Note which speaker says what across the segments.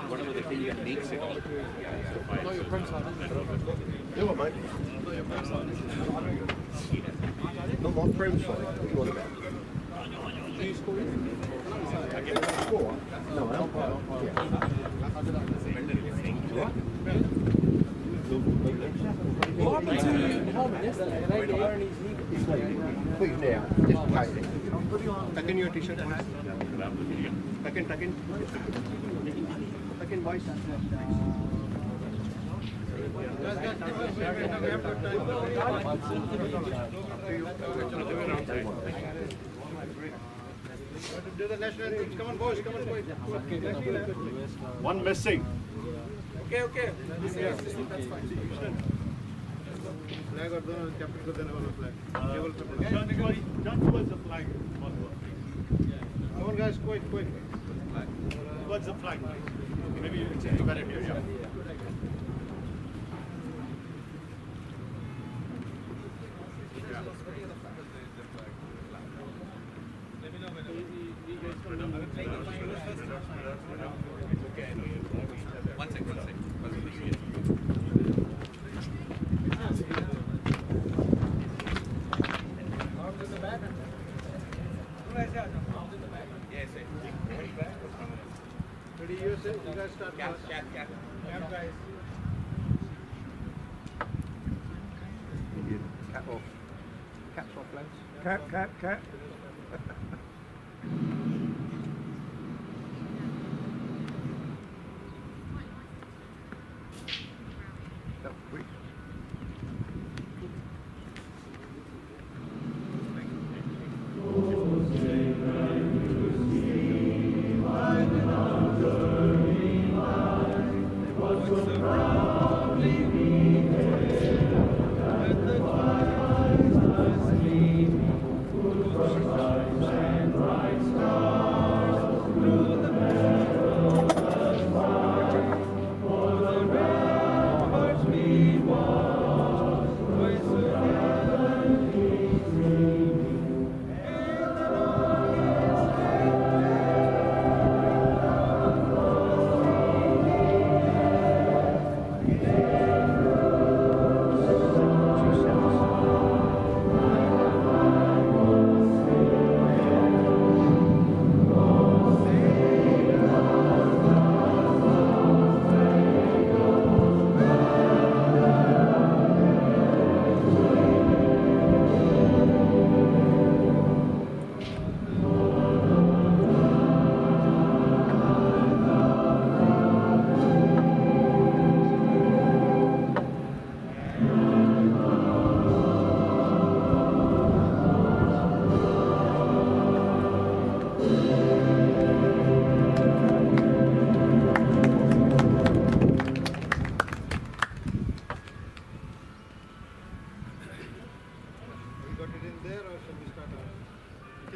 Speaker 1: Whatever the thing that makes it all.
Speaker 2: No, your prints on it.
Speaker 3: You what, mate? Not my friend's son. What do you want about?
Speaker 2: Do you score it?
Speaker 3: Score? No, I don't. Yeah.
Speaker 2: What happened to Mohammed yesterday?
Speaker 3: Please now, just tight it. Tuck in your t-shirt, boys. Tuck in, tuck in. Tuck in, boys.
Speaker 4: Do the national anthem. Come on, boys. Come on, boys.
Speaker 3: One missing.
Speaker 4: Okay. That's fine. Flag or dono captain ko dene wala flag. Table pe.
Speaker 3: Turn towards the flag.
Speaker 4: Come on, guys, quick.
Speaker 3: Towards the flag. Maybe you can take a better here, yeah.
Speaker 1: One sec. Yes, sir.
Speaker 4: Ready, USA? You guys start.
Speaker 1: Cap.
Speaker 4: Cap, guys.
Speaker 3: Cap off. Caps off, lads.
Speaker 4: Cap.
Speaker 3: That was quick.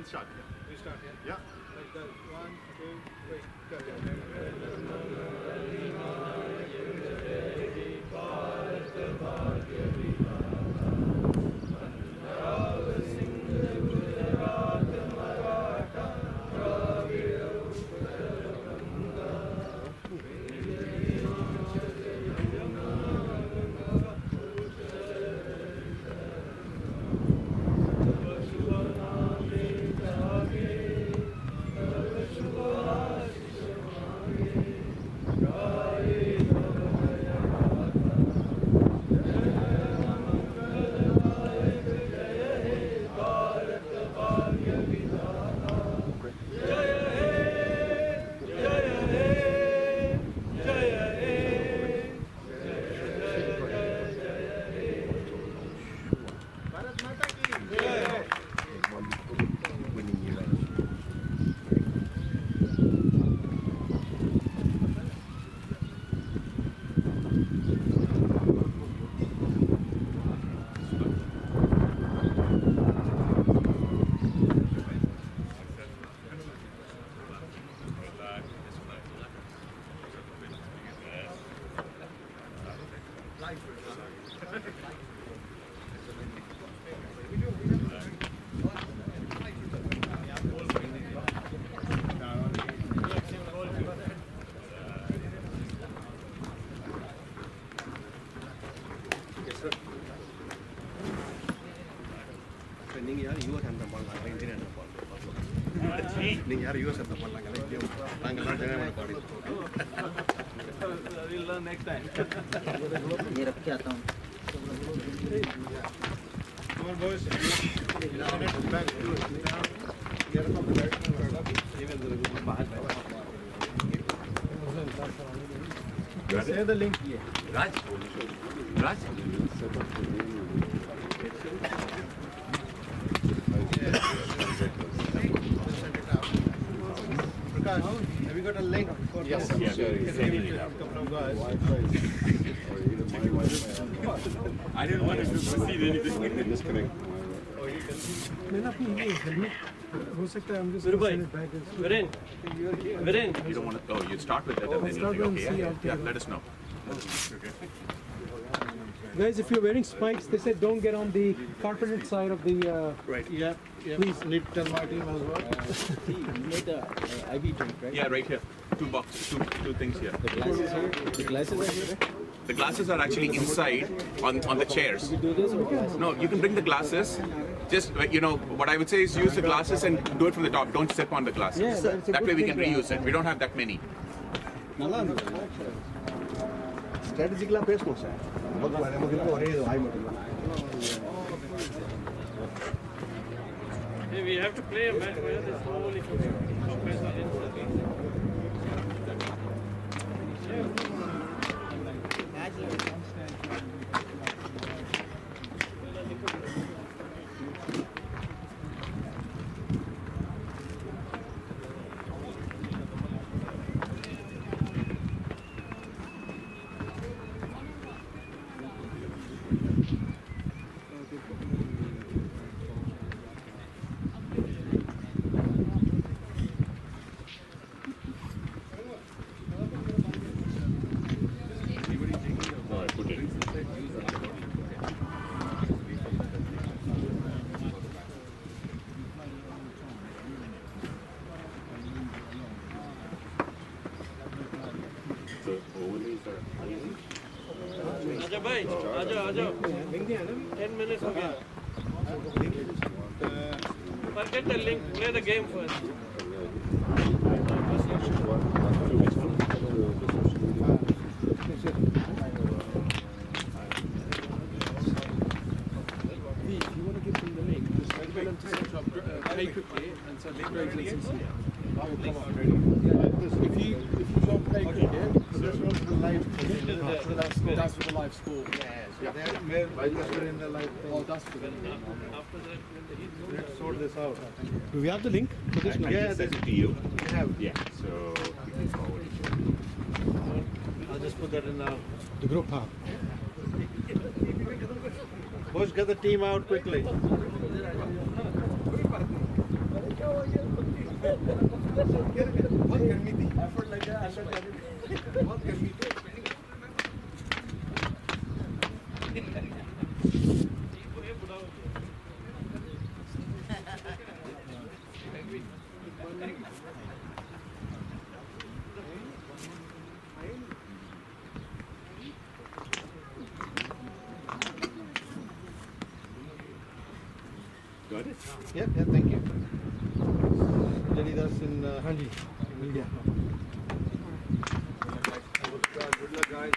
Speaker 3: Start.
Speaker 4: We start, yeah? Like that. 1, 2, 3.
Speaker 3: நீங்க யாரும் US அந்த பண்ணலாம் engineer நீங்க யாரும் US அந்த பண்ணலாம் நாங்கள் எல்லாம் general body
Speaker 4: We'll learn next time.
Speaker 5: ये रख के आता हूँ
Speaker 4: Come on, boys. Back to get up the back. Say the link here.
Speaker 1: Raj. Raj.
Speaker 3: Prakash, have you got a link for
Speaker 4: Yes,
Speaker 3: this?
Speaker 4: I'm sure. Couple of guys.
Speaker 1: I didn't want to proceed anything.
Speaker 2: मैंने अपनी ये helmet हो सकता है हम just send it back.
Speaker 1: You don't want to. Oh, you start with that and then
Speaker 2: start
Speaker 1: you'll
Speaker 2: with
Speaker 1: okay.
Speaker 2: and see,
Speaker 1: Yeah,
Speaker 2: I'll
Speaker 1: yeah.
Speaker 2: take
Speaker 1: Let us know. Okay.
Speaker 2: Guys, if you're wearing spikes, they said don't get on the carpeted side of the.
Speaker 3: Right.
Speaker 4: Yeah, please need to tell my team as well.
Speaker 5: IB drink, right?
Speaker 1: Yeah, right here. Two boxes, two things here.
Speaker 5: The glasses here. The glasses are here.
Speaker 1: The glasses are actually inside on the chairs.
Speaker 5: Do this or glasses?
Speaker 1: No, you can bring the glasses. Just what I would say is use the glasses and do it from the top. Don't step on the glasses.
Speaker 2: Yeah, that's a
Speaker 1: That
Speaker 2: good
Speaker 1: way we
Speaker 2: thing
Speaker 1: can
Speaker 2: to
Speaker 1: reuse it. We don't have that many.
Speaker 3: ஸ்ட்ராட்டஜிக்கலாக பேசணும் sir நமக்கு இருக்க ஒரே இது வாய் மட்டும்
Speaker 6: Hey, we have to play a match where there's no only आजा भाई आजा 10 minutes हो गया forget the link play the game first
Speaker 2: If you want to give them the link, just tell them to search up play quickly and search Gravesend CC. If you don't play cricket,
Speaker 4: This one's the live.
Speaker 2: that's with the live score.
Speaker 4: They're in the live thing.
Speaker 2: Oh, that's for them.
Speaker 6: after that when the heat
Speaker 4: Let's sort this out.
Speaker 3: Do we have the link for this?
Speaker 1: I just sent it to you.
Speaker 3: We have.
Speaker 1: Yeah. So we can forward it.
Speaker 4: I'll just put that in now.
Speaker 3: The group, huh?
Speaker 4: Boys, get the team out quickly.
Speaker 1: Got it?
Speaker 4: Yeah, thank you. Jenny, that's in Hanji, India. Good luck, guys.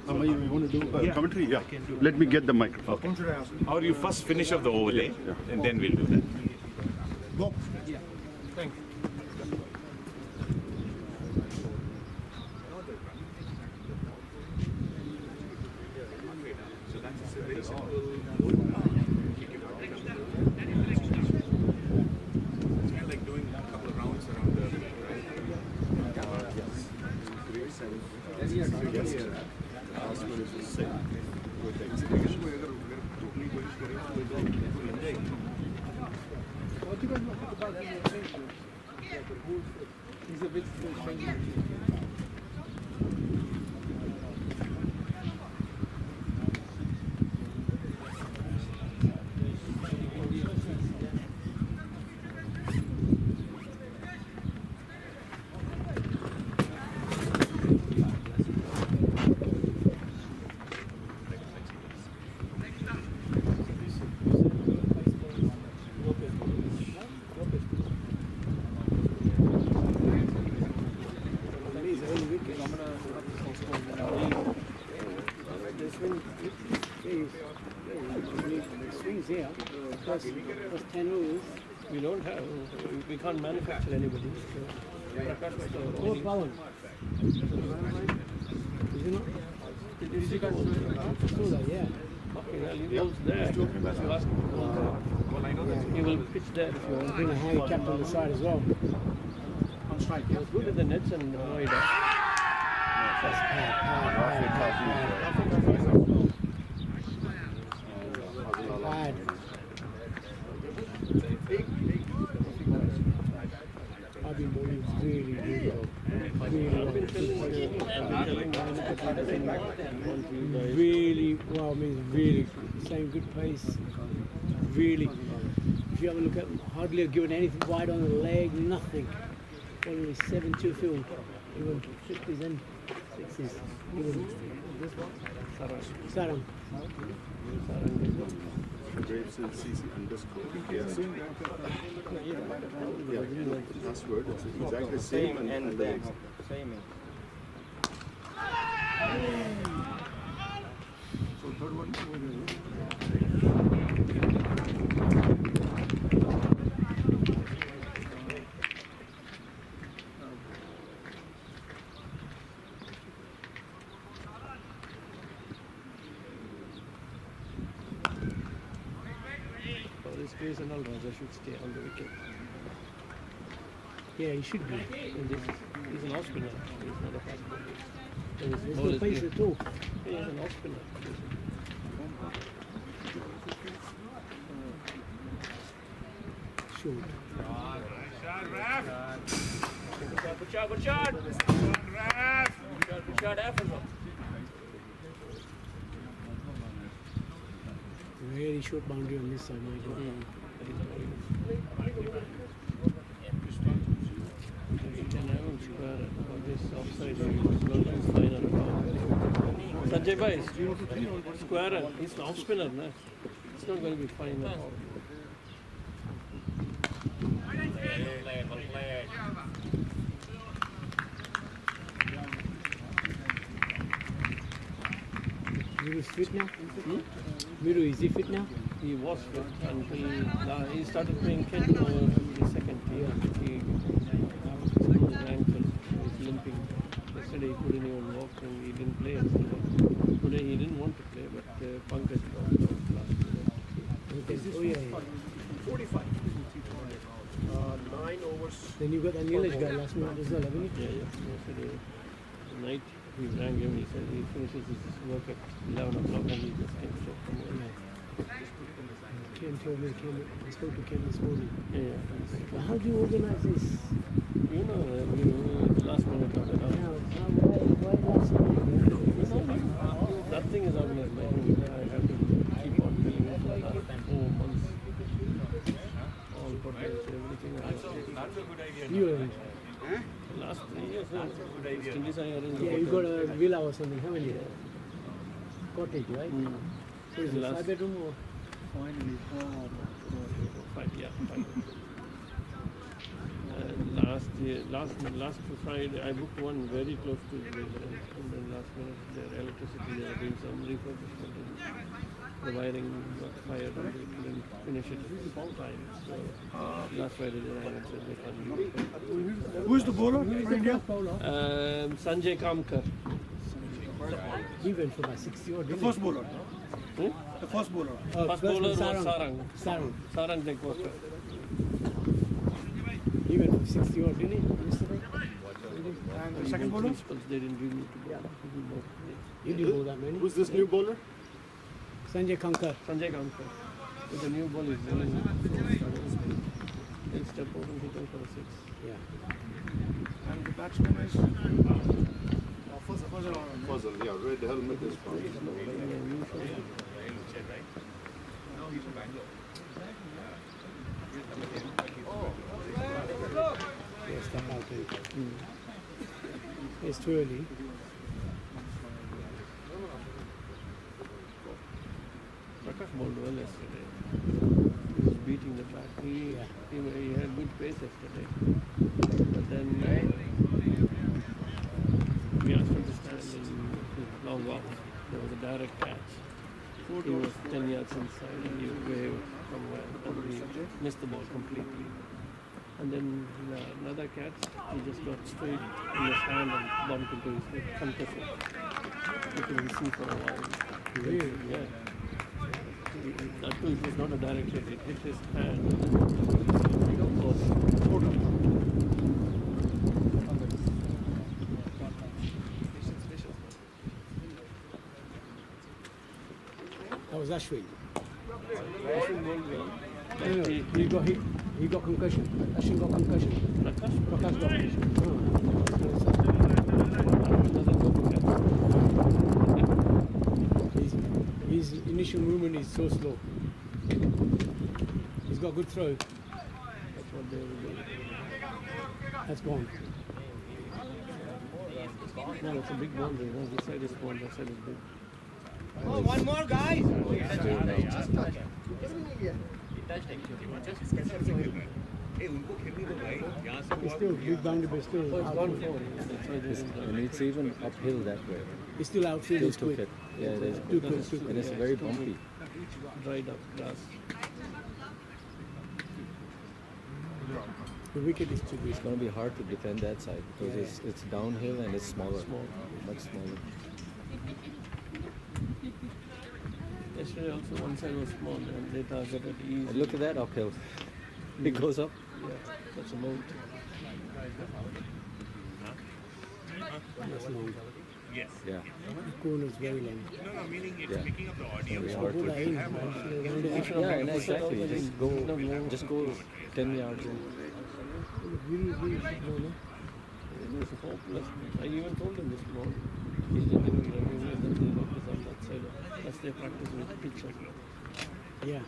Speaker 3: You want to do commentary? Yeah. Let me get the microphone.
Speaker 7: Or you first finish off the overlay, and then we'll do that.
Speaker 3: Go.
Speaker 1: So that's a very simple. It's kind of like doing a couple of rounds around the
Speaker 2: What do you guys think about the innovation? He's a bit strange.
Speaker 5: Swings here. Plus 10 rules.
Speaker 6: We don't have, we can't manufacture anybody.
Speaker 5: No problem. Is it not?
Speaker 6: Did you guys
Speaker 5: So that, yeah.
Speaker 6: okay, well, he goes there. You ask him to go there. He will pitch there if you want.
Speaker 5: Bring a handicap on the side as well.
Speaker 2: On strike,
Speaker 6: He
Speaker 2: yeah?
Speaker 6: was good at the nets and Noida.
Speaker 5: That's pad. I've been bowling really good though. Really well, I mean really same good pace. Really, if you have a look at him, hardly have given anything wide on the leg, nothing. Only 7-2 film. Even 50s and 60s. Even Saram.
Speaker 3: Gravesend CC underscore. Yes. Yeah. Password. It's exactly the same and the
Speaker 6: Same.
Speaker 3: So third one.
Speaker 6: For this case and all, Raja should stay on the wicket.
Speaker 5: Yeah, he should be.
Speaker 6: And this, he's an off spinner. He's not a fast bowler. And his
Speaker 5: There's
Speaker 6: ball
Speaker 5: no
Speaker 6: is
Speaker 5: pace
Speaker 6: good.
Speaker 5: at all.
Speaker 6: He is an off spinner.
Speaker 5: Short.
Speaker 6: Good shot, good shot. Good shot, Africa.
Speaker 5: Very short boundary on this side, my God.
Speaker 6: This offside is fine at all. Sanjay bhai, square, he's an off spinner, na? It's not going to be fine at all.
Speaker 5: Miru's fit now? Miru, is he fit now?
Speaker 6: He was fit until he started playing Kent over the second year. He screwed his ankle, he's limping. Yesterday he couldn't even walk and he didn't play yesterday. Today he didn't want to play, but Pankaj dropped out last minute.
Speaker 5: Oh, yeah.
Speaker 3: 45. 9 overs.
Speaker 5: Then you got the Neelish guy last minute as well, haven't you?
Speaker 6: Yeah, yesterday night we rang him, he said he finishes his work at 11 o'clock and he just came straight from work.
Speaker 5: Ken told me, I spoke to Ken this morning.
Speaker 6: Yeah,
Speaker 5: Well, how do you organize this?
Speaker 6: you know, last minute of it.
Speaker 5: Why last minute?
Speaker 6: Nothing is organized by him. I have to keep on doing it for the last 4 months. All hotels, everything.
Speaker 7: That's a good idea.
Speaker 5: You,
Speaker 6: Last 3 years, that's a good idea. Still is I arranged
Speaker 5: yeah, you got a villa or something, haven't you? Cottage, right? So is it
Speaker 6: Last-
Speaker 5: 5 bedroom or?
Speaker 6: five. And last Friday, I booked one very close to Gravesend, and then last minute their electricity, they were doing some refurbishment and the wiring got fired and they couldn't finish it on time. So last Friday they rang and said they can't use it.
Speaker 4: Who's the bowler for India?
Speaker 6: Sanjay Kamkar.
Speaker 5: He went for about 60 or
Speaker 4: The
Speaker 5: didn't
Speaker 4: first bowler.
Speaker 6: Hmm?
Speaker 4: The first bowler.
Speaker 6: First bowler was Sarang.
Speaker 5: Sarang.
Speaker 6: Sarang Dekwarkar.
Speaker 5: He went for 60 or didn't he? Yesterday?
Speaker 4: And the second bowler?
Speaker 6: They didn't give me to bowl.
Speaker 5: You didn't bowl that many.
Speaker 3: Who's this new bowler?
Speaker 5: Sanjay Kankar.
Speaker 6: Sanjay Kamkar. With the new ball is bowling. He'll step out and hit him for a 6.
Speaker 5: Yeah.
Speaker 4: And the batsman is
Speaker 3: Fazal, yeah, red helmet is fine.
Speaker 5: Yeah, step out and it's too early.
Speaker 6: Prakash bowled well yesterday. He was beating the bat. He had good pace yesterday. But then we asked him to stand in his long off. There was a direct catch. He was 10 yards inside and he waved from well and he missed the ball completely. And then another catch, he just got straight in his hand and bumped into his head, concussion. You couldn't see for a while.
Speaker 5: Really?
Speaker 6: Yeah. That too, it was not a direct hit, it hit his hand.
Speaker 5: That was Ashwin.
Speaker 6: Ashwin bowled well.
Speaker 5: No, he got concussion. Ashwin got concussion.
Speaker 6: Prakash
Speaker 5: Prakash got concussion. His initial movement is so slow. He's got good throw.
Speaker 6: That's what they were doing.
Speaker 5: That's gone.
Speaker 6: No, it's a big boundary. No? This side is small, that side is big.
Speaker 5: It's still big boundary, but still outfield.
Speaker 6: That's why they didn't
Speaker 8: And it's even uphill that way.
Speaker 5: It's still outfield.
Speaker 8: Still
Speaker 5: It's
Speaker 8: took
Speaker 5: quick.
Speaker 8: it. Yeah, it is.
Speaker 5: Too quick, too
Speaker 8: And
Speaker 5: quick.
Speaker 8: it's very bumpy.
Speaker 6: dried up grass.
Speaker 5: The wicket is too big.
Speaker 8: It's going to be hard to defend that side because it's downhill and it's smaller. Much smaller.
Speaker 6: Yesterday also one side was small and they targeted easy.
Speaker 8: And look at that uphill. It goes up.
Speaker 6: Yeah, that's a boat.
Speaker 5: That's long.
Speaker 7: Yes.
Speaker 8: Yeah.
Speaker 5: The corner is very long.
Speaker 7: No, meaning it's
Speaker 8: Yeah.
Speaker 7: picking up the audio.
Speaker 8: Very
Speaker 5: Put
Speaker 8: hard
Speaker 5: that
Speaker 8: to.
Speaker 5: in, man.
Speaker 8: Yeah, and exactly. Just go 10 yards in.
Speaker 5: Really should know, no?
Speaker 6: It was hopeless. I even told him this morning. He didn't even recognize that they look is on that side. That's their practice with the pitcher.
Speaker 5: Yeah.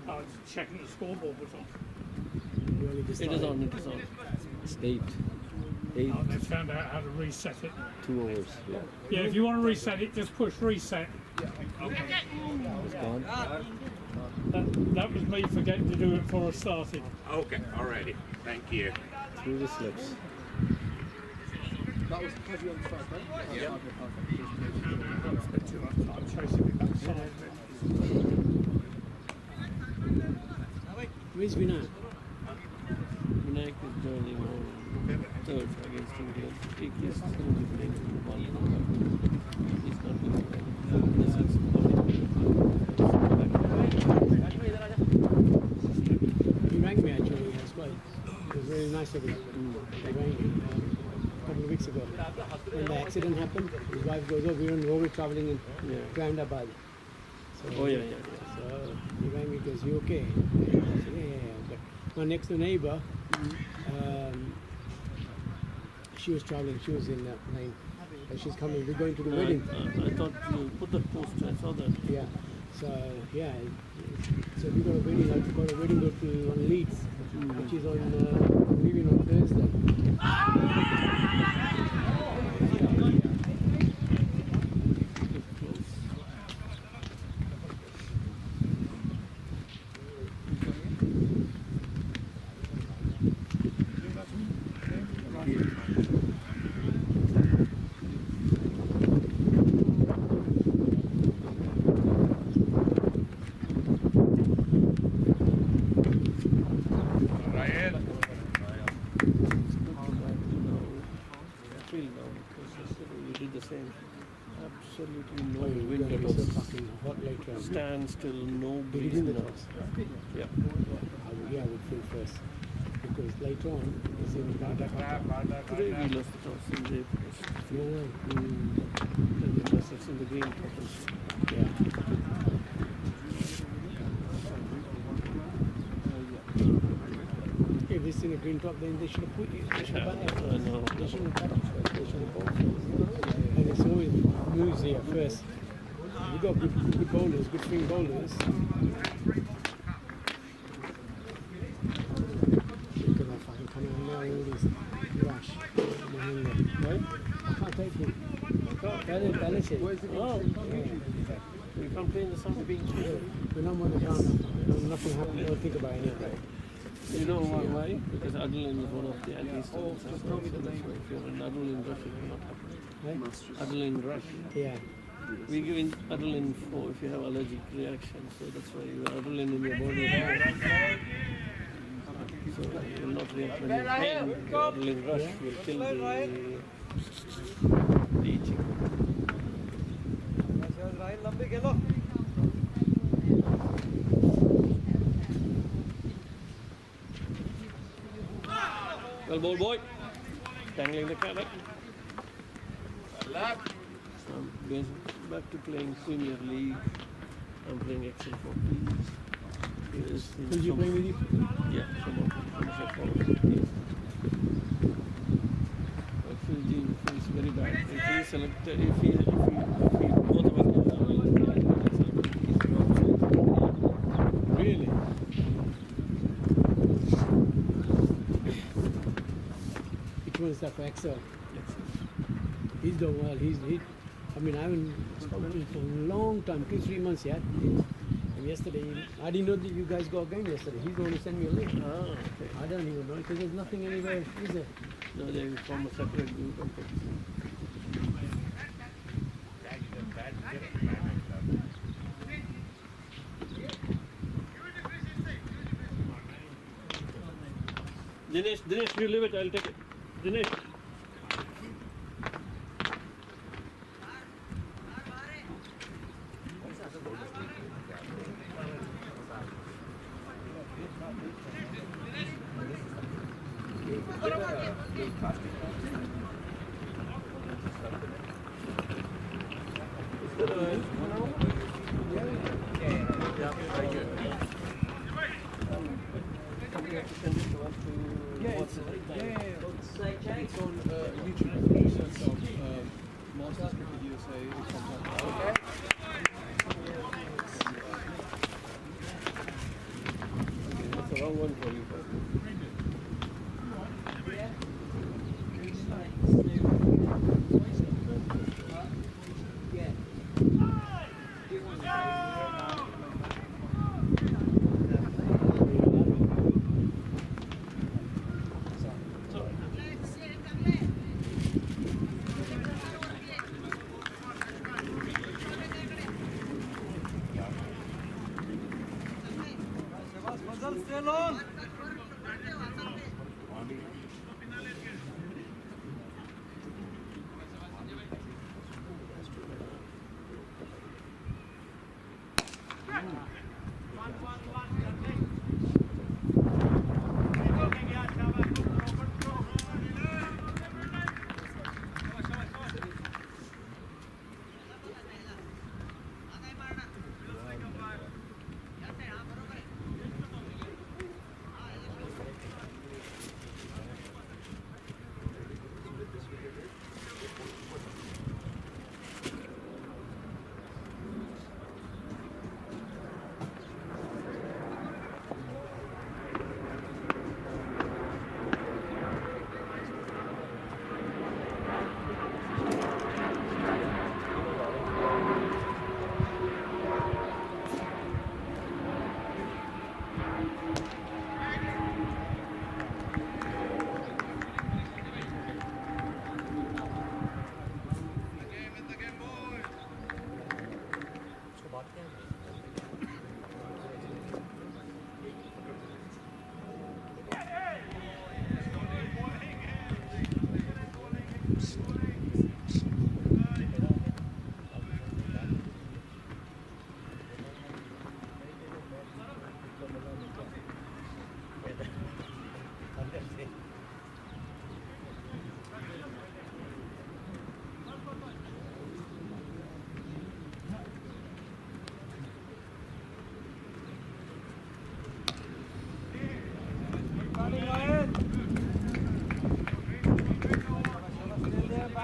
Speaker 4: I was checking the scoreboard was on.
Speaker 5: You only just
Speaker 6: It is
Speaker 5: started.
Speaker 6: on, it is on.
Speaker 8: It's 8. 8,
Speaker 4: I just found out how to reset it.
Speaker 8: 2 overs. Yeah.
Speaker 4: Yeah, if you want to reset it, just push reset.
Speaker 8: It's gone.
Speaker 4: That was me forgetting to do it before I started.
Speaker 1: Okay, alrighty. Thank you.
Speaker 8: Through the slips.
Speaker 2: That was heavy on the start, right? Yeah.
Speaker 4: I'm chasing it backside.
Speaker 5: Where's Vinay?
Speaker 6: Vinayak is joining on third against India. He is going to be playing one. He's not doing well. This is
Speaker 5: He rang me actually as well. It was really nice of him. He rang me a couple of weeks ago. When the accident happened, his wife goes, oh, we're on road traveling in Ahmedabad. So,
Speaker 6: Oh, yeah.
Speaker 5: So he rang me, goes, you okay? I said, yeah. But my next door neighbor, she was traveling, she was in that plane. And she's coming, we're going to the wedding.
Speaker 6: I thought you put that post, I saw that.
Speaker 5: Yeah. So so we got a wedding. I've got a wedding go to on Leeds, which is on leaving on Thursday.
Speaker 6: Feel now because yesterday we did the same. Absolutely no
Speaker 5: Oh, you're
Speaker 6: wind
Speaker 5: gonna
Speaker 6: at
Speaker 5: be
Speaker 6: all.
Speaker 5: so fucking hot later on.
Speaker 6: Stand still, no
Speaker 5: Did you
Speaker 6: breeze.
Speaker 5: win the
Speaker 6: No.
Speaker 5: toss?
Speaker 6: Yeah.
Speaker 5: I would feel first. Because later on, it's in the back.
Speaker 6: Today we lost the toss in the
Speaker 5: No way.
Speaker 6: because it's in the green total.
Speaker 5: Yeah. If it's in a green top, then they should have put you. They should have batted
Speaker 6: I know.
Speaker 5: They should have batted first. They should have bowled first. And it's always moves here first. We've got good bowlers, good swing bowlers. Because I fucking come out now all this rush. Right? I can't take him. Balance it.
Speaker 6: Oh, we can't play in the summer.
Speaker 5: When I'm on the ground, nothing happens. I don't think about anything.
Speaker 6: You know why? Because adrenaline is one of the anti-histamines. So that's why if you're in adrenaline rush, it will not happen.
Speaker 5: Right?
Speaker 6: Adrenaline rush.
Speaker 5: Yeah.
Speaker 6: We give in adrenaline for if you have allergic reaction. So that's why your adrenaline in your body. So you will not react when you're pain. The adrenaline rush will kill the itching. Well, ball boy. Tangling the cat up. I'm going back to playing Premier League. I'm playing Excel for Peace.
Speaker 5: Who you playing with you?
Speaker 6: Yeah, some of Phil is very bad. If he selected, if he both of us go down,
Speaker 5: Really? Which one is that for Excel? He's done well. I mean, I haven't spoken to him for a long time, 2-3 months yet. And yesterday, I didn't know that you guys got a game yesterday. He's going to send me a link.
Speaker 6: Ah, okay.
Speaker 5: I don't even know because there's nothing anywhere, is there?
Speaker 6: No, they form a separate group and things. Dinesh, you leave it, I'll take it. Dinesh.
Speaker 2: It's on YouTube. Search of Masters Cricket USA. It's on that.
Speaker 6: That's the wrong one for you.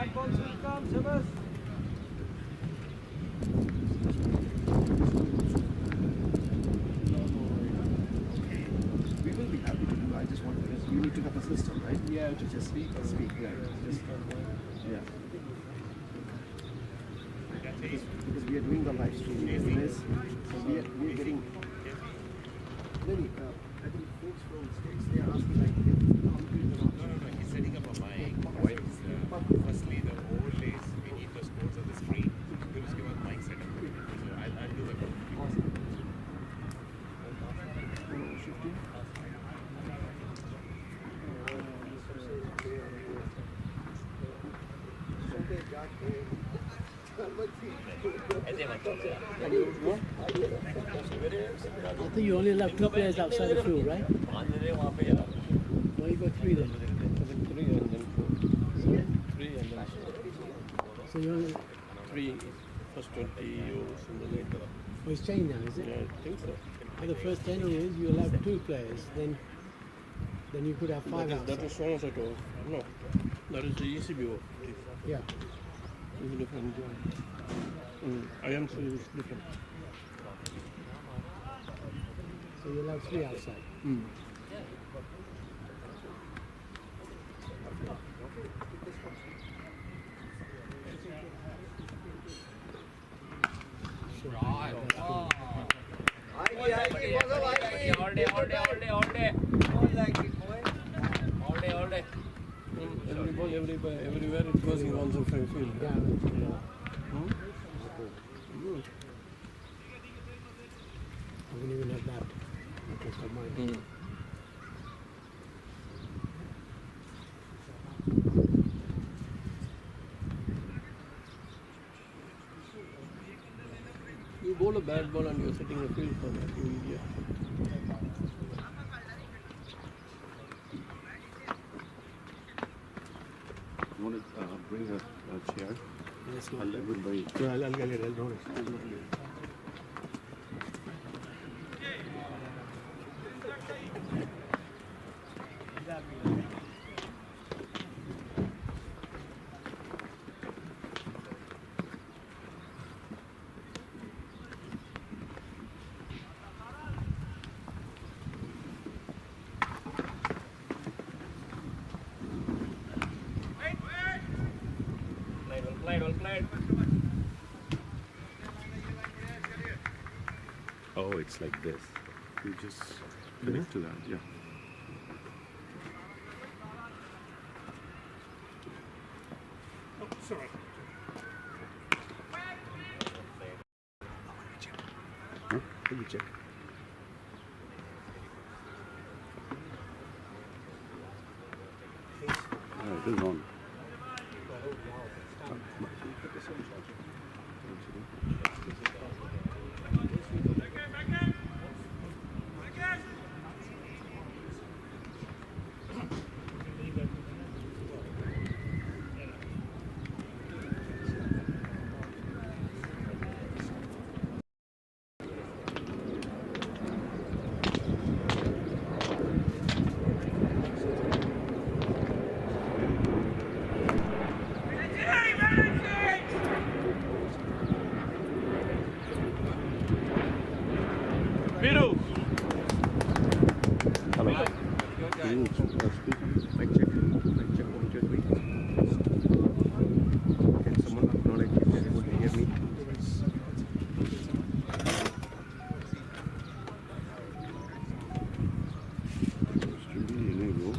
Speaker 3: We will be happy to do. I just want to. You need to have a system, right?
Speaker 2: Yeah, just speak.
Speaker 3: Speak, right? Just, yeah. Because we are doing the live streaming anyways, so we are getting many. I think folks from states, they are asking like, how do you do it?
Speaker 7: He's setting up a mic. Firstly, the overlays, we need those codes on the screen. We'll just give us mic setup. So I'll do that.
Speaker 3: Awesome. Shifting.
Speaker 5: I think you only allowed 2 players outside the field, right? Why you got 3 then?
Speaker 6: 3 and then 4. 3 and then 4.
Speaker 5: So you only,
Speaker 6: 3 first 20 overs and then later.
Speaker 5: oh, it's changed now, is it?
Speaker 6: Yeah, I think so.
Speaker 5: For the first 10 overs, you allowed 2 players, then you could have 5
Speaker 6: That
Speaker 5: outside.
Speaker 6: is Somerset over. No, that is the ECB over.
Speaker 5: Yeah.
Speaker 6: It's different. IMC is different.
Speaker 5: So you allowed 3 outside.
Speaker 6: Everywhere it goes in 105 field.
Speaker 5: Yeah. I wouldn't even have that. Okay, so mine.
Speaker 6: You bowl a bad ball and you're setting a field for that, you idiot.
Speaker 3: You want to bring a chair?
Speaker 5: Let's go.
Speaker 3: I'll bring.
Speaker 6: Yeah, I'll get it. I'll do it.
Speaker 3: Oh, it's like this. You just connect to that, yeah. Huh? Let me check. It is on.
Speaker 6: Viru!
Speaker 3: Hello. Can you speak? Mic check. Mic check. 1, 2, 3. Can someone acknowledge if they're able to hear me? Should be enable.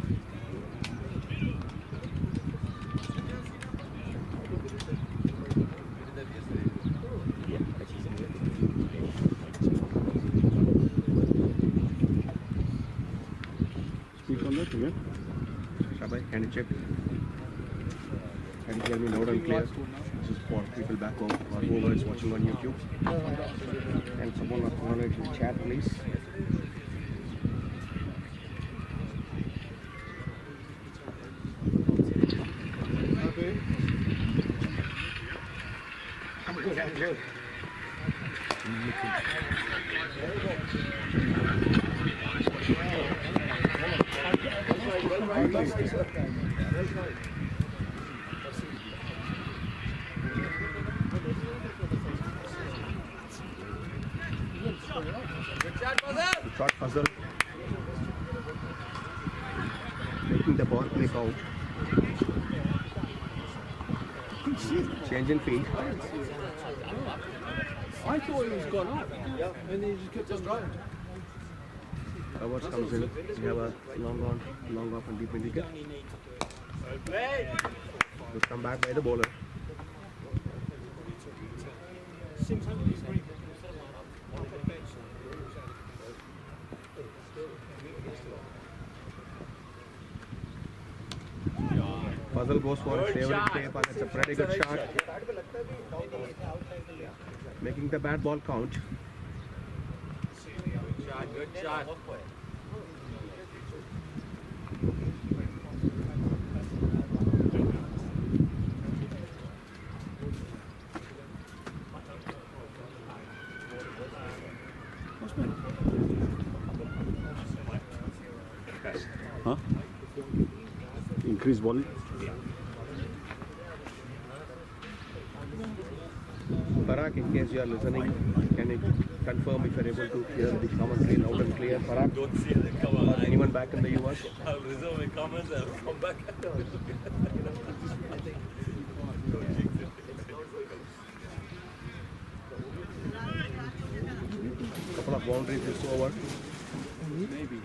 Speaker 3: Speak on that again. Shabai, can you check? Can you hear me loud and clear? This is for people back home or whoever is watching on YouTube. Can someone acknowledge in chat, please?
Speaker 4: Okay.
Speaker 3: I'm good, I'm good. Short puzzle. Making the ball play out. Change in field.
Speaker 2: I thought it was gone up. And he just kept on going.
Speaker 3: Covers comes in. We have a long on, long off and deep in wicket. Good come back by the bowler. Puzzle goes for a favorite shape and it's a pretty good shot. Making the bad ball count.
Speaker 7: Good shot.
Speaker 9: Huh? Increase volume.
Speaker 3: Parag, in case you are listening, can you confirm if you are able to hear the commentary loud and clear? Parag?
Speaker 10: Don't see the cover.
Speaker 3: Or anyone back in the US?
Speaker 10: I'll reserve my comments. I'll come back.
Speaker 3: Couple of boundaries is over.
Speaker 2: Maybe.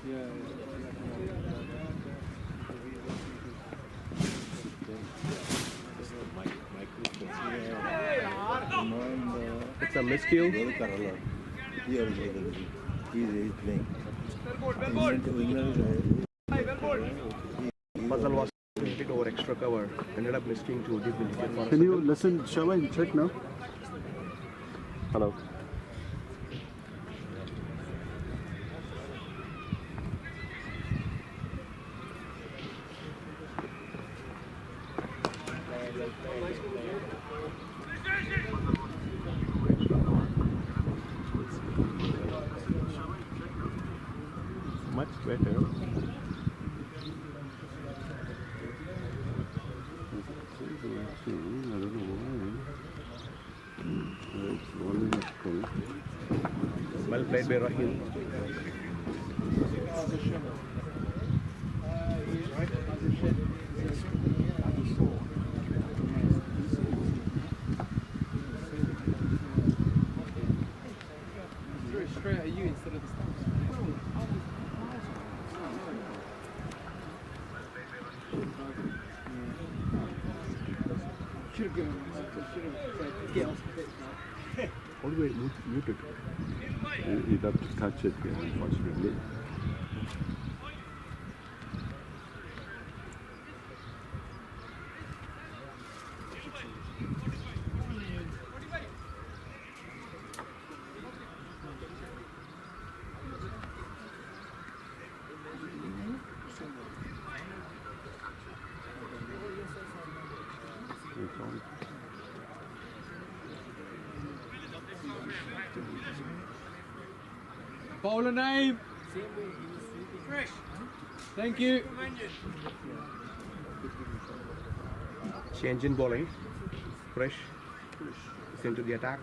Speaker 2: Yeah.
Speaker 3: It's a miscue. Puzzle was a bit over extra cover. Ended up missing to deep in wicket for a
Speaker 9: Can you
Speaker 3: second.
Speaker 9: listen, shall I check now? Hello. Much better. I don't know why. It's always cold.
Speaker 3: Well played by Rahim.
Speaker 2: Threw it straight at you instead of the stumps. Should have given him should have said, get off the pitch now.
Speaker 9: How do I mute it? You'd have to touch it, yeah, unfortunately. It's on.
Speaker 2: Bowler name. Thank you.
Speaker 3: Change in bowling. Fresh is into the attack.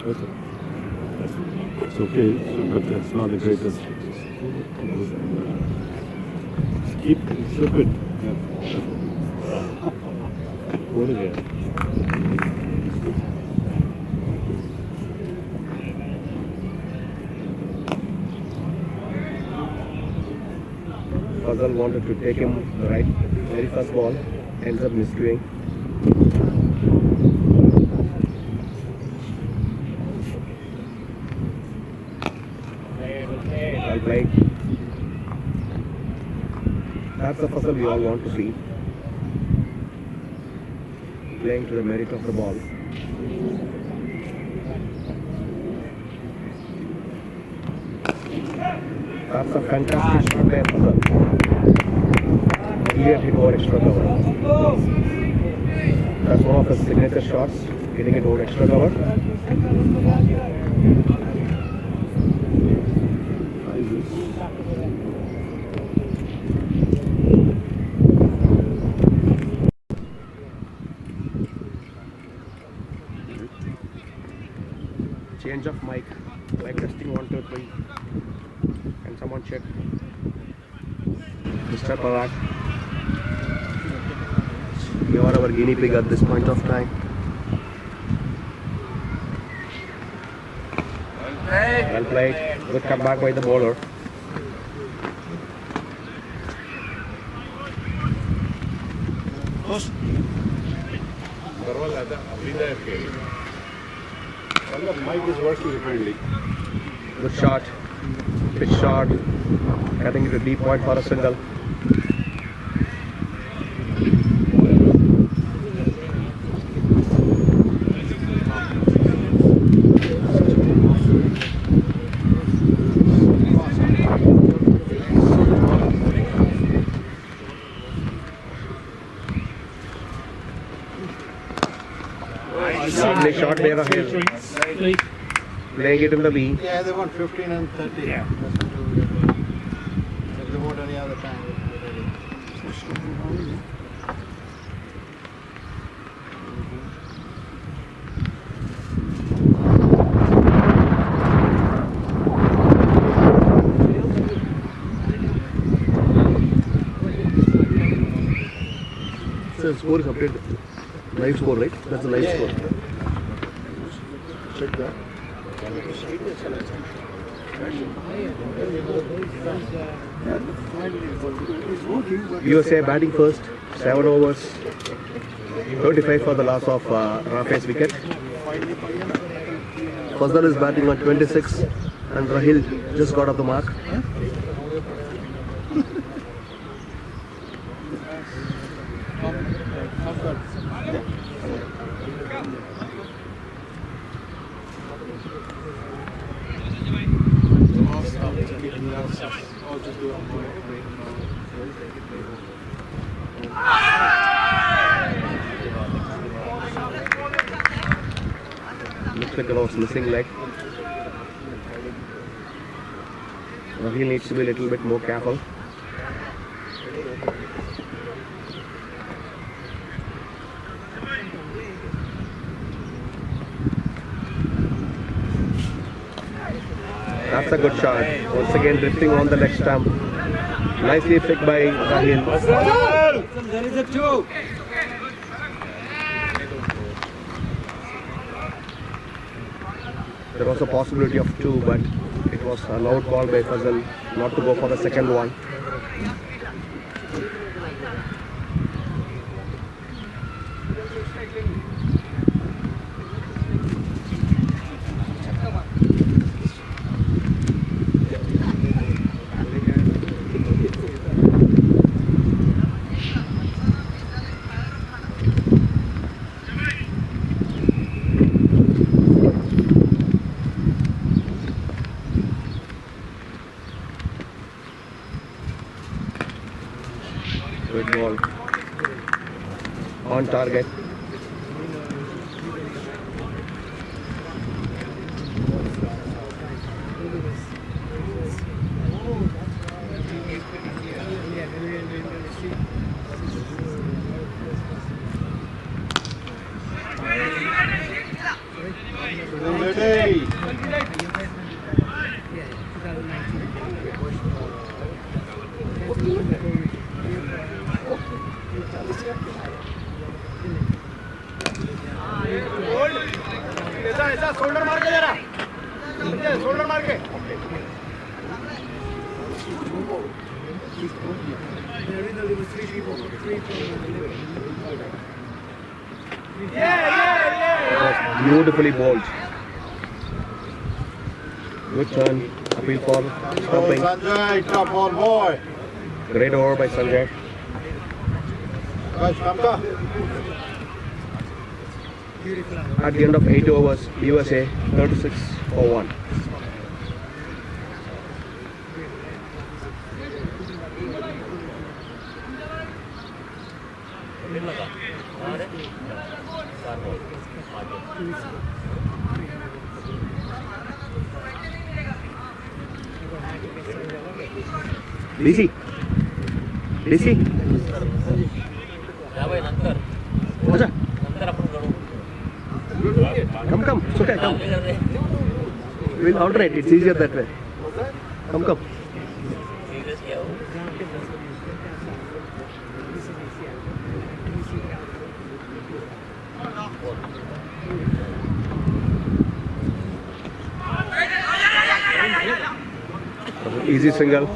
Speaker 9: Okay. It's okay, but that's not the greatest. Keep slip it. What again?
Speaker 3: Fazal wanted to take him right, very first ball, ends up miscuing. Well played. That's the Fazal we all want to see. Playing to the merit of the ball. That's a fantastic shot by Fazal. Brilliant hit over extra cover. That's one of his signature shots. Getting it over extra cover. Change of mic. Mic testing 1, 2, 3. Can someone check? Mr. Parak. You are our guinea pig at this point of time. Well played. Good comeback by the bowler.
Speaker 4: The mic is working apparently.
Speaker 3: Good shot. Pitch shot. Cutting it a deep point for a single. Lovely shot by Rahil. Playing it in the V.
Speaker 4: Yeah, they want 15 and 30. Yeah. If they want any other time.
Speaker 3: So score is updated. Live score, right? That's the live score.
Speaker 4: Check that.
Speaker 3: USA batting first, 7 overs, 35 for the loss of Rafe's wicket. Fazal is batting on 26 and Rahil just got off the mark. Looks like a lot of missing leg. Rahil needs to be a little bit more careful. That's a good shot. Once again drifting on the leg stump. Nicely picked by Rahil.
Speaker 5: There is a 2.
Speaker 3: There was a possibility of 2, but it was a loud call by Fazal not to go for the second one. Good ball. On target.
Speaker 4: Ready.
Speaker 3: Shoulder mark jara. Shoulder mark. Beautifully bowled. Good turn. Appeal for stopping.
Speaker 4: Sanjay, top on boy.
Speaker 3: Great over by Sanjay.
Speaker 4: Guys, Kamka.
Speaker 3: At the end of 8 overs, USA 36 for 1.
Speaker 10: मिल लगा
Speaker 3: DC. DC. Acha. Come. It's okay, come. We'll alternate. It's easier that way. Come. Easy single.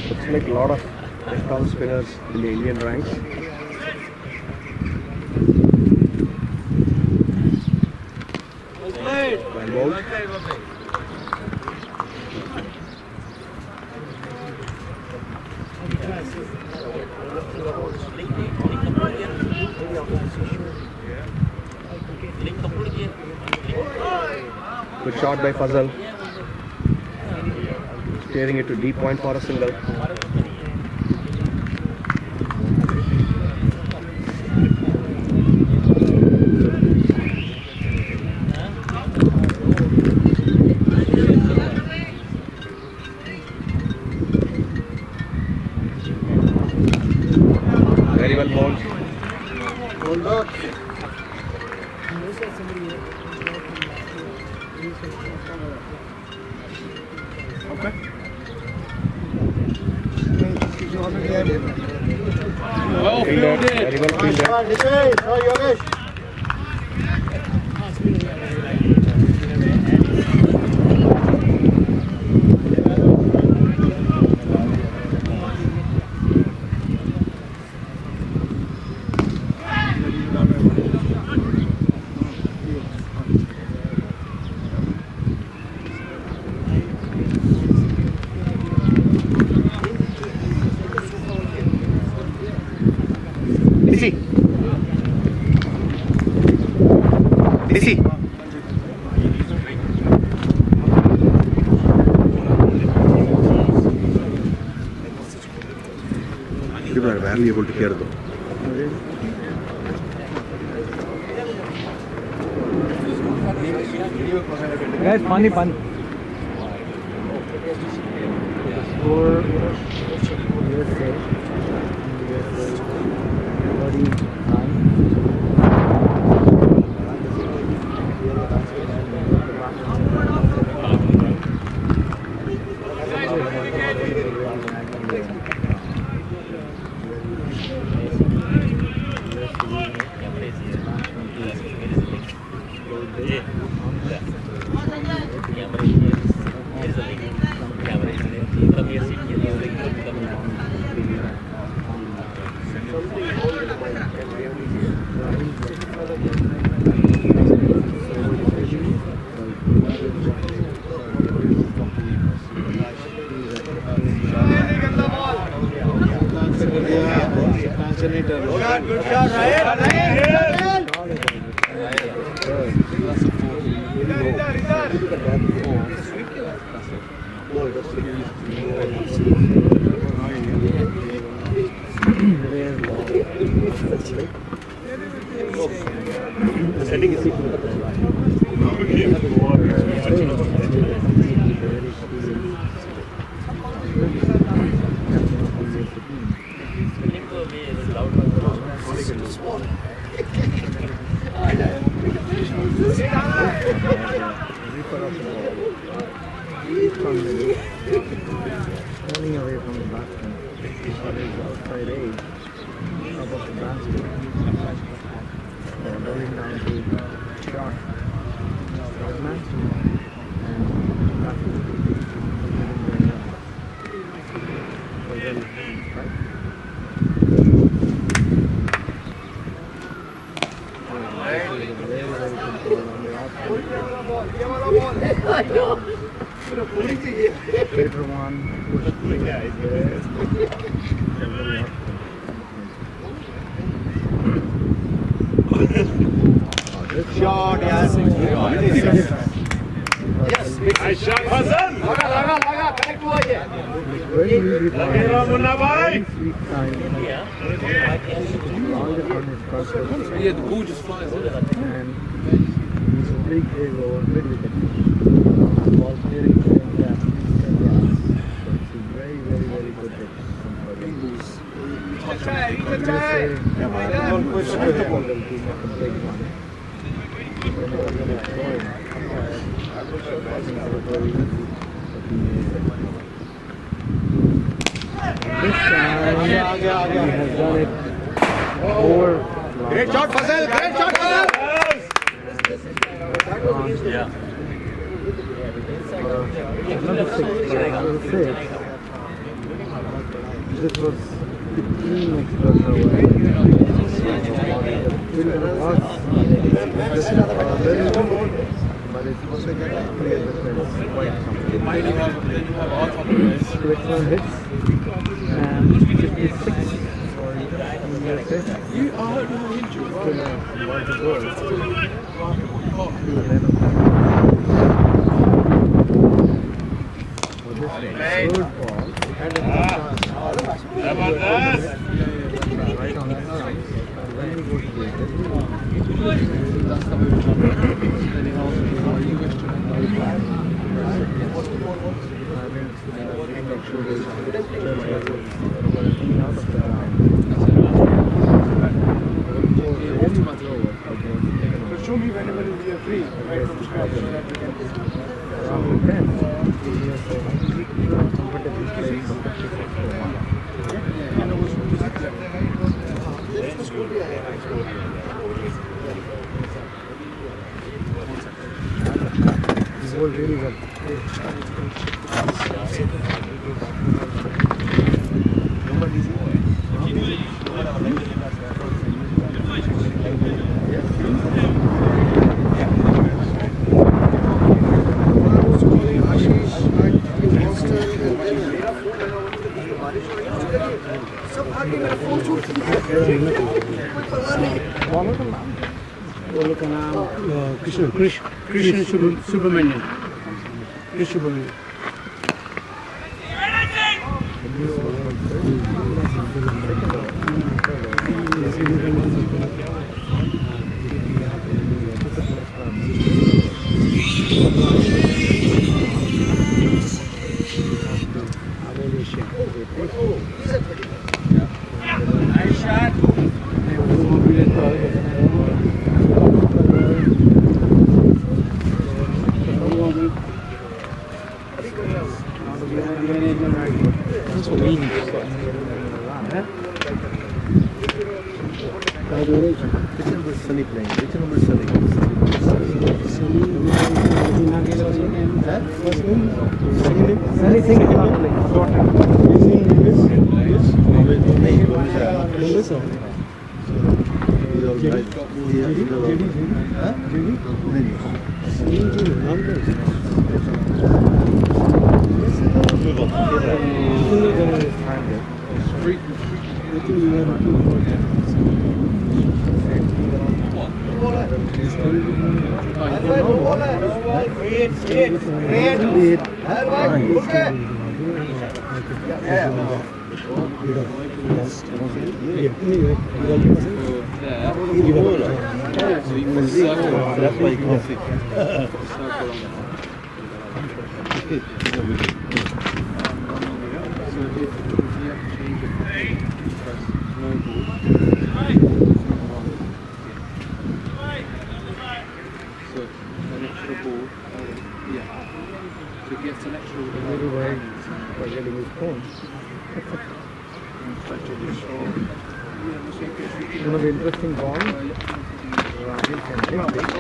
Speaker 3: Looks like a lot of left-arm spinners in the Indian ranks. Well bowled. Good shot by Fazal. Steering it to deep point for a single. Very well bowled. Hold back. Okay.
Speaker 2: Well fielded.
Speaker 3: Very well fielded. DC. People are barely able to hear though.
Speaker 8: Guys, funny. Score USA
Speaker 3: Shot, yeah.
Speaker 4: Nice shot, Hasan.
Speaker 3: Very easy for
Speaker 4: Lagi Munna bhai.
Speaker 3: sweet time. All the fun is perfect.
Speaker 2: Yeah, the ball just flies in.
Speaker 3: And big is over mid wicket. Ball clearing and so it's a very, very, very good hit. One question to the ball will be a big one. Whenever they are throwing, this time he has done it over.
Speaker 4: Great shot, Fazal. Great shot, Fazal.
Speaker 10: Yeah.
Speaker 3: Another six. This was 15 extras away. But it's also clear difference quite something. Switchman hits and 56.
Speaker 2: You are injured.
Speaker 3: Want to go. Third ball. Right on the arm. When he goes to
Speaker 4: Show me whenever we are free. Right from scratch.
Speaker 3: This was really well.
Speaker 5: बोलो का नाम Krishna Subramanian Krishna Subramanian
Speaker 4: Nice shot.
Speaker 3: Which number is Sunny playing? Which number is Sunny? Sunny Singh is not playing. That's why you can see. For getting his phone. One of the interesting ball. Rahul can hit it.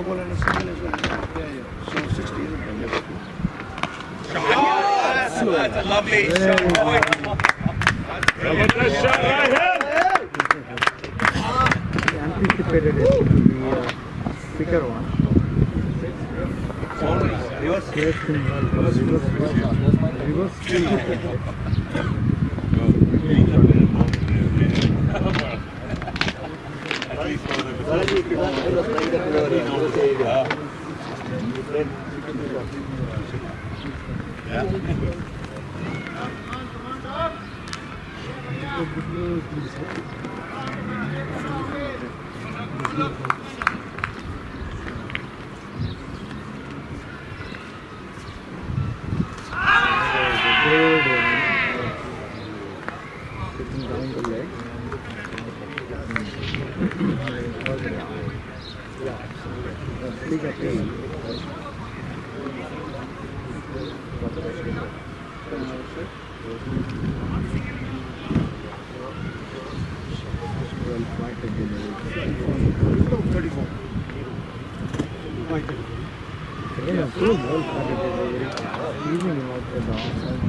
Speaker 1: That's a lovely shot.
Speaker 4: Zabardast shot right here.
Speaker 3: He anticipated it to be a quicker one. Reverse
Speaker 8: Taking down the leg. Big appeal. Well fighted again. 34. Fighted. Again, so well fighted. Even out the outside.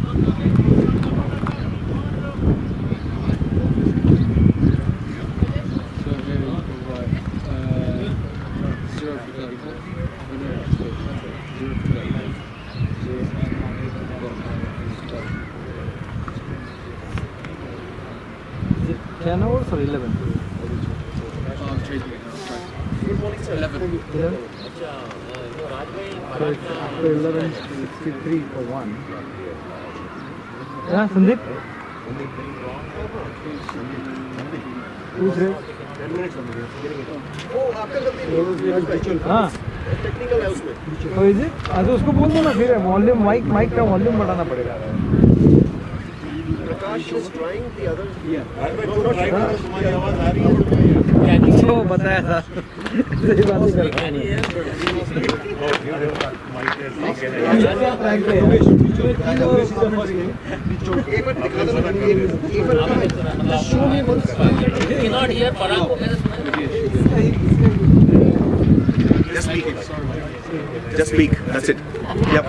Speaker 2: So here we provide 0 for 34. Oh, no, 0 for 35. 0 for
Speaker 8: Is it 10 hours or 11?
Speaker 2: Good morning, sir. 11.
Speaker 8: 11? So it's after 11, 63 for 1. Yeah, Sandeep? Who's there?
Speaker 3: 10 minutes only. Getting it. Oh, after the
Speaker 8: हाँ
Speaker 3: technical elsewhere.
Speaker 8: तो is it? तो उसको बोल दो ना फिर volume mic का volume बढ़ाना पड़ेगा
Speaker 3: Prakash is trying the other.
Speaker 4: तुम्हारी आवाज आ रही है
Speaker 8: तो बताया था सही बात ही कर
Speaker 10: Not here, Parag.
Speaker 1: Just speak. Just speak. That's it. Yep.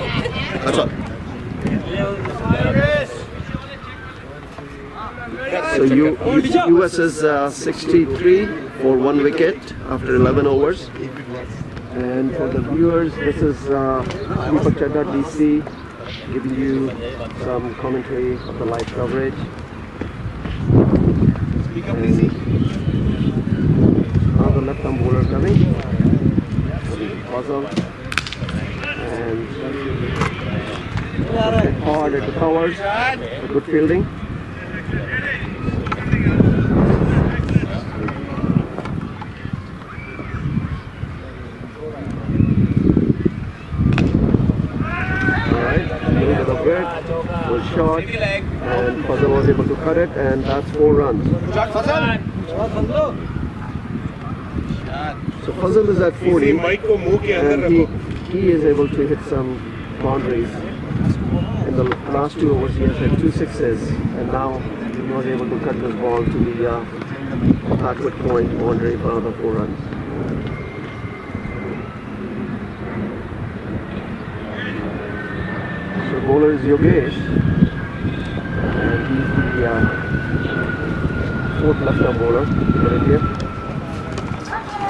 Speaker 1: That's all.
Speaker 3: So US is 63 for 1 wicket after 11 overs. And for the viewers, this is Deepak Chadda, DC, giving you some commentary of the live coverage. Now the left-arm bowler coming, puzzle, and hard at the covers, good fielding. Was shot and Fazal was able to cut it, and that's 4 runs. So Fazal is at 40 and he is able to hit some boundaries. In the last 2 overs he has had 2 sixes, and now he was able to cut this ball to the backward point boundary for another 4 runs. So bowler is Yogesh, and he's the 4th left-arm bowler for India.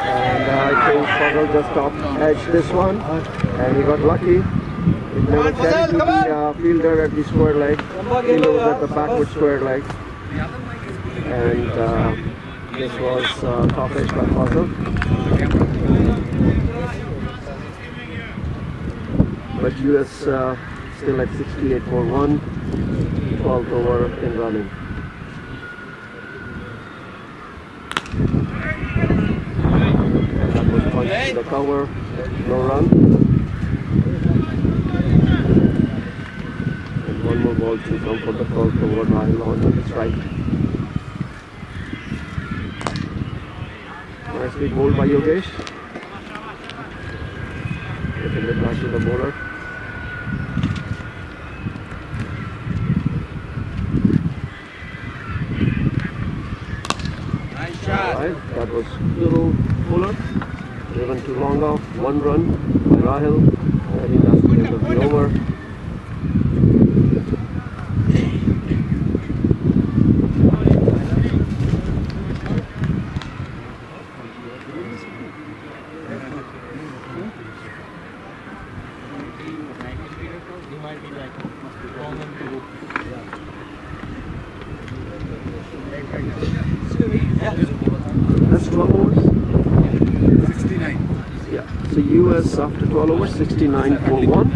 Speaker 3: And I think Fazal just top-edged this one, and he got lucky. It never carried to the fielder at the square leg. Fielder was at the backward square leg, and this was top-edged by Fazal. But US still at 68 for 1, 12th over in running. That was punched to the cover, no run. And one more ball to come for the 12th over, Rahil on the strike. Nicely bowled by Yogesh. Getting it back to the bowler. Right, that was little fuller, driven too long off, 1 run by Rahil, and that's the end of the over. That's 12 overs?
Speaker 2: 69.
Speaker 3: Yeah, so US after 12 overs, 69 for 1.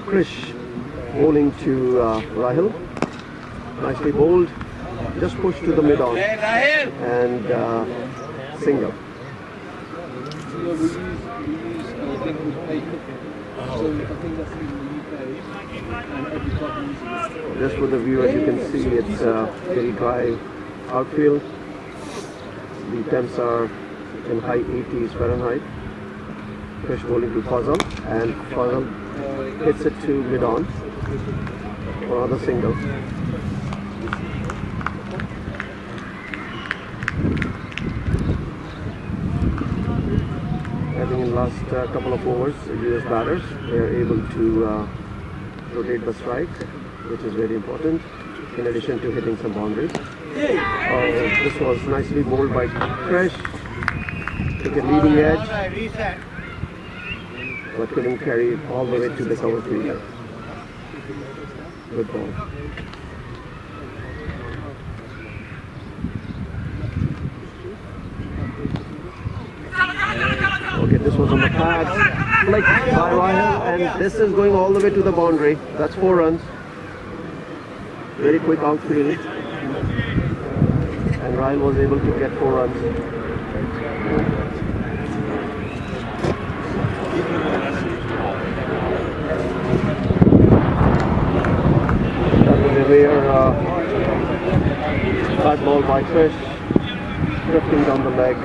Speaker 3: Krish bowling to Rahil. Nicely bowled. Just pushed to the mid-on. And single.
Speaker 2: So we use I think we pay cricket. So I think that's in the UK and every club uses it.
Speaker 3: Just for the view, as you can see, it's very dry outfield. The temps are in high 80s Fahrenheit. Krish bowling to Fazal, and Fazal hits it to mid-on for another single. I think in the last couple of overs, US batters, they are able to rotate the strike, which is very important, in addition to hitting some boundaries. This was nicely bowled by Krish. Took a leading edge, but couldn't carry it all the way to the cover fielder. Good ball. Okay, this was on the pad, flicked by Rahil, and this is going all the way to the boundary. That's 4 runs. Very quick outfield, and Rahil was able to get 4 runs. That was a rare bad ball by Krish, drifting down the leg.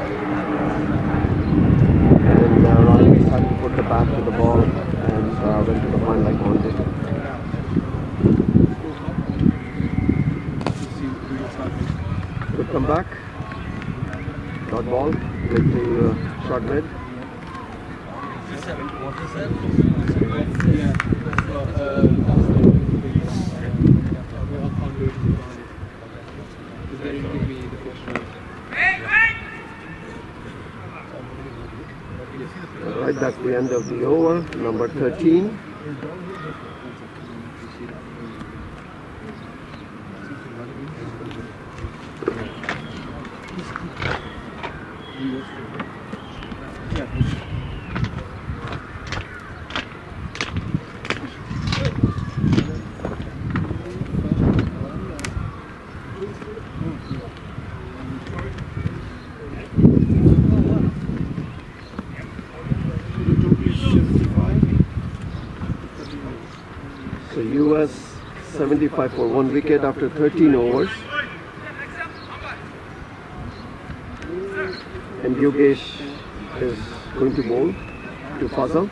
Speaker 3: And Rahil decided to put the bat to the ball and went to the fine leg boundary. Good comeback. Dot ball, with the short mid.
Speaker 2: Yeah. They didn't give me the first round.
Speaker 3: Right, that's the end of the over, number 13. So US 75 for 1 wicket after 13 overs. And Yogesh is going to bowl to Fazal.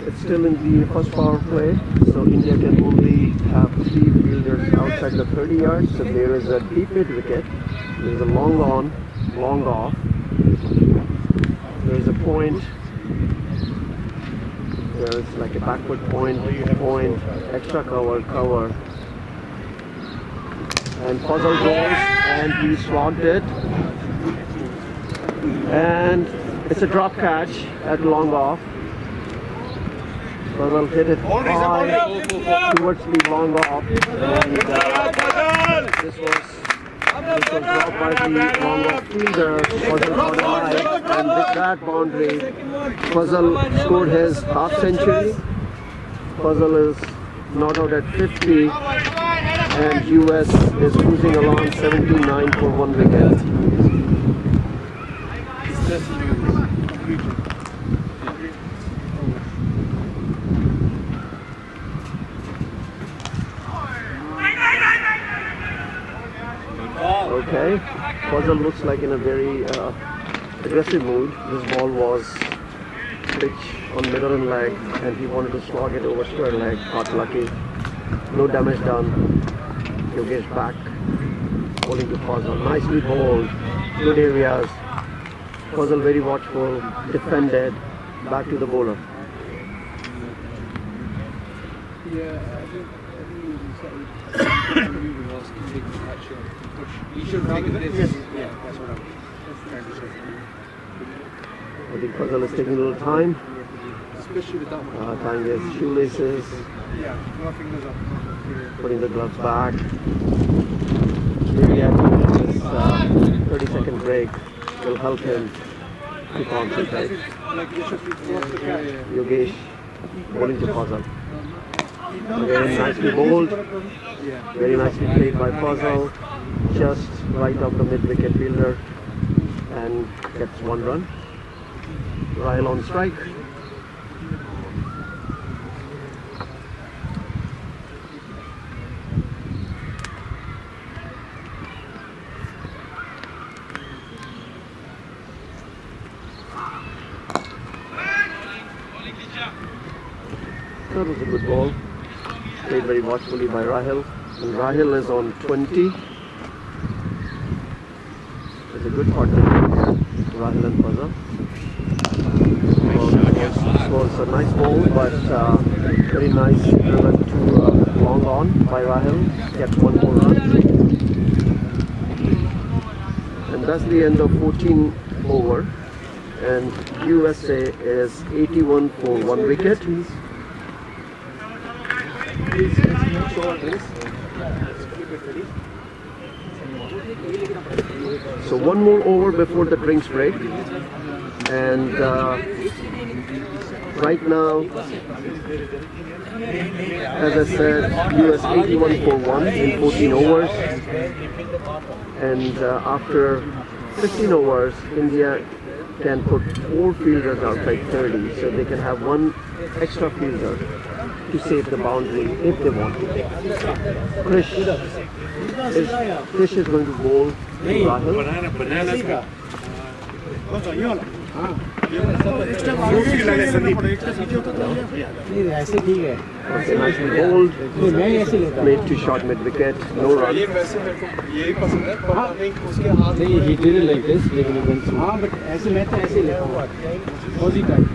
Speaker 3: It's still in the first power play, so India can only have 3 fielders outside the 30 yards. So there is a deep mid wicket, there is a long on, long off, there is a point, there is like a backward point, extra cover, and Fazal goes and he slogged it, and it's a drop catch at long off. Fazal hit it high towards the long off, and this was dropped by the long off fielder. Fazal got high, and with that boundary, Fazal scored his half century. Fazal is not out at 50, and US is cruising along 79 for 1 wicket. Okay, Fazal looks like in a very aggressive mood. This ball was pitch on middle and leg, and he wanted to slog it over square leg. Got lucky. No damage done. Yogesh back, bowling to Fazal. Nicely bowled. Good areas. Fazal very watchful. Defended. Back to the bowler.
Speaker 2: Yeah, I think he was moving whilst taking the catch on. He should have taken this. Yeah, that's what I'm trying to say.
Speaker 3: I think Fazal is taking a little time.
Speaker 2: Especially with that one.
Speaker 3: Tying his shoelaces.
Speaker 2: Yeah, no fingers up.
Speaker 3: Putting the gloves back. Maybe I think this 30-second break will help him to concentrate. Yogesh bowling to Fazal. Very nicely bowled. Very nicely played by Fazal. Just right off the mid-wicket fielder and gets 1 run. Rahil on strike. That was a good ball. Played very watchfully by Rahil. And Rahil is on 20. It's a good partnership, Rahil and Fazal. Scores a nice ball, but very nice driven to long on by Rahil. Gets 1 more run. And that's the end of 14 over. And USA is 81 for 1 wicket. So 1 more over before the drinks break. And right now, as I said, US 81 for 1 in 14 overs. And after 15 overs, India can put 4 fielders outside 30, so they can have 1 extra fielder to save the boundary if they want to. Krish is going to bowl Rahil.
Speaker 5: ऐसे ठीक है
Speaker 3: Okay, nicely bowled.
Speaker 5: मैं ऐसे लेता
Speaker 3: Made 2 short mid-wicket, no run.
Speaker 5: नहीं he did it like this लेकिन it went through हाँ but ऐसे मैं तो ऐसे लेता हूँ Aussie type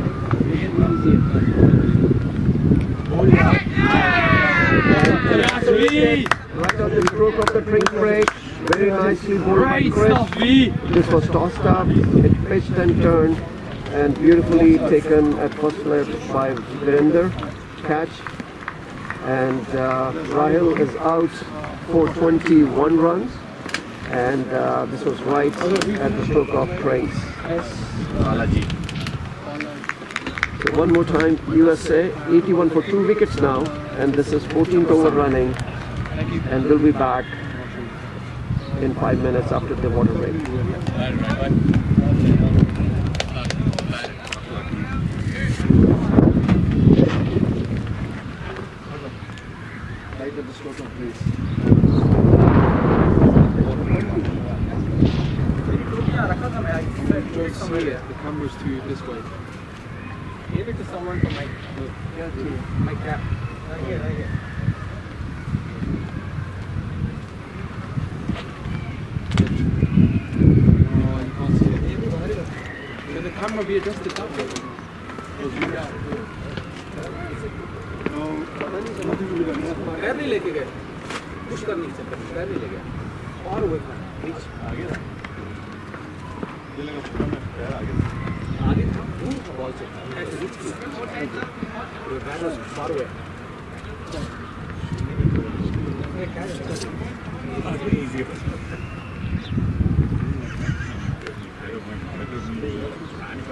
Speaker 3: Right on the stroke of the drink break, very nicely bowled by Chris. This was tossed up, it pitched and turned, and beautifully taken at first flip by Virender. Catch, and Rahil is out for 21 runs, and this was right at the stroke of drinks. So one more time, USA 81 for 2 wickets now, and this is 14th over running, and we'll be back in 5 minutes after the water break.
Speaker 2: Right at the stroke of grace. Don't see it. The camera's to this way.
Speaker 10: Give it to someone for my cap. Right here, right here.
Speaker 2: No, you can't see it. Can the camera be adjusted that way? No, nothing to be done.
Speaker 10: पैर नहीं लेके गए push कर नहीं सकते पैर नहीं ले गया और वो रीच आगे आगे था दूर था बॉल से ऐसे रीच किया वो bat was far away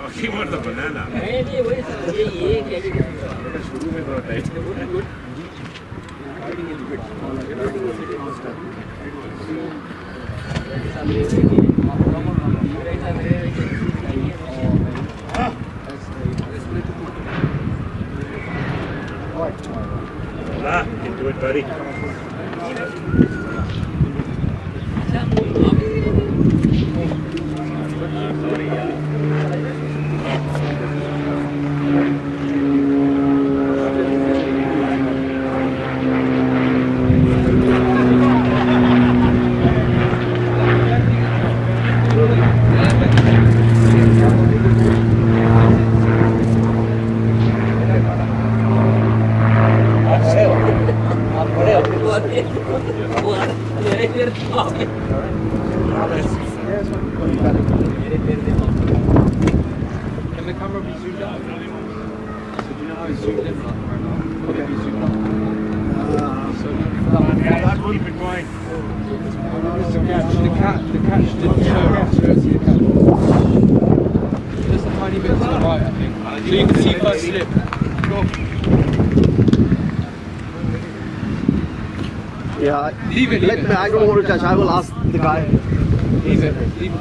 Speaker 7: Talking about the banana.
Speaker 10: नहीं वही ये
Speaker 7: शुरू में तो tight into it, buddy.
Speaker 2: Can the camera be zoomed out? So do you know how it's zoomed in? Okay, be zoomed out. So
Speaker 7: Keep it going.
Speaker 2: the catch didn't show. So it's the catch. Just So you can see first slip. Go.
Speaker 3: Yeah,
Speaker 2: Leave it.
Speaker 3: let me, I don't want to touch. I will ask the guy.
Speaker 2: Leave it. Leave it.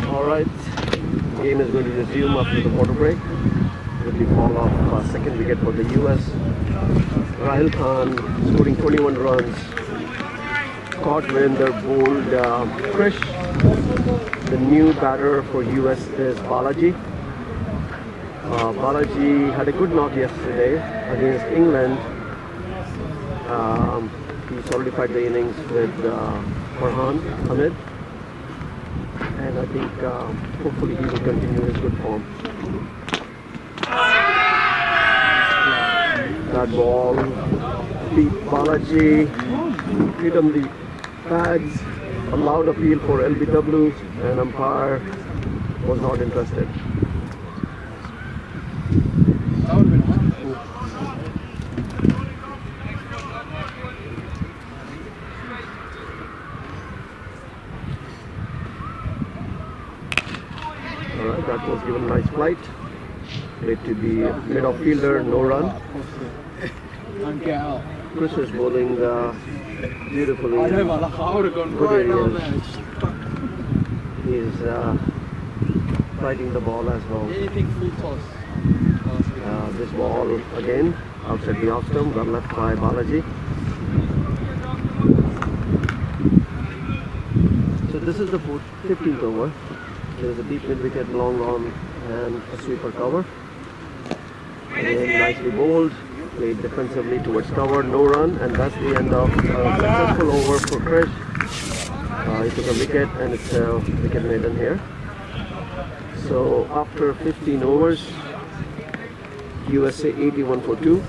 Speaker 3: Alright, game is going to resume after the water break with the fall of second wicket for the US. Rahil Khan scoring 21 runs. Caught when their bowled Krish. The new batter for US is Balaji. Balaji had a good knock yesterday against England. He solidified the innings with Farhan Hamid. And I think hopefully he will continue his good form. That ball beat Balaji, hit on the pads, a loud appeal for LBW, and umpire was not interested. Alright, that was given a nice flight. Played to the mid-off fielder, no run.
Speaker 2: And get out.
Speaker 3: Chris is bowling beautifully.
Speaker 2: I know, man. I would have gone
Speaker 3: Good
Speaker 2: right down
Speaker 3: areas.
Speaker 2: there.
Speaker 3: He's fighting the ball as well.
Speaker 2: Anything full toss.
Speaker 3: This ball again outside the off stump, well left by Balaji. So this is the 15th over. There is a deep mid wicket, long on, and a sweeper cover. Again, nicely bowled, played defensively towards cover, no run, and that's the end of a successful over for Krish. He took a wicket, and it's a wicket maiden here. So after 15 overs, USA 81 for 2.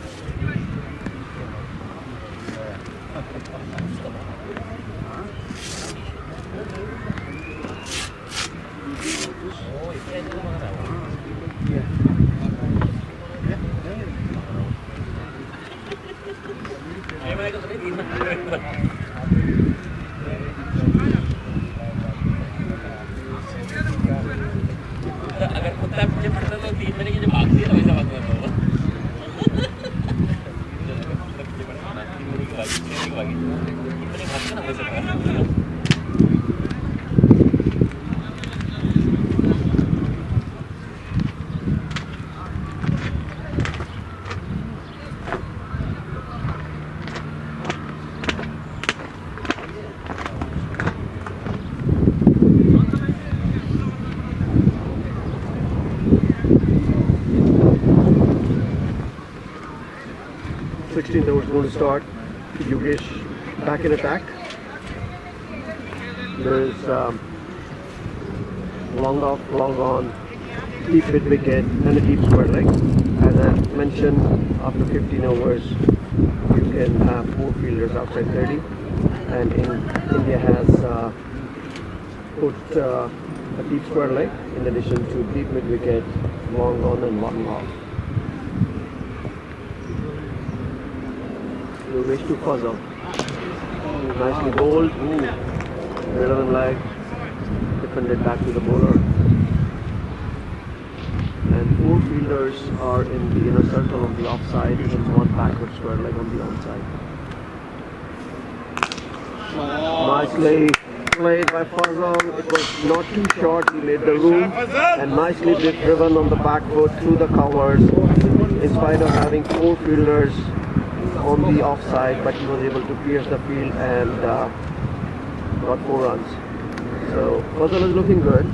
Speaker 10: अगर कुत्ता पीछे पड़ता तो 3 महीने की जो भागती है ना वैसा भागता था वो। पीछे पड़ता ना 3 महीने की भागी 3 महीने की भागी 3 महीने भागता ना वैसा भागा।
Speaker 3: 16th over is going to start. Yogesh back in attack. There's long off, long on, deep mid wicket and a deep square leg. As I mentioned, after 15 overs, you can have 4 fielders outside 30. And India has put a deep square leg in addition to deep mid wicket, long on and long off. Yogesh to puzzle. Nicely bowled. Middle and leg. Defended back to the bowler. And 4 fielders are in the inner circle on the offside and 1 backward square leg on the onside. Nicely played by Fazal. It was not too short. He made the room and nicely driven on the back foot through the covers in spite of having 4 fielders on the offside, but he was able to pierce the field and got 4 runs. So Fazal is looking good.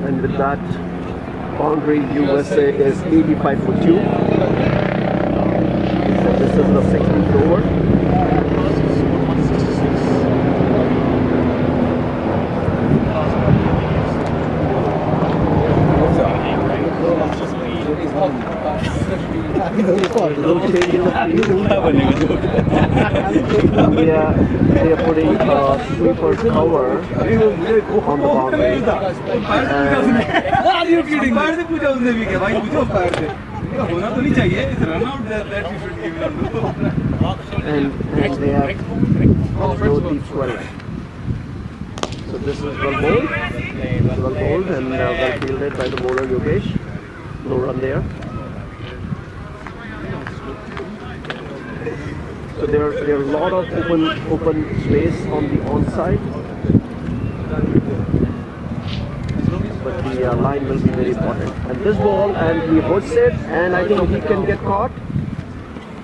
Speaker 3: and with that boundary USA is 85 for 2. So this is the 16th over. Little change in the field. India, they are putting a sweeper cover on the boundary. And they have no deep swelling. So this is well bowled and well fielded by the bowler Yogesh. No run there. So there are a lot of open space on the onside, but the line will be very important. And this ball, and he hooks it, and I think he can get caught,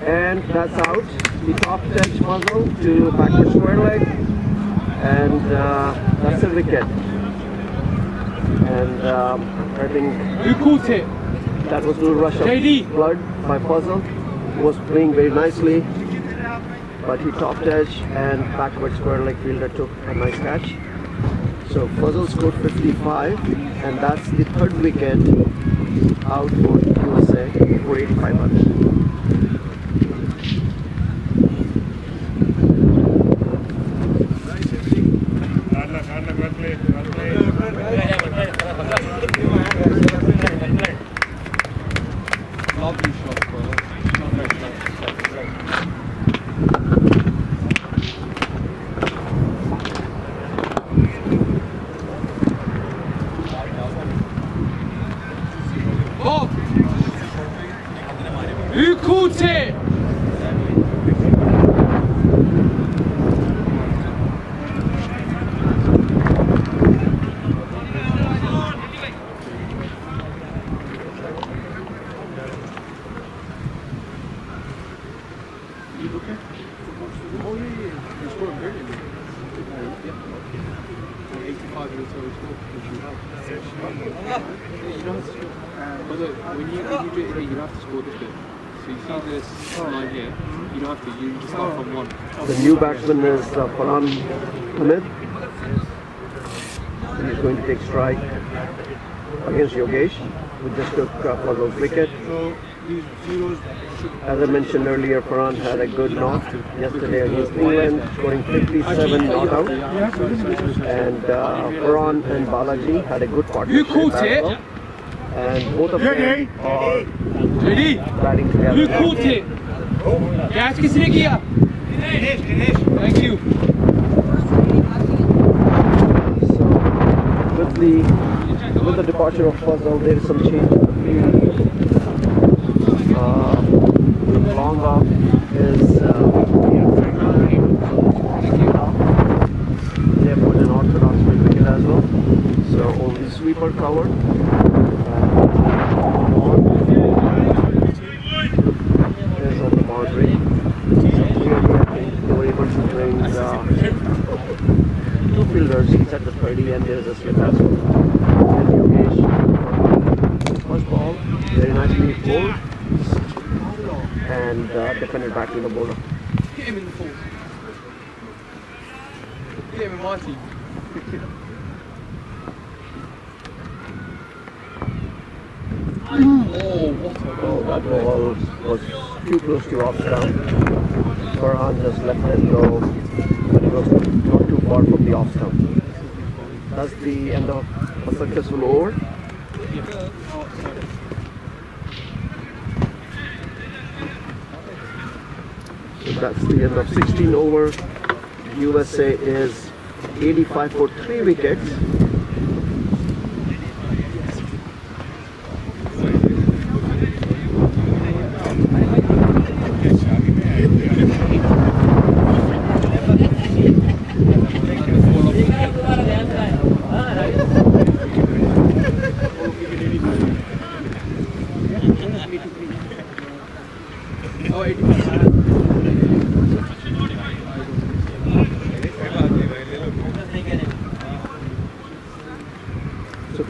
Speaker 3: and that's out. The top touch muzzle to backward square leg, and that's a wicket. And I think
Speaker 2: Who caught it?
Speaker 3: that was a little rush of
Speaker 2: JD.
Speaker 3: blood by Puzzle. He was playing very nicely, but he top edge and backward square leg fielder took a nice catch. So Puzzle scored 55, and that's the third wicket out for USA for 85 runs.
Speaker 2: Lovely shot, brother. Bob! Who caught it? When you do it here, you have to score this bit. So you see this line here, you don't have to, you just start from one.
Speaker 3: The new batsman is Farhan Hamid. He's going to take strike against Yogesh, who just took Puzzle's wicket. As I mentioned earlier, Farhan had a good knock yesterday against England, scoring 57 not out. And Farhan and Balaji had a good partnership.
Speaker 2: Who caught it?
Speaker 3: Well. And both of them are batting together.
Speaker 2: Who caught it? Catch किसने किया? Thank you.
Speaker 3: So with the departure of Puzzle, there is some change in the field. Long off is they put an orthodox wicket as well. So only sweeper covered. Is on the boundary. Clearly, I think they were able to bring two fielders each at the 30, and there is a slip as well. And Yogesh, first ball, very nicely bowled, and defended back to the bowler.
Speaker 2: Hit him in the force. Hit him in my team.
Speaker 3: Oh, that ball was too close to off stump. Farhan just let it go, but it was not too far from the off stump. That's the end of a successful over. So that's the end of 16 over. USA is 85 for 3 wickets.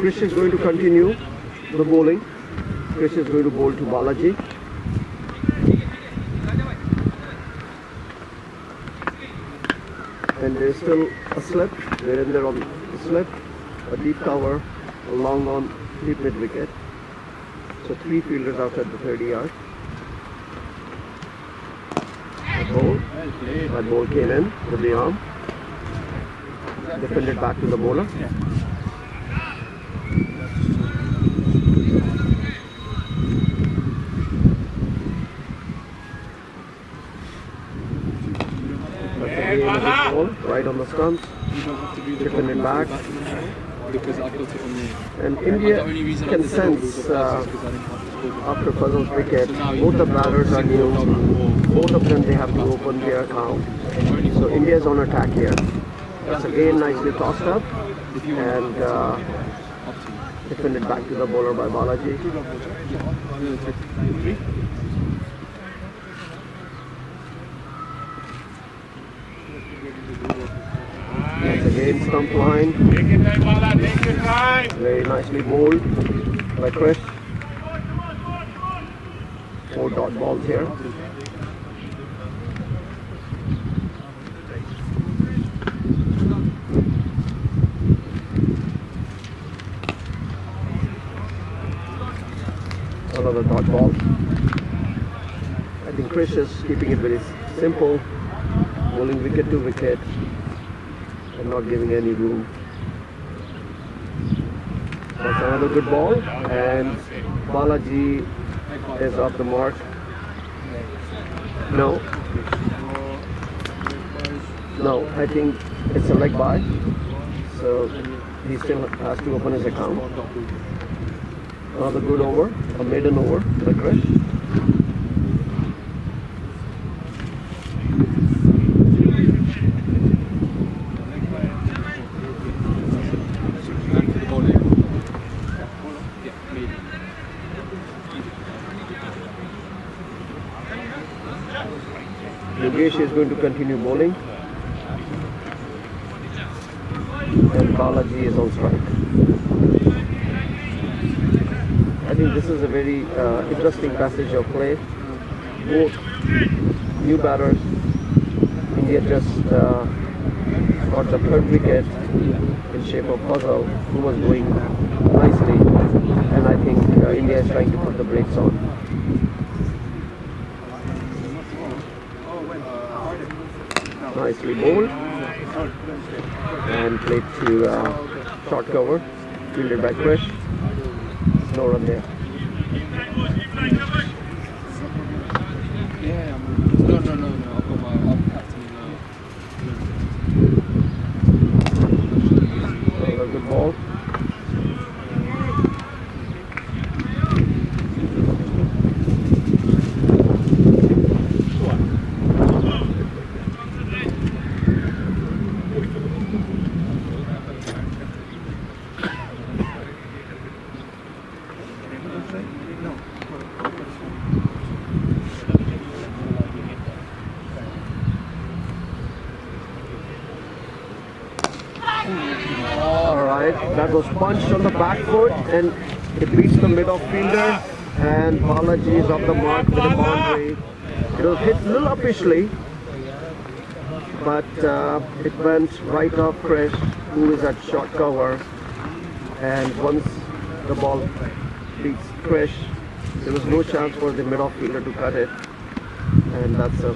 Speaker 3: Krish is going to continue the bowling. Krish is going to bowl to Balaji. And there's still a slip. They're in there on the slip. A deep cover, a long on deep mid wicket. So 3 fielders outside the 30 yard. That ball came in with the arm. Defended back to the bowler. Ball, right on the stumps. Defended back. And India can sense after Fazal's wicket, both the batters are new. Both of them, they have to open their account. So India is on attack here. That's again nicely tossed up and defended back to the bowler by Balaji. That's again stump line.
Speaker 4: Take your time, Bala. Take your time.
Speaker 3: Very nicely bowled by Chris. 4 dot balls here. Another dot ball. I think Chris is keeping it very simple, bowling wicket to wicket and not giving any room. That's another good ball, and Balaji is off the mark. No, I think it's a leg by, so he still has to open his account. Another good over, a maiden over by Chris. Yogesh is going to continue bowling, and Balaji is on strike. I think this is a very interesting passage of play. Both new batters. India just got the 3rd wicket in shape of Fazal, who was going nicely, and I think India is trying to put the brakes on. Nicely bowled and played to short cover, fielded by Krish. No run there. Another good ball. That was punched on the back foot and it beats the mid-off fielder, and Balaji is off the mark with a boundary. It was hit a little upishly, but it went right off Krish, who is at short cover, and once the ball beats Krish, there was no chance for the mid-off fielder to cut it, and that's a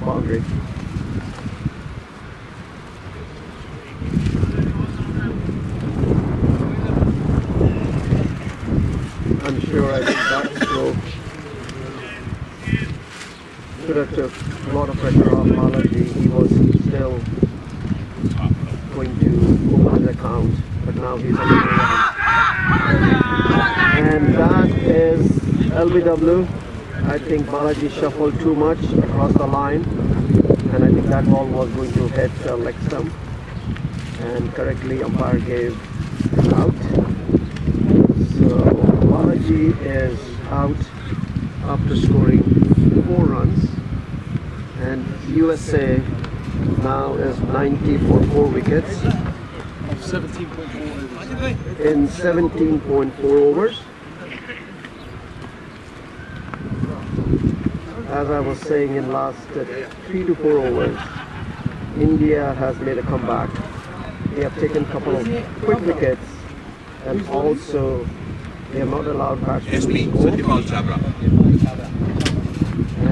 Speaker 3: boundary. I'm sure I think that stroke could have took a lot of pressure off Balaji. He was still going to open his account, but now he's on the way out. And that is LBW. I think Balaji shuffled too much across the line, and I think that ball was going to hit leg stump, and correctly umpire gave out. So Balaji is out after scoring 4 runs, and USA now is 90 for 4 wickets.
Speaker 2: 17.4 overs.
Speaker 3: in 17.4 overs. As I was saying, in last 3 to 4 overs, India has made a comeback. They have taken a couple of quick wickets, and also they have not allowed batsmen
Speaker 1: SP,
Speaker 3: to score.
Speaker 1: Satyapal Chabra.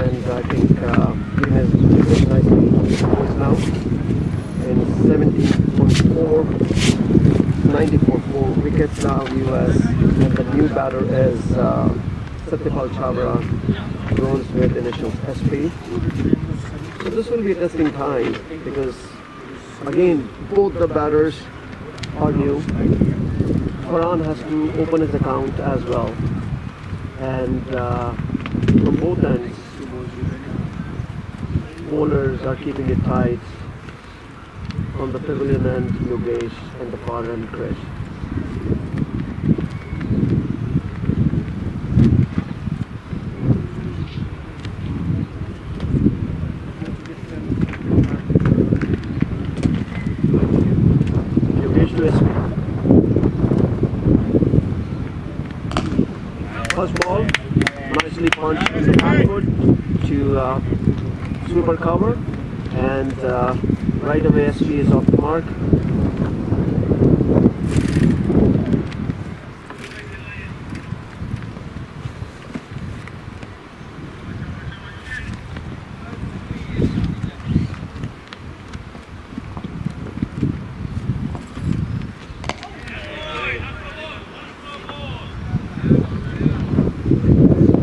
Speaker 3: And I think he has very nicely scores now in 17.4, 94 wickets now US, and the new batter is Satyapal Chabra, goes with initials SP. So this will be a testing time because again both the batters are new. Farhan has to open his account as well, and from both ends bowlers are keeping it tight. On the pavilion end, Yogesh, and the far end, Krish. Yogesh to SP. First ball, nicely punched in the back foot to super cover, and right away SP is off the mark.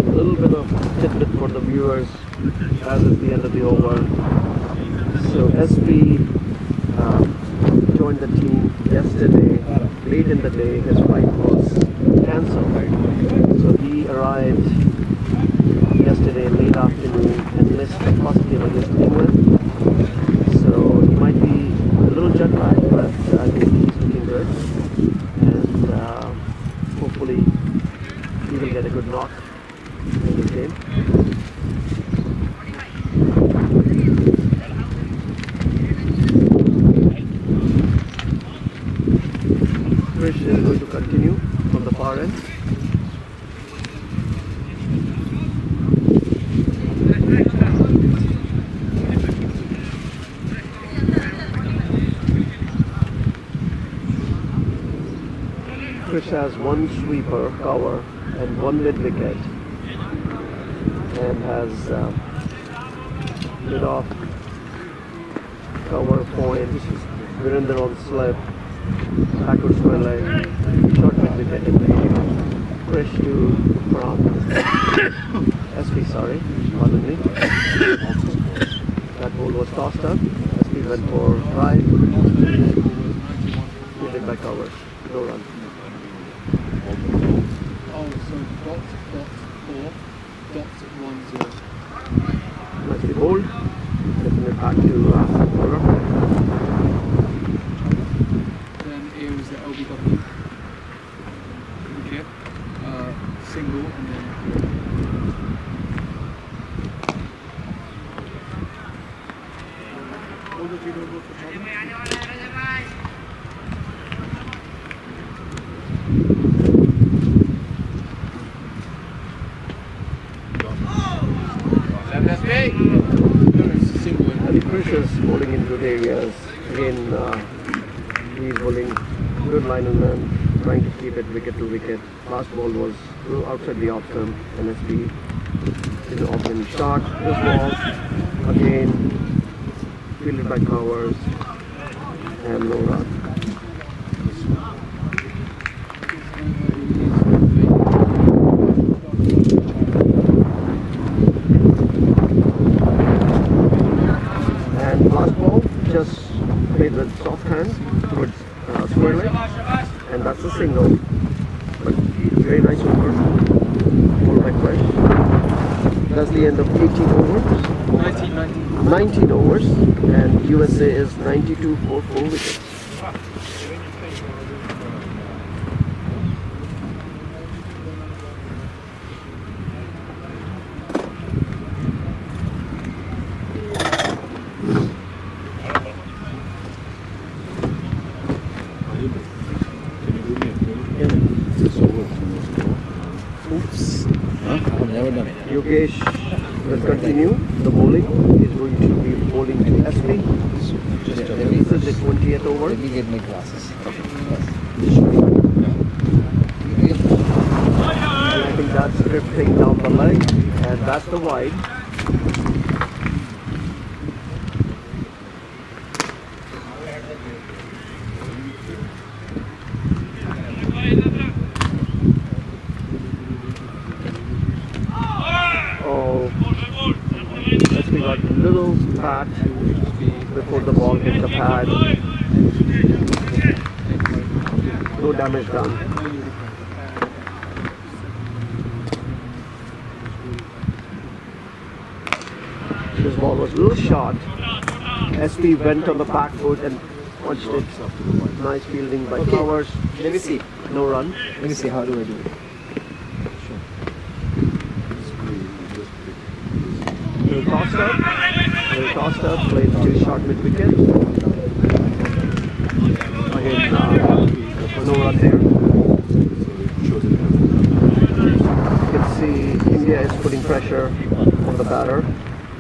Speaker 3: A little bit of tidbit for the viewers as it's the end of the over. So SP joined the team yesterday, late in the day. His flight was cancelled, so he arrived yesterday late afternoon and missed the first game against England. So he might be a little jet lagged, but I think he's looking good, and hopefully he will get a good knock in this game. Krish is going to continue from the far end. Krish has one sweeper cover and one mid wicket, and has mid off cover point, Virender on slip, backward square leg, short mid wicket in the air. Krish to from SP, sorry, pardon me. That ball was tossed up. SP went for right, fielded by covers, no run.
Speaker 2: Oh, so dot, 4, dot 1, 0.
Speaker 3: Nicely bowled. Getting it back to bowler.
Speaker 2: Then here was the LBW wicket, single, and then single.
Speaker 3: And Krish is bowling in good areas. Again, he's bowling good line and then trying to keep it wicket to wicket. Last ball was outside the off stump, and SP didn't opt any shot. This ball again fielded by covers and no run. And last ball just played with soft hand towards square leg, and that's a single. But very nice over. Ball by Krish. That's the end of 18 overs. 19 overs, and USA is 92 for 4 wickets.
Speaker 8: Oops. Huh? I've never done it.
Speaker 3: Yogesh will continue the bowling. He's going to be bowling to SP.
Speaker 8: Just
Speaker 3: This is the 20th over.
Speaker 8: let me get my glasses.
Speaker 3: And I think that's drifting down the leg. And that's the wide. Oh, SP got a little pat before the ball hit the pad. No damage done. This ball was a little short. SP went on the back foot and punched it. Nice fielding by Flowers.
Speaker 8: Let me see.
Speaker 3: No run.
Speaker 8: Let me see. How do I do it?
Speaker 3: Little tossed up. Little tossed up. Played too short mid wicket. Again, no run there. You can see India is putting pressure on the batter,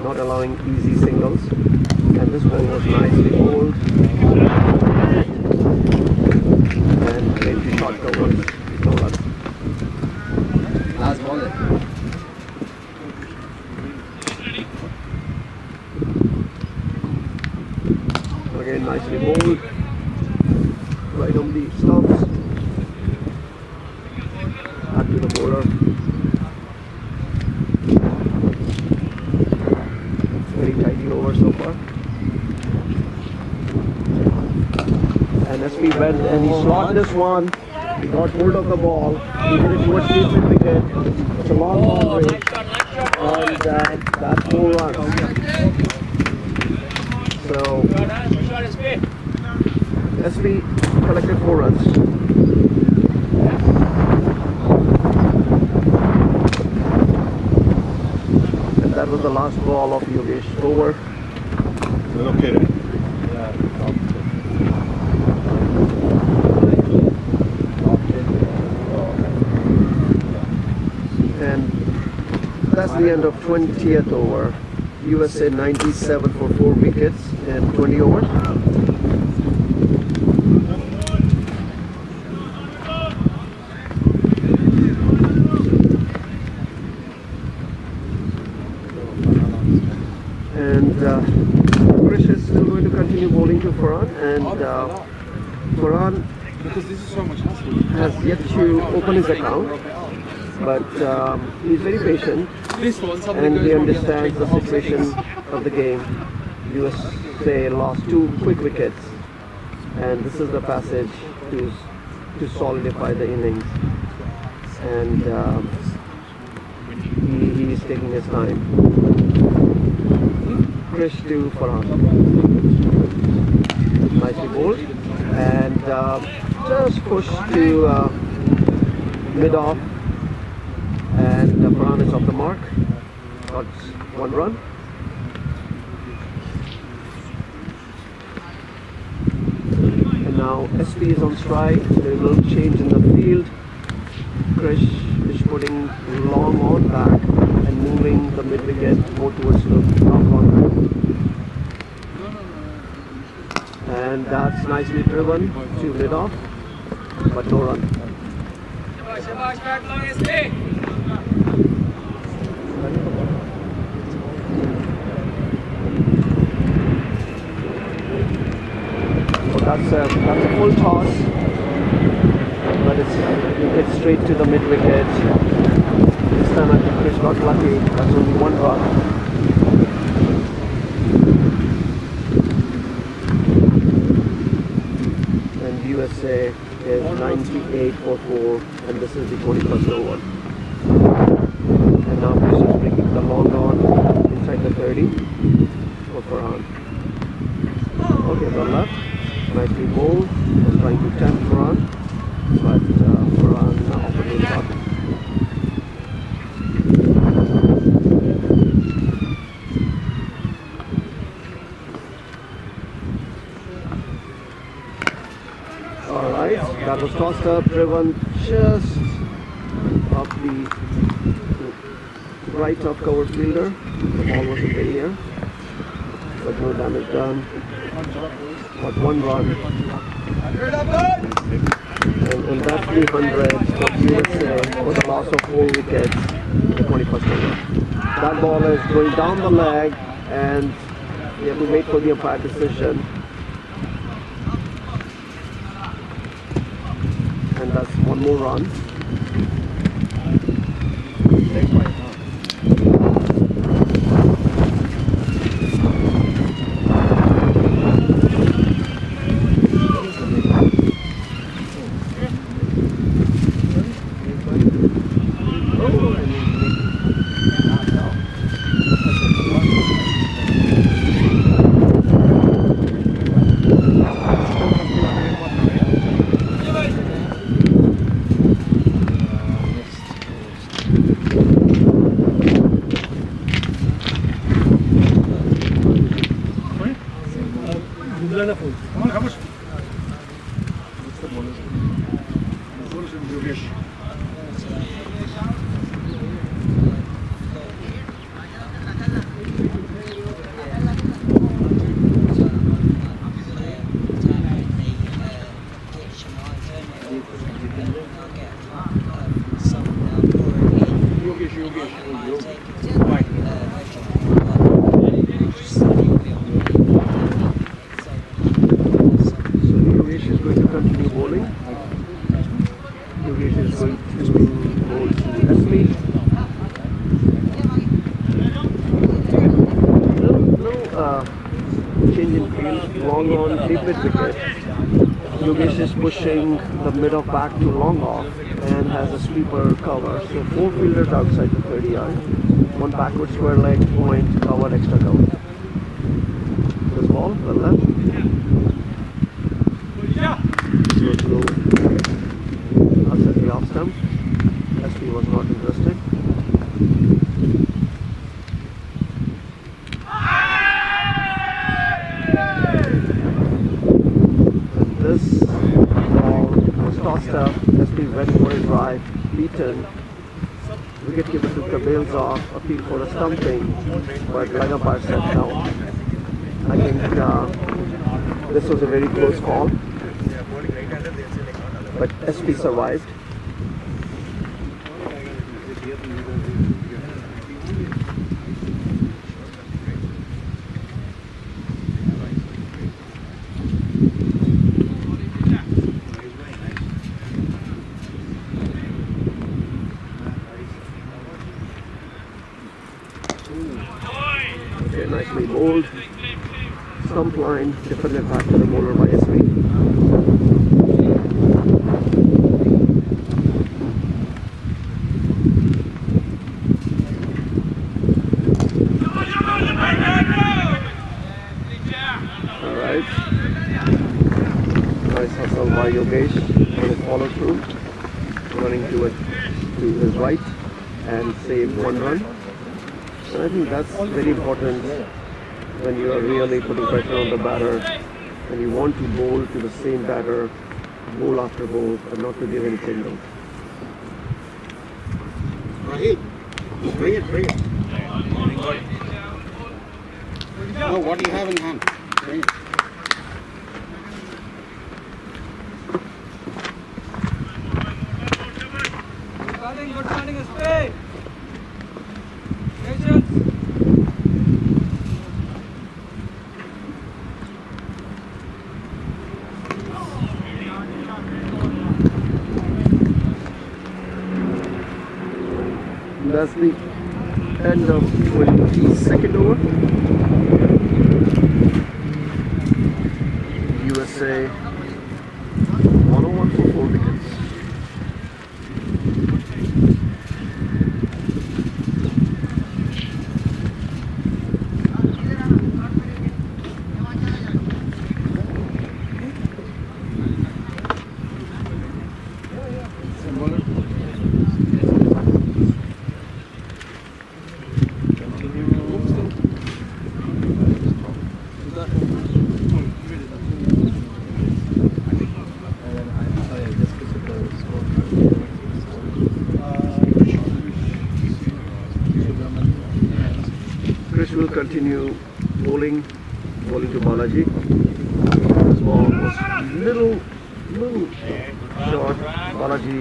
Speaker 3: not allowing easy singles. And this ball was nicely bowled. And played too short covers. No run.
Speaker 8: Last ball.
Speaker 3: Again, nicely bowled. Right on the stumps. Back to the bowler. Very tidy over so far. And SP went and he slotted this one. He got hold of the ball. He hit it towards the mid wicket. It's a long boundary. And that's 4 runs. So SP collected 4 runs. And that was the last ball of Yogesh. Over.
Speaker 9: Okay.
Speaker 3: And that's the end of 20th over. USA 97 for 4 wickets in 20 overs. And Krish is still going to continue bowling to Farhan, and Farhan
Speaker 2: Because this is so much hassle.
Speaker 3: has yet to open his account, but he's very patient.
Speaker 2: This one, something
Speaker 3: And
Speaker 2: goes
Speaker 3: he
Speaker 2: wrong, you have to
Speaker 3: understands
Speaker 2: take
Speaker 3: the
Speaker 2: half
Speaker 3: situation
Speaker 2: seconds.
Speaker 3: of the game. USA lost 2 quick wickets, and this is the passage to solidify the innings. And he is taking his time. Krish to Farhan. Nicely bowled, and just push to mid off, and Farhan is off the mark. Got 1 run. And now SP is on strike. There is a little change in the field. Krish is putting long on back and moving the mid wicket more towards the top corner. And that's nicely driven to mid off, but no run. So that's a full toss, but it's straight to the mid wicket. This time I think Chris got lucky. That's only 1 run. And USA is 98 for 4, and this is the 21st over. And now Chris is bringing the long on inside the 30 for Farhan. Okay, the left. Nicely bowled. Was trying to tempt Farhan, but Farhan offered a shot. Alright, that was tossed up, driven just the right of cover fielder. The ball was in the air, but no damage done. But 1 run. And in that 300 for USA for the loss of 4 wickets in the 21st over. That ball is going down the leg and you have to wait for the umpire decision. And that's 1 more run. Pushing the middle back to long off and has a sweeper cover. So 4 fielders outside the 30 yard. 1 backward square leg, point, cover, extra cover. This ball, the left. Go through outside the off stump. SP was not interested. Went for a drive, beaten. Wicketkeeper took the bails off, appealed for a stumping, but leg umpire said no. I think this was a very close call, but SP survived. Nicely bowled. Stump line, defended back to the bowler by SP. Alright. Nice hustle by Yogesh for the follow through. Running to his right and saved 1 run. I think that's very important when you are really putting pressure on the batter and you want to bowl to the same batter, bowl after bowl, and not to give any signal.
Speaker 4: Raheel, bring it. No, what do you have in hand? Bring it.
Speaker 2: Good starting is straight.
Speaker 3: That's the end of 22nd over. USA 101 for 4 wickets. will continue bowling to Balaji. This ball was little short. Balaji,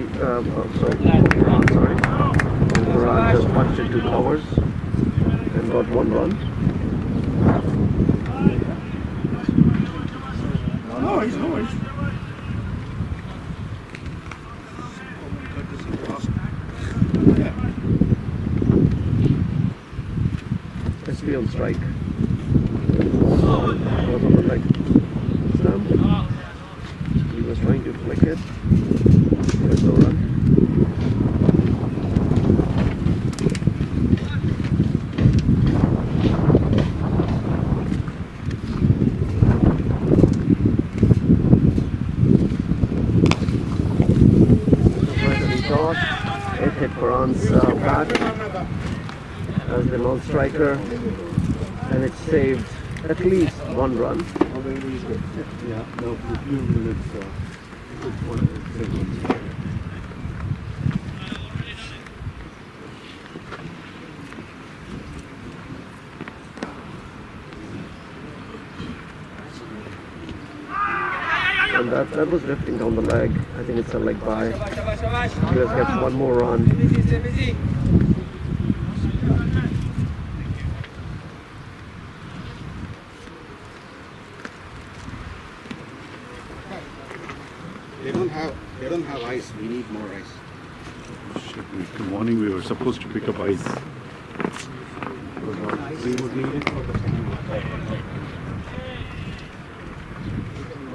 Speaker 3: sorry. Farhan just punched it 2 covers and got 1 run.
Speaker 4: Noise.
Speaker 3: SP on strike. Was on the leg stump. He was trying to flick it. There's no run. It hit Farhan's bat as the non-striker, and it saved at least 1 run.
Speaker 9: Yeah, no, for a few minutes, it's one seconds.
Speaker 3: And that was drifting down the leg. I think it's a leg by. US gets 1 more run.
Speaker 4: They don't have ice. We need more ice.
Speaker 9: Shit, good morning. We were supposed to pick up ice.
Speaker 4: We would need it for the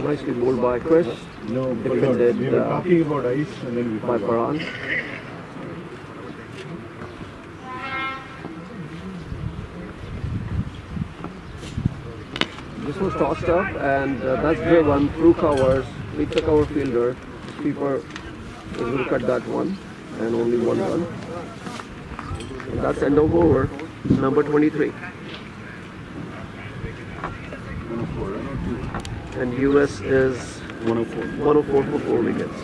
Speaker 3: Nicely bowled by Chris.
Speaker 9: No,
Speaker 3: Defended
Speaker 9: we were talking about ice and then we
Speaker 3: by
Speaker 9: found out.
Speaker 3: Farhan. This was tossed up, and that's driven through covers. Beats the cover fielder. Keeper is going to cut that one, and only 1 run. And that's end of over, number 23. And US is 104 for 4 wickets.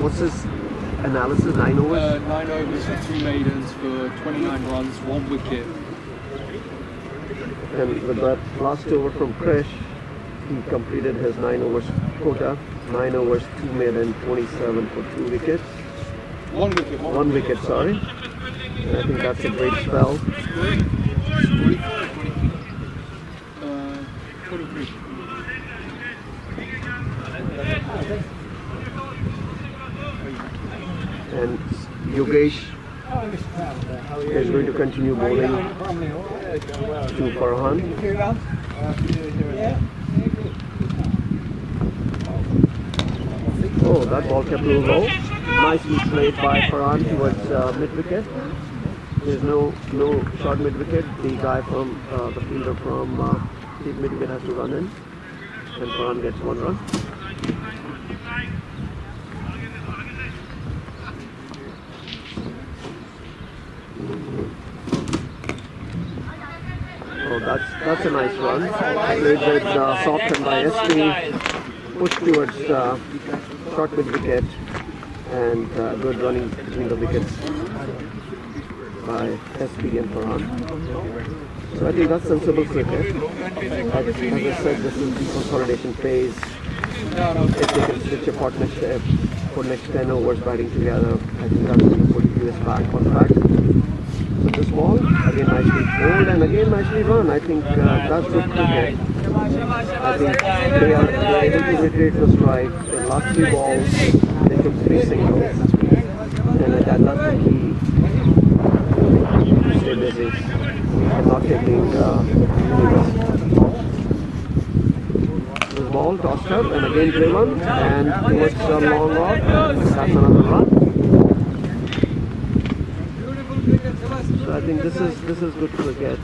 Speaker 3: What's his analysis? 9 overs?
Speaker 2: 9 overs for 2 maidens for 29 runs, 1 wicket.
Speaker 3: And with that last over from Krish, he completed his 9 overs quota. 9 overs, 2 maiden, 27 for 2 wickets.
Speaker 2: 1 wicket.
Speaker 3: 1 wicket, sorry. And I think that's a great spell.
Speaker 2: 43.
Speaker 3: And Yogesh is going to continue bowling to Farhan. Oh, that ball kept a little low. Nicely played by Farhan towards mid-wicket. There's no short mid-wicket. The guy from the fielder from deep mid-wicket has to run in, and Farhan gets 1 run. Oh, that's a nice run. Played with soft and by SP, pushed towards short mid wicket, and good running between the wickets by SP and Farhan. So I think that's sensible cricket. As I said, this is the consolidation phase. If they can stitch a partnership for next 10 overs batting together, I think that's going to put US back on track. So this ball, again nicely bowled and again nicely run. I think that's good cricket. I think they are able to retrieve the strike. The last 3 balls, they took 3 singles. And that's the key. Stay busy and not taking any risk. This ball tossed up and again driven and towards a long off. That's another run. So I think this is good cricket.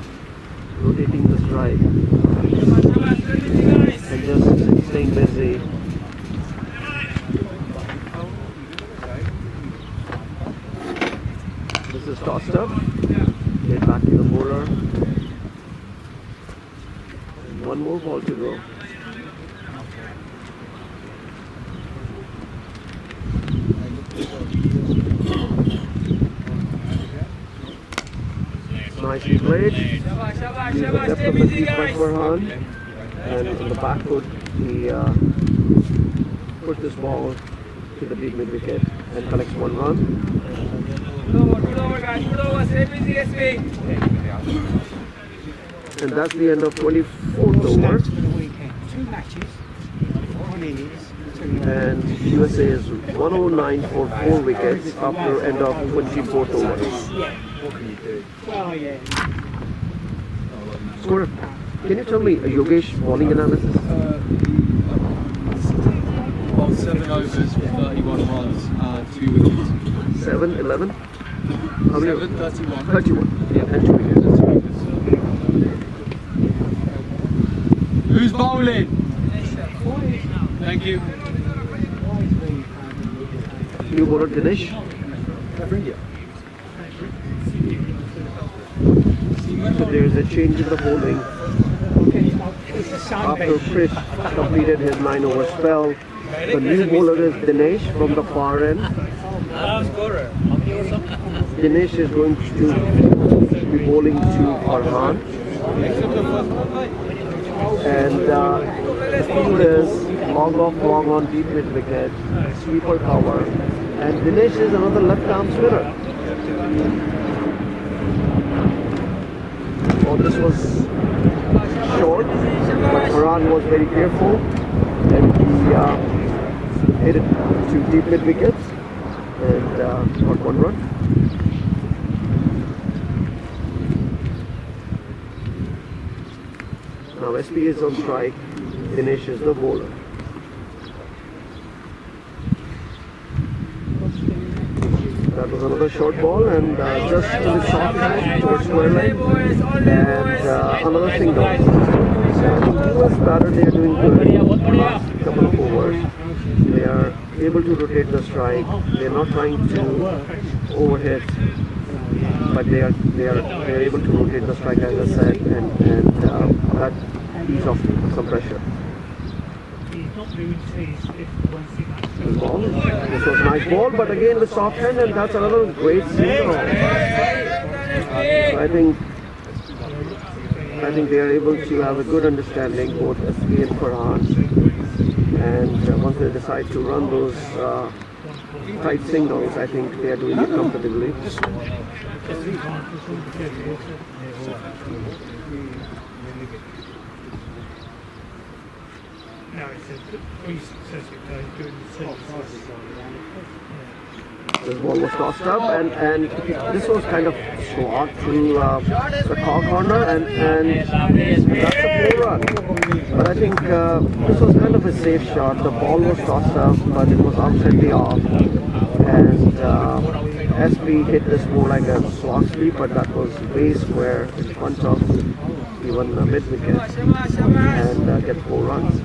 Speaker 3: Rotating the strike and just staying busy. up. Hit back to the bowler. One more ball to go. Nicely played. Used the depth of the crease by Farhan. And on the back foot, he pushed this ball to the deep mid wicket and collects 1 run. And that's the end of 24th over.
Speaker 2: 2 matches, 1 innings, 2
Speaker 3: And USA is 109 for 4 wickets after end of 24th over.
Speaker 2: Well, yeah.
Speaker 3: Score. Can you tell me Yogesh bowling analysis?
Speaker 11: 7 overs for 31 runs, 2 wickets.
Speaker 3: 7, 11? How many?
Speaker 11: 7, 31.
Speaker 3: 31.
Speaker 11: Yeah.
Speaker 3: And 2 wickets.
Speaker 11: Who's bowling? Thank you.
Speaker 3: New bowler Dinesh. So there's a change in the bowling. After Chris completed his 9 over spell, the new bowler is Dinesh from the far end. Dinesh is going to be bowling to Farhan. And the field is long off, long on, deep mid wicket, sweeper cover. And Dinesh is another left arm spinner. Oh, this was short, but Farhan was very careful and he hit it to deep mid wickets and got 1 run. Now SP is on strike, Dinesh is the bowler. That was another short ball and just to the soft hand towards square leg and another single. US batter, they are doing good in the last couple of overs. They are able to rotate the strike. They are not trying to overhit, but they are able to rotate the strike as I said, and that ease off some pressure. Ball. This was a nice ball, but again with soft hand, and that's another great single. I think they are able to have a good understanding, both SP and Farhan. And once they decide to run those tight singles, I think they are doing it comfortably. This ball was tossed up and this was kind of short to the car corner and that's a 4 run. But I think this was kind of a safe shot. The ball was tossed up but it was absolutely off. And SP hit this more like a slog sweep, but that was way square in front of even mid wicket and get 4 runs.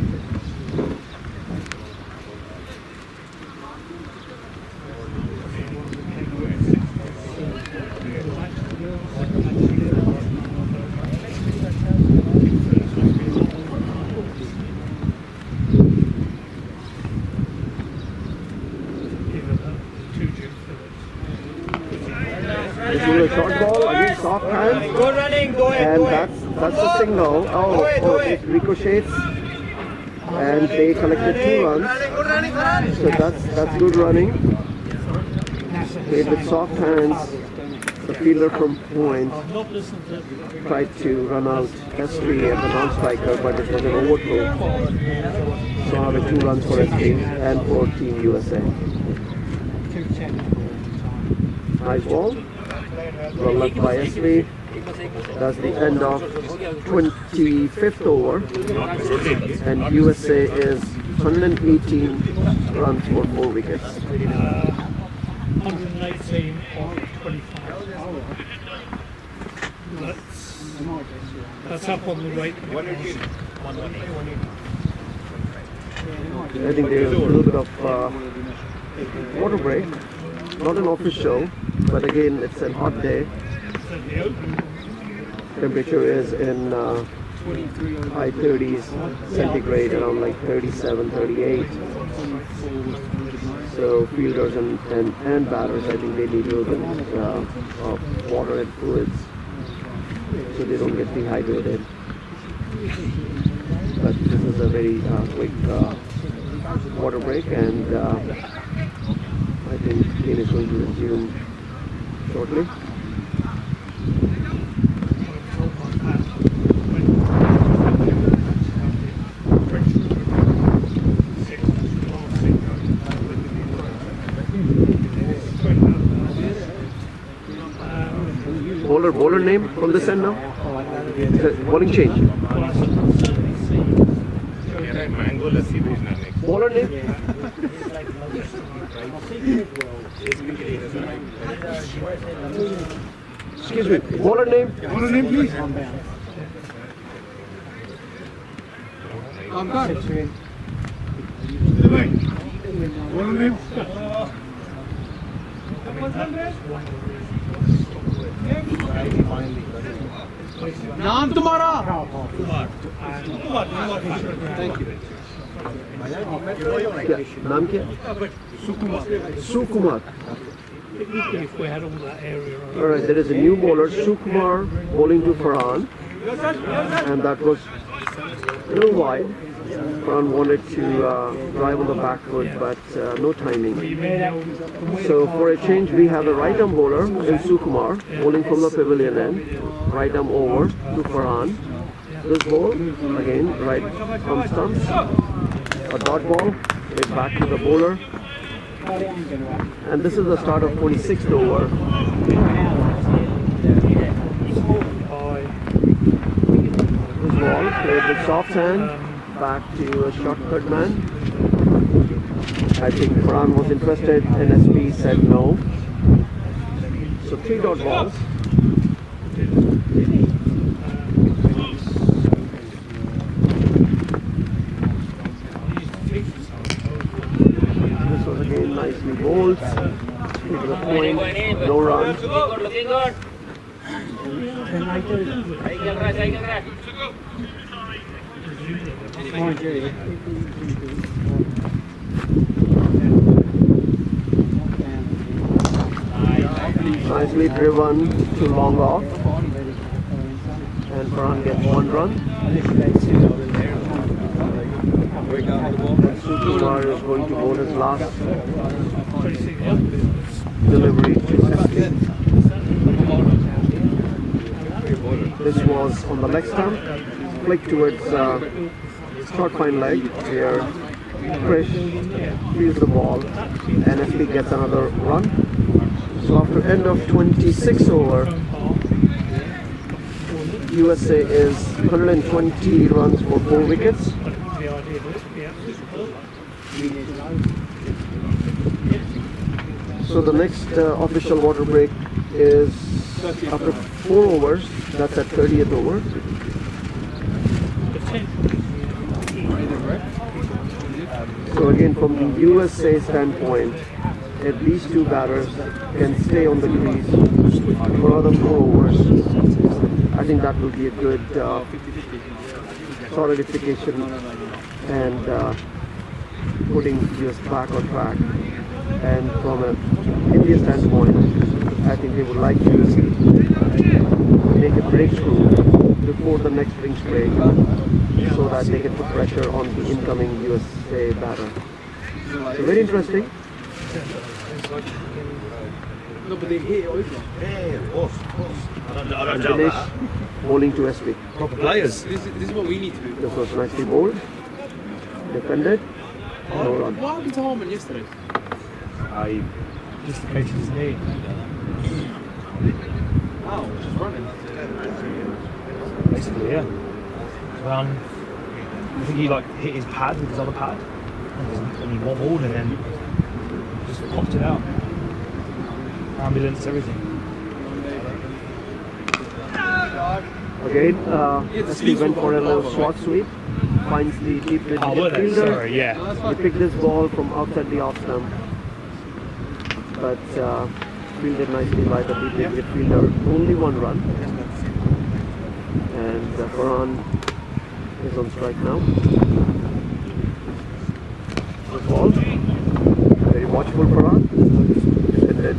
Speaker 3: This is a short ball, again soft hand.
Speaker 10: Go running, go ahead.
Speaker 3: And that's a signal. Oh, it ricochets. And they collected 2 runs. So that's good running. Played with soft hands. The fielder from point tried to run out S3 as a non-striker, but it was an overthrow. So now the 2 runs for SP and for Team USA. Nice ball. Well left by SP. That's the end of 25th over. And USA is 118 runs for 4 wickets.
Speaker 12: 118 or 25. That's up on the right.
Speaker 3: I think there is a little bit of water break. Not an office show, but again, it's a hot day. Temperature is in high 30s centigrade, around like 37, 38. So fielders and batters, I think they need a little bit of water and fluids so they don't get dehydrated. But this is a very quick water break, and I think game is going to resume shortly. Bowler name from this end now? Bowling change.
Speaker 7: Mango lassi bhejna next.
Speaker 3: Bowler name? Excuse me. Bowler name?
Speaker 2: Bowler name, please. Bowler name? नाम तुम्हारा? Thank you.
Speaker 3: नाम क्या? Sukumar.
Speaker 12: If we had all that area.
Speaker 3: Alright, there is a new bowler, Sukumar, bowling to Farhan, and that was a little wide. Farhan wanted to drive on the back foot, but no timing. So for a change, we have a right arm bowler in Sukumar, bowling from the pavilion end, right arm over to Farhan. This ball, again, right arm stumps, a dot ball, it back to the bowler. And this is the start of 46th over. This ball played with soft hand, back to a short third man. I think Farhan was interested, NSP said no. So 3 dot balls. This was again nicely bowled. To the point, no run. Nicely driven to long off, and Farhan gets 1 run. Sukumar is going to bowl his last delivery to Sesame. This was on the leg stump, flick towards short fine leg, where Krish fields the ball, and NSP gets another run. So after end of 26 over, USA is 120 runs for 4 wickets. So the next official water break is after 4 overs, that's at 30th over. So again, from the USA standpoint, at least 2 batters can stay on the crease for other 4 overs. I think that will be a good solidification and putting US back on track. And from an India standpoint, I think they would like to make a breakthrough before the next innings break so that they can put pressure on the incoming USA batter. So very interesting.
Speaker 2: No, but they hit over.
Speaker 10: Yeah, of course. I don't doubt
Speaker 3: Dinesh
Speaker 10: that.
Speaker 3: bowling to SP.
Speaker 10: Proper players.
Speaker 2: This is what we need to do.
Speaker 3: This was nicely bowled. Defended. No run.
Speaker 2: What happened to Harman yesterday?
Speaker 11: I dislocated his knee.
Speaker 2: Wow, just running.
Speaker 11: Basically, yeah. I think he like hit his pad with his other pad, and he wobbled and then just popped it out. Ambulance, everything.
Speaker 3: Again, SP went for a little short sweep. Finds the deep mid fielder.
Speaker 11: Sorry, yeah.
Speaker 3: He picked this ball from outside the off stump. But fielded nicely by the deep wicket fielder. Only one run. And Farhan is on strike now. Good ball. Very watchful Farhan. Defended.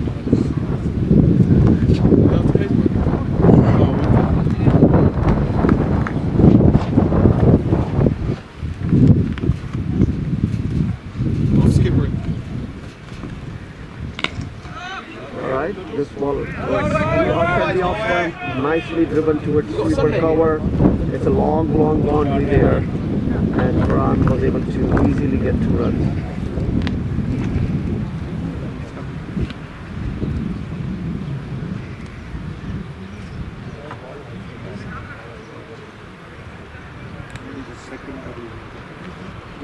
Speaker 3: This ball was outside the off stump, nicely driven towards sweeper cover. It's a long boundary there, and Farhan was able to easily get 2 runs.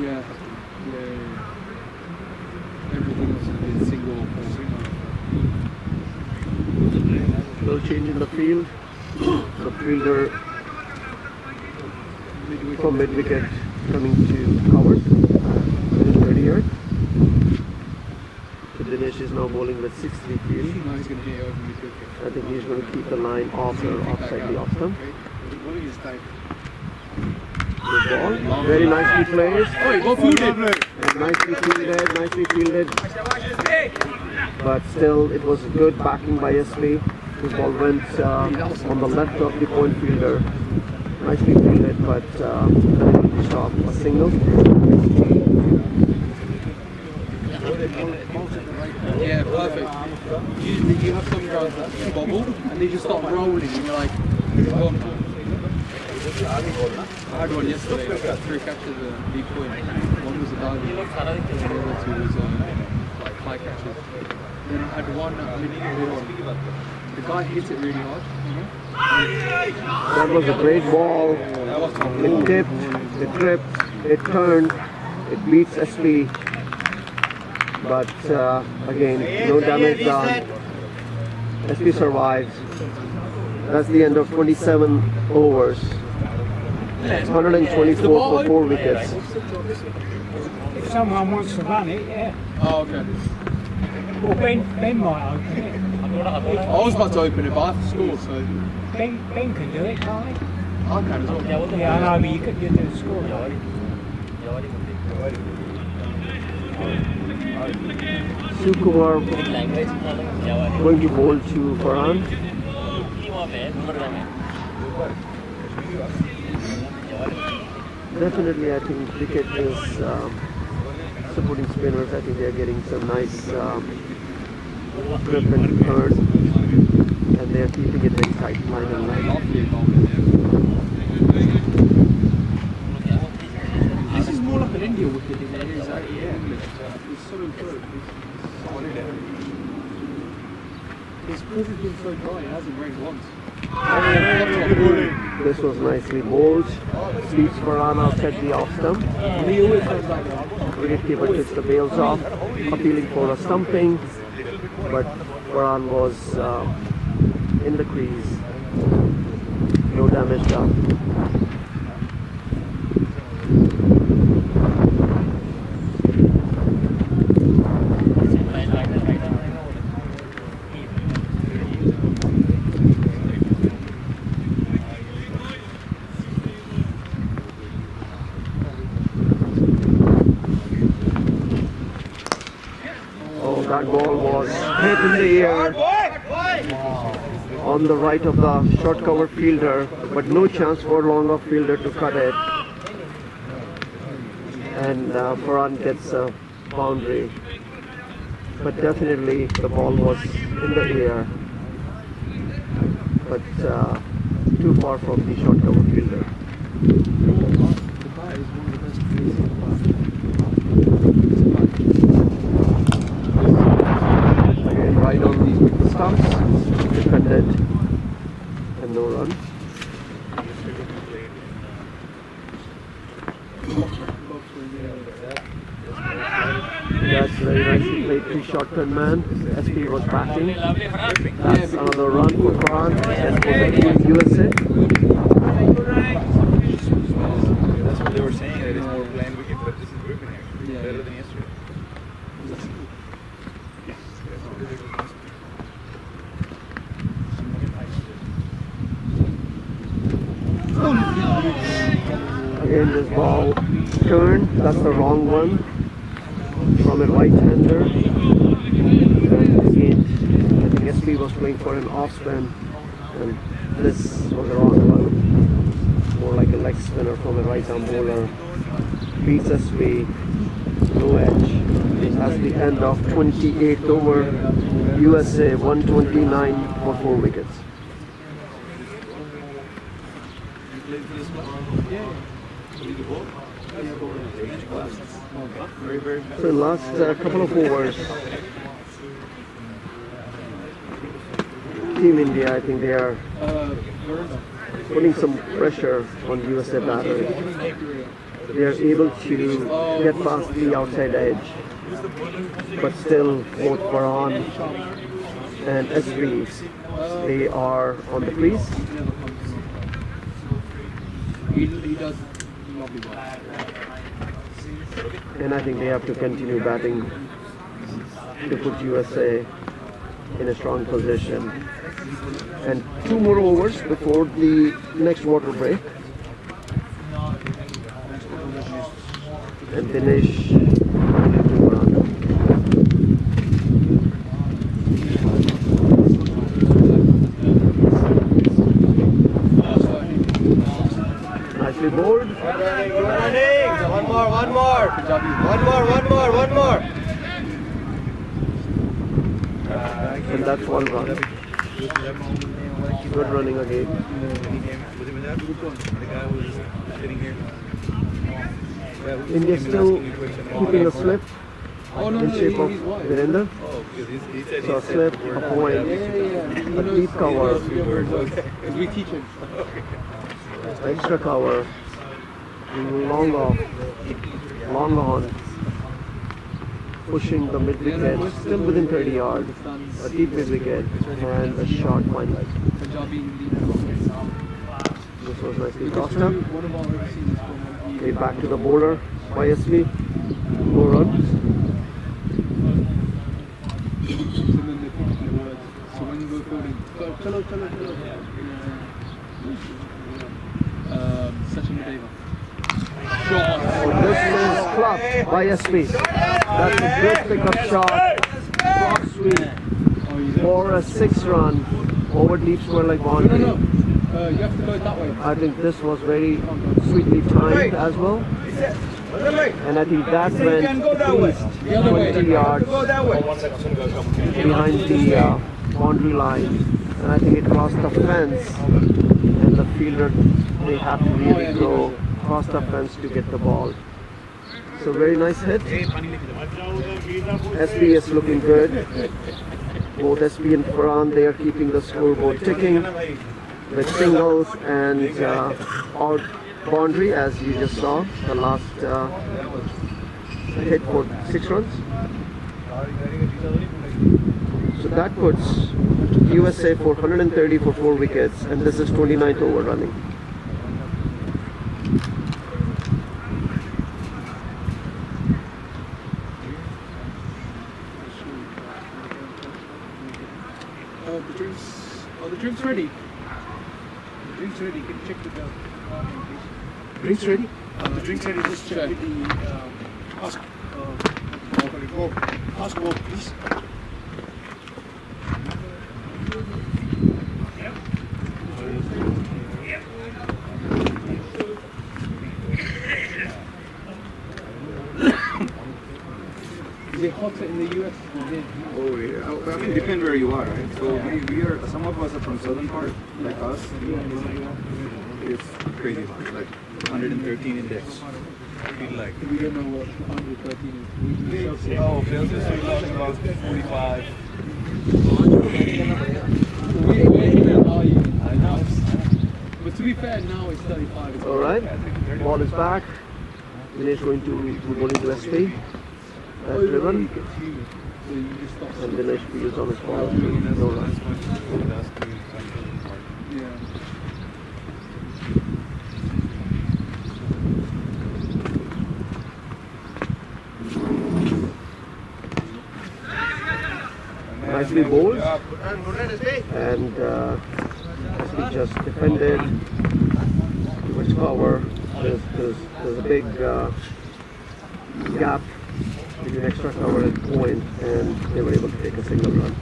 Speaker 2: Yeah. Everything else is single.
Speaker 3: No change in the field. The fielder from mid-wicket coming to cover. Ready here. So Dinesh is now bowling with 6-3 field.
Speaker 2: No, he's going to hit it over mid-wicket.
Speaker 3: I think he's going to keep the line off or offside the off stump. Good ball. Very nicely played. And nicely fielded. But still, it was good backing by SP. The ball went on the left of the point fielder. Nicely fielded, but unable to stop a single.
Speaker 2: Yeah, perfect. Usually you have some guys that bobble and they just start rolling and you're like, gone. I had one yesterday, 3 catches at deep point. One was a dive, and the other 2 was like high catches. Then I had one at mid on. The guy hit it really hard.
Speaker 3: That was a great ball. It tipped, it tripped, it turned, it beats SP. But again, no damage done. SP survives. That's the end of 27 overs. It's 124 for 4 wickets.
Speaker 12: If someone wants to run it, yeah.
Speaker 2: Oh, okay.
Speaker 12: Well, Ben might open it.
Speaker 2: I was about to open it, but I have to score, so...
Speaker 12: Ben can do it, can't he?
Speaker 2: I can as well.
Speaker 12: Yeah, I know, but you could do the score.
Speaker 3: Sukumar going to bowl to Farhan. Definitely, I think cricket is supporting spinners. I think they are getting some nice grip and turn, and they are keeping it very tight line and line.
Speaker 2: This is more like an India wicket than it is like English. It's so improved. It's because it's been so dry, it hasn't rained once.
Speaker 3: This was nicely bowled. Sweeps Farhan outside the off stump. Wicketkeeper takes the bails off, appealing for a stumping, but Farhan was in the crease. No damage done. That ball was hit in the air on the right of the short cover fielder, but no chance for long off fielder to cut it. And Farhan gets a boundary. But definitely the ball was in the air, but too far from the short cover fielder. Right on the stumps, defended, and no run. That's very nicely played, 3 short turn man. SP was batting. That's another run for Farhan. And for the team USA.
Speaker 7: That's what they were saying, that it's more bland wicket, but this is good here. Better than yesterday.
Speaker 3: in this ball turn. That's the wrong one from a right-hander. And again, I think SP was playing for an off-spin, and this was the wrong one. More like a leg spinner from a right-arm bowler. Beats SP, no edge. That's the end of 28th over. USA 129 for 4 wickets. So in last couple of overs, Team India, I think they are putting some pressure on USA batters. They are able to get past the outside edge, but still both Farhan and SP, they are on the crease.
Speaker 2: He does lovely work.
Speaker 3: And I think they have to continue batting to put USA in a strong position. And 2 more overs before the next water break. And Dinesh nicely bowled.
Speaker 10: Good running. One more.
Speaker 3: And that's 1 run. Good running again. India still keeping a slip in shape of Virender. So a slip, a point, a deep cover,
Speaker 2: We teach him.
Speaker 3: extra cover, long off, long on, pushing the mid wicket, still within 30 yards, a deep mid wicket, and a short one. This was nicely tossed up. Played back to the bowler by SP. 4 runs. This is clubbed by SP. That's a good pickup shot. Cross sweep for a 6-run over deep square leg boundary.
Speaker 2: You have to go that way.
Speaker 3: I think this was very sweetly timed as well. And I think that went at least 20 yards behind the boundary line. And I think it crossed the fence, and the fielder, they have to really go across the fence to get the ball. So very nice hit. SP is looking good. Both SP and Farhan, they are keeping the scoreboard ticking with singles and out boundary, as you just saw the last hit for 6 runs. So that puts USA for 130 for 4 wickets, and this is 29th over running.
Speaker 2: The drink's ready. The drink's ready. You can check with the
Speaker 3: Drinks ready?
Speaker 4: The drink's ready. Just check with the ask Bob, please.
Speaker 2: Is it hotter in the US?
Speaker 13: Oh yeah, I mean, depend where you are, right? So we are, some of us are from southern part, like us. It's crazy hot, like 113 index. I feel like.
Speaker 2: We don't know what 113 is.
Speaker 13: Oh, Celsius is about 45.
Speaker 2: We're here now, I know. But to be fair, now it's 35.
Speaker 3: All right, ball is back. Dinesh going to go into SP. Driven. And Dinesh fields on his ball. No run. Nicely bowled, and he just defended towards cover, there's a big gap between extra cover and point, and they were able to take a single run.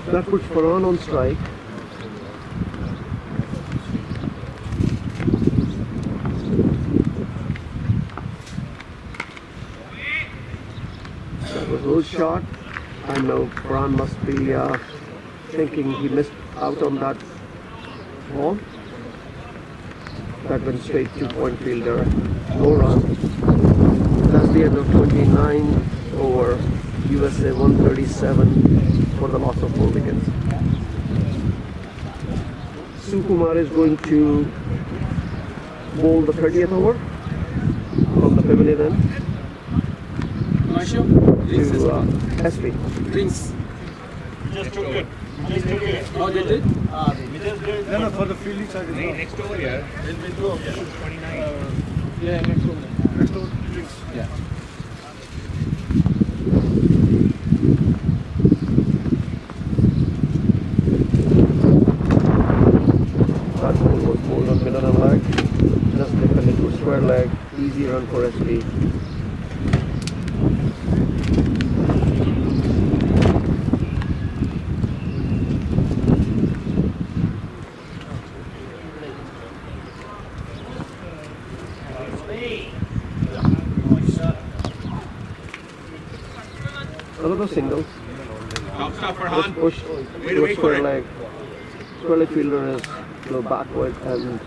Speaker 3: That puts Farhan on strike. That was a loose shot. I know Farhan must be thinking he missed out on that ball. That went straight to point fielder. No run. That's the end of 29 over. USA 137 for the loss of 4 wickets. Sukumar is going to bowl the 30th over from the pavilion end to SP.
Speaker 2: Drinks.
Speaker 4: Just took it. Just took it.
Speaker 2: Oh, they did?
Speaker 4: No, for the fielding side as well.
Speaker 7: Next over here.
Speaker 4: Will be two.
Speaker 7: 29.
Speaker 2: Yeah, next one.
Speaker 4: Next over, drinks.
Speaker 2: Yeah.
Speaker 3: That ball was bowled on middle and leg. Just defended to square leg. Easy run for SP. Another single.
Speaker 1: Top stop for
Speaker 3: Just
Speaker 1: Han.
Speaker 3: pushed
Speaker 1: Wait
Speaker 3: to
Speaker 1: for
Speaker 3: square
Speaker 1: it.
Speaker 3: leg. Square leg fielder is go backward and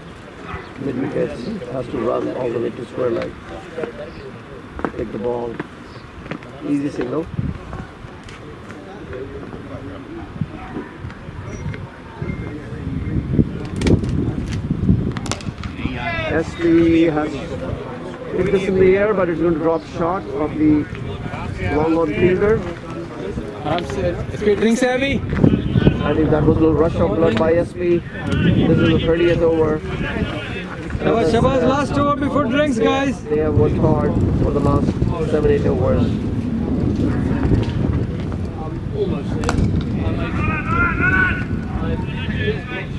Speaker 3: mid wickets has to run all the way to square leg. Take the ball. Easy single. SP has hit this in the air, but it's going to drop short of the long on fielder.
Speaker 2: I'm set. SP drinks heavy.
Speaker 3: I think that was a little rush of blood by SP. This is the 30th over.
Speaker 2: Shabazz, last over before drinks, guys.
Speaker 3: They have worked hard for the last 7-8 overs.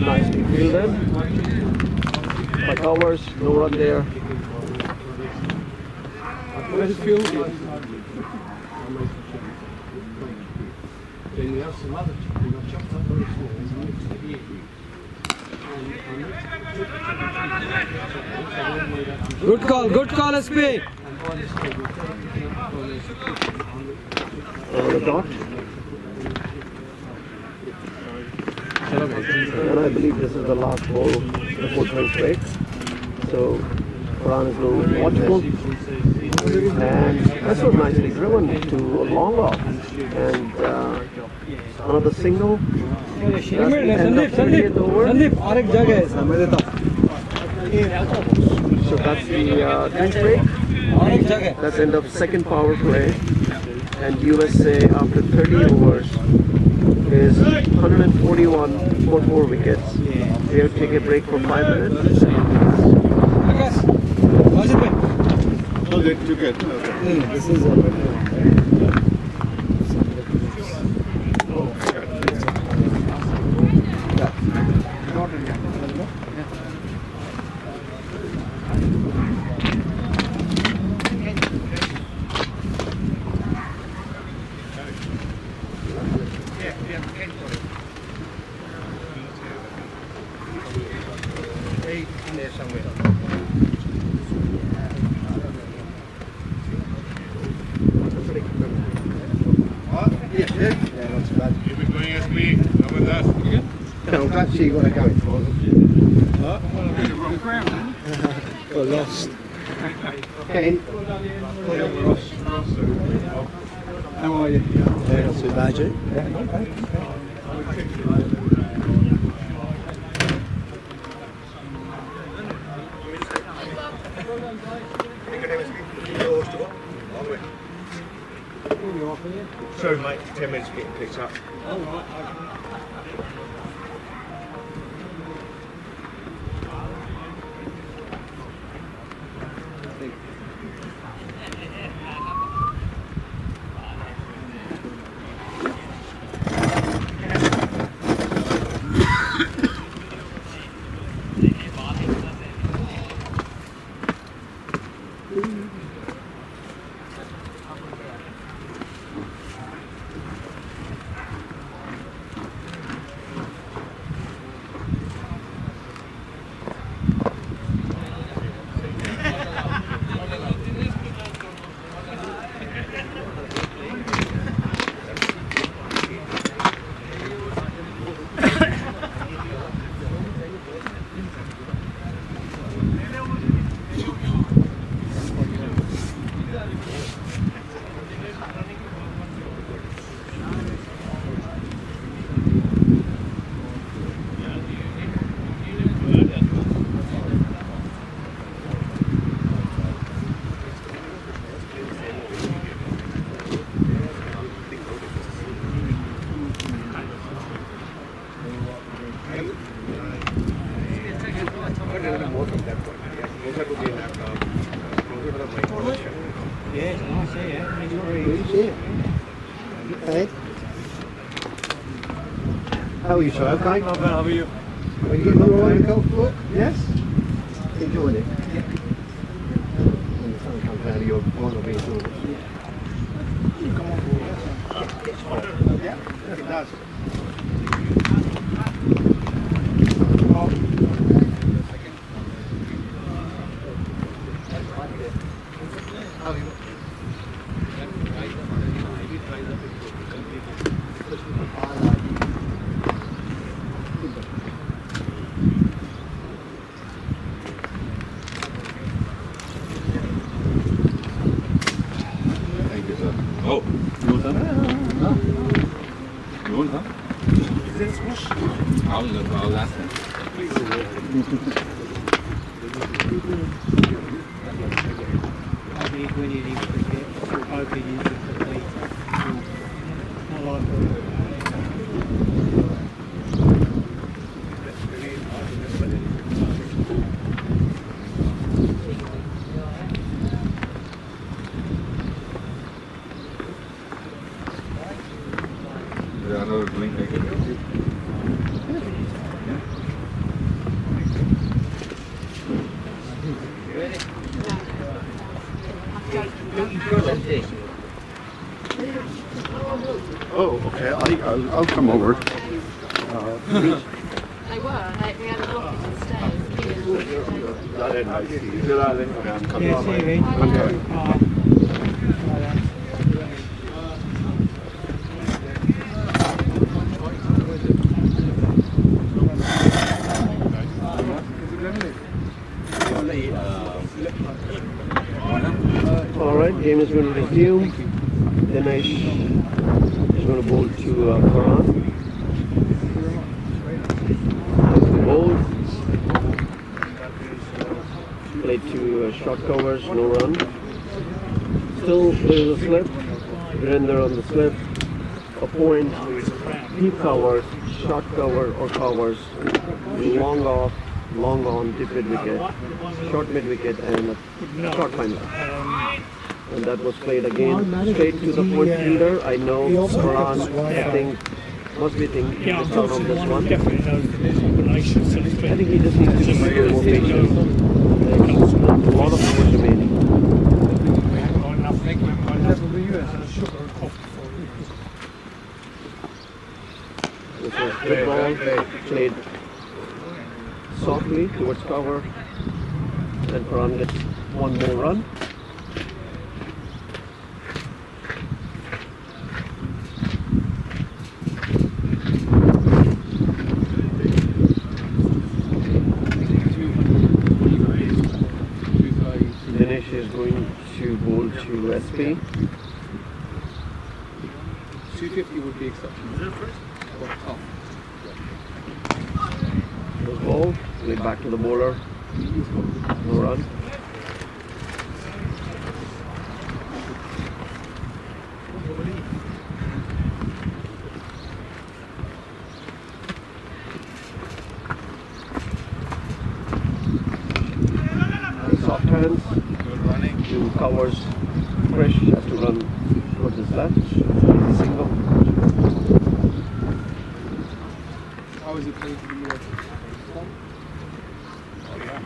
Speaker 3: Nicely fielded by Towers. No run there.
Speaker 2: Well fielded.
Speaker 8: Then we have some other chicken. I've chopped up very small.
Speaker 2: Good call, SP.
Speaker 3: The dot. And I believe this is the last ball before drinks break. So Farhan is a little watchful. And this was nicely driven to a long off. And another single. That's the end of 30th over. So that's the drinks break. That's end of second power play. And USA after 30 overs is 141 for 4 wickets. They have to take a break for 5 minutes.
Speaker 4: No, they took it. Okay.
Speaker 3: This is
Speaker 4: In there somewhere.
Speaker 8: Yeah, not too bad.
Speaker 7: You've been going as me. How about that?
Speaker 8: No, I'm glad you got to go for got lost. Ken. How are you? Yeah, not too bad, you?
Speaker 4: Sorry, mate. 10 minutes getting picked up.
Speaker 3: Hey. How are you, sir? Okay?
Speaker 12: Not bad, how are you?
Speaker 3: Are you getting all right in golf club? Yes? Enjoying it? Yeah. When the sun comes out of your one of these doors.
Speaker 12: Yeah, yes, it does.
Speaker 13: Thank you, sir. Oh, you want some? You want some?
Speaker 12: Is it swoosh?
Speaker 13: I'll ask him.
Speaker 5: I'll be when you leave cricket, I'll be using the plate. Not like
Speaker 13: Is there another drink I can get you?
Speaker 9: Oh, okay. I'll come over.
Speaker 14: They were, we had a blockage on stairs.
Speaker 3: Alright, game is going to resume. Dinesh is going to bowl to Farhan. Bowl. Played to short covers, no run. Still there is a slip. Virender on the slip. A point. Deep cover, short cover or covers. Long off, long on, deep mid wicket, short mid wicket and a short final. And that was played again straight to the point leader. I know Farhan, I think, must be thinking this down on this one. I think he just needs to be a little more patient. There's a lot of overs remaining. This was good ball, played softly towards cover, and Farhan gets one more run. Dinesh is going to bowl to SP.
Speaker 2: 250 would be exceptional. Oh.
Speaker 3: Goes ball, played back to the bowler. No run. Soft hands. Two covers. Fresh has to run towards his left. Single.
Speaker 2: How is it played to be fun? Oh yeah.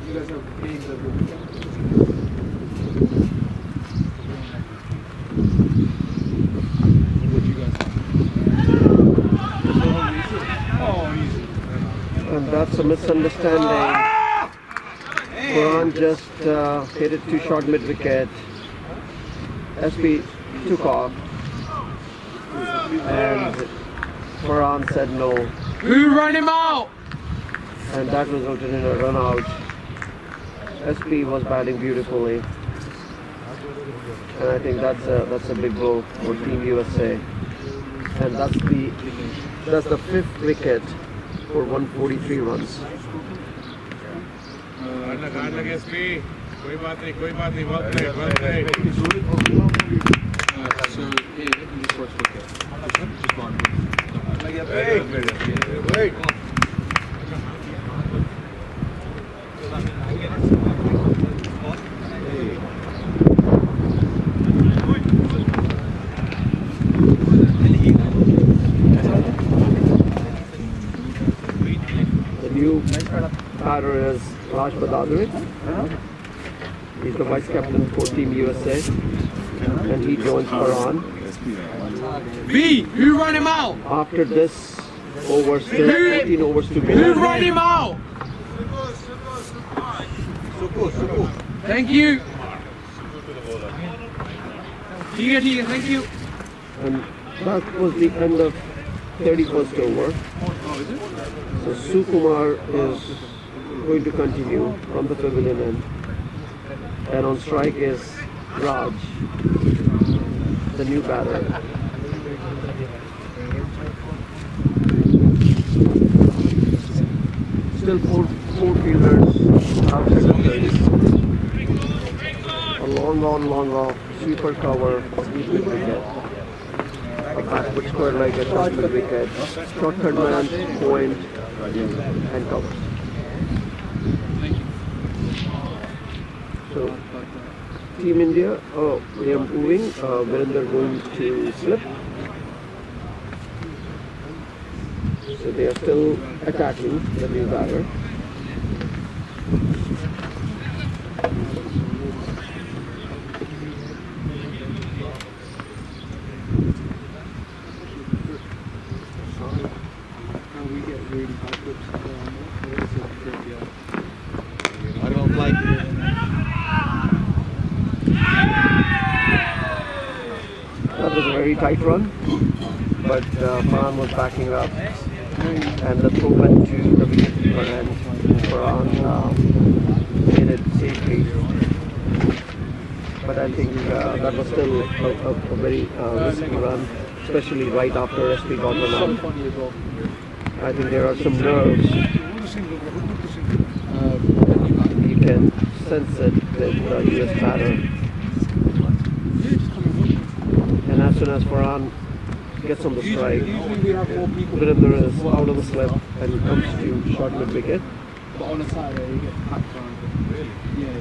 Speaker 2: You guys have games every weekend. What would you guys have? Oh, easy.
Speaker 3: And that's a misunderstanding. Farhan just hit it too short mid wicket. SP took off. And Farhan said no.
Speaker 2: Who ran him out?
Speaker 3: And that resulted in a run out. SP was batting beautifully. And I think that's a big blow for Team USA. And that's the fifth wicket for 143 runs.
Speaker 4: कोई बात नहीं well played.
Speaker 2: So, yeah, this first wicket. Just gone.
Speaker 4: Wait.
Speaker 3: batter is Raj Badadri. He's the vice captain for Team USA, and he joins Farhan.
Speaker 2: B, who run him out?
Speaker 3: After this over, still 18 overs to go.
Speaker 2: Who run him out? Thank you. Thank you.
Speaker 3: And that was the end of 31st over. So Sukumar is going to continue from the pavilion end. And on strike is Raj, the new batter. Still four fielders outside the place. A long on, sweeper cover, deep mid wicket. A backward square leg at short mid wicket. Short third man, point, and cover. So, Team India, they are moving. Virender going to slip. So they are still attacking the new batter.
Speaker 10: I don't like it.
Speaker 3: That was a very tight run, but Farhan was backing up, and the throw went to the wicketkeeper, and Farhan made it safely. But I think that was still a very risky run, especially right after SP got run out. I think there are some nerves. You can sense it with the US batter. And as soon as Farhan gets on the strike, Virender is out of the slip and comes to short mid wicket.
Speaker 2: But on a Saturday, you get packed on. Yeah.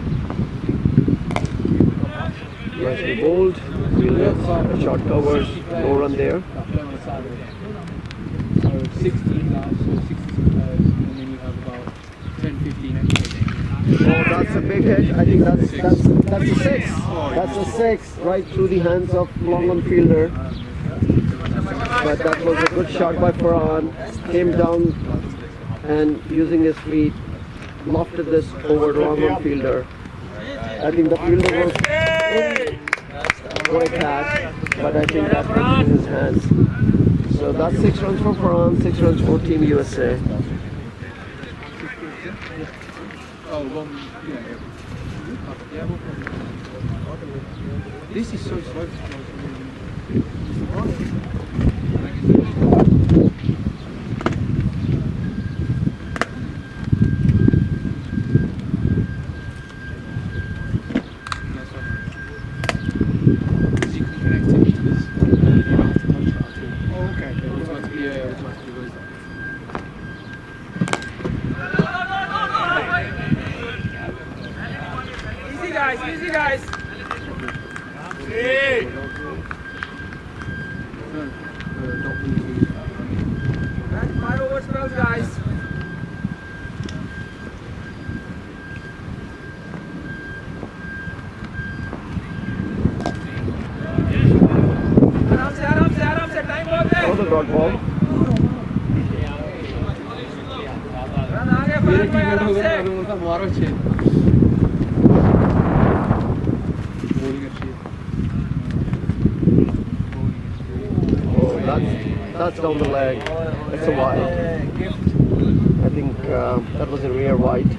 Speaker 3: Nicely bowled, a short covers, no run there.
Speaker 2: On a Saturday. So 16 now, so 60 players, and then you have about 10, 15 extra.
Speaker 3: Oh, that's a big hit. I think that's a six. That's a six right through the hands of long on fielder. But that was a good shot by Farhan. Came down and using his feet lofted this over long on fielder. I think the fielder was in for a catch, but I think that was in his hands. So that's 6 runs for Farhan, 6 runs for Team USA.
Speaker 2: This is so slow.
Speaker 15: Easy guys. Hey. 5 over spells, guys. आराम से time बहुत है।
Speaker 3: Another dot ball.
Speaker 15: Run आगे फर्क में आराम से।
Speaker 2: उनका मारो छे।
Speaker 3: Oh, that's down the leg. It's a wide. I think that was a rear wide.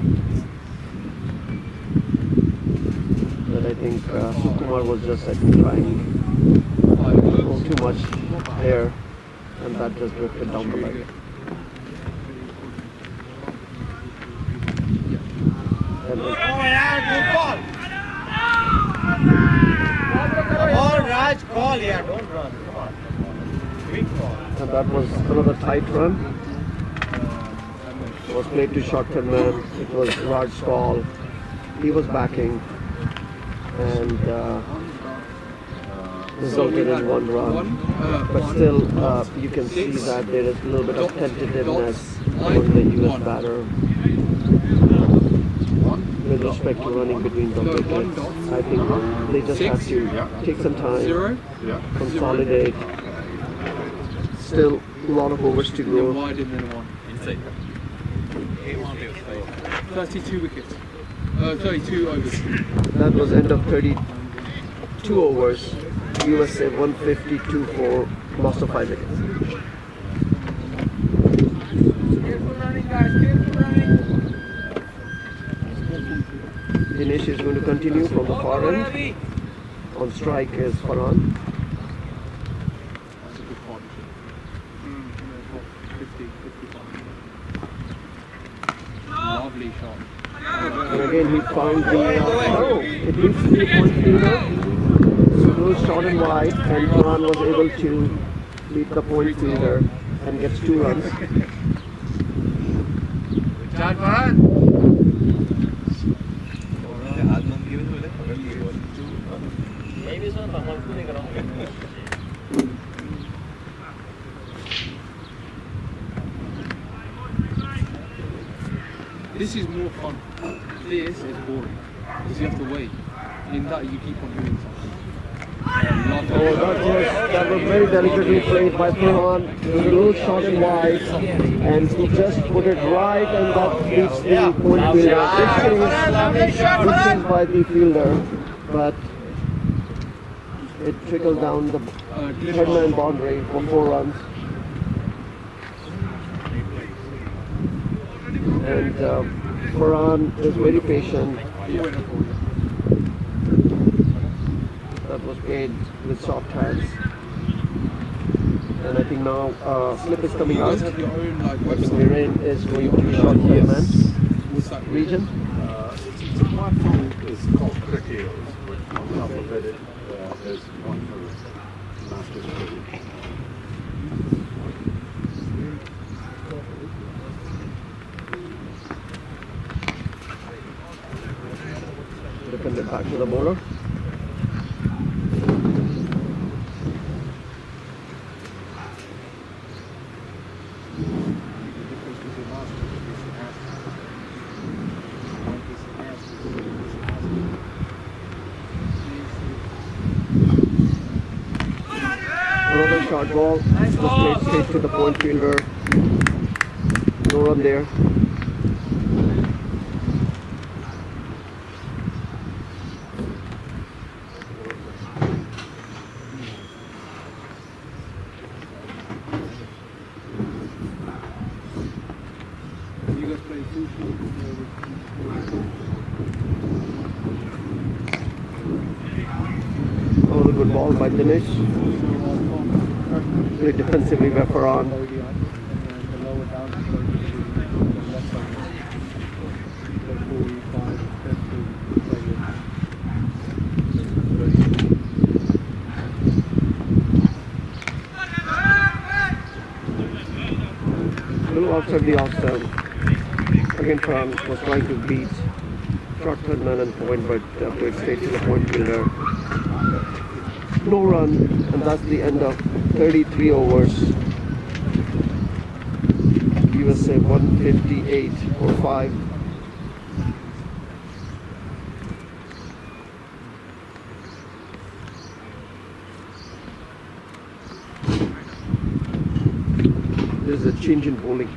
Speaker 3: But I think Sukumar was just trying too much there, and that just drifted down the leg. And
Speaker 10: Oh yeah, good ball. Call Raj, call, yeah, don't run. Come on. Quick ball.
Speaker 3: And that was another tight run. It was played to short term man. It was Raj's call. He was backing, and resulted in 1 run. But still, you can see that there is a little bit of tentativeness among the US batter. respect to running between the wickets. I think they just have to take some time, consolidate. Still a lot of overs to go.
Speaker 2: Wide and then one.
Speaker 7: Inside.
Speaker 2: 32 wickets. 32 overs.
Speaker 3: That was end of 32 overs. USA 152 for loss of 5 wickets.
Speaker 15: Careful running, guys. Careful running.
Speaker 3: Dinesh is going to continue from the far end. On strike is Farhan.
Speaker 2: That's a good partnership. 50, 55. Lovely shot.
Speaker 3: And again he found the it needs to be a point fielder. So goes short and wide, and Farhan was able to beat the point fielder and gets 2 runs.
Speaker 15: John Farhan.
Speaker 2: This is more fun. This is boring. Because you have to wait. In that you keep on doing something.
Speaker 3: That was very delicately played by Farhan. It was a little short and wide, and he just put it right, and that beats the point fielder. This is by the fielder, but it trickled down the third man boundary for 4 runs. And Farhan is very patient. That was paid with soft hands. And I think now slip is coming out. Viren is going to be shot by a man. Region.
Speaker 9: The platform is called Cricket, but on top of it, there's one for Masters Cricket.
Speaker 3: Defended back to the bowler. Another short ball, just played straight to the point fielder. No run there.
Speaker 2: You guys play
Speaker 3: Oh, a good ball by Dinesh. Very defensively by Farhan. A little outside the off stump. Again, Farhan was trying to beat short third man and point, but played straight to the point fielder. No run, and that's the end of 33 overs. USA 158 for 5. There's a change in bowling.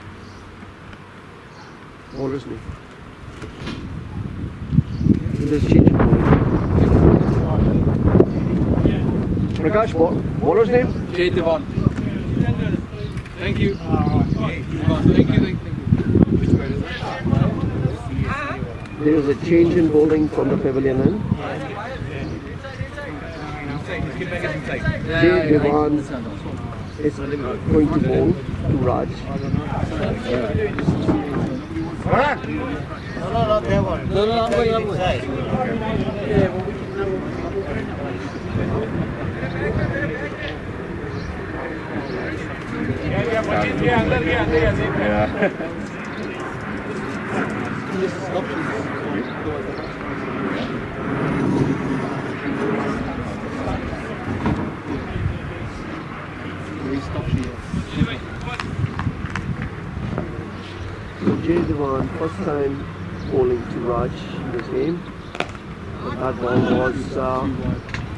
Speaker 3: Bowler's name. There's a change in bowling. Prakash, bowler's name?
Speaker 2: Jay Devan. Thank you. Thank you.
Speaker 3: There is a change in bowling from the pavilion end. Jay Devan is going to bowl to Raj.
Speaker 15: No, I'm going inside.
Speaker 3: Jay Devan, first time bowling to Raj in this game. That ball was a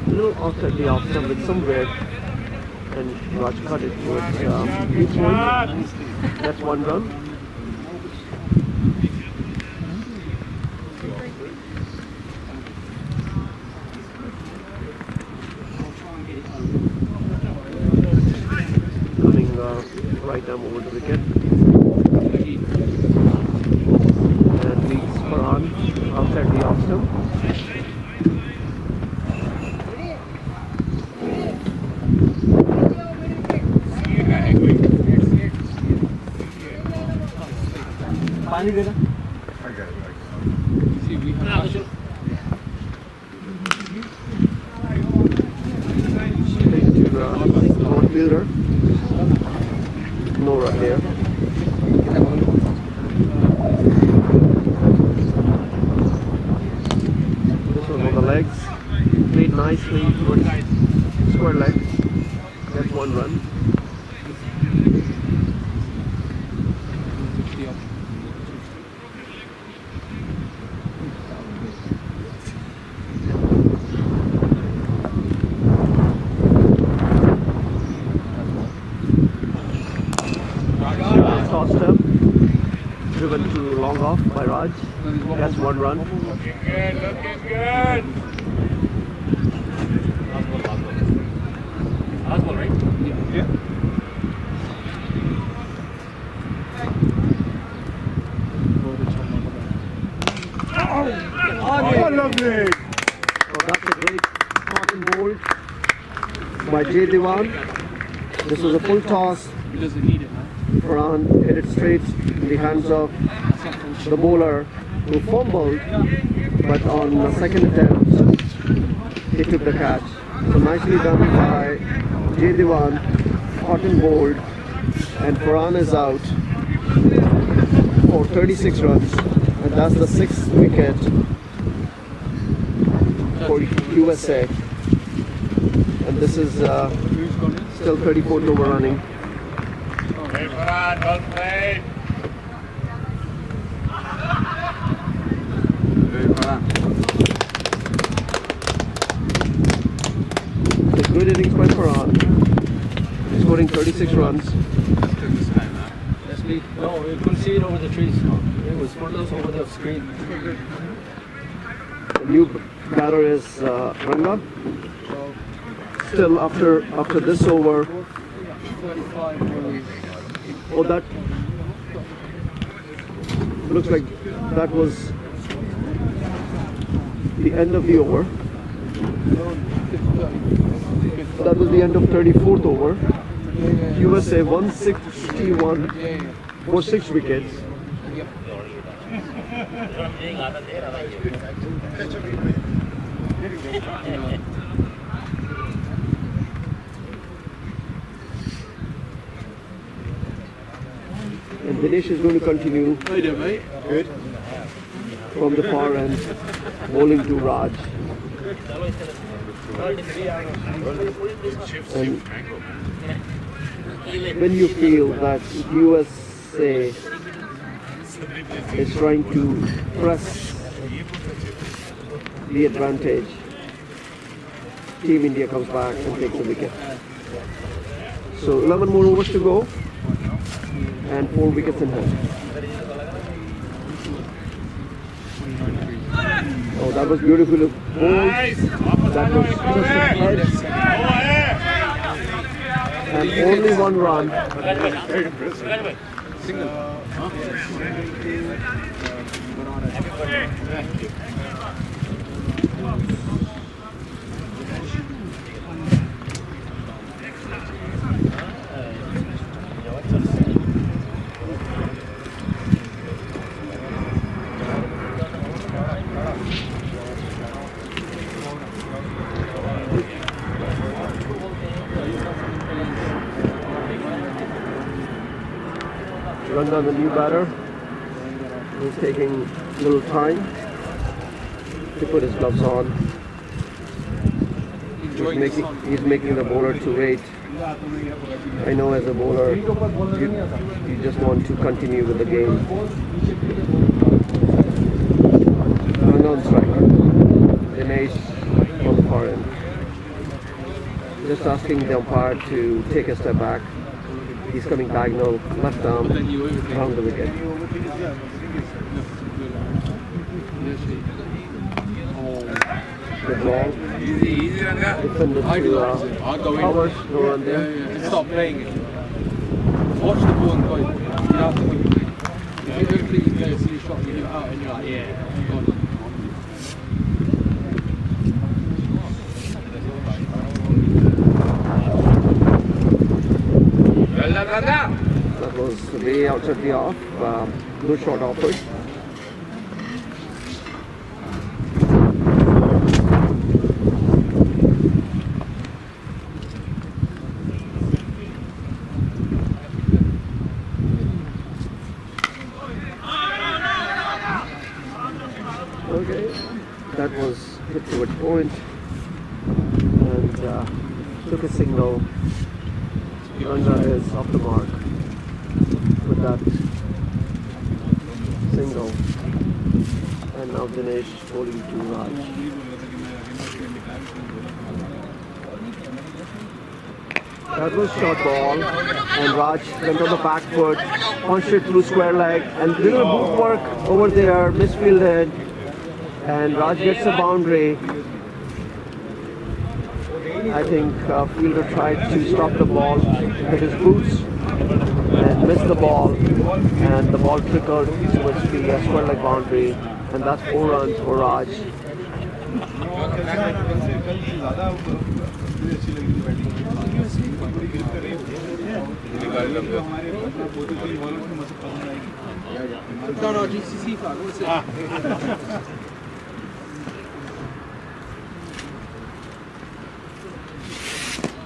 Speaker 3: little outside the off stump with some wear, and Raj cut it towards viewpoint. That's 1 run. Coming right arm over the wicket. And leads Farhan outside the off stump.
Speaker 2: पानी देना
Speaker 3: Outfielder. No run there. This one on the legs. Played nicely towards square leg. That's 1 run. Tossed up, driven to long off by Raj. That's 1 run.
Speaker 15: Looking good.
Speaker 7: Last ball, right?
Speaker 2: Yeah.
Speaker 3: Oh, lovely! So that's a great cotton bolt by Jay Dewan. This was a full toss.
Speaker 2: He doesn't need it, man.
Speaker 3: Farhan hit it straight in the hands of the bowler who fumbled, but on the second attempt he took the catch. So nicely done by Jay Dewan, cotton bowled, and Farhan is out for 36 runs, and that's the 6th wicket for USA. And this is still 34th over running.
Speaker 15: Hey, Farhan, well played.
Speaker 3: It's a good innings by Farhan, scoring 36 runs.
Speaker 2: Let's leave. No, you couldn't see it over the trees. It was furthest over the screen.
Speaker 3: The new batter is Ranga. Still after this over. Oh, that looks like that was the end of the over. That was the end of 34th over. USA 161 for 6 wickets. And Dinesh is going to continue from the far end, bowling to Raj. And when you feel that USA is trying to press the advantage, Team India comes back and takes a wicket. So 11 more overs to go and 4 wickets in hand. Oh, that was beautiful.
Speaker 15: Nice.
Speaker 3: That was just a edge. And only 1 run.
Speaker 15: Very impressive.
Speaker 3: Ranga, the new batter, is taking a little time to put his gloves on. He's making the bowler to wait. I know as a bowler, you just want to continue with the game. on strike. Dinesh on the far end. Just asking the umpire to take a step back. He's coming diagonal, left arm, around the wicket. Good ball.
Speaker 2: Easy, Ranga.
Speaker 3: Defended to Howard, no run there.
Speaker 2: Stop playing it. Watch the ball and go. You have to. If you don't think you play a silly shot, you do it out and you're like, yeah, gone.
Speaker 3: That was way outside the off. Good shot offered. Okay, that was hit towards point and took a signal. Ranga is off the mark with that single, and now Dinesh bowling to Raj. That was short ball, and Raj went on the back foot, punched it through square leg, and little boot work over there, misfielded, and Raj gets a boundary. I think fielder tried to stop the ball with his boots and missed the ball, and the ball trickled towards the square leg boundary, and that's 4 runs for Raj.
Speaker 2: No, GCC flag, what's it?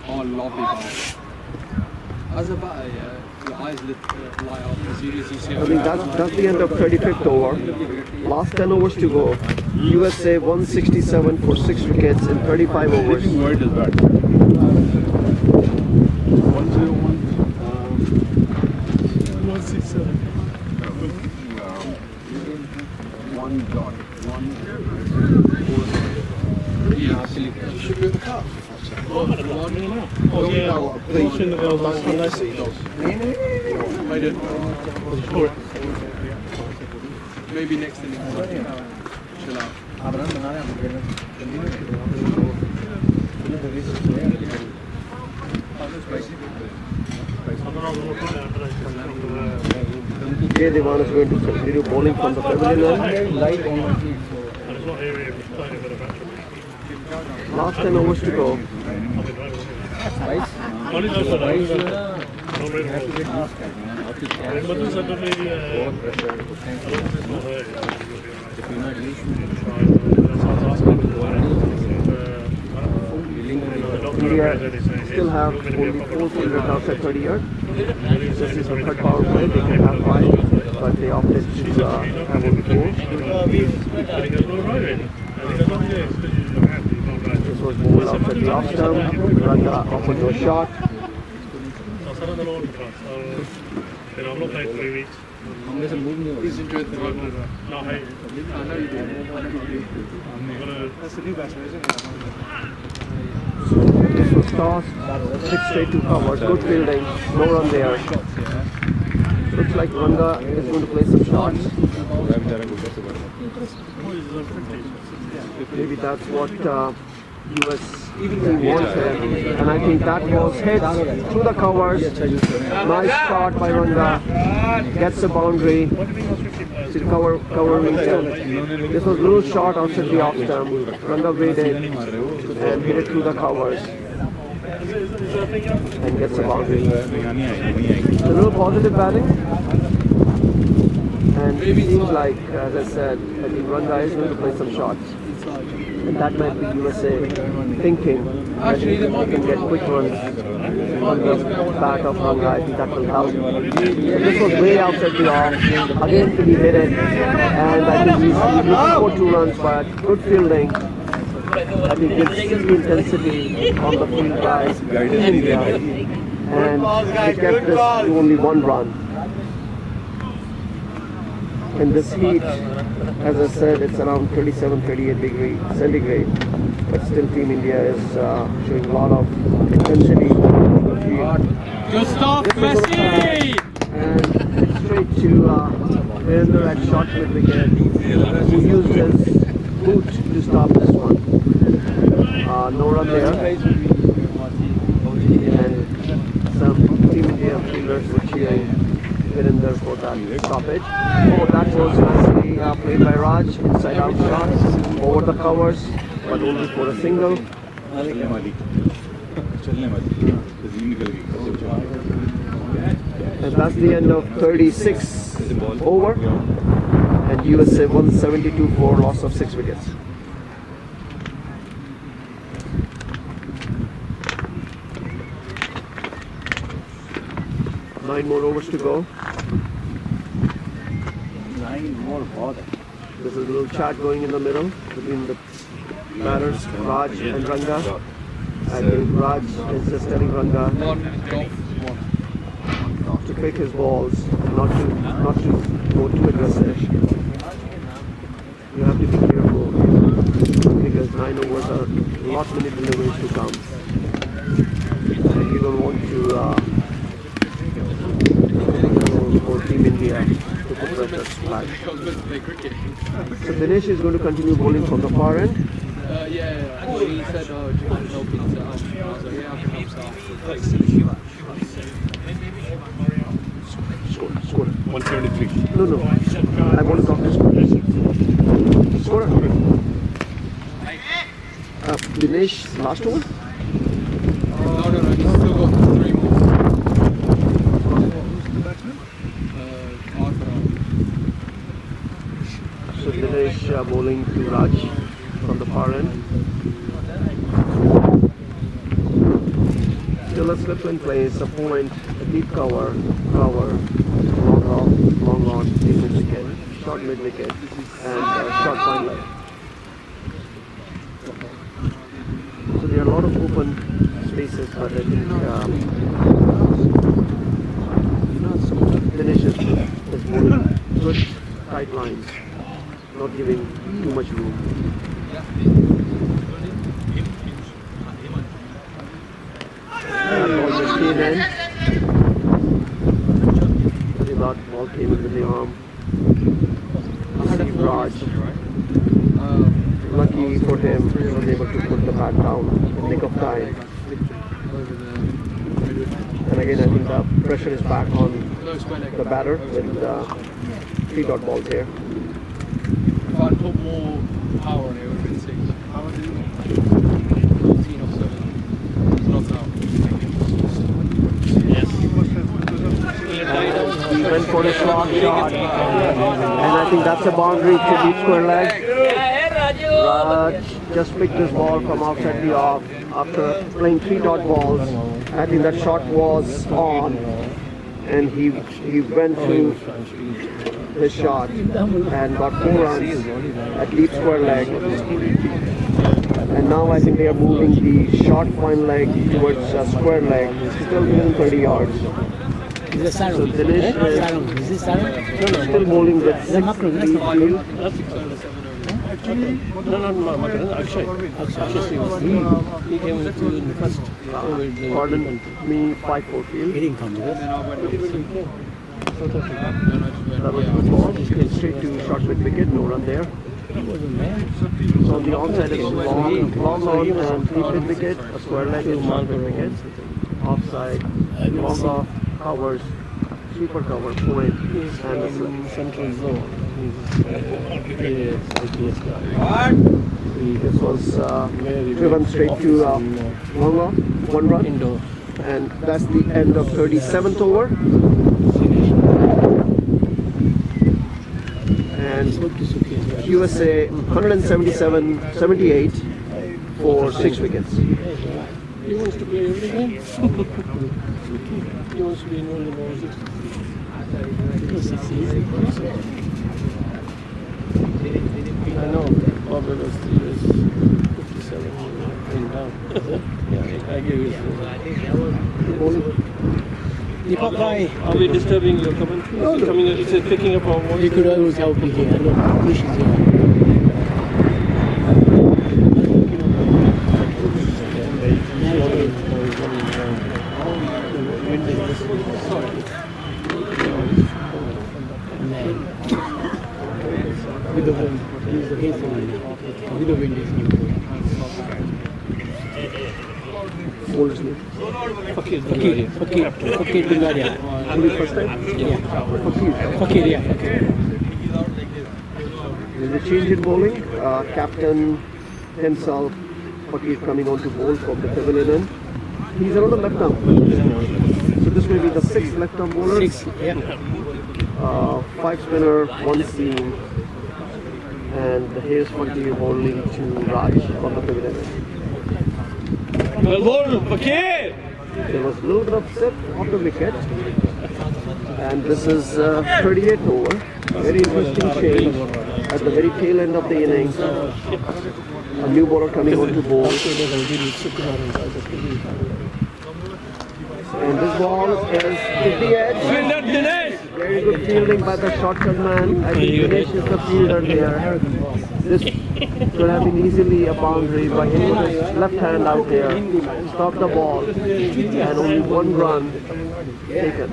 Speaker 2: Oh, lovely ball. As a batter, yeah, your eyes light up as soon as you see it.
Speaker 3: I think that's the end of 35th over. Last 10 overs to go. USA 167 for 6 wickets in 35 overs.
Speaker 13: Word is bad.
Speaker 12: 167.
Speaker 13: 1.1.
Speaker 2: Yeah, silly. You should be at the cup.
Speaker 12: Oh yeah. They shouldn't have held last Sunday.
Speaker 2: I did. Maybe next innings. Chill out.
Speaker 3: Jay Devan is going to continue bowling from the pavilion end. Last 10 overs to go. India still have only 4 fielders outside 30 yards. This is the third power play. They can have 5, but they opted to have only 4. This was bowled outside the off stump. Ranga offered no shot.
Speaker 12: I've not played 3 weeks.
Speaker 2: He's enjoyed the run.
Speaker 12: No, I
Speaker 2: know you do.
Speaker 12: That's the new batsman, isn't it?
Speaker 3: This was tossed, 6 straight to covers, good fielding, no run there. Looks like Ranga is going to play some shots. Maybe that's what US wanted, and I think that was hit through the covers. Nice shot by Ranga, gets the boundary. See the covering still. This was a little shot outside the off stump. Ranga waited and hit it through the covers and gets the boundary. It's a little positive batting, and it seems like, as I said, I think Ranga is going to play some shots. And that might be USA thinking that they can get quick runs on the bat of Ranga. I think that will help. This was way outside the off. Again, he hit it, and I think he's looking for 2 runs, but good fielding. I think you see the intensity on the field by India, and they kept this to only 1 run. In this heat, as I said, it's around 37, 38 degree centigrade, but still Team India is showing a lot of intensity.
Speaker 2: Good stuff, Messi!
Speaker 3: And straight to Virender at short mid wicket, who used his boot to stop this one. No run there. And some Team India fielders were cheering Virender for that stoppage. Oh, that was nicely played by Raj, inside out shot, over the covers, but only for a single. And that's the end of 36 over, and USA 172 for loss of 6 wickets. Nine more overs to go.
Speaker 8: 9 more bother.
Speaker 3: There's a little chat going in the middle between the batters, Raj and Ranga. I think Raj is just telling Ranga to pick his balls, not to go too aggressive. You have to be careful because 9 overs are not many deliveries to come. You don't want to for Team India to put pressure back. So Dinesh is going to continue bowling from the far end.
Speaker 2: Yeah. Well, he said, oh, do you want to help him out? I was like, yeah, I can help start.
Speaker 3: Score.
Speaker 15: 173.
Speaker 3: No. I want to talk to score. Score. Dinesh, last over?
Speaker 2: No. He's still got 3 more.
Speaker 3: So Dinesh bowling to Raj from the far end. Still a slip in place, a point, a deep cover, long off, long on, deep mid wicket, short mid wicket, and short fine leg. So there are a lot of open spaces, but I think Dinesh is bowling good tight lines, not giving too much room. That ball just came in. That ball came into the arm. Steve Raj. Lucky for him, he was able to put the bat down in the nick of time. And again, I think the pressure is back on the batter with 3 dot balls here.
Speaker 2: If I'd put more power on it, it would have been 6. How much is it? 14 or 7. It's not out.
Speaker 3: He went for a short shot, and I think that's a boundary to deep square leg. Raj just picked this ball from outside the off after playing 3 dot balls. I think that shot was on, and he went through his shot and got 4 runs at deep square leg. And now I think they are moving the short fine leg towards square leg, still within 30 yards. So Dinesh is still bowling with 6 field.
Speaker 6: No, Akshay. He came into the first over.
Speaker 3: Pardon me, 5-4 field.
Speaker 5: He didn't come to us.
Speaker 3: That was a good ball. Straight to short mid wicket, no run there. So on the onside it's long on and deep mid wicket, a square leg is short mid wicket. Offside, long off, covers, sweeper cover, point, and a slip.
Speaker 6: Central zone.
Speaker 3: This was driven straight to long off, 1 run.
Speaker 6: Indoor.
Speaker 3: And that's the end of 37th over. And USA 177-78 for 6 wickets.
Speaker 6: He wants to play every game. He wants to be involved in all 6. I know. Bob was 3 years, 57 and down. Yeah, I gave you.
Speaker 5: You pop by.
Speaker 6: Are we disturbing your commentary? Is it coming? Is it picking up our voice?
Speaker 5: You could always help me here. Look, Bush is here. With the wind, use the haze one. With the wind is new. Fakir Bulgaria.
Speaker 3: First time?
Speaker 5: Yeah. Fakir, yeah.
Speaker 3: There's a change in bowling. Captain himself, Fakir, coming on to bowl from the pavilion end. He's another left arm. So this will be the 6th left arm bowler.
Speaker 5: 6, yeah.
Speaker 3: 5 spinner, 1 seam. And here's Fakir bowling to Raj on the pavilion end.
Speaker 6: Well bowled, Fakir!
Speaker 3: There was a little bit of slip off the wicket. And this is 38 over. Very interesting change at the very tail end of the innings. A new bowler coming on to bowl. And this ball is the edge. Very good fielding by the shortcut man. I think Dinesh is the fielder there. This could have been easily a boundary, but he put his left hand out there, stopped the ball, and only 1 run taken.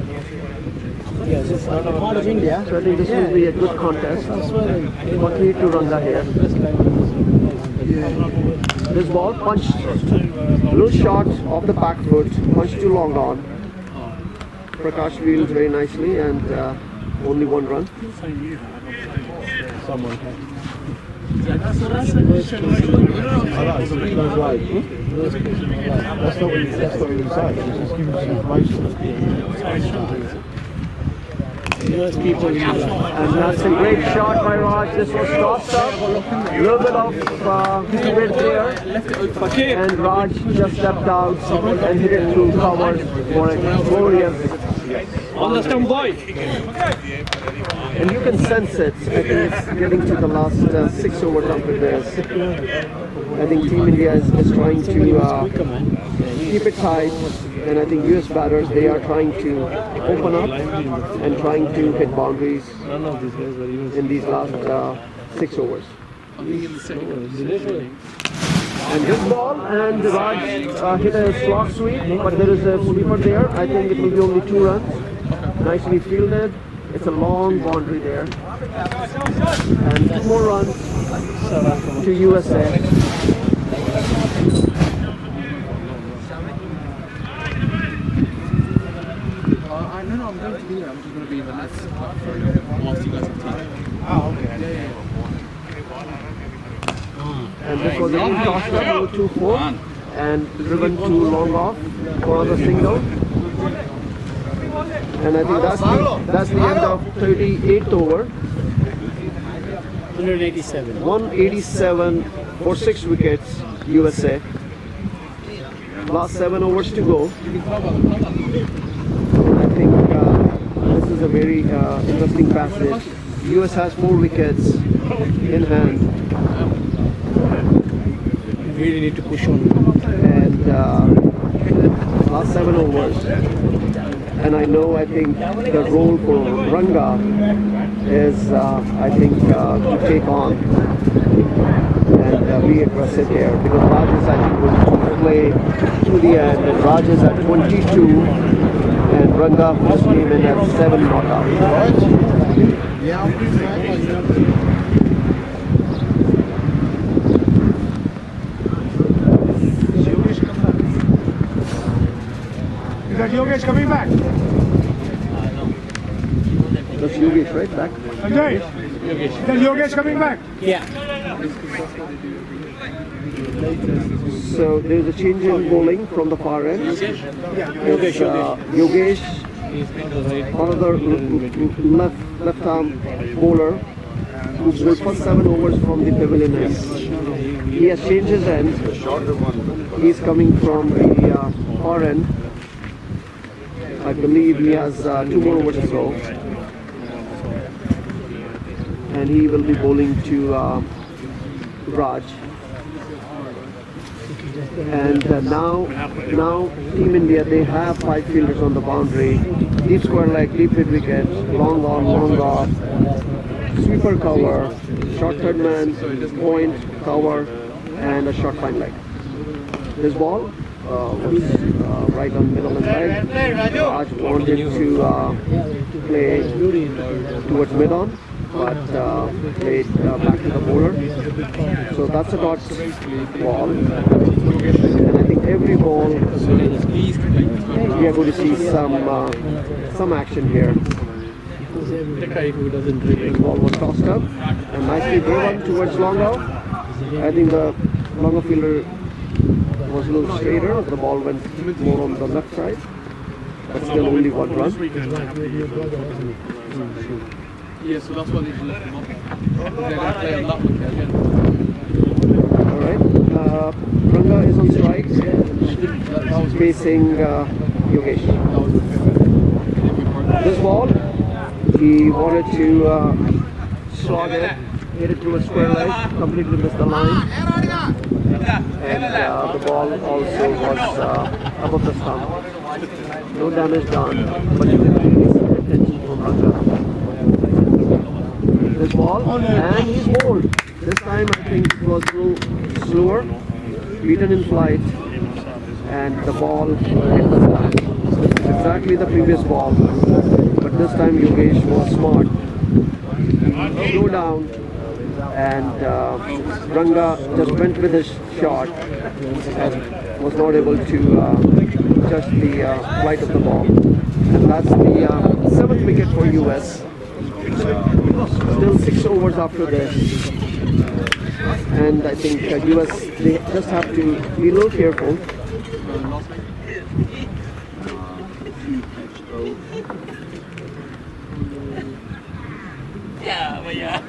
Speaker 5: Yeah, this is part of India.
Speaker 3: So I think this will be a good contest. Fakir to Ranga here. This ball punched, little short off the back foot, punched too long on. Prakash fields very nicely and only 1 run.
Speaker 8: Someone.
Speaker 3: That's
Speaker 8: not what you decide. It's just giving you information.
Speaker 3: And that's a great shot by Raj. This was tossed up. A little bit of wind there. And Raj just stepped out and hit it through cover for a glorious.
Speaker 6: On the stump, boy!
Speaker 3: And you can sense it. I think it's getting to the last 6 over after this. I think Team India is trying to keep it tight. And I think US batters, they are trying to open up and trying to hit boundaries in these last 6 overs. And this ball, and Raj hit a slog sweep, but there is a sweeper there. I think it will be only 2 runs. Nicely fielded. It's a long boundary there. And 2 more runs to USA.
Speaker 2: No, I'm going to be there. I'm just going to be in the nets whilst you guys have tea.
Speaker 3: Oh, okay. And this was again tossed up to 2-4 and driven to long off for another single. And I think that's the end of 38th over.
Speaker 5: 187.
Speaker 3: 187 for 6 wickets, USA. Last 7 overs to go. I think this is a very interesting passage. US has 4 wickets in hand.
Speaker 5: Really need to push on.
Speaker 3: And last 7 overs. And I think the role for Ranga is, I think, to take on and be aggressive here. Because Raj is, I think, going to play to the end. And Raj is at 22. And Ranga just came in at 7 not out.
Speaker 12: Is that Yogesh coming back?
Speaker 3: That's Yogesh, right? Back?
Speaker 12: Sanjay? Is that Yogesh coming back?
Speaker 5: Yeah.
Speaker 3: So there's a change in bowling from the far end. Yogesh, another left arm bowler who will put 7 overs from the pavilion end. He has changed his end. He's coming from the far end. I believe he has 2 more overs to go. And he will be bowling to Raj. And now Team India, they have 5 fielders on the boundary. Deep square leg, deep mid wicket, long on, long off, sweeper cover, short third man, point, cover, and a short fine leg. This ball was right on middle and leg. Raj wanted to play towards mid on, but played back to the bowler. So that's a dot ball. And I think every ball we are going to see some action here.
Speaker 6: The guy who doesn't dribble.
Speaker 3: Ball was tossed up and nicely driven towards longer. I think the longer fielder was a little straighter. The ball went more on the left side, but still only 1 run.
Speaker 2: Yeah, so that's why they left him off. They're going to play on that one again.
Speaker 3: Alright, Ranga is on strike, facing Yogesh. This ball, he wanted to slog it, hit it to a square leg, completely missed the line. And the ball also was above the stump. No damage done, but you can see attention from Ranga. This ball, and he's bowled. This time I think it was a little slower, beaten in flight, and the ball hit the stump. It's exactly the previous ball, but this time Yogesh was smart. Slow down, and Ranga just went with his shot and was not able to judge the flight of the ball. And that's the 7th wicket for US. Still 6 overs after this. And I think US, they just have to be a little careful.
Speaker 15: Yeah.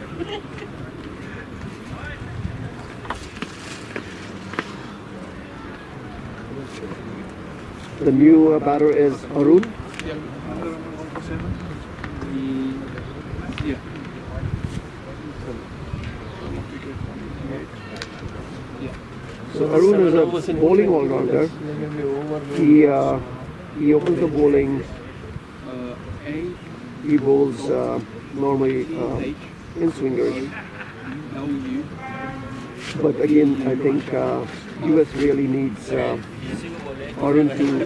Speaker 3: The new batter is Arun. So Arun is a bowling all-rounder. He opens the bowling. He bowls normally in swingers. But again, I think US really needs Arun to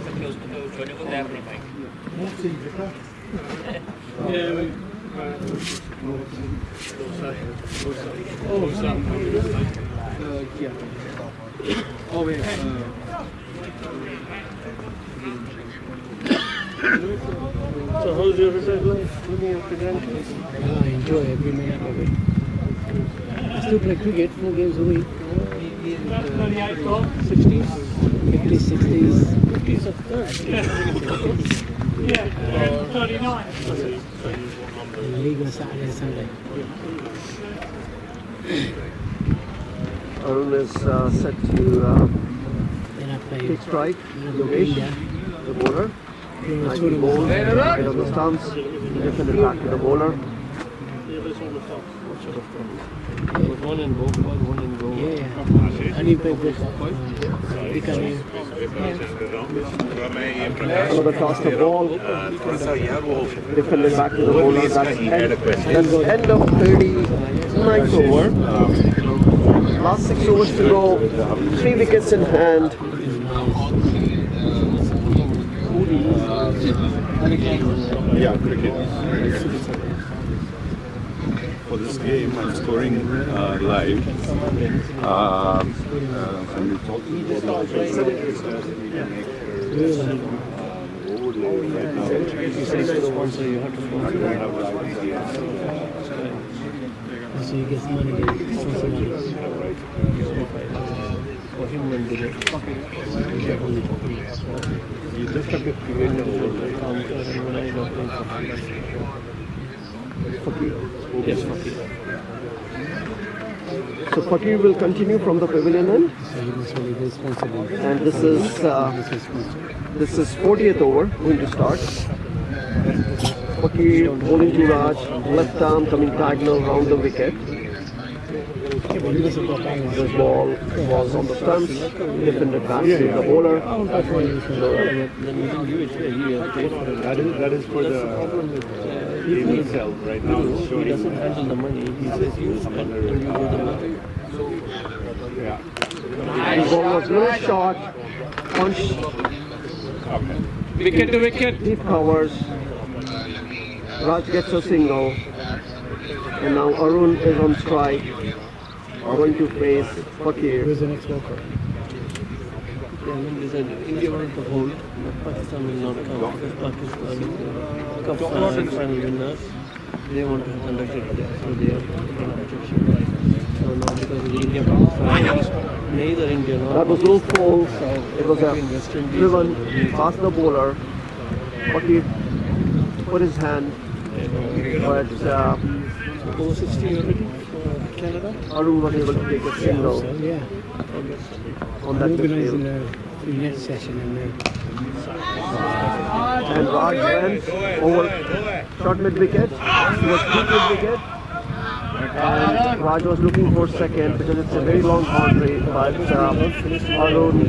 Speaker 2: Oh, wait.
Speaker 6: So how's your research life? Looking after grandkids?
Speaker 5: I enjoy every minute of it. I still play cricket 4 games a week. 60s? 50s, 60s. 50s of course.
Speaker 15: Yeah, 39.
Speaker 5: League on Saturday and Sunday.
Speaker 3: Arun is set to take strike. Yogesh, the bowler. Nicely bowled, right on the stumps. Defended back to the bowler.
Speaker 6: One in both, one in goal.
Speaker 5: Yeah. And you play this.
Speaker 3: Another toss the ball. Defended back to the bowler. That's end of 39th over. Last 6 overs to go. 3 wickets in hand.
Speaker 9: Yeah, cricket. For this game, I'm scoring live. And we talked about
Speaker 5: So you get money,
Speaker 6: For him and the
Speaker 9: you just have to create a
Speaker 6: Yes, Fakir.
Speaker 3: So Fakir will continue from the pavilion end. And this is 40th over going to start. Fakir bowling to Raj, left arm coming diagonal round the wicket. This ball was on the stumps, defended back to the bowler.
Speaker 9: That is for the TV cell right now. It's showing
Speaker 6: He doesn't handle the money. He says you spend when you go to the
Speaker 9: yeah.
Speaker 3: The ball was very short, punch,
Speaker 6: wicket to wicket.
Speaker 3: deep covers. Raj gets a single, and now Arun is on strike, going to face Fakir.
Speaker 8: Who's the next walker?
Speaker 6: India wanted to hold, but Pakistan will not come because Pakistan Cup final winners. They want to conduct it there, so they are taking objection. So now because of the India Pakistan, neither India nor
Speaker 3: That was no fault. It was a
Speaker 6: West Indies
Speaker 3: driven past the bowler. Fakir put his hand, but
Speaker 6: over 60 already for Canada.
Speaker 3: Arun was able to take a single
Speaker 8: Yeah.
Speaker 3: on that
Speaker 8: Organising
Speaker 3: midfield.
Speaker 8: the next session and
Speaker 3: And Raj went over short mid wicket. He was deep mid wicket. And Raj was looking for second because it's a very long boundary, but Arun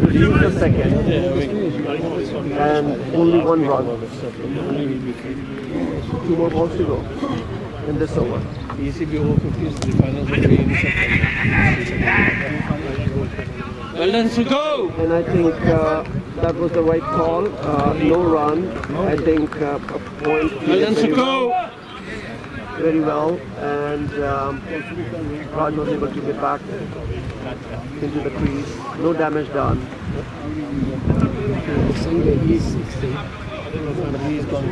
Speaker 3: reached the second and only one run. 2 more balls to go in this over.
Speaker 6: ECB over 50 is the finals will be in September. Well done, Sugo!
Speaker 3: And I think that was the right call. No run. I think a point.
Speaker 6: Well done, Sugo!
Speaker 3: Very well, and Raj was able to get back into the crease. No damage done.
Speaker 8: Sunday he's 60.
Speaker 6: He's gone 5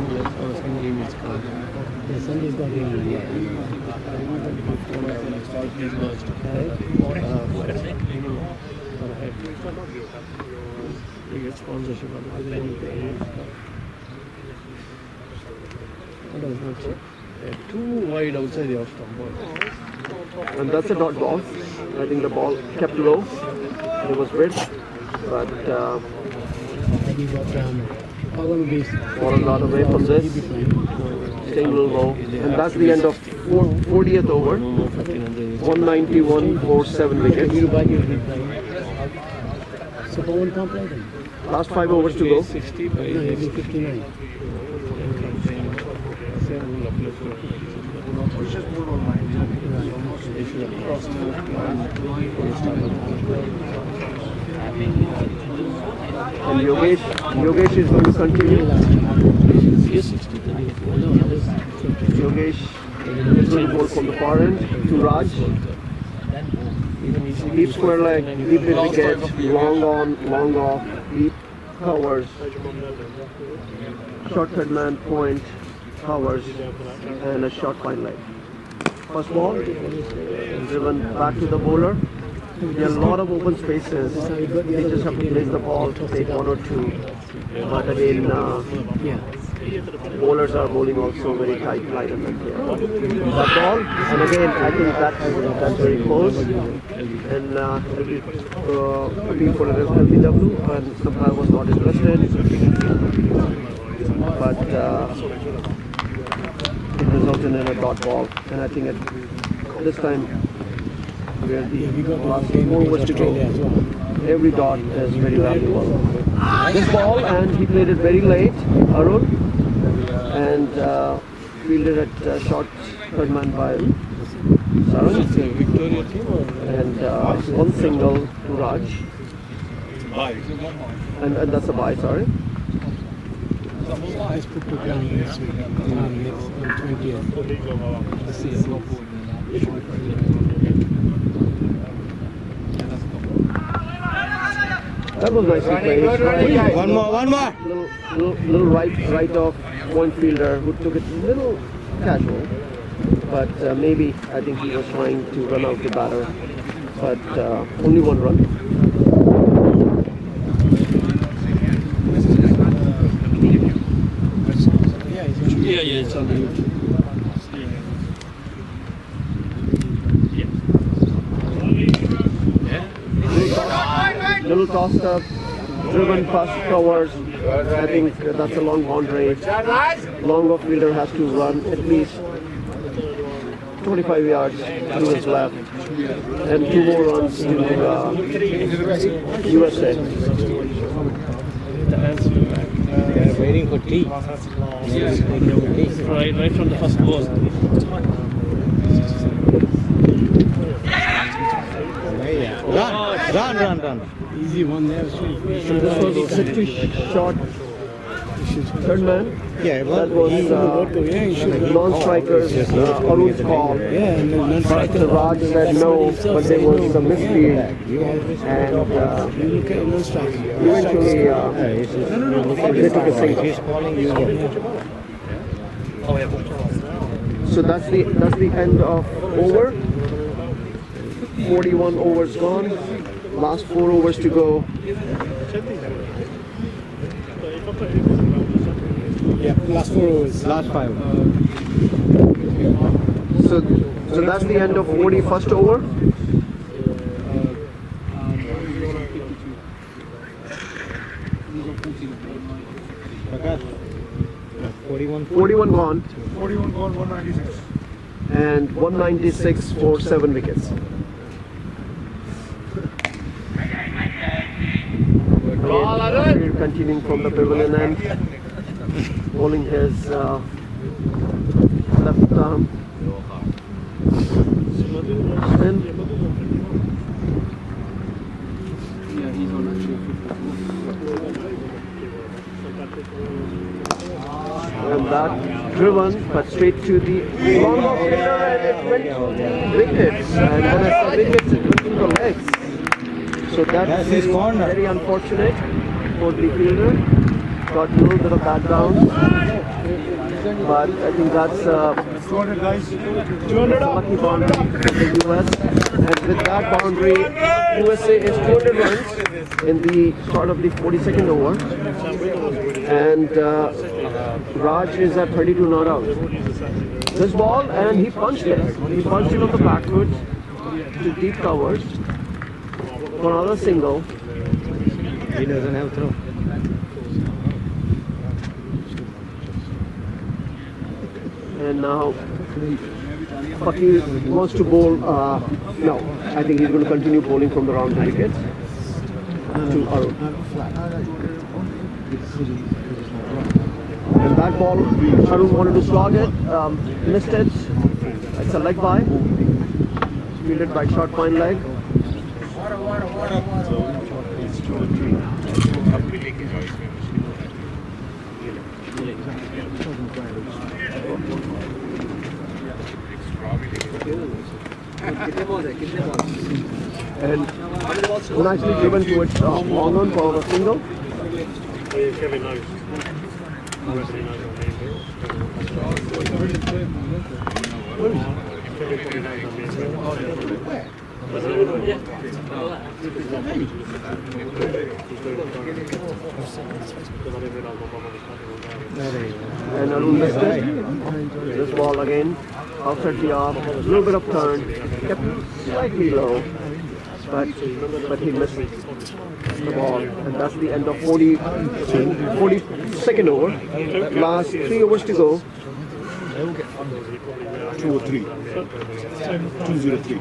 Speaker 6: minutes or some game is gone.
Speaker 8: Yeah, Sunday's got him. Yeah.
Speaker 6: He's lost. He gets sponsorship out of it. Too wide outside the off stump ball.
Speaker 3: And that's a dot ball. I think the ball kept low. It was red, but
Speaker 8: Then you got Holland Beast.
Speaker 3: ball got away from this. Staying a little low. And that's the end of 40th over. 191 for 7 wickets.
Speaker 8: So Bowen can't play them.
Speaker 3: Last 5 overs to go.
Speaker 6: 60
Speaker 8: No, he'll be 59.
Speaker 3: And Yogesh is going to continue. Yogesh is going to bowl from the far end to Raj. Deep square leg, deep mid wicket, long on, long off, deep covers, short third man point, covers, and a short fine leg. First ball, driven back to the bowler. There are a lot of open spaces. They just have to place the ball to take 1 or 2. But again, bowlers are bowling also very tight line and here. That ball, and again, I think that's very close. And appeal for an LBW, and Kapil was not interested. But it resulted in a dot ball, and I think at this time where the last 4 overs to go, every dot is very valuable. This ball, and he played it very late, Arun, and fielded at short third man by Saran, and one single to Raj, and that's a bye, sorry.
Speaker 8: Let's put the ground this week. Next 20th. The season.
Speaker 3: That was nicely played.
Speaker 8: One more.
Speaker 3: Little right off one fielder who took it a little casual, but maybe I think he was trying to run out the batter, but only 1 run.
Speaker 6: Yeah, it's on the YouTube.
Speaker 3: Little tossed up, driven past covers. I think that's a long boundary. Long off fielder has to run at least 25 yards to his left, and 2 more runs to USA.
Speaker 8: They're waiting for tea.
Speaker 6: Right from the first ball.
Speaker 8: Run.
Speaker 5: Easy one there.
Speaker 3: And this was 60 shot third man.
Speaker 8: Yeah,
Speaker 3: that was non-strikers Arun's call. But Raj said no, but there was a mislead, and eventually they took a single. So that's the end of over. 41 overs gone. Last 4 overs to go.
Speaker 5: Yeah, last 4 overs.
Speaker 8: Last 5.
Speaker 3: So that's the end of 41st over.
Speaker 8: Prakash, 41
Speaker 3: gone.
Speaker 4: 41 gone, 196.
Speaker 3: And 196 for 7 wickets. Again, continuing from the pavilion end, bowling his left arm. And that driven, but straight to the long off fielder, and it went wickets. And when I say wickets, it went into the legs. So that's very unfortunate for the fielder. Got a little bit of that down, but I think that's
Speaker 4: 200 guys.
Speaker 3: 200 lucky boundary for the US. And with that boundary, USA is 200 runs in the start of the 42nd over. And Raj is at 32 not out. This ball, and he punched it. He punched it on the backwards to deep covers for another single.
Speaker 8: He doesn't have throw.
Speaker 3: And now Fakir wants to bowl. No, I think he's going to continue bowling from the round to wicket to Arun. And that ball, Arun wanted to slog it, missed it. It's a leg by, fielded by short fine leg. And nicely driven towards long on for a single. And Arun missed it. This ball again, outside the off, a little bit of turn, kept slightly low, but he missed the ball. And that's the end of 42nd over. Last 3 overs to go.
Speaker 9: 203. 203.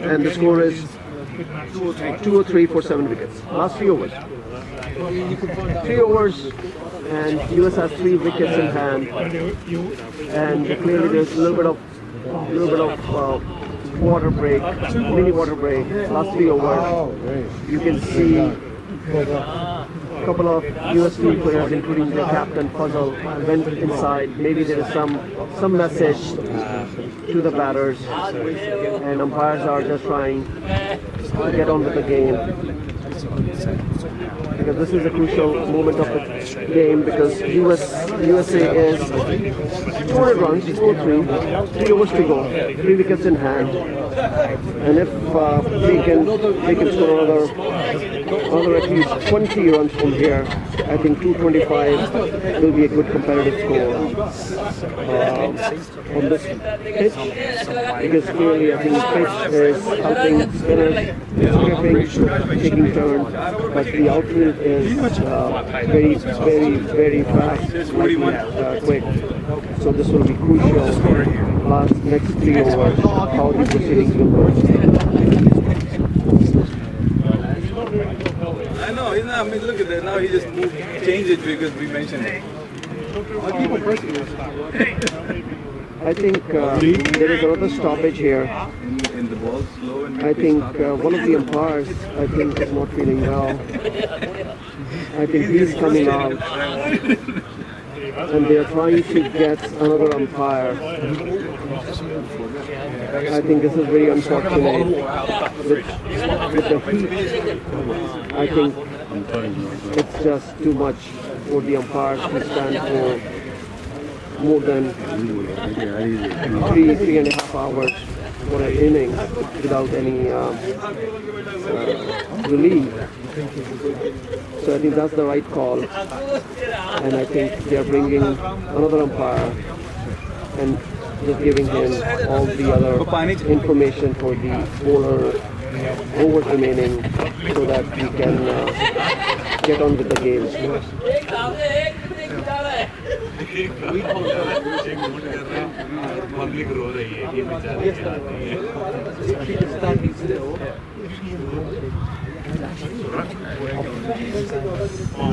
Speaker 3: And the score is 203 for 7 wickets. Last 3 overs. 3 overs, and US has 3 wickets in hand. And clearly there's a little bit of water break, mini water break. Last 3 overs. You can see a couple of US team players, including their captain Puzzle, went inside. Maybe there is some message to the batters, and umpires are just trying to get on with the game. Because this is a crucial moment of the game, because USA is 200 runs, 203, 3 overs to go, 3 wickets in hand. And if we can score another at least 20 runs from here, I think 225 will be a good competitive score on this pitch. Because clearly, I think the pitch is helping spinners, stripping, taking turns, but the outfield is very fast, quick. So this will be crucial. Next 3 overs, how the proceedings will go.
Speaker 13: I know, he's not, I mean, look at that, now he just changed it because we mentioned it.
Speaker 3: I think there is another stoppage here.
Speaker 13: In the ball, slow and
Speaker 3: I think one of the umpires, I think, is not feeling well. I think he's coming out. And they are trying to get another umpire. I think this is very unfortunate. With the heat, I think it's just too much for the umpires to stand for more than 3.5 hours for an inning without any relief. So I think that's the right call, and I think they are bringing another umpire and just giving him all the other information for the bowler overs remaining so that he can get on with the game.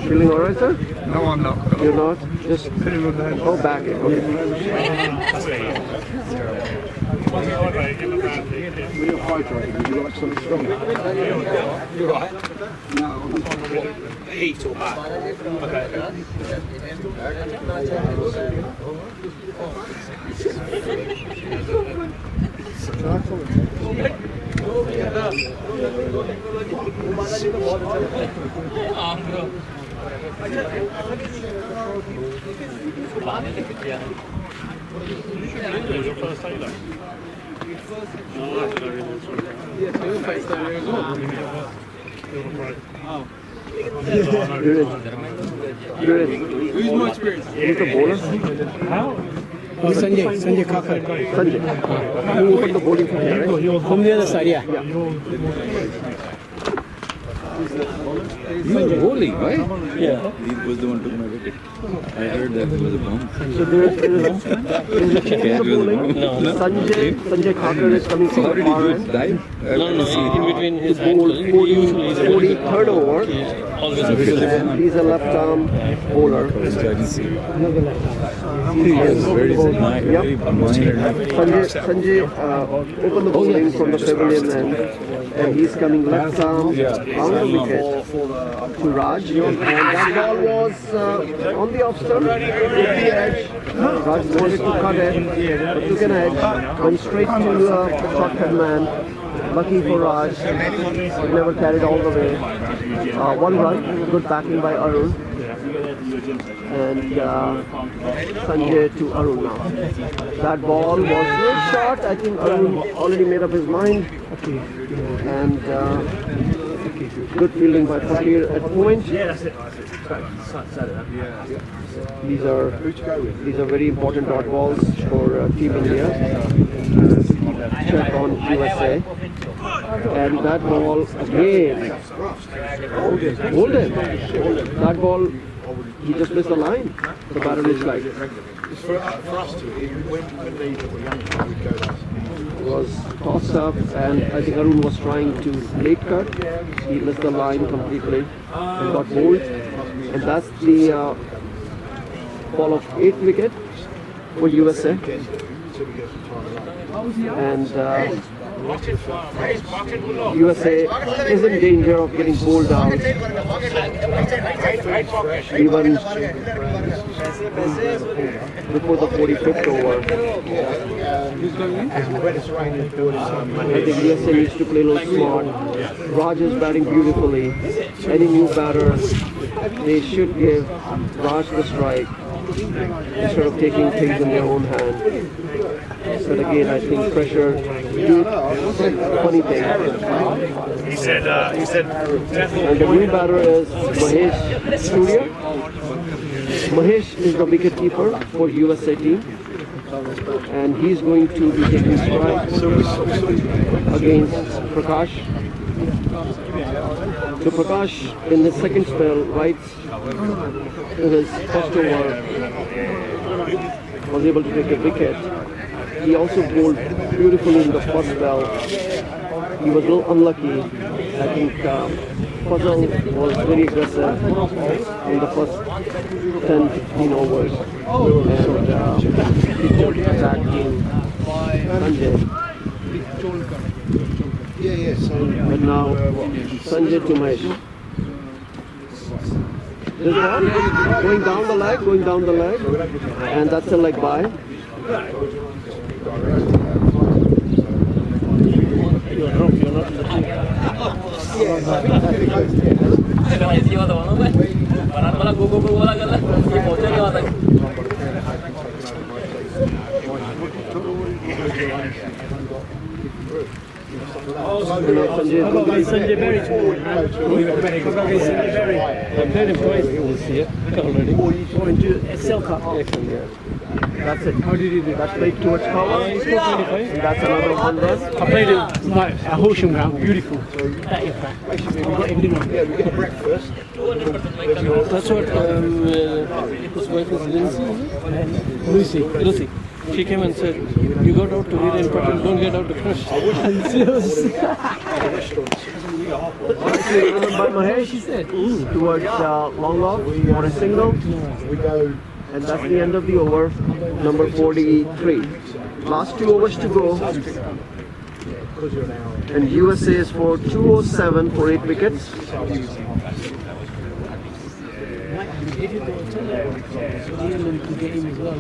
Speaker 3: Feeling alright, sir?
Speaker 9: No, I'm not.
Speaker 3: You're not? Just go back. Okay.
Speaker 9: Will you fight right? Would you like something stronger?
Speaker 13: You're right.
Speaker 9: No.
Speaker 13: Heat or back?
Speaker 2: Who's more experienced?
Speaker 3: Who's the bowler?
Speaker 5: Sanjay Kakar.
Speaker 3: Sanjay. You opened the bowling from here, right?
Speaker 5: From the other side, yeah.
Speaker 13: You were bowling, right?
Speaker 5: Yeah.
Speaker 13: He was the one who took my wicket. I heard that it was a bomb.
Speaker 3: So there is a chicken in the bowling. Sanjay Kakar is coming from the far end.
Speaker 13: Dive?
Speaker 6: No, in between his
Speaker 3: Bowl
Speaker 6: ankle.
Speaker 3: 43rd over. And he's a left arm bowler.
Speaker 13: I can see. He is very minor.
Speaker 3: Sanjay opened the bowling from the pavilion end, and he's coming left arm round the wicket to Raj, and that ball was on the off stump, hit the edge. Raj wanted to cut it, but took an edge, went straight to the short head man. Lucky for Raj, it never carried all the way. 1 run, good backing by Arun. And Sanjay to Arun now. That ball was well shot. I think Arun already made up his mind. And good fielding by Fakir at point. These are very important dot balls for Team India. Check on USA. And that ball again. Golden. That ball, he just missed the line. The batter looks like.
Speaker 9: For us to, when they were younger, we'd go there.
Speaker 3: Was tossed up, and I think Arun was trying to late cut. He missed the line completely and got bowled. And that's the ball of 8th wicket for USA. And USA is in danger of getting bowled out. Even before the 45th over. I think USA needs to play a little smart. Raj is batting beautifully. Any new batter, they should give Raj the strike instead of taking things in their own hand. But again, I think pressure do funny things.
Speaker 11: He said,
Speaker 3: And the new batter is Mahesh Surya. Mahesh is the wicket keeper for USA team, and he's going to be taking strike against Prakash. So Prakash in the second spell writes his first over, was able to take a wicket. He also bowled beautifully in the first spell. He was a little unlucky. I think Fazal was very aggressive in the first 10-15 overs. And he took it back to Sanjay. But now Sanjay to Mahesh. This one going down the leg, and that's a leg by.
Speaker 5: Sanjay Berry Sanjay Berry. I played him twice this year already. Going to SL Cup.
Speaker 3: That's it. How did he do? That's played towards cover.
Speaker 5: He scored 25.
Speaker 3: And that's another 1 run.
Speaker 5: I played it like a Horsham ground, beautiful. That is fact. We got him dinner.
Speaker 4: Yeah, we get a breakfast.
Speaker 6: That's what his wife is Lindsay, is it? Lucy. She came and said, you got out to read in Patel, don't get out to crush.
Speaker 3: By Mahesh, she said, towards long off for a single. And that's the end of the over, number 43. Last 2 overs to go. And USA is for 207 for 8 wickets.
Speaker 5: Difficult to get him as well.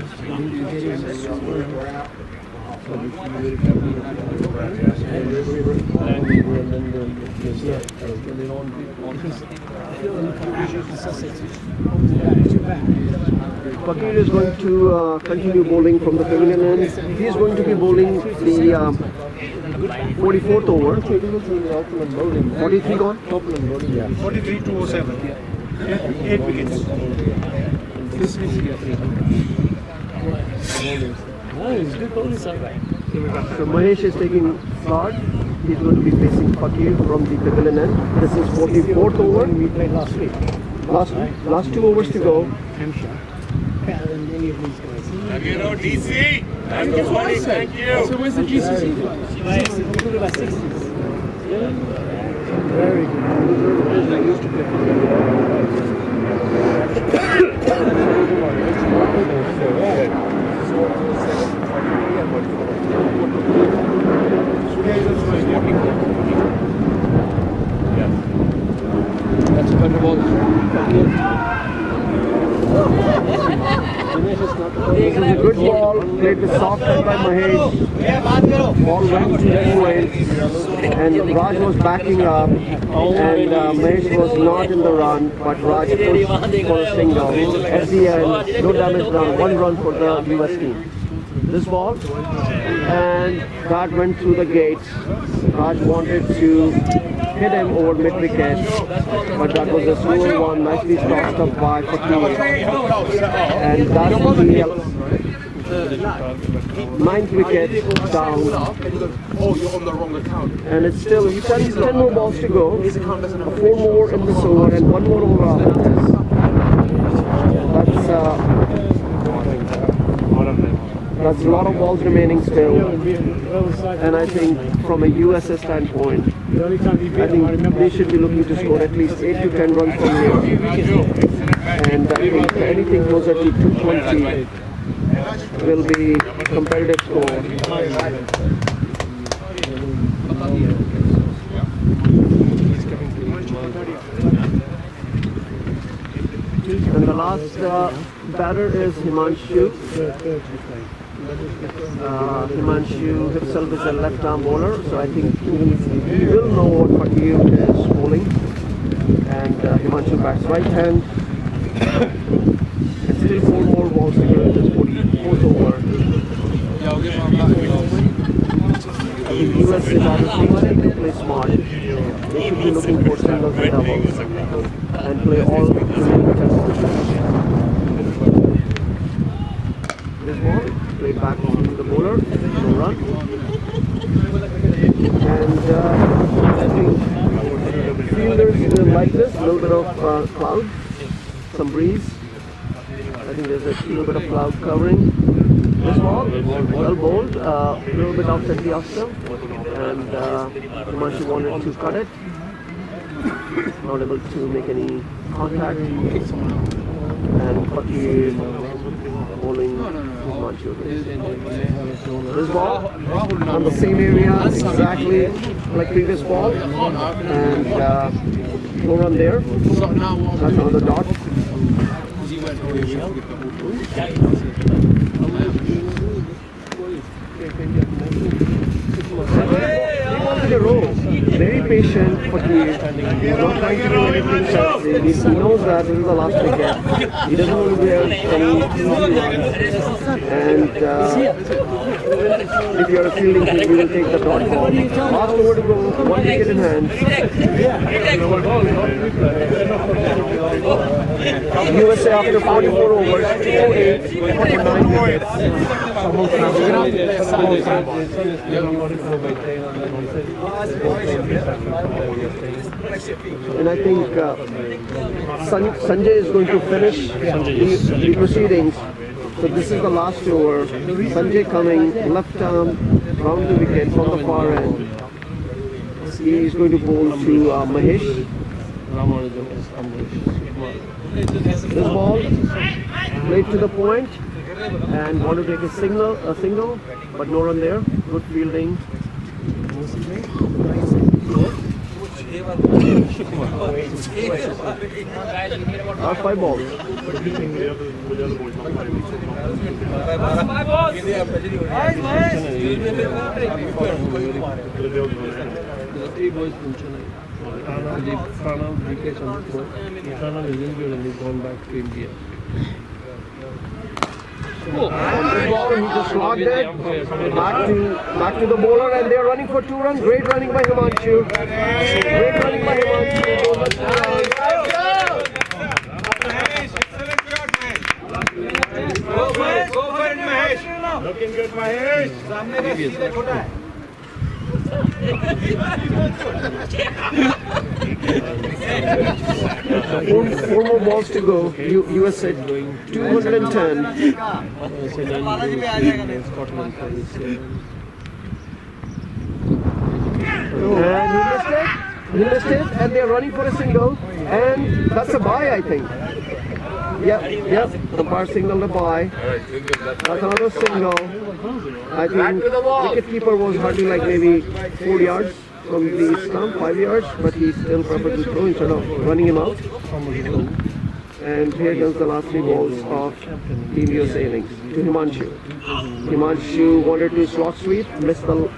Speaker 3: Fakir is going to continue bowling from the pavilion end. He is going to be bowling the 44th over. 43 gone?
Speaker 4: 43, 207. 8 wickets.
Speaker 3: So Mahesh is taking start. He's going to be facing Fakir from the pavilion end. This is 44th over.
Speaker 5: We played last week.
Speaker 3: Last 2 overs to go.
Speaker 5: Hampshire. Better than any of these guys.
Speaker 7: You know, DC. Thank you, buddy. Thank you.
Speaker 5: So where's the GCC? We're talking about 60s. Very good. I used to play.
Speaker 6: That's a better ball.
Speaker 3: This is a good ball, played with soft hand by Mahesh. Ball went to two ways, and Raj was backing up, and Mahesh was not in the run, but Raj pushed for a single. At the end, no damage done, 1 run for the US team. This ball, and that went through the gates. Raj wanted to hit him over mid-wicket, but that was a slow one, nicely tossed up by Fakir. And that's the 9th wicket down.
Speaker 1: Oh, you're on the wrong account.
Speaker 3: And it's still 10 more balls to go. 4 more in this over and 1 more over after this. That's a lot of balls remaining still. And I think from a USA standpoint, I think they should be looking to score at least 8 to 10 runs from here. And I think anything closer to 220 will be competitive score. And the last batter is Himanshu. Himanshu himself is a left-arm bowler, so I think he will know what Fakir is bowling. And Himanshu bats right hand. It's still 4 more balls to go in this 44th over.
Speaker 2: Yeah, I'll give my back.
Speaker 3: I think USA obviously need to play smart. They should be looking for singles and doubles and play all remaining tests. This ball played back to the bowler, no run. And I think fielders will like this, a little bit of cloud, some breeze. I think there's a little bit of cloud covering this ball. Well bowled, a little bit outside the off stump, and Himanshu wanted to cut it. Not able to make any contact. And Fakir bowling Himanshu. This ball on the same area, exactly like previous ball, and no run there. That's another dot. In a row, very patient, but he's not trying to do anything fancy. He knows that this is the last wicket. He doesn't want to wear any and if you are a fielding team, you will take the dot ball. Last over to go, 1 wicket in hand. USA after 44 overs, 208, 49 wickets. And I think Sanjay is going to finish the proceedings. So this is the last over. Sanjay coming, left arm, round the wicket from the far end. He is going to bowl to Mahesh. This ball played to the point and want to take a single, but no run there. Good fielding. Last 5 balls.
Speaker 6: Pranav DK Chandrapur. Pranav is injured and he's gone back to India.
Speaker 3: Cool. This ball, he just slogged it. Back to the bowler, and they're running for 2 runs. Great running by Himanshu. Great running by Himanshu.
Speaker 4: Go for it, Mahesh. Looking good, Mahesh. सामने का सीधा छोटा है.
Speaker 3: Four more balls to go. USA 210. And he missed it, and they're running for a single, and that's a bye, I think. Yep, umpire signaled a bye. That's another single. I think wicketkeeper was hardly like maybe 4 yards from the stump, 5 yards, but he still preferred to throw instead of running him out. And here comes the last 3 balls of Team USA innings to Himanshu. Himanshu wanted to slot sweep, missed the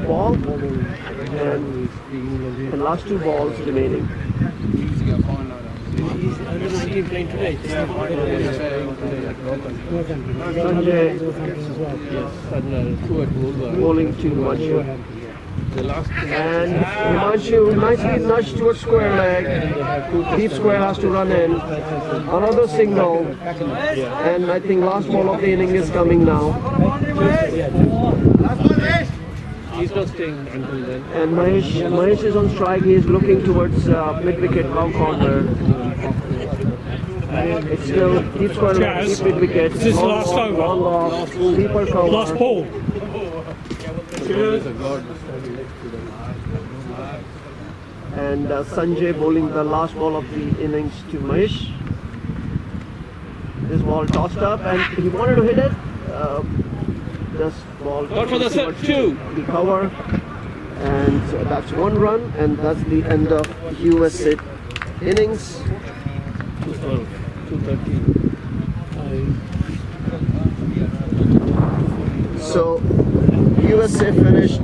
Speaker 3: ball, and last 2 balls remaining.
Speaker 5: He's playing today.
Speaker 3: Sanjay bowling to Himanshu. And Himanshu nicely nudged towards square leg. Deep square has to run in. Another single. And I think last ball of the inning is coming now.
Speaker 6: He's not staying until then.
Speaker 3: And Mahesh is on strike. He is looking towards mid-wicket, wrong corner. It's still deep square leg, deep mid-wicket.
Speaker 15: This is the last over.
Speaker 3: Long off, deeper cover.
Speaker 15: Last ball.
Speaker 3: And Sanjay bowling the last ball of the innings to Mahesh. This ball tossed up, and he wanted to hit it. This ball
Speaker 6: Got for the set 2.
Speaker 3: The cover, and that's 1 run, and that's the end of USA innings.
Speaker 6: 212, 213.
Speaker 3: So USA finished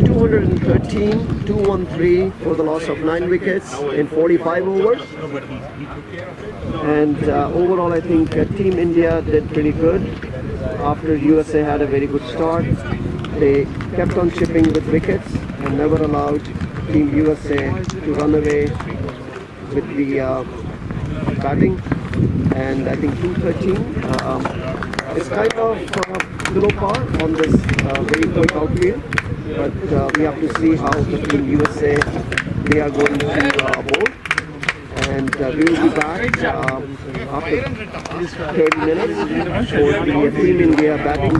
Speaker 3: 213, 213 for the loss of 9 wickets in 45 overs. And overall, I think Team India did pretty good. After USA had a very good start, they kept on chipping with wickets and never allowed Team USA to run away with the batting. And I think 213 is kind of below par on this very quick outfield. But we have to see how the Team USA they are going to bowl. And we will be back after 30 minutes for the Team India batting.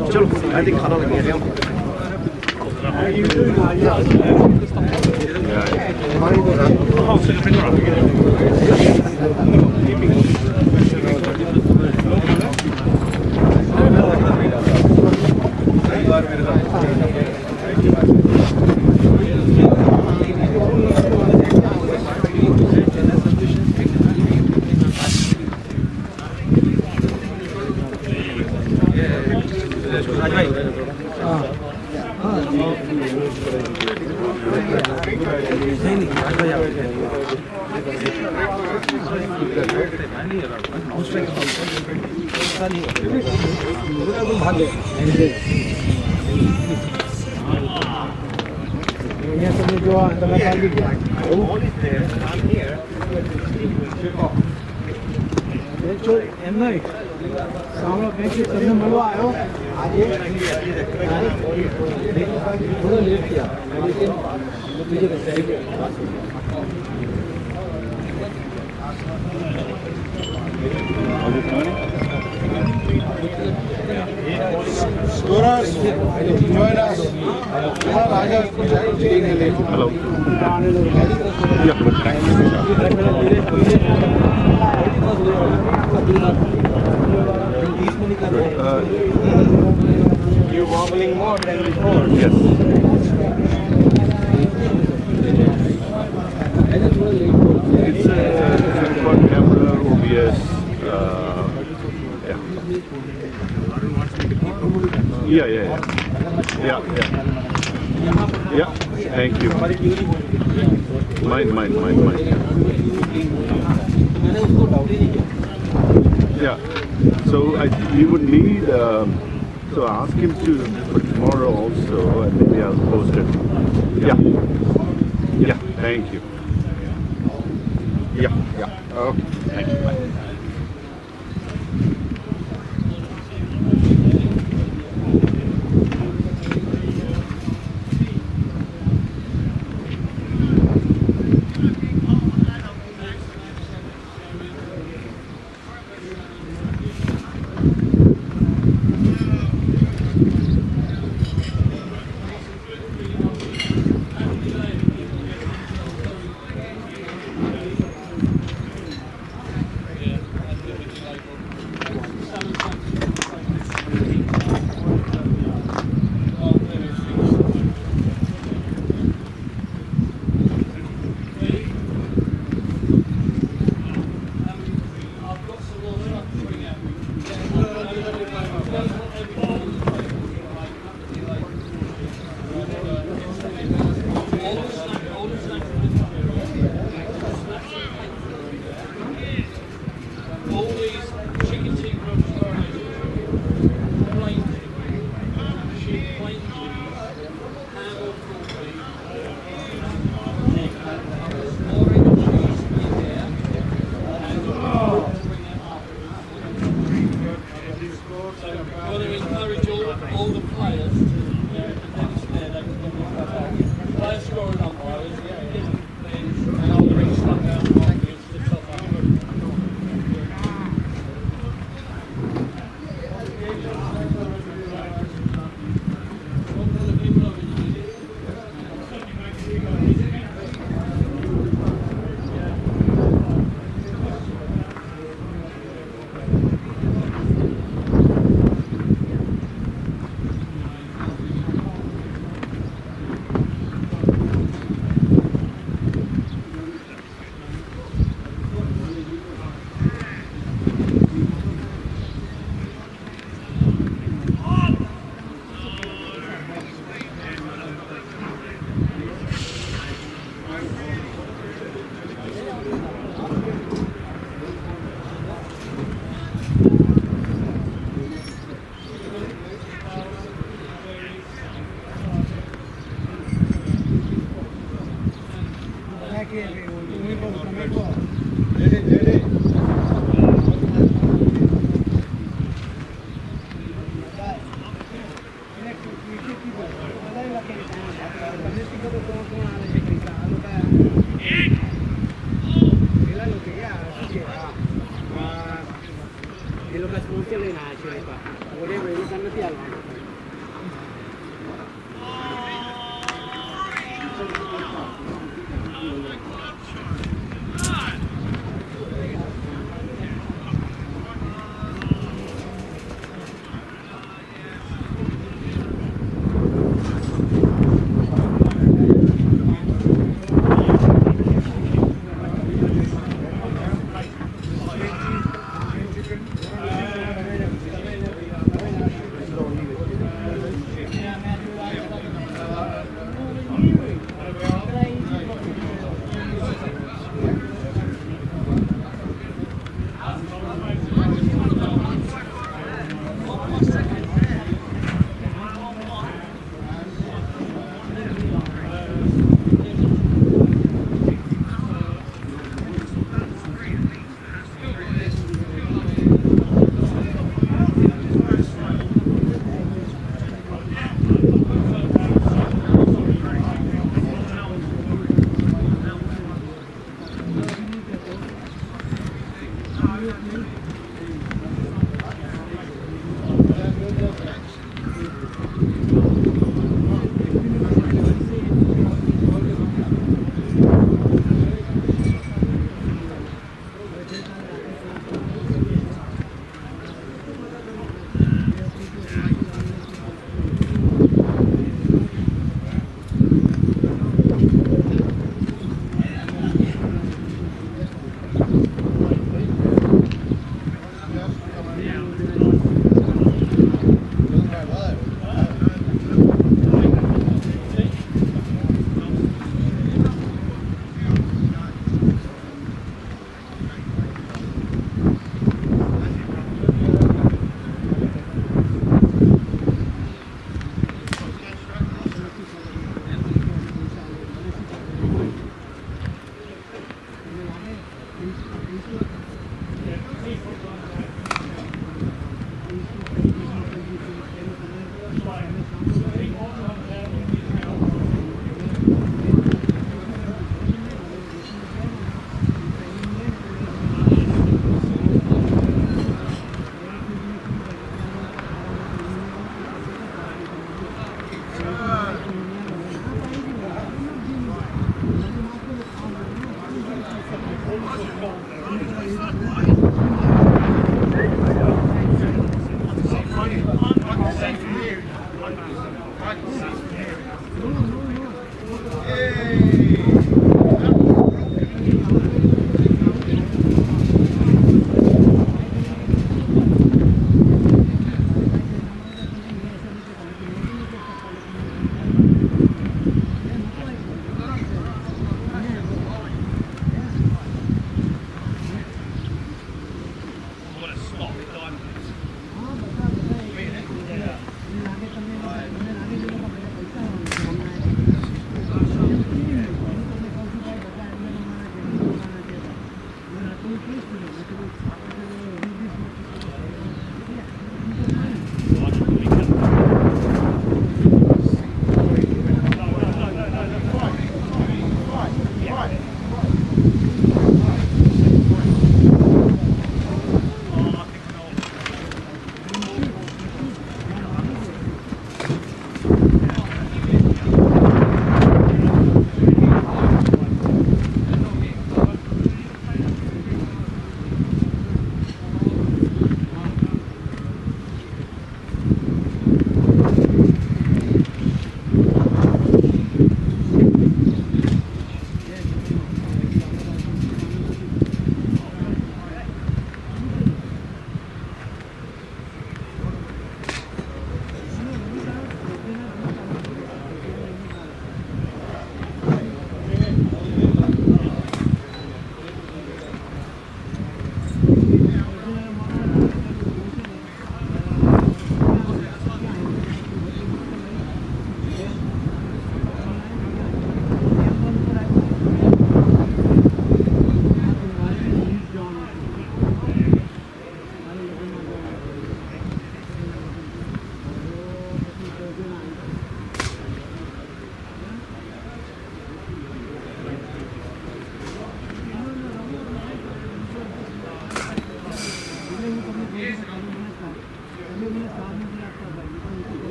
Speaker 3: Until I think खाना लग गया
Speaker 4: Scorers, join us.
Speaker 9: Hello.
Speaker 4: You're wobbling more than before.
Speaker 9: Yes. It's a camera, OBS. Yeah. Yeah. Thank you. Mine. Yeah. So we would need. So ask him to for tomorrow also, and maybe I'll post it. Yeah. Thank you. Yeah. Okay. Thank you. Bye.
Speaker 5: e lo cascontiamo in acere qua. Vorrei che stanno piano.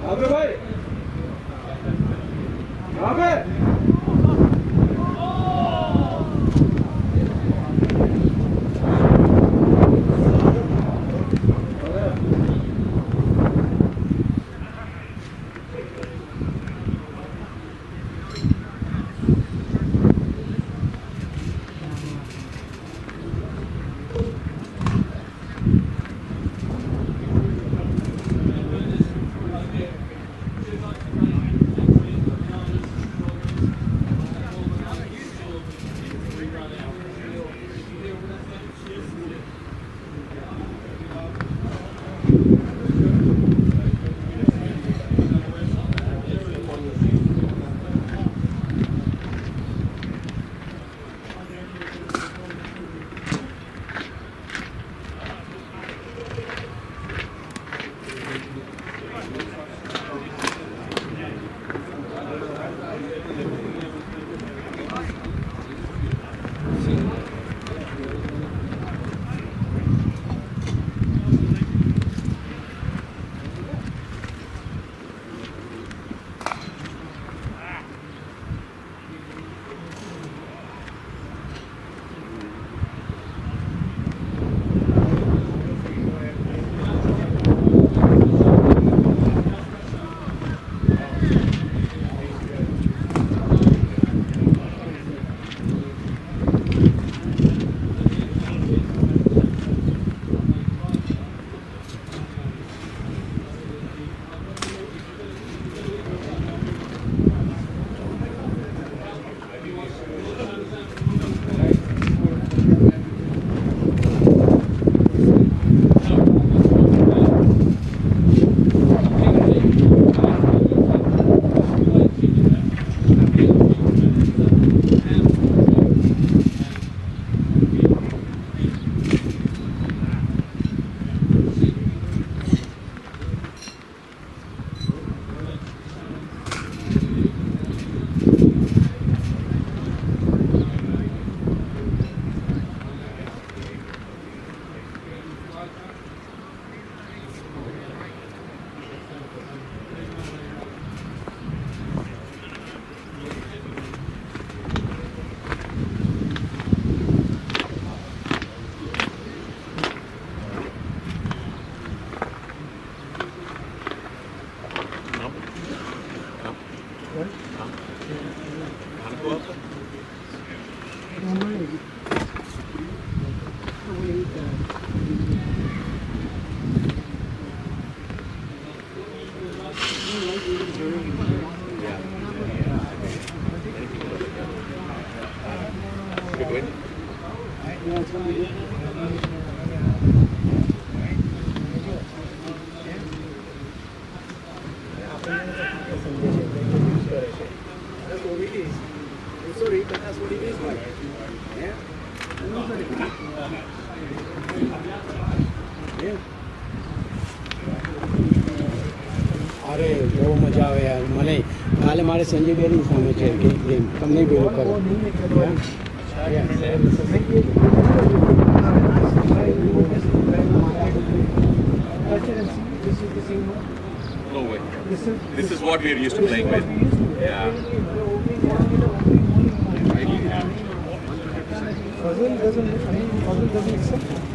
Speaker 4: अबे भाई अबे
Speaker 5: अरे બહુ મજા આવે યાર મને કાલે મારે સંજય બેરી સામે છે ગેમ તમને ભેગો કરો
Speaker 1: No way. This is what we are used to playing with. Yeah.
Speaker 8: Fazil doesn't accept it.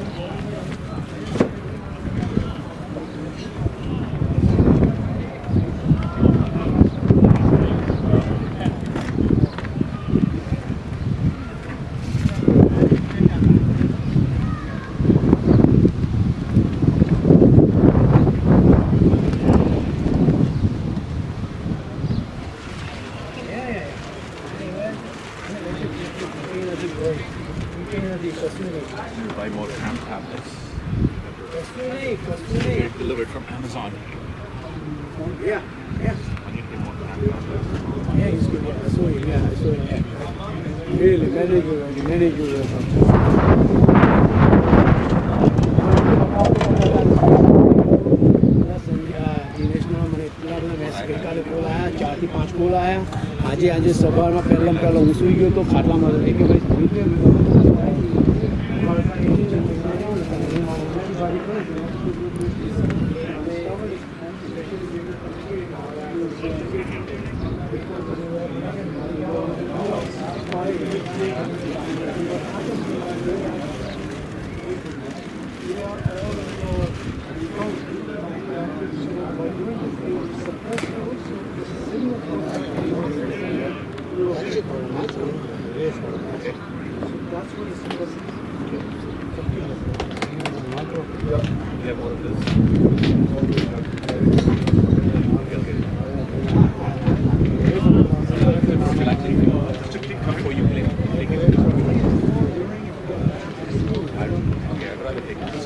Speaker 1: Buy more cram tablets. They're delivered from Amazon.
Speaker 5: Yeah.
Speaker 1: I need to get more cram tablets.
Speaker 5: Yeah, he's good. I saw him. Really, manager. આજે સવારમાં પહેલાં હું સૂઈ ગયો તો ખાટલામાં કે ભાઈ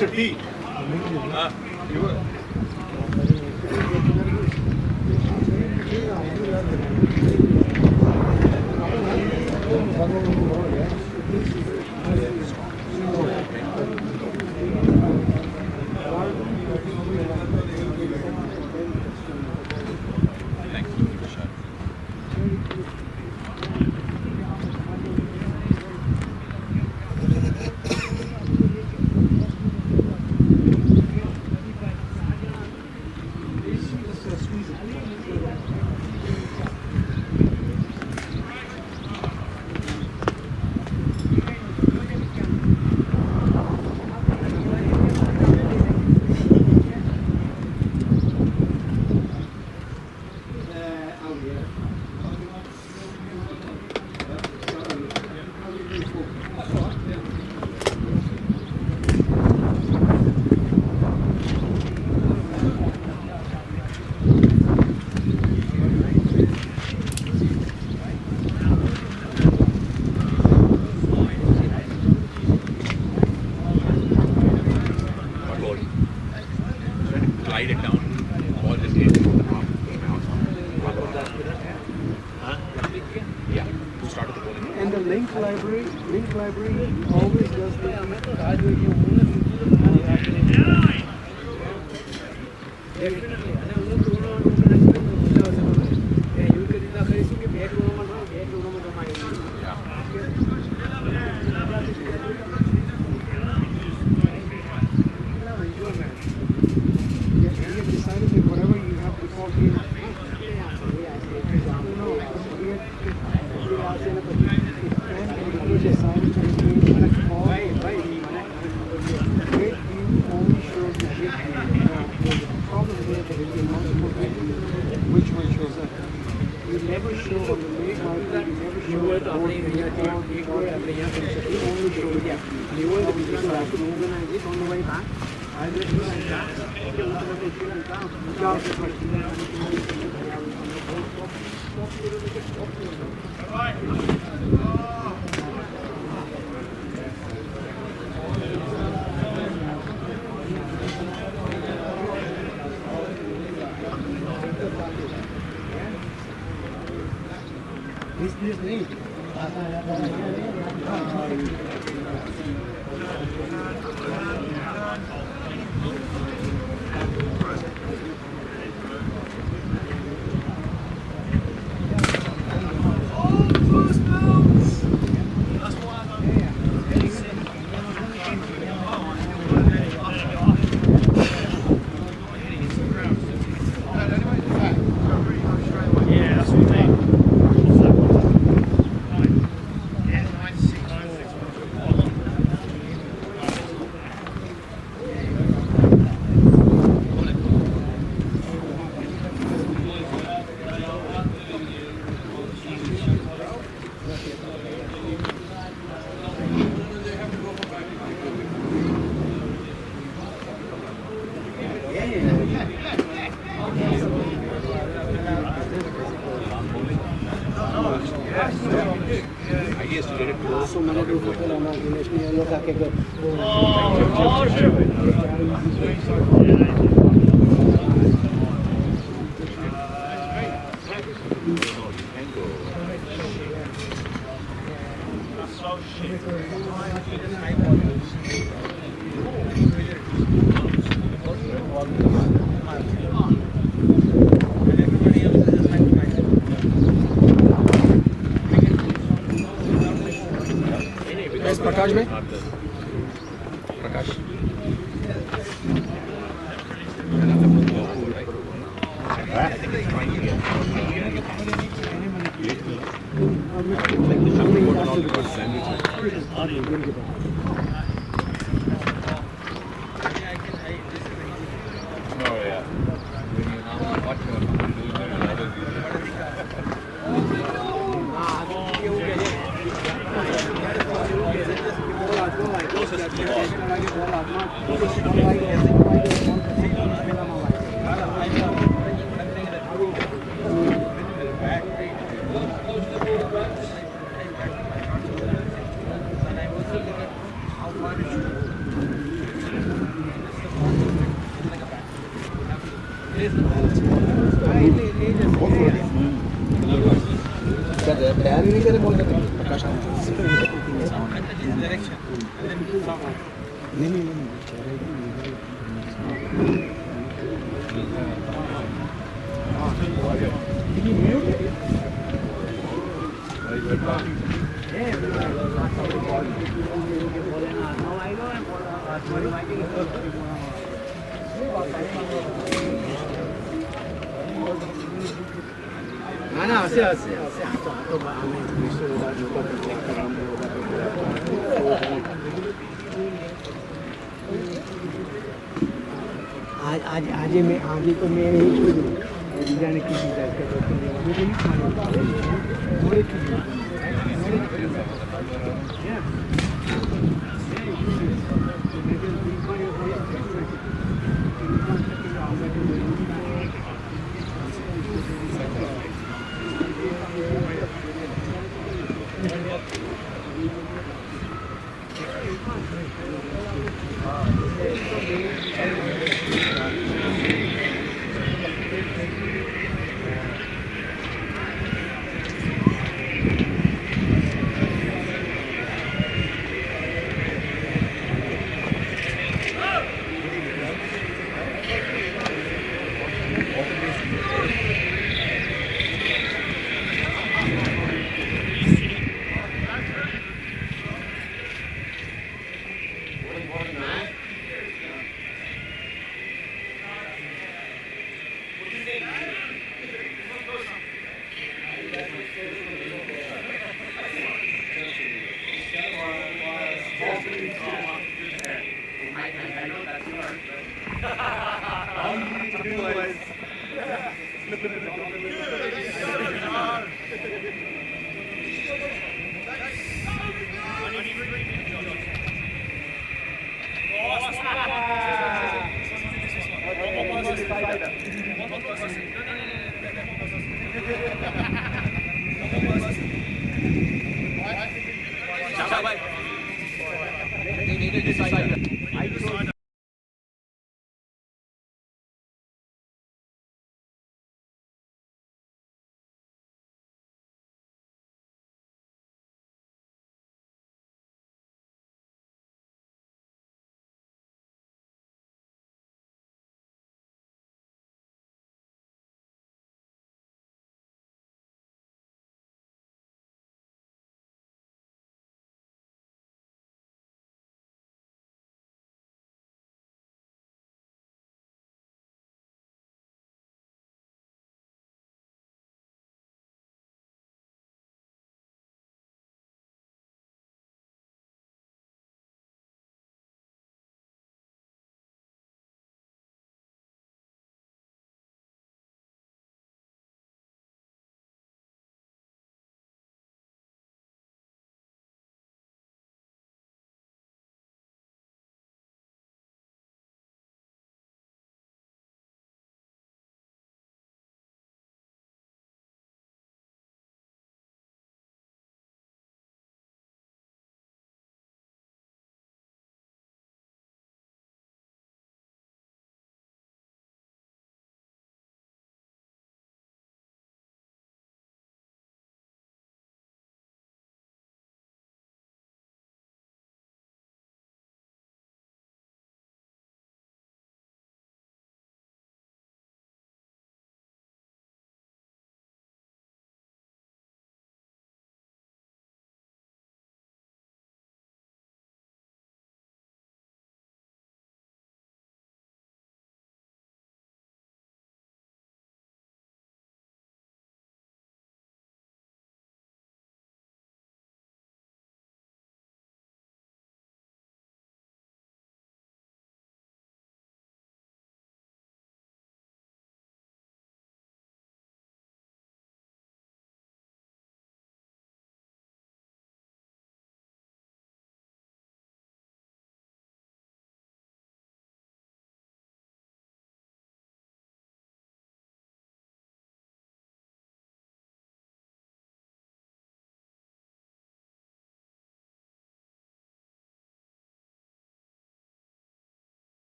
Speaker 1: Mr. T. Glide it down, ball just hit. Yeah, to start with the bowling.
Speaker 3: And the link library always does the which one shows up. You never show on the main library, you never show on the board, you only show the
Speaker 1: Idea is to get it close.
Speaker 3: प्रकाश में
Speaker 13: Prakash.
Speaker 7: I think it's trying to get
Speaker 13: Oh yeah.
Speaker 10: तैयारी नहीं करे बोल रहे थे प्रकाश
Speaker 5: आज तो मैं यही छोड़ जाने की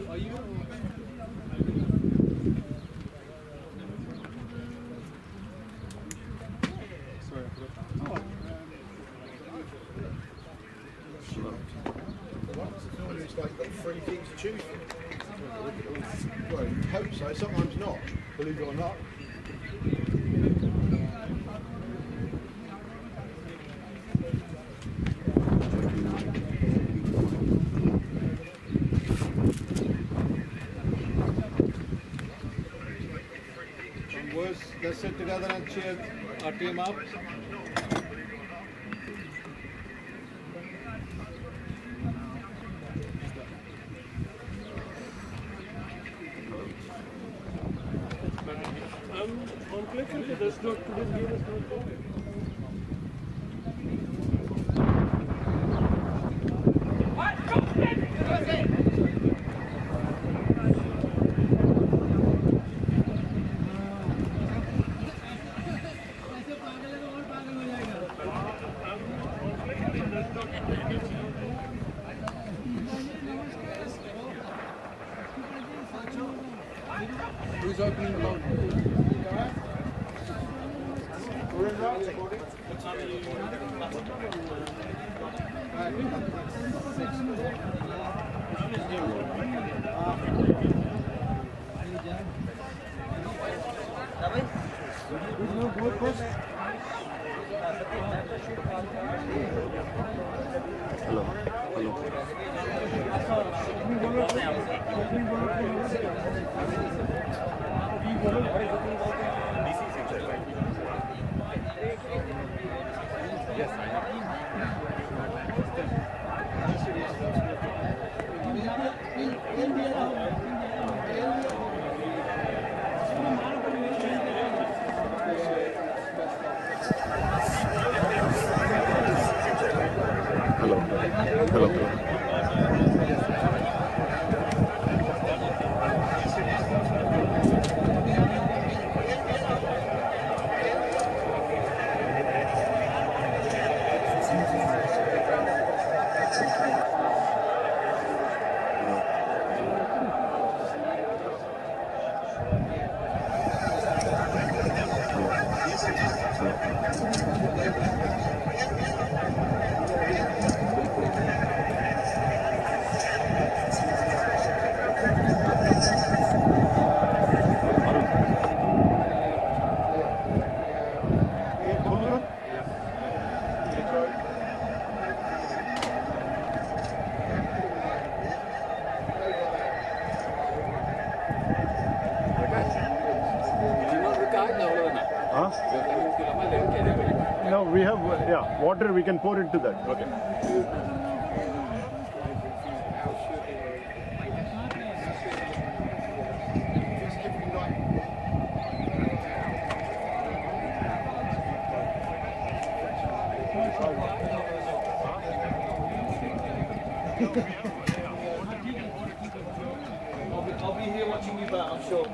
Speaker 2: Are you? Sorry, I forgot.
Speaker 4: It's like you've got 3 things to choose from. Well, you hope so, sometimes not, believe it or not. Let's sit together and cheer our team up.
Speaker 6: On click cricket, today's game is not going.
Speaker 2: Who's opening the bowl?
Speaker 9: No, we have, water we can pour into that. Okay.
Speaker 10: I'll be here watching you bat, I'm sure.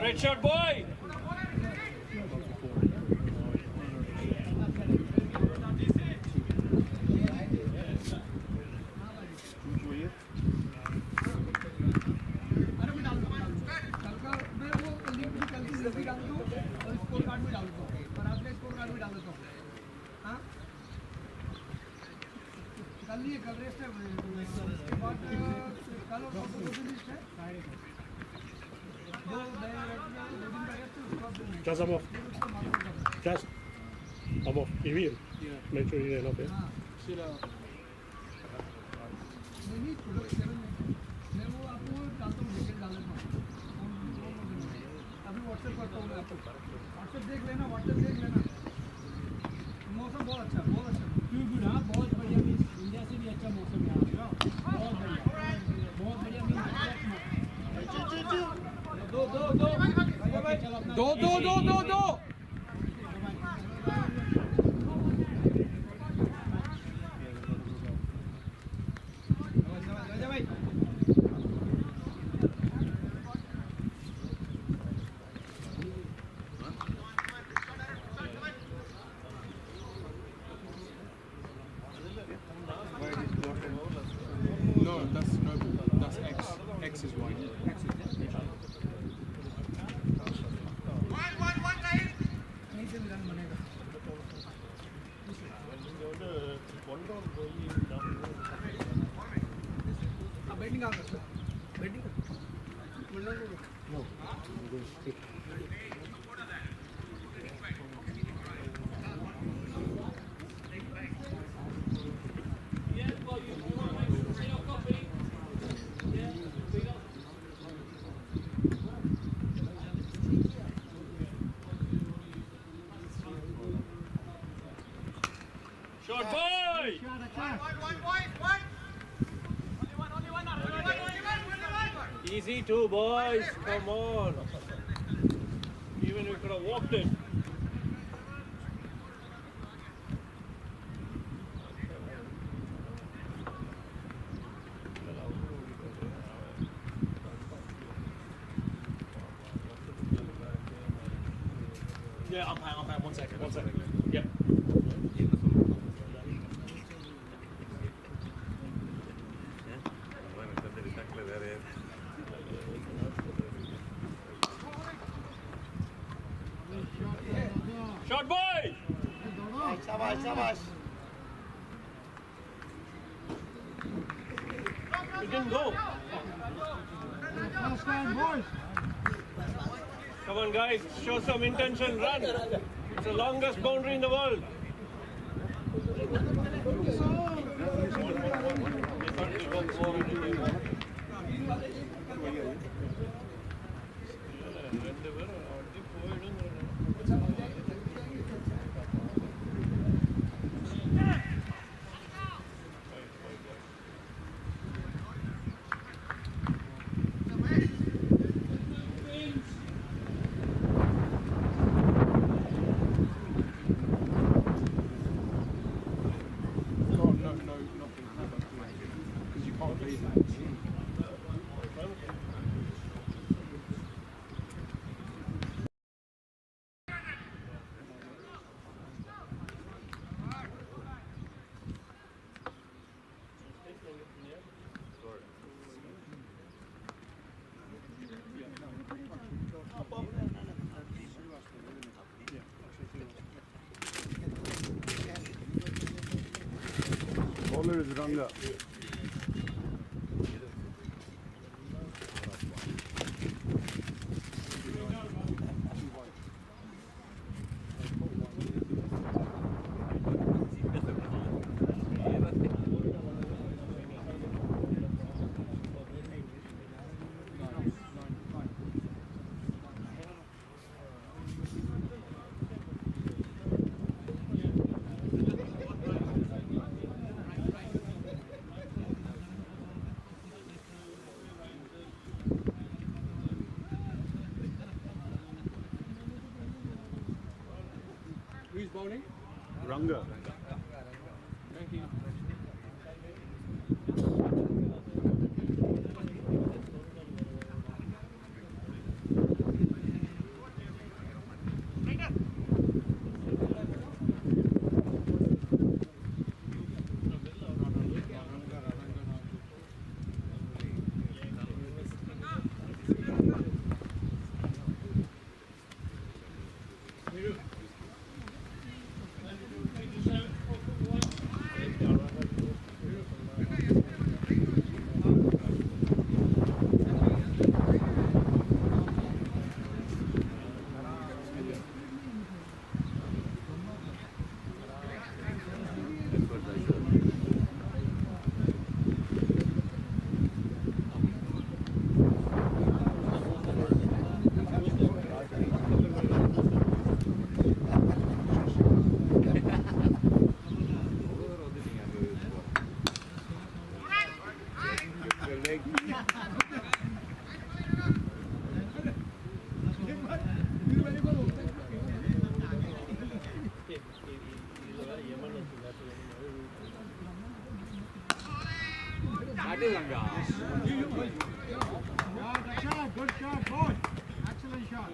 Speaker 6: Great shot, boy!
Speaker 16: Just I'm off. Just I'm off. You will?
Speaker 2: Yeah.
Speaker 16: Make sure you're enough, yeah?
Speaker 2: Chill out.
Speaker 12: मौसम बहुत अच्छा क्यों good हाँ बहुत बढ़िया means India से भी अच्छा मौसम है बहुत बढ़िया मीन्स दो
Speaker 2: No, that's noble. That's X. X is white.
Speaker 12: Batting कहाँ करता बैटिंग
Speaker 6: Shot, boy!
Speaker 12: Shot, अच्छा.
Speaker 15: One. Only one.
Speaker 6: Easy too, boys. Come on. Even we could have walked it.
Speaker 11: Yeah, umpire, 1 second, 1 second. Yep.
Speaker 6: Shot, boy!
Speaker 10: Shabash, shabash.
Speaker 6: It didn't go.
Speaker 12: Last line, boys.
Speaker 6: Come on, guys. Show some intention. Run. It's the longest boundary in the world.
Speaker 9: Bowler is Ranga.
Speaker 2: Who's bowling?
Speaker 9: Ranga.
Speaker 2: Thank you.
Speaker 12: Good shot, boy. Excellent shot.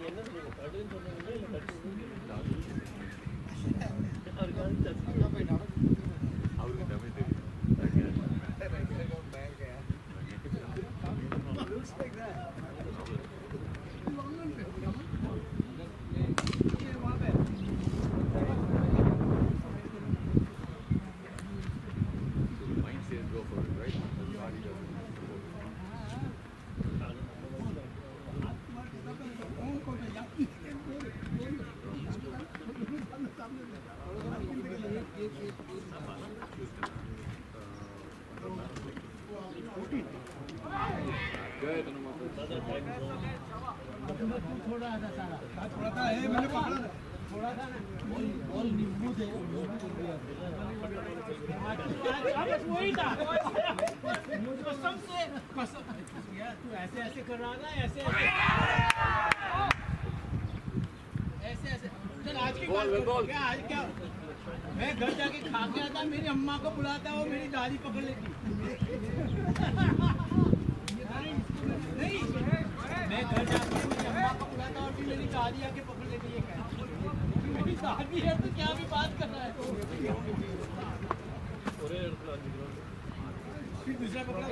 Speaker 10: Looks like that.
Speaker 12: थोड़ा था सारा थोड़ा था मैंने पकड़ा थोड़ा सा ना बॉल नींबू दे बस वही था कसम से कसम यार तू ऐसे ऐसे कर रहा ना ऐसे ऐसे ऐसे चल आज की बात क्या आज क्या मैं घर जाके खा के आता मेरी अम्मा को बुलाता वो मेरी दादी पकड़ लेती नहीं मैं घर जाके मेरी अम्मा को बुलाता और फिर मेरी दादी आके पकड़ लेती है मेरी दादी है तो क्या भी बात कर रहा है फिर दूसरा पकड़ा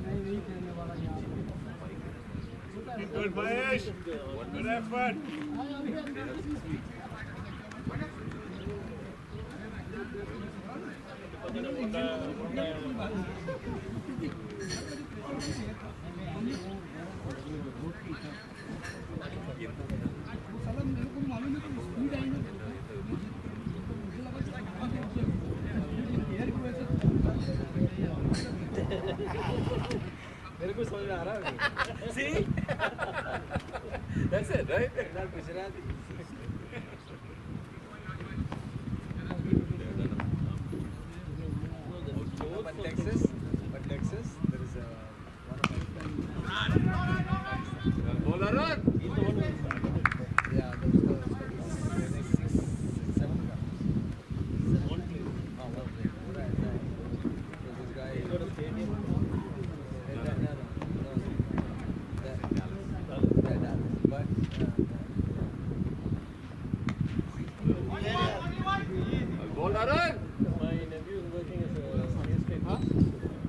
Speaker 12: नहीं खेलने वाला यहाँ
Speaker 16: Good, Mahesh. Good effort.
Speaker 10: मेरे को समझ में आ रहा है See? That's it, right? But Texas, there is one of my friends. Bowler run! He's the one who started. Yeah, there was 6, 7 guys. One play. Oh, one play. Right. So this guy. He got a stadium.
Speaker 6: My nephew is working as a CSK coach.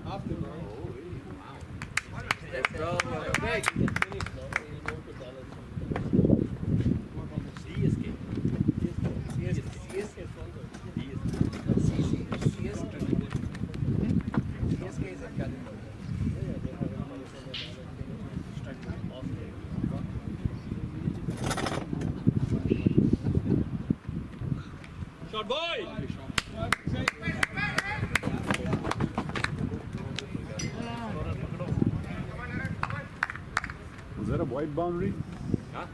Speaker 10: After.
Speaker 6: Oh, really? Wow. Let's go. Okay. He's finished now. He'll go to Dallas. CSK. CSK sponsor.
Speaker 10: CSK is in California.
Speaker 16: Shot boy.
Speaker 9: Was that a wide boundary?
Speaker 16: Huh?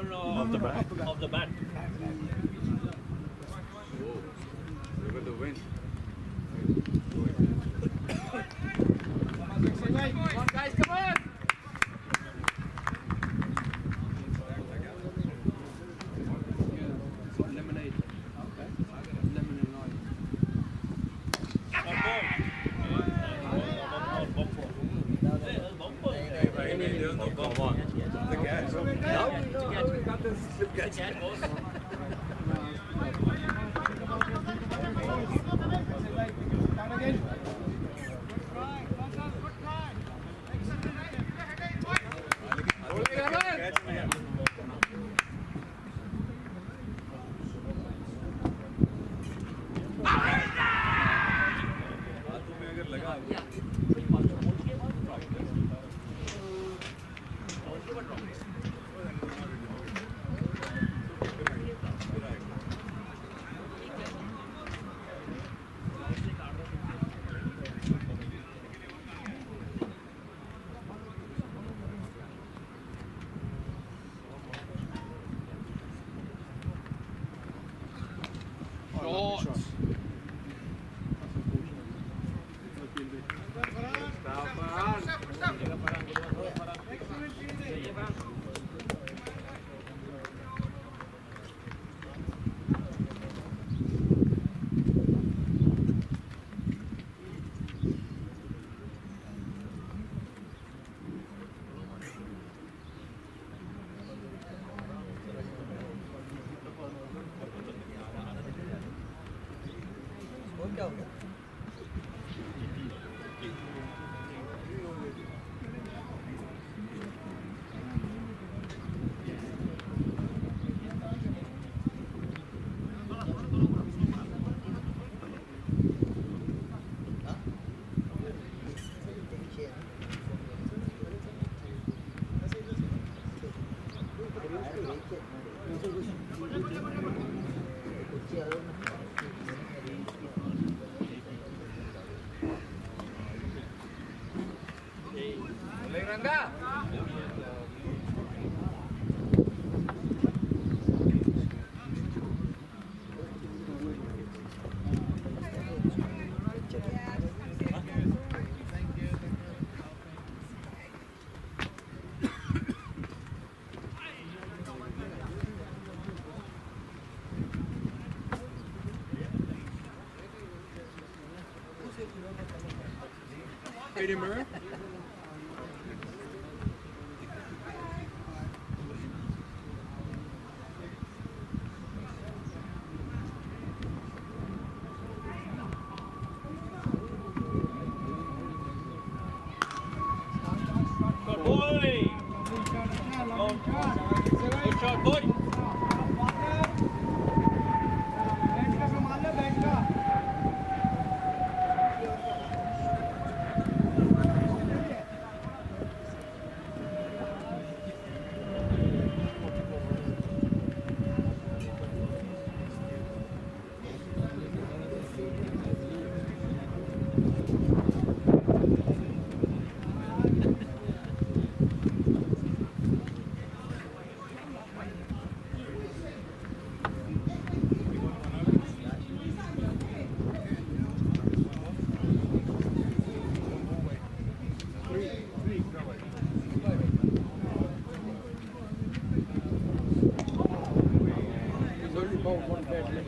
Speaker 16: No,
Speaker 9: Off the bat?
Speaker 16: Off the bat.
Speaker 13: Whoa. Look at the wind.
Speaker 10: Come on, guys, come on!
Speaker 2: Lemonade. Lemon and lime.
Speaker 13: Come on. The catch. Now we got this slip catch.
Speaker 10: Ranga!
Speaker 2: Lady Mirror.
Speaker 6: Good boy. Good shot, boy.
Speaker 2: He's only bowled one bad leg.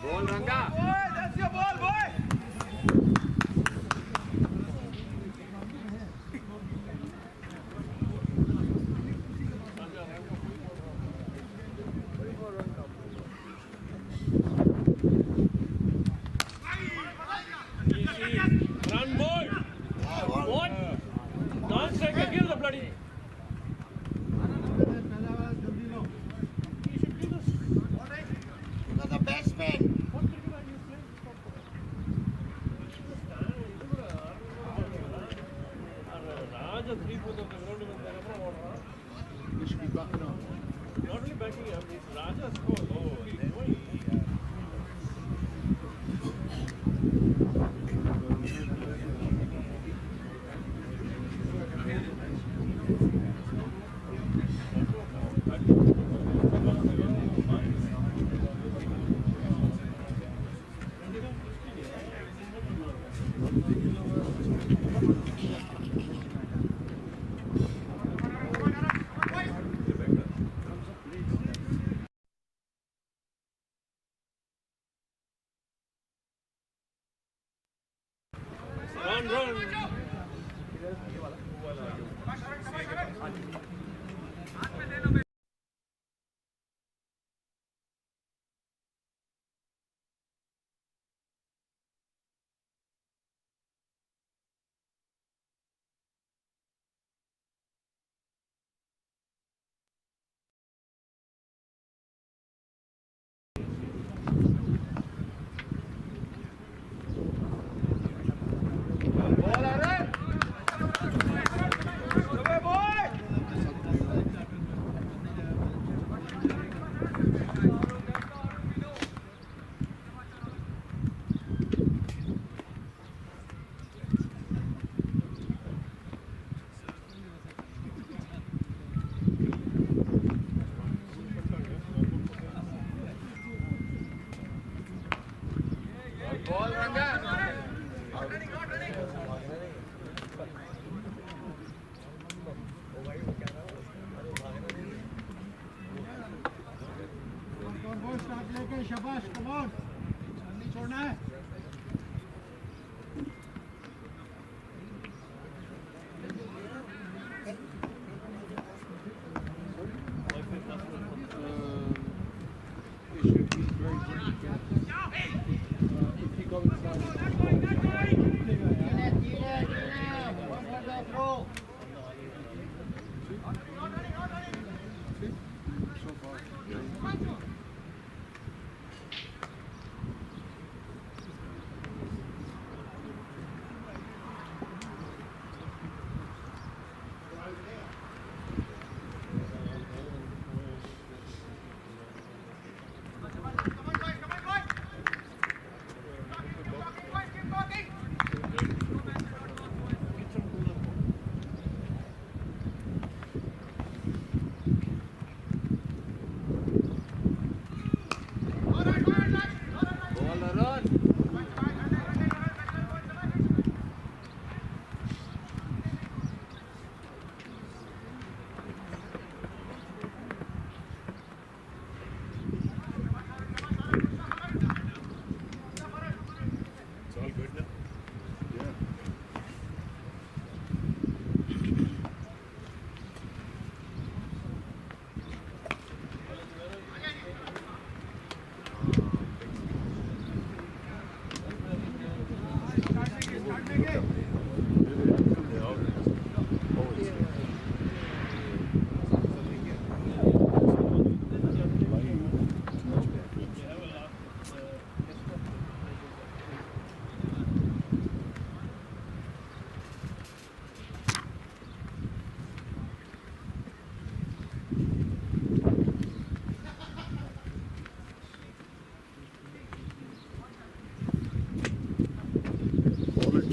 Speaker 12: Ball, Ranga. Boy, that's your ball, boy.
Speaker 6: Run, boy. What? Don't second, kill the bloody.
Speaker 12: You're the batsman.
Speaker 6: Raja 3/4 of the ground even there.
Speaker 2: They should be backing up.
Speaker 6: Not only backing up, it's Raja score. Oh, they're going. Run, run.
Speaker 12: Ball, Aaron. Come here, boy. शाबाश come on नहीं छोड़ना है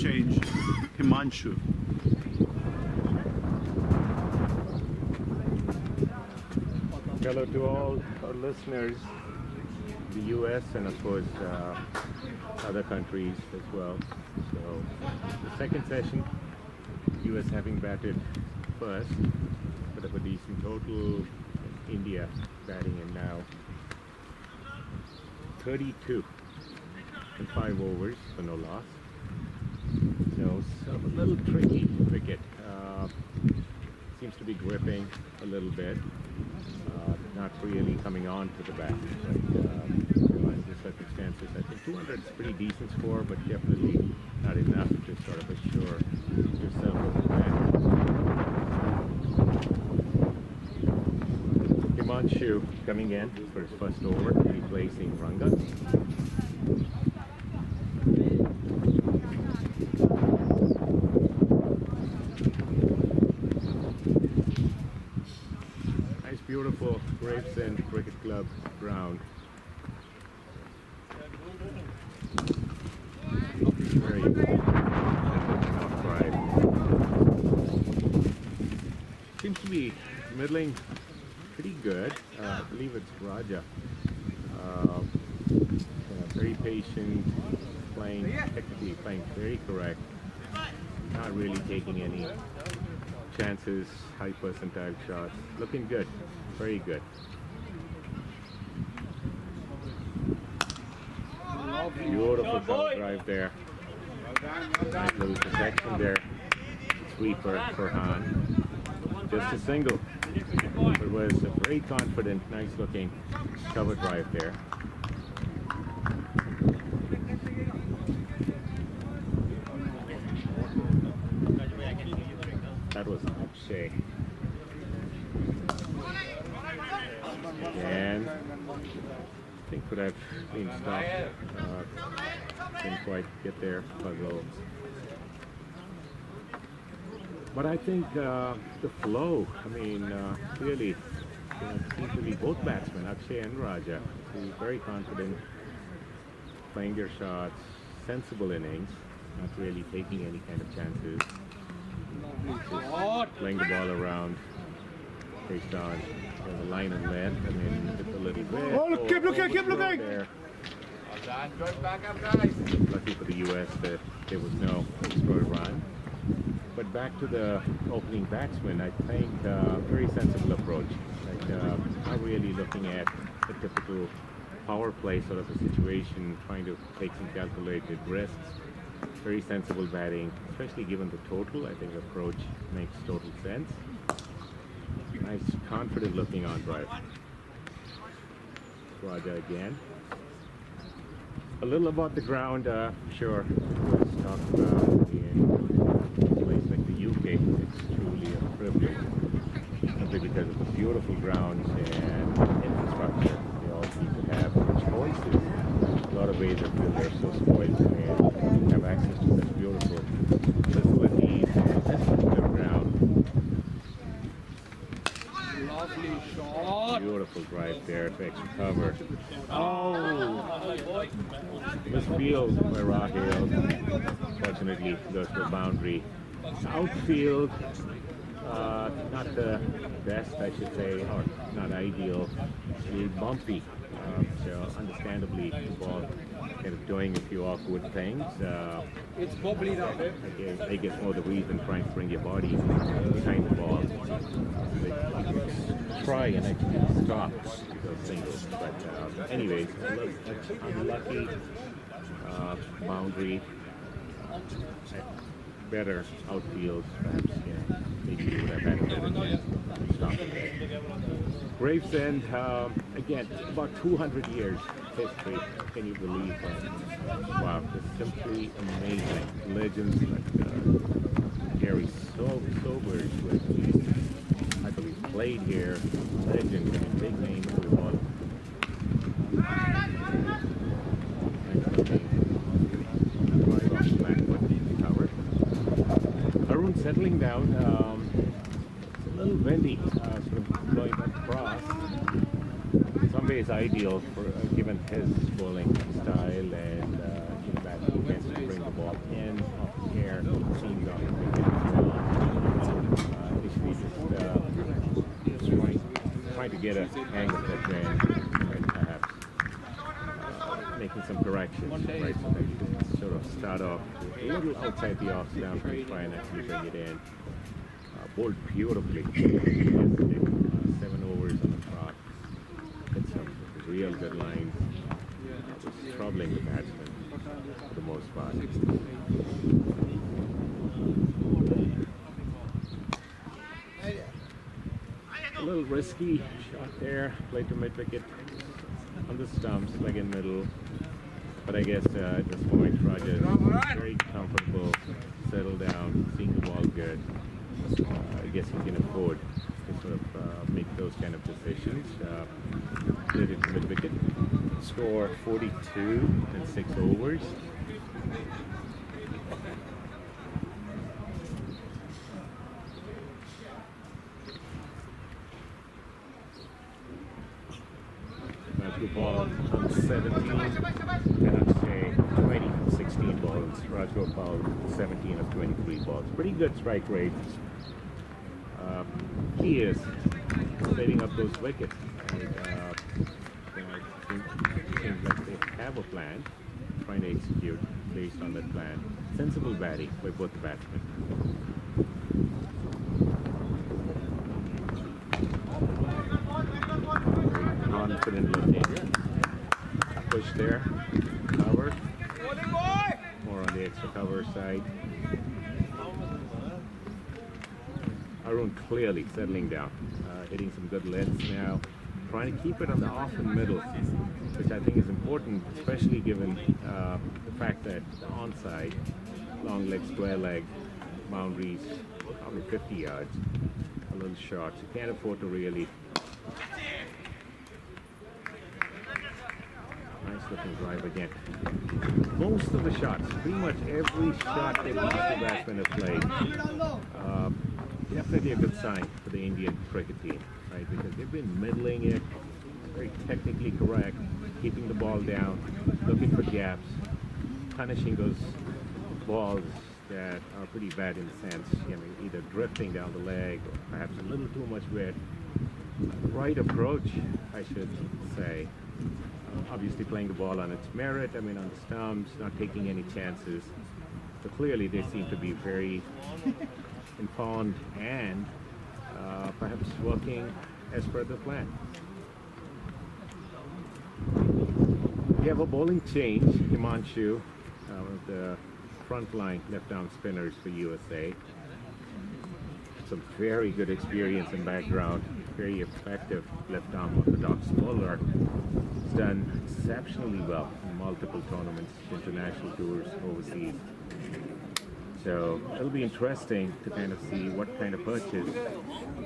Speaker 9: Change Himanshu. Hello to all our listeners, the US and of course other countries as well. So the second session, US having batted first, but of a decent total. India batting in now 32 and 5 overs for no loss. So a little tricky cricket. Seems to be gripping a little bit. Not really coming on to the bat. Realize the circumstances. I think 200 is a pretty decent score, but definitely not enough to sort of assure yourself of the bat. Himanshu coming in for his first over, replacing Ranga. Beautiful Gravesend Cricket Club ground. Very outright. Seems to be middling pretty good. I believe it's Raja. Very patient, technically playing very correct. Not really taking any chances, high percentile shots. Looking good. Very good. Beautiful cover drive there. Nice little protection there. Sweeper for Han. Just a single. It was a very confident, nice looking cover drive there. That was Akshay. And I think could have been stopped. Didn't quite get there, puzzle. But I think the flow, I mean, clearly seems to be both batsmen, Akshay and Raja, very confident, playing their shots, sensible innings, not really taking any kind of chances. Just playing the ball around based on the line and length. I mean, just a little bit.
Speaker 12: Oh, keep looking!
Speaker 9: There. Lucky for the US that there was no scored run. But back to the opening batsman, I think very sensible approach. Like not really looking at the typical power play sort of a situation, trying to take some calculated risks. Very sensible batting, especially given the total. I think the approach makes total sense. Nice, confident looking on drive. Raja again. A little about the ground, sure, let's talk about in a place like the UK. It's truly a privilege, simply because of the beautiful grounds and infrastructure they all seem to have, choices. A lot of ways I feel they're so spoiled and have access to such beautiful facilities on this particular ground.
Speaker 2: Lovely shot.
Speaker 9: Beautiful drive there to extra cover. Oh! Misfield by Rahil. Fortunately goes to a boundary. Outfield, not the best, I should say, or not ideal. It's really bumpy. So understandably, the ball kind of doing a few awkward things.
Speaker 2: It's bubbly that bit.
Speaker 9: I guess more the reason trying to bring your body behind the ball. Try and actually stop those singles. But anyways, unlucky boundary. Better outfield, perhaps, maybe you would have had a better chance to stop it. Gravesend, again, about 200 years history. Can you believe that? Wow, it's simply amazing. Legends like Gary Sobers, who I believe played here. Legends, and big names who won. Arun settling down. It's a little windy, sort of blowing across. In some ways ideal for given his bowling style and given that he tends to bring the ball in off the air, seems off the wicket. If we just trying to get a hang of that man, and perhaps making some corrections, right? So that you can sort of start off a little outside the off stump and try and actually bring it in. Bowled beautifully. 7 overs on the trot. Hit some real good lines. Was troubling the batsman for the most part. A little risky shot there. Played to mid wicket on the stumps, like in middle. But I guess at this point, Raja is very comfortable, settled down, seeing the ball good. I guess he can afford to sort of make those kind of decisions. Played it mid wicket. Score 42 in 6 overs. Good ball on 17, and I'd say 20 from 16 balls. Rajgopal 17 of 23 balls. Pretty good strike rate. He is setting up those wickets. And, it seems like they have a plan, trying to execute based on that plan. Sensible batting by both the batsmen. Confident looking. Push there. Cover. More on the extra cover side. Arun clearly settling down. Hitting some good lengths now. Trying to keep it on the off and middle, which I think is important, especially given the fact that the onside, long leg, square leg, boundaries, probably 50 yards, a little short. So can't afford to really. Nice looking drive again. Most of the shots, pretty much every shot that these two batsmen have played, definitely a good sign for the Indian cricket team, right? Because they've been middling it, very technically correct, keeping the ball down, looking for gaps, punishing those balls that are pretty bad in the sense, either drifting down the leg or perhaps a little too much width. Right approach, I should say. Obviously playing the ball on its merit, on the stumps, not taking any chances. So clearly they seem to be very informed and perhaps working as per the plan. We have a bowling change. Himanshu, one of the frontline left-arm spinners for USA. Some very good experience and background. Very effective left-arm orthodox bowler. He's done exceptionally well in multiple tournaments, international tours, overseas. So it'll be interesting to kind of see what kind of purchase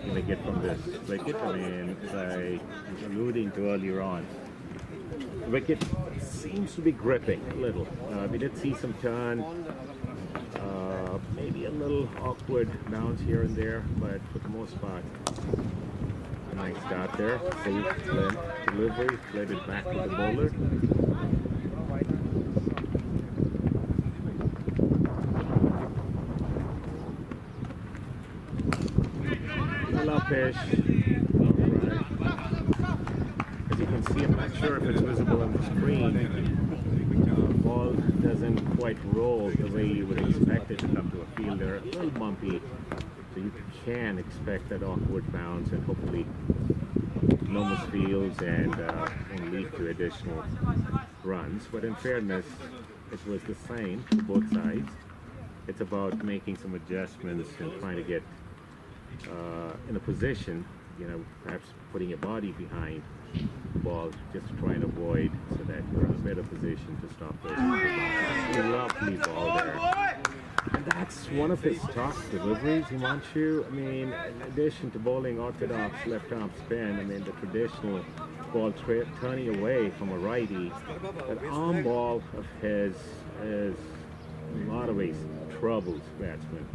Speaker 9: you may get from this wicket. I mean, as I was alluding to earlier on, the wicket seems to be gripping a little. We did see some turn, maybe a little awkward bounce here and there, but for the most part, a nice start there. Safe delivery, played it back to the bowler. Fish. Right. As you can see, I'm not sure if it's visible on the screen. The ball doesn't quite roll the way you would expect it to come to a fielder. A little bumpy, so you can expect that awkward bounce and hopefully no misfields and won't lead to additional runs. But in fairness, it was the same for both sides. It's about making some adjustments and trying to get in a position, you know, perhaps putting your body behind the ball just to try and avoid so that you're in a better position to stop those balls. Lovely ball there. And that's one of his top deliveries, Himanshu. I mean, in addition to bowling orthodox left-arm spin, I mean, the traditional ball turning away from a righty, that arm ball of his is in a lot of ways troubles batsmen.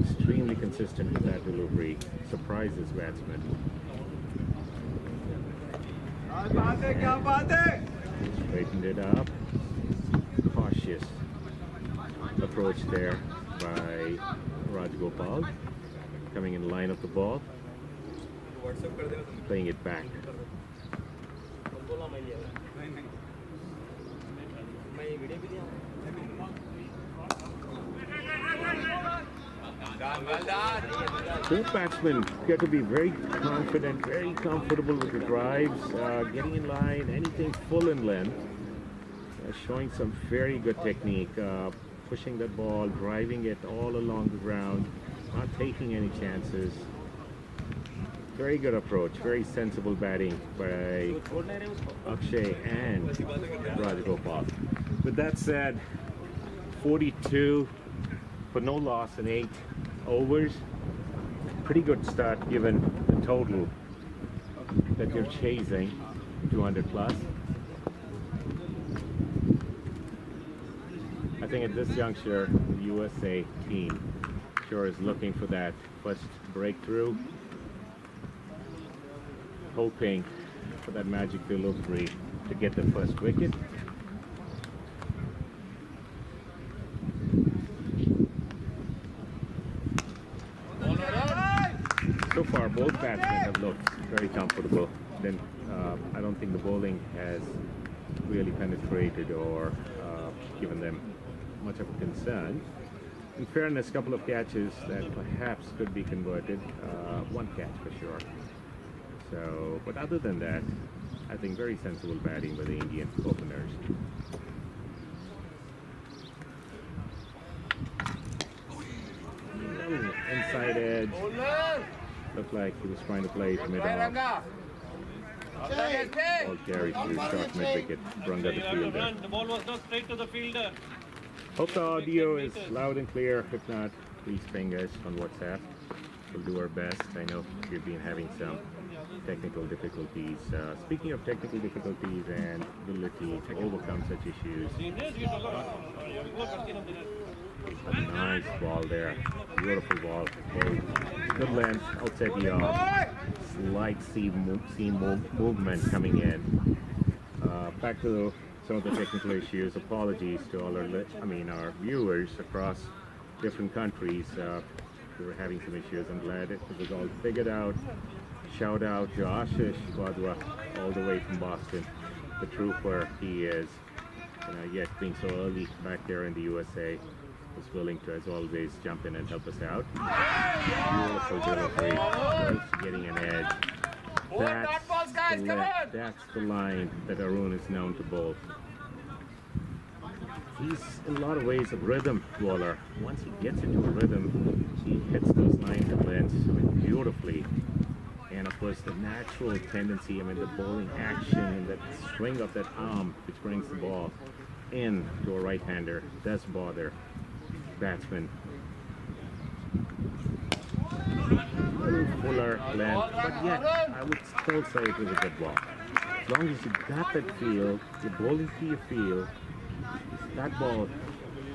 Speaker 9: Extremely consistent with that delivery, surprises batsmen. Straightened it up. Cautious approach there by Rajgopal. Coming in line of the ball. Playing it back. Both batsmen get to be very confident, very comfortable with the drives, getting in line, anything full in length, showing some very good technique, pushing that ball, driving it all along the ground, not taking any chances. Very good approach, very sensible batting by Akshay and Rajgopal. With that said, 42 for no loss in 8 overs. Pretty good start given the total that you're chasing, 200 plus. I think at this juncture, the USA team sure is looking for that first breakthrough, hoping for that magic delivery to get the first wicket. So far, both batsmen have looked very comfortable. Then I don't think the bowling has really penetrated or given them much of a concern. In fairness, a couple of catches that perhaps could be converted. One catch for sure. So, but other than that, I think very sensible batting by the Indian openers. Inside edge. Looked like he was trying to play it mid-off. Ball carried through short mid-wicket. Brunga the fielder.
Speaker 6: The ball was not straight to the fielder.
Speaker 9: Hope the audio is loud and clear. If not, please ping us on WhatsApp. We'll do our best. I know we've been having some technical difficulties. Speaking of technical difficulties and ability to overcome such issues, a nice ball there. Beautiful ball. Good length outside the off. Slight seam movement coming in. Back to some of the technical issues. Apologies to all our viewers across different countries. We were having some issues. I'm glad it was all figured out. Shout out to Ashish Wadwa, all the way from Boston, the trooper he is. Yet being so early back there in the USA, was willing to, as always, jump in and help us out. Beautiful delivery, close to getting an edge. That's the line that Arun is known to bowl. He's in a lot of ways a rhythm bowler. Once he gets into a rhythm, he hits those lines and lengths beautifully. And of course, the natural tendency, the bowling action and that swing of that arm, which brings the ball in to a right-hander, does bother batsmen. Little fuller length, but yet I would still say it was a good ball. As long as you got that feel, you're bowling to your feel, that ball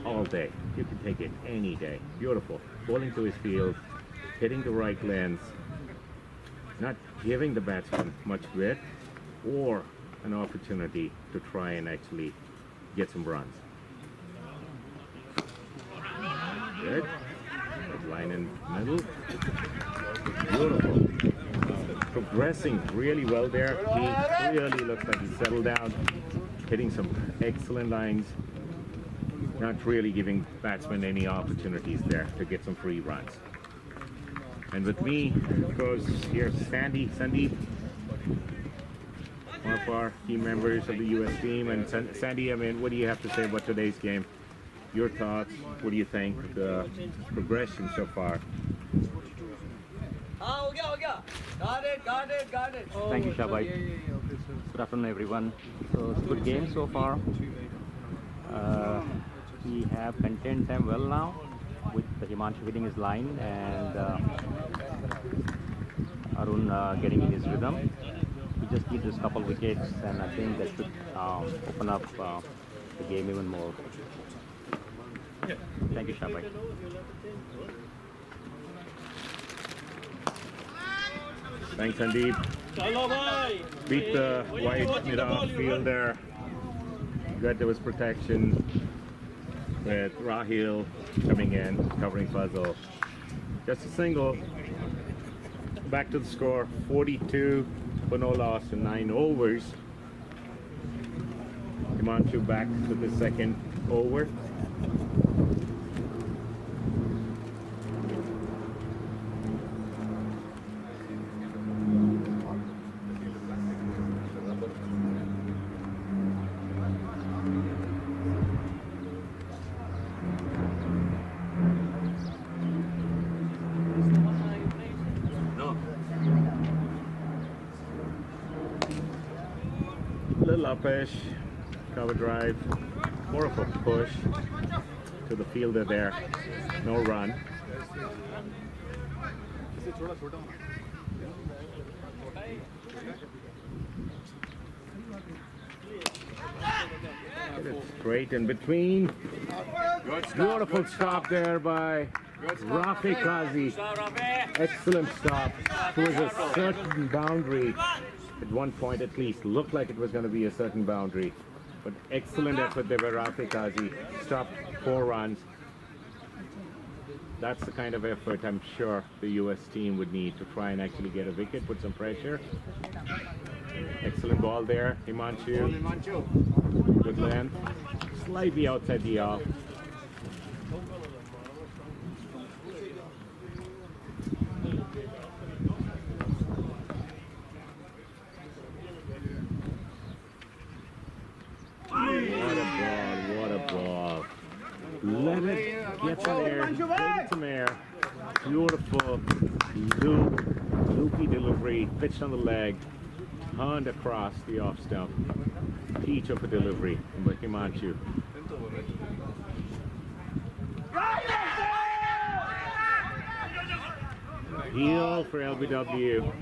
Speaker 9: all day. You can take it any day. Beautiful. Bowling to his field, hitting the right length, not giving the batsman much width or an opportunity to try and actually get some runs. Good. Good line in middle. Beautiful. Progressing really well there. He really looks like he's settled down, hitting some excellent lines. Not really giving batsmen any opportunities there to get some free runs. And with me goes here Sandeep, one of our team members of the US team. And Sandy, what do you have to say about today's game? Your thoughts, what do you think of the progression so far?
Speaker 10: Got it.
Speaker 17: Thank you, Shabai. Good afternoon, everyone. So it's a good game so far. We have contained them well now with the Himanshu hitting his line and Arun getting in his rhythm. We just need this couple wickets, and I think that should open up the game even more. Thank you, Shabai.
Speaker 9: Thanks, Sandeep. Beat the wide mid-off fielder. Good, there was protection with Rahil coming in, covering Fazal. Just a single. Back to the score, 42 for no loss in 9 overs. Himanshu back to the second over. Little upish, cover drive, more of a push to the fielder there, no run. Get it straight in between. Beautiful stop there by Rafi Kazi. Excellent stop. It was a certain boundary. At one point at least, looked like it was going to be a certain boundary. But excellent effort there by Rafi Kazi. Stopped 4 runs. That's the kind of effort I'm sure the US team would need to try and actually get a wicket, put some pressure. Excellent ball there, Himanshu. Good length. Slightly outside the off. What a ball. Let it get some air. Get some air. Beautiful loopy delivery. Pitched on the leg. Turned across the off stump. Peach of a delivery by Himanshu. Heel for LBW.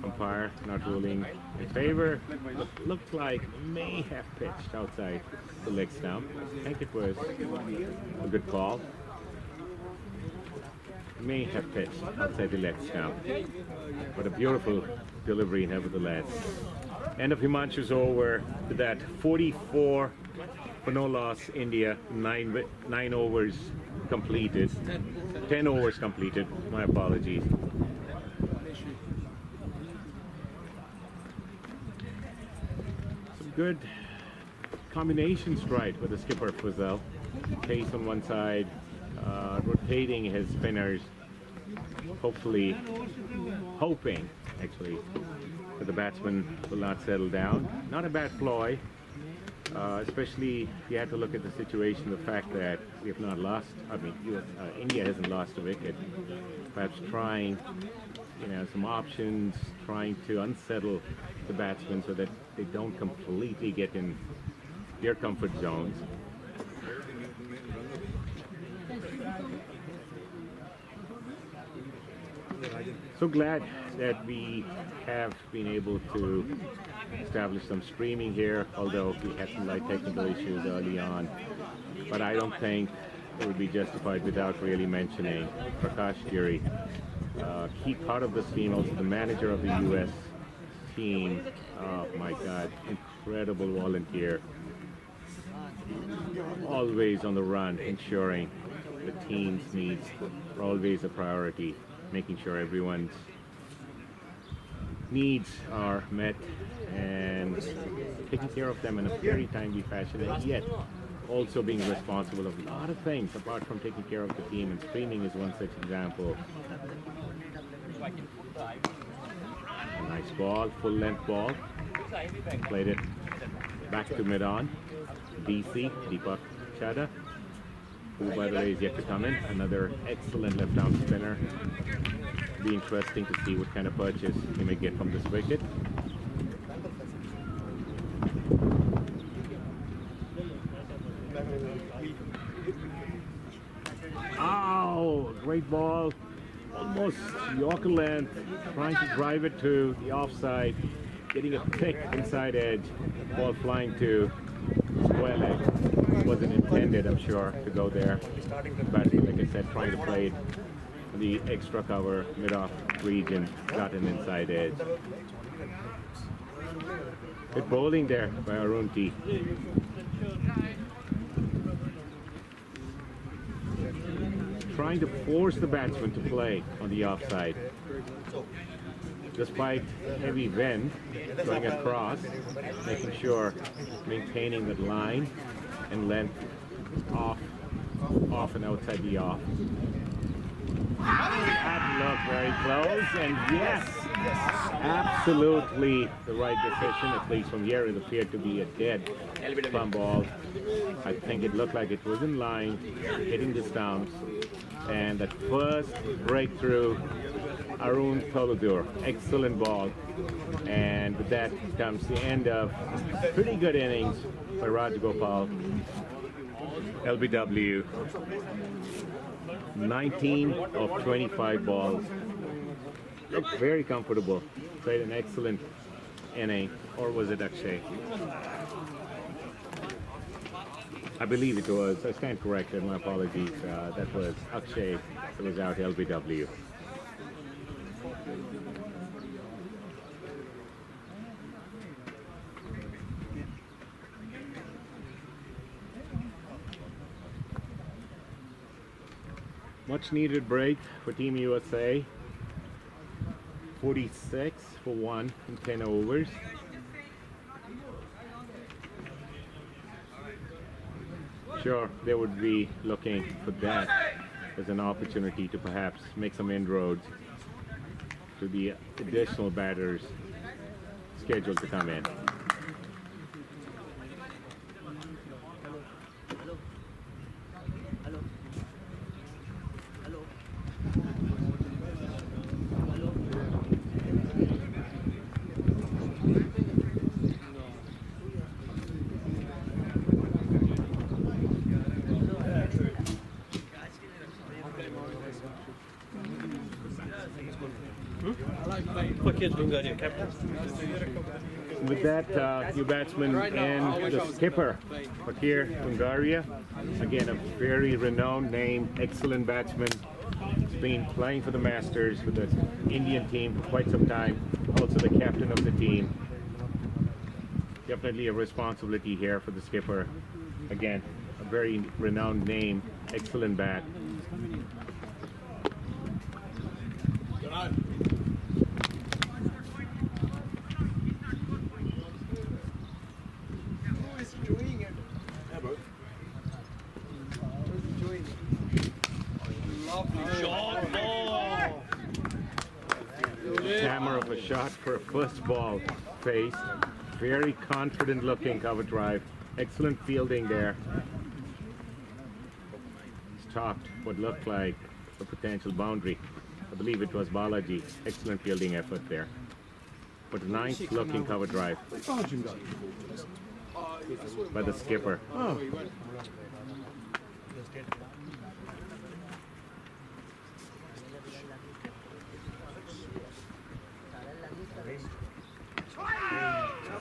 Speaker 9: Umpire not ruling in favor. Looked like may have pitched outside the leg stump. I think it was a good call. May have pitched outside the leg stump. But a beautiful delivery nevertheless. End of Himanshu's over to that 44 for no loss. India, 9 overs completed. 10 overs completed. My apologies. Good combination strike with the skipper Fazal. Pace on one side, rotating his spinners hopefully, hoping actually, that the batsman will not settle down. Not a bad ploy, especially if you have to look at the situation, the fact that we have not lost, India hasn't lost a wicket. Perhaps trying, some options, trying to unsettle the batsmen so that they don't completely get in their comfort zones. So glad that we have been able to establish some streaming here, although we had some light technical issues early on. But I don't think it would be justified without really mentioning Prakash Giri, key part of this team, also the manager of the US team. Oh my God, incredible volunteer. Always on the run, ensuring the team's needs are always a priority, making sure everyone's needs are met and taking care of them in a very timely fashion, and yet also being responsible of a lot of things apart from taking care of the team, and streaming is one such example. A nice ball, full length ball, played it back to mid-on. Deepak Chada, who by the way is yet to come in, another excellent left-arm spinner. Be interesting to see what kind of purchase he may get from this wicket. Oh, great ball, almost Yorker length, trying to drive it to the offside, getting a thick inside edge, ball flying to square leg. Wasn't intended, I'm sure, to go there. But like I said, trying to play it the extra cover mid-off region, got an inside edge. Good bowling there by Arun T. Trying to force the batsman to play on the offside. Despite heavy wind going across, making sure maintaining that line and length off and outside the off. That looked very close, and yes, absolutely the right decision, at least from here. It appeared to be a dead plumb ball. I think it looked like it was in line, hitting the stumps, and that first breakthrough, Arun Toladur, excellent ball, and with that comes the end of a pretty good innings by Raj Gopal. LBW, 19 of 25 balls. Looked very comfortable. Played an excellent inning, or was it Akshay? I believe it was. I stand corrected. My apologies. That was Akshay. It was out LBW. Much needed break for Team USA. 46 for 1 in 10 overs. Sure, they would be looking for that as an opportunity to perhaps make some inroads to the additional batters scheduled to come in. With that, new batsman and the skipper, Fakir Hungaria. Again, a very renowned name, excellent batsman. He's been playing for the Masters with the Indian team for quite some time. Also the captain of the team. Definitely a responsibility here for the skipper. Again, a very renowned name, excellent bat. a shot for a first ball faced. Very confident looking cover drive. Excellent fielding there. Stopped what looked like a potential boundary. I believe it was Balaji. Excellent fielding effort there. But a nice looking cover drive by the skipper.
Speaker 2: Oh.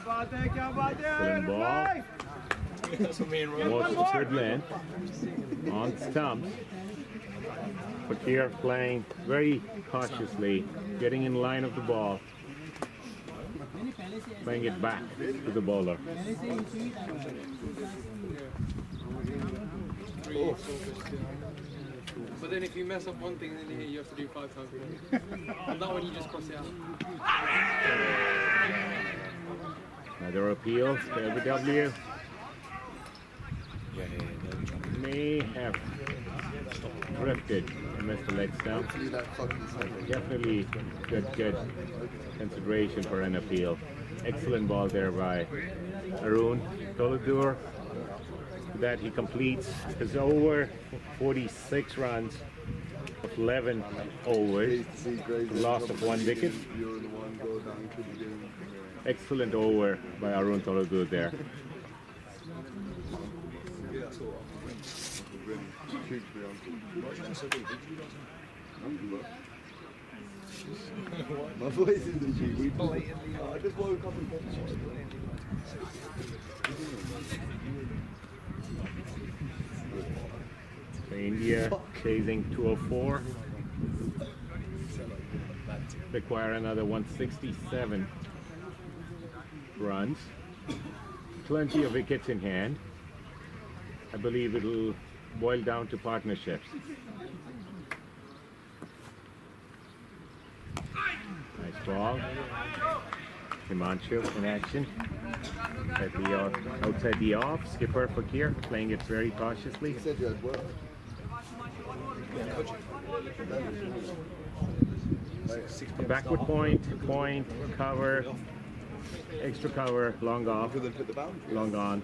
Speaker 9: Excellent ball. Most good man on stumps. But here playing very cautiously, getting in line of the ball, playing it back to the bowler.
Speaker 2: Oh. But then if you mess up one thing, then you have to do 5 times. And that one you just cross it out.
Speaker 9: Another appeal to LBW. May have drifted and missed the leg stump. Definitely good consideration for an appeal. Excellent ball there by Arun Toladur. That he completes his over 46 runs of 11 overs, loss of 1 wicket. Excellent over by Arun Toladur there.
Speaker 4: My voice is the cheap. We blatantly. I just woke up and
Speaker 9: So India chasing 204. Require another 167 runs. Plenty of wickets in hand. I believe it'll boil down to partnerships. Nice ball. Himanshu in action. At the outside the off. Skipper Fakir playing it very cautiously. Backward point, cover, extra cover, long off, long on,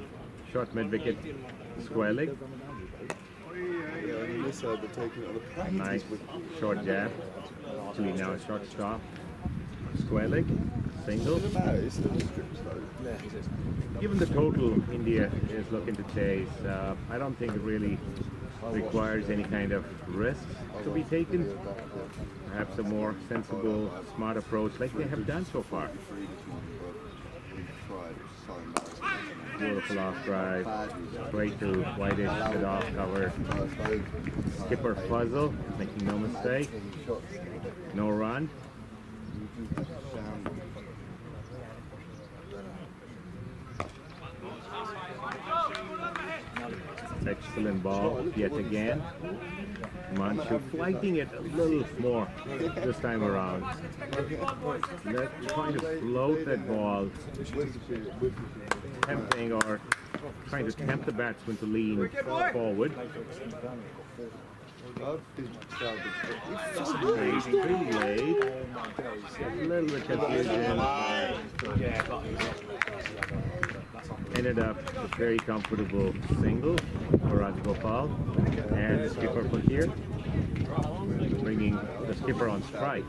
Speaker 9: short mid wicket, square leg. Nice short jab, actually now a short stop, square leg, single. Given the total India is looking to chase, I don't think it really requires any kind of risks to be taken. Perhaps a more sensible, smart approach like they have done so far. Beautiful off drive, straight to whitish mid off cover. Skipper Fuzzle, making no mistake. No run. Excellent ball yet again. Manchu flighting it a little more this time around. Trying to float that ball, tempting or trying to tempt the batsman to lean forward. Pretty late. A little bit confusion. Ended up a very comfortable single for Rajagopal and the skipper Fakir, bringing the skipper on strike.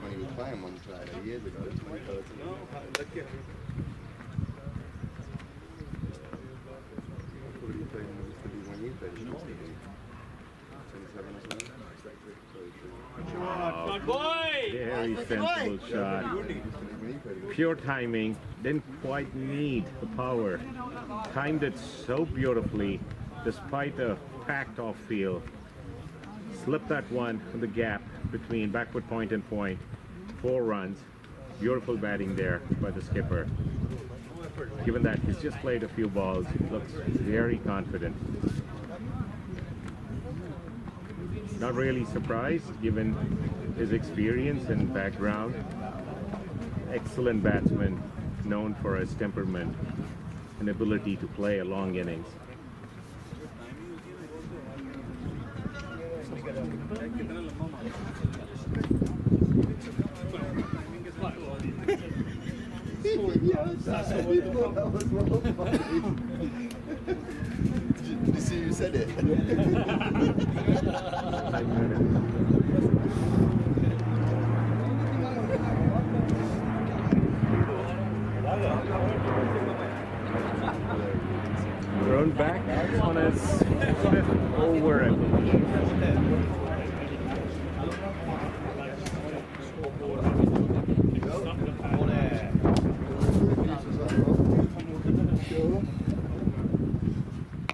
Speaker 9: Very sensible shot. Pure timing. Didn't quite need the power. Timed it so beautifully despite a packed off field. Slipped that one in the gap between backward point and point. 4 runs. Beautiful batting there by the skipper. Given that he's just played a few balls, he looks very confident. Not really surprised given his experience and background. Excellent batsman, known for his temperament and ability to play a long innings.
Speaker 4: That was more funny. Did you see who said it?
Speaker 9: Thrown back on his fifth over, I believe.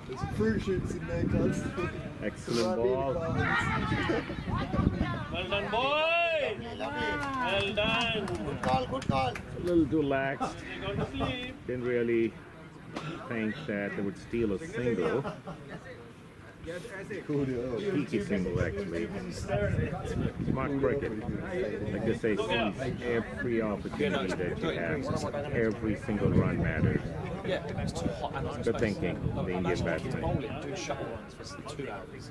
Speaker 4: There's some fruit shoots in there, guys.
Speaker 9: Excellent ball.
Speaker 6: Well done, boy! Well done!
Speaker 4: Good call, good call.
Speaker 9: A little too lax.
Speaker 6: They got to sleep.
Speaker 9: Didn't really think that they would steal a single. Cheeky single, actually. Smart cricket. Like they say, seize every opportunity that you have. Every single run matters.
Speaker 18: Yeah, it's too hot and
Speaker 9: Good thinking, the Indian batsman.
Speaker 18: Do shuttle runs for 2 hours.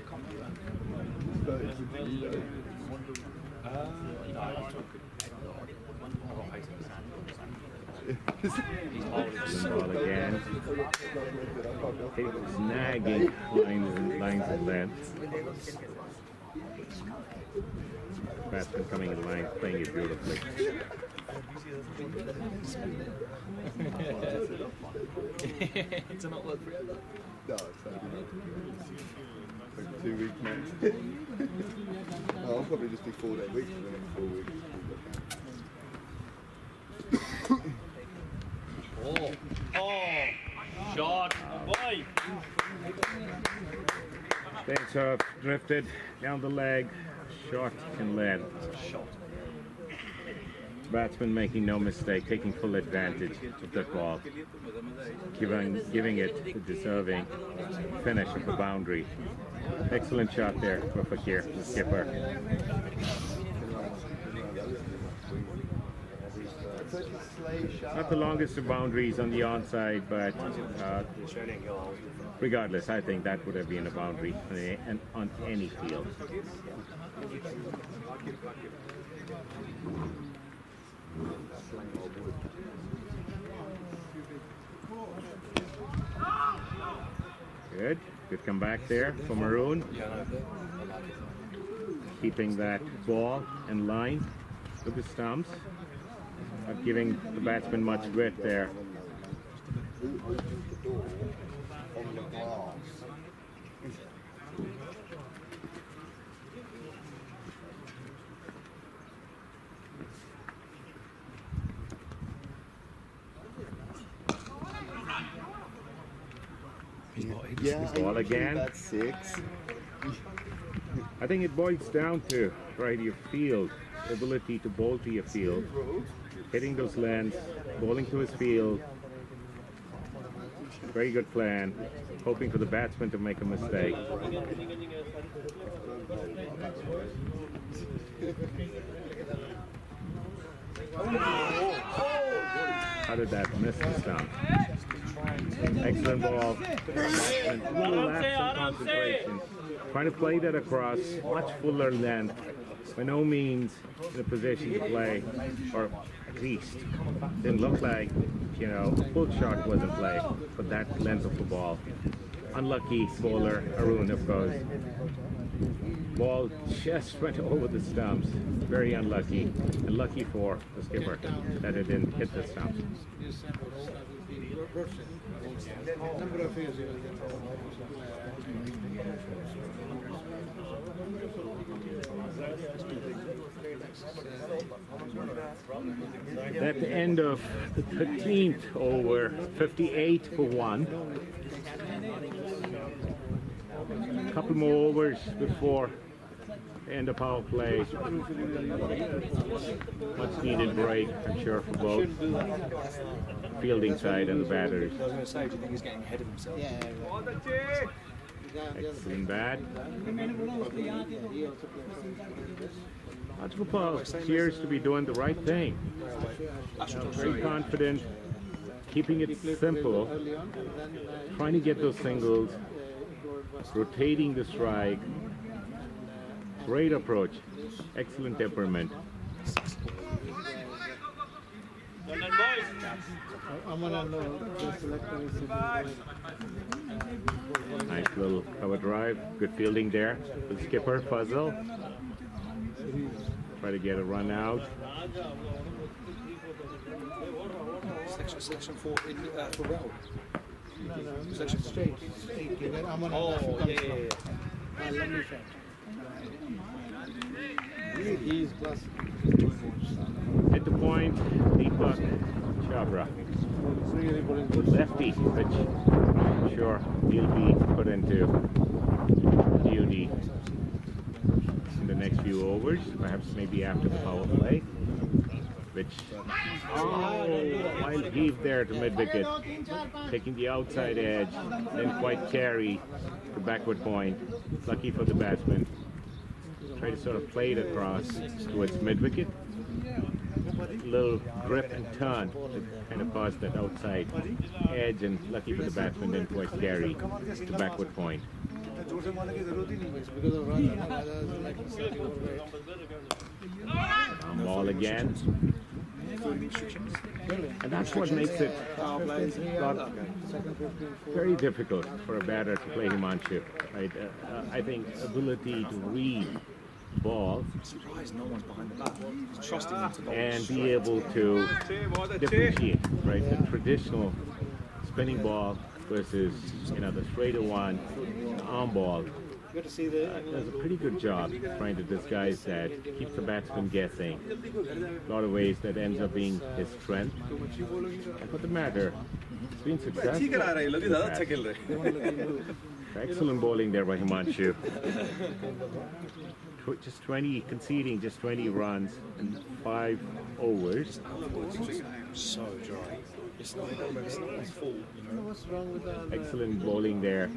Speaker 9: Ball again. It was nagging lines and lengths. Batsman coming in line, playing it beautifully.
Speaker 18: It's not work forever.
Speaker 4: No, it's like 2 weeks max. No, I'll probably just do 4 day weeks for the next 4 weeks.
Speaker 6: Shot, boy!
Speaker 9: Things have drifted down the leg, short and length. Batsman making no mistake, taking full advantage of that ball, giving it the deserving finish of the boundary. Excellent shot there for Fakir, the skipper. Not the longest of boundaries on the onside, but regardless, I think that would have been a boundary on any field. Good comeback there for Maroon. Keeping that ball in line with the stumps. Not giving the batsman much grit there.
Speaker 4: Yeah,
Speaker 9: ball again.
Speaker 4: That's 6.
Speaker 9: I think it boils down to right your field, ability to bowl to your field, hitting those lands, bowling to his field. Very good plan. Hoping for the batsman to make a mistake. How did that miss the stump? Excellent ball. And a little lapse in concentration. Trying to play that across much fuller length. By no means in a position to play, or at least didn't look like, full shot wasn't played, but that length of the ball. Unlucky bowler, Arun, of course. Ball just went over the stumps. Very unlucky, and lucky for the skipper that it didn't hit the stumps. At the end of the 13th over, 58 for 1. A couple more overs before the end of power play. Much needed break, I'm sure, for both fielding side and the batters.
Speaker 18: I was going to say, do you think he's getting ahead of himself?
Speaker 9: Excellent bat. Gopal appears to be doing the right thing. Very confident, keeping it simple, trying to get those singles, rotating the strike. Great approach, excellent temperament.
Speaker 8: I'm gonna know the selector is
Speaker 9: Nice little cover drive. Good fielding there. The skipper, Fuzzle. Try to get a run out.
Speaker 18: Selection for Raul.
Speaker 8: No, straight. I'm gonna lovely shot. He's plus.
Speaker 9: Hit the point, Deepak Chabra. Lefty, which I'm sure he'll be put into duty in the next few overs, perhaps maybe after the power play. Which, wild heave there to mid-wicket, taking the outside edge, didn't quite carry the backward point. Lucky for the batsman. Try to sort of play it across towards mid-wicket. Little grip and turn to kind of pass that outside edge, and lucky for the batsman, didn't quite carry the backward point. Ball again. And that's what makes it very difficult for a batter to play Himanshu. Right? I think ability to read ball and be able to differentiate, right, the traditional spinning ball versus the straighter one, the arm ball. Does a pretty good job trying to disguise that, keeps the batsman guessing. A lot of ways that ends up being his strength. And for the matter, it's been successful. Excellent bowling there by Himanshu. Just 20, conceding just 20 runs in 5 overs.
Speaker 18: So dry. It's not his fault,
Speaker 8: What's wrong with that?
Speaker 9: Excellent bowling there.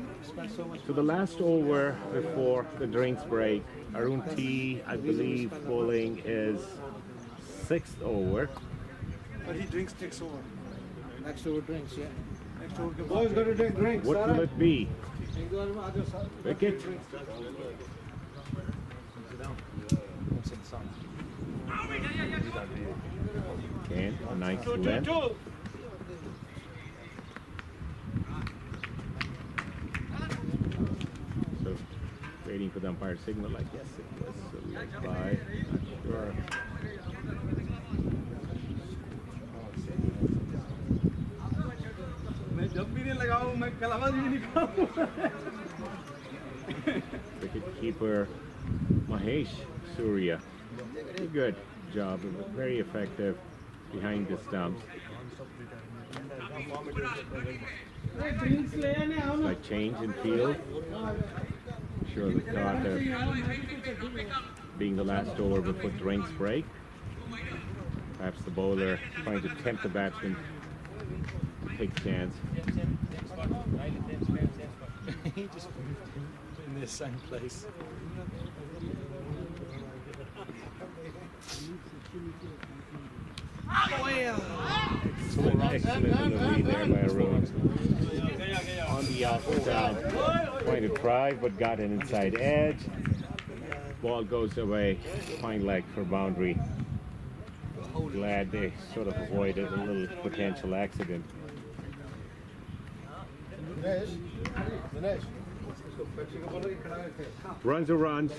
Speaker 9: So the last over before the drinks break, Arun T, I believe, bowling is 6th over.
Speaker 8: But he drinks next over. Next over drinks, yeah. Next over. Boys got to drink drinks.
Speaker 9: What will it be? Wicket? Okay, a nice length. So, waiting for the umpire signal, I guess it was a leg by. Not sure. Wicket keeper Mahesh Surya. Very good job, very effective behind the stumps. Slight change in field. I'm sure the thought of being the last over before drinks break. Perhaps the bowler trying to tempt the batsman to take a chance.
Speaker 18: He just in the same place.
Speaker 9: Excellent delivery there by Arun. On the outside, trying to drive, but got an inside edge. Ball goes away. Fine leg for boundary. Glad they sort of avoided a little potential accident. Runs are runs.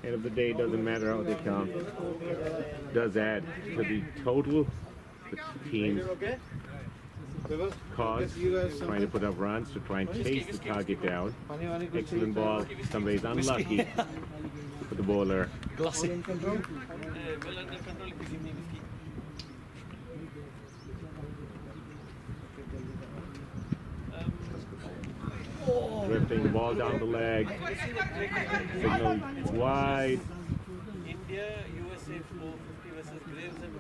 Speaker 9: End of the day, doesn't matter how they come. Does add to the total the team's cause, trying to put up runs to try and chase the target down. Excellent ball. Some ways unlucky for the bowler.
Speaker 18: Glossy.
Speaker 9: Drifting the ball down the leg. Signal wide.
Speaker 12: India, USA 450 versus Gravesend.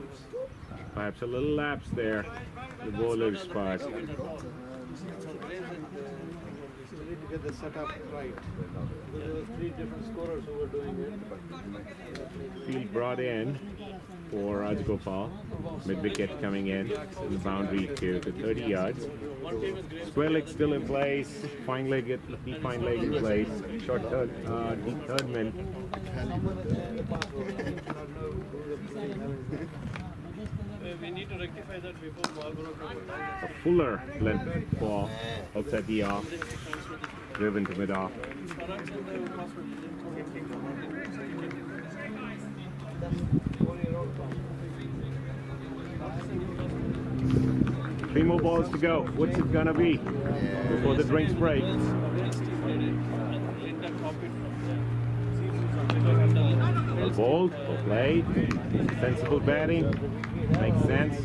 Speaker 9: Perhaps a little lapse there. The bowler's spot.
Speaker 8: We need to get the setup right. Because there were 3 different scorers who were doing it.
Speaker 9: Field brought in for Rajgopal. Mid-wicket coming in the boundary to the 30 yards. Square leg still in place. Fine leg in place. Short third, deep third man.
Speaker 6: we need to rectify that before Marlborough comes down.
Speaker 9: A fuller length ball outside the off, driven to mid off. Three more balls to go. What's it gonna be before the drinks break? Well bowled, well played, sensible batting, makes sense.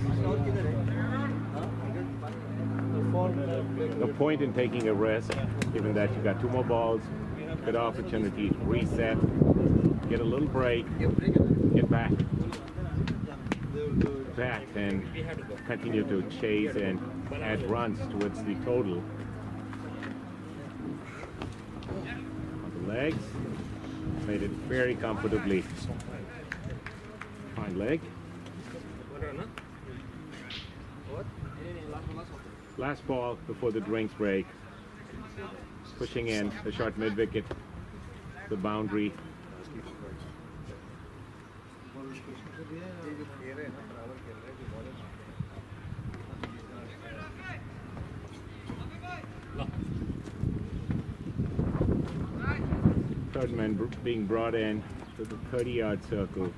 Speaker 9: No point in taking a risk, given that you got two more balls, good opportunity to reset, get a little break, get back and continue to chase and add runs towards the total. On the legs, made it very comfortably. Fine leg. Last ball before the drinks break. Pushing in the short mid wicket, the boundary. Third man being brought in to the 30-yard circle.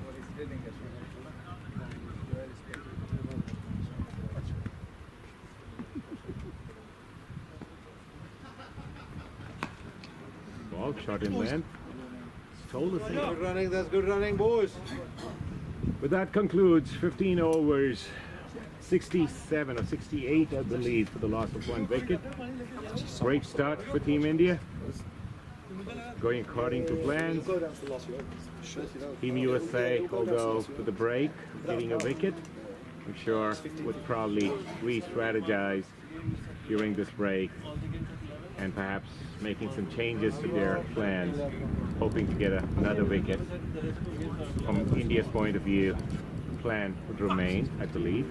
Speaker 9: Ball shot in length.
Speaker 13: Good running, that's good running, boys.
Speaker 9: But that concludes 15 overs, 67 or 68, I believe, for the loss of one wicket. Great start for Team India. Going according to plans. Team USA, although with the break, getting a wicket, I'm sure would probably re-strategize during this break and perhaps making some changes to their plans, hoping to get another wicket. From India's point of view, the plan would remain, I believe,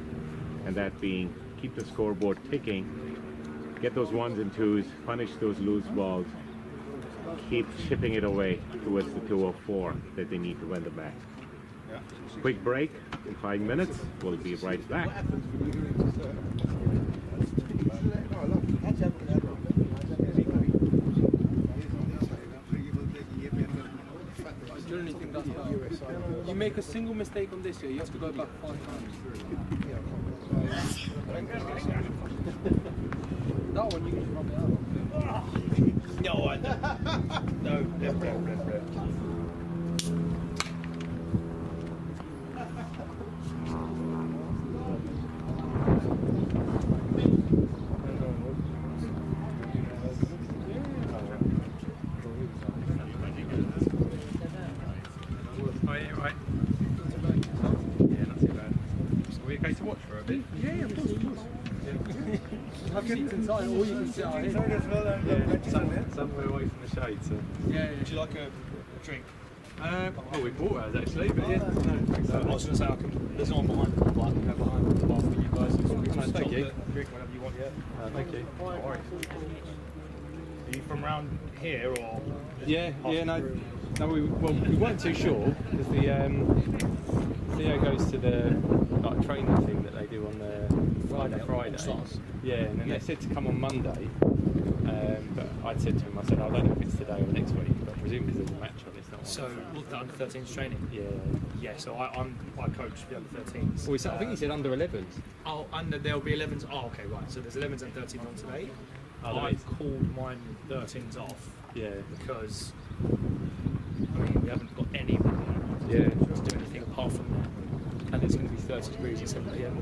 Speaker 9: and that being keep the scoreboard ticking, get those ones and twos, punish those loose balls, keep chipping it away towards the 204 that they need to win the match. Quick break in 5 minutes. We'll be right back.
Speaker 2: You make a single mistake on this year, you have to go back 5 times. That one you can just rub it out.
Speaker 7: No, I don't. No, rep.
Speaker 2: Have seats inside, or you can sit out here.
Speaker 7: Somewhere away from the shade. So.
Speaker 2: Yeah.
Speaker 7: Would you like a drink?
Speaker 2: Well, we bought ours actually, but yeah. No, thanks.
Speaker 7: I was going to say, there's no one behind, but I can go behind the bar for you guys.
Speaker 2: Thank you.
Speaker 7: Drink whenever you want, yeah.
Speaker 2: Thank you.
Speaker 7: No worries. Are you from around here or?
Speaker 2: No, we weren't too sure because the Theo goes to the training thing that they do on the Friday. Yeah, and then they said to come on Monday. But I'd said to him, I said, I don't know if it's today or next week, but I presume because there's a match on, it's not.
Speaker 7: So, the under 13s training?
Speaker 2: Yeah.
Speaker 7: Yeah, so I coach the under 13s.
Speaker 2: Well, I think he said under 11s.
Speaker 7: Oh, there'll be 11s. Oh, okay, right. So there's 11s and 13s on today.
Speaker 2: Oh,
Speaker 7: I've called mine 13s off.
Speaker 2: Yeah.
Speaker 7: Because, I mean, we haven't got anyone to do anything apart from that. And it's going to be 30 degrees at 7 PM.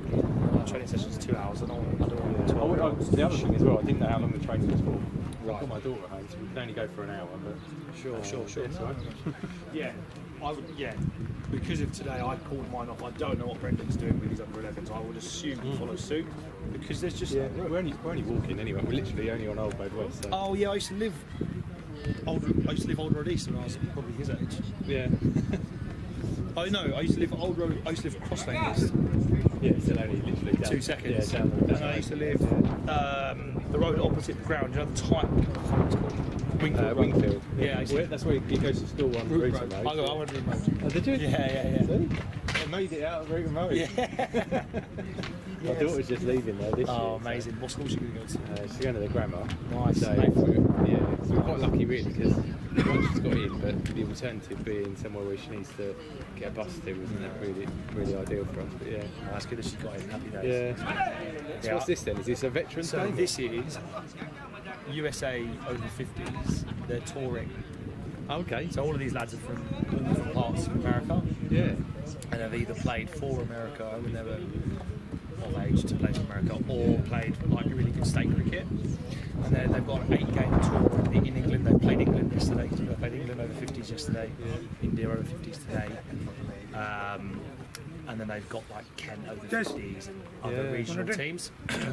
Speaker 7: Our training session's 2 hours, and I don't want to.
Speaker 2: The other thing as well, I didn't know how long the training was for. Right. I've got my daughter at home, so we can only go for an hour. But
Speaker 7: Sure.
Speaker 2: It's all right.
Speaker 7: Yeah, because of today, I called mine off. I don't know what Brendan's doing with his under 11s. I would assume he'll follow suit because there's just
Speaker 2: we're only walking anyway. We're literally only on Old Road West. So.
Speaker 7: Oh yeah, I used to live Old Road East when I was probably his age.
Speaker 2: Yeah.
Speaker 7: Oh no, I used to live at Cross Lane East.
Speaker 2: Yeah, it's still only literally down,
Speaker 7: 2 seconds.
Speaker 2: Yeah, down
Speaker 7: and I used to live the road opposite the ground. You know the type. It's called
Speaker 2: Wingfield.
Speaker 7: Yeah,
Speaker 2: that's where he goes to school on Route Road.
Speaker 7: I went to Route Road.
Speaker 2: Oh, did you?
Speaker 7: Yeah.
Speaker 9: I made it out of Regan Road.
Speaker 7: Yeah.
Speaker 9: My daughter's just leaving there this year.
Speaker 7: Oh, amazing. What school is she going to go to?
Speaker 9: She's going to the grammar.
Speaker 7: Nice.
Speaker 9: So, yeah, so we're quite lucky really because once she's got in, but the alternative being somewhere where she needs to get a bus to isn't really ideal for us. But yeah.
Speaker 7: Oh, that's good that she got in. Happy days.
Speaker 9: Yeah. So what's this then? Is this a veterans
Speaker 7: So
Speaker 9: day?
Speaker 7: this is USA over 50s. They're touring.
Speaker 9: Okay.
Speaker 7: So all of these lads are from all different parts of America.
Speaker 9: Yeah.
Speaker 7: And they've either played for America when they were of age to play for America, or played like really good state cricket. And then they've got an 8-game tour in England. They played England yesterday. They played England over 50s yesterday. India over 50s today. And then they've got like Kent over 50s, other regional teams.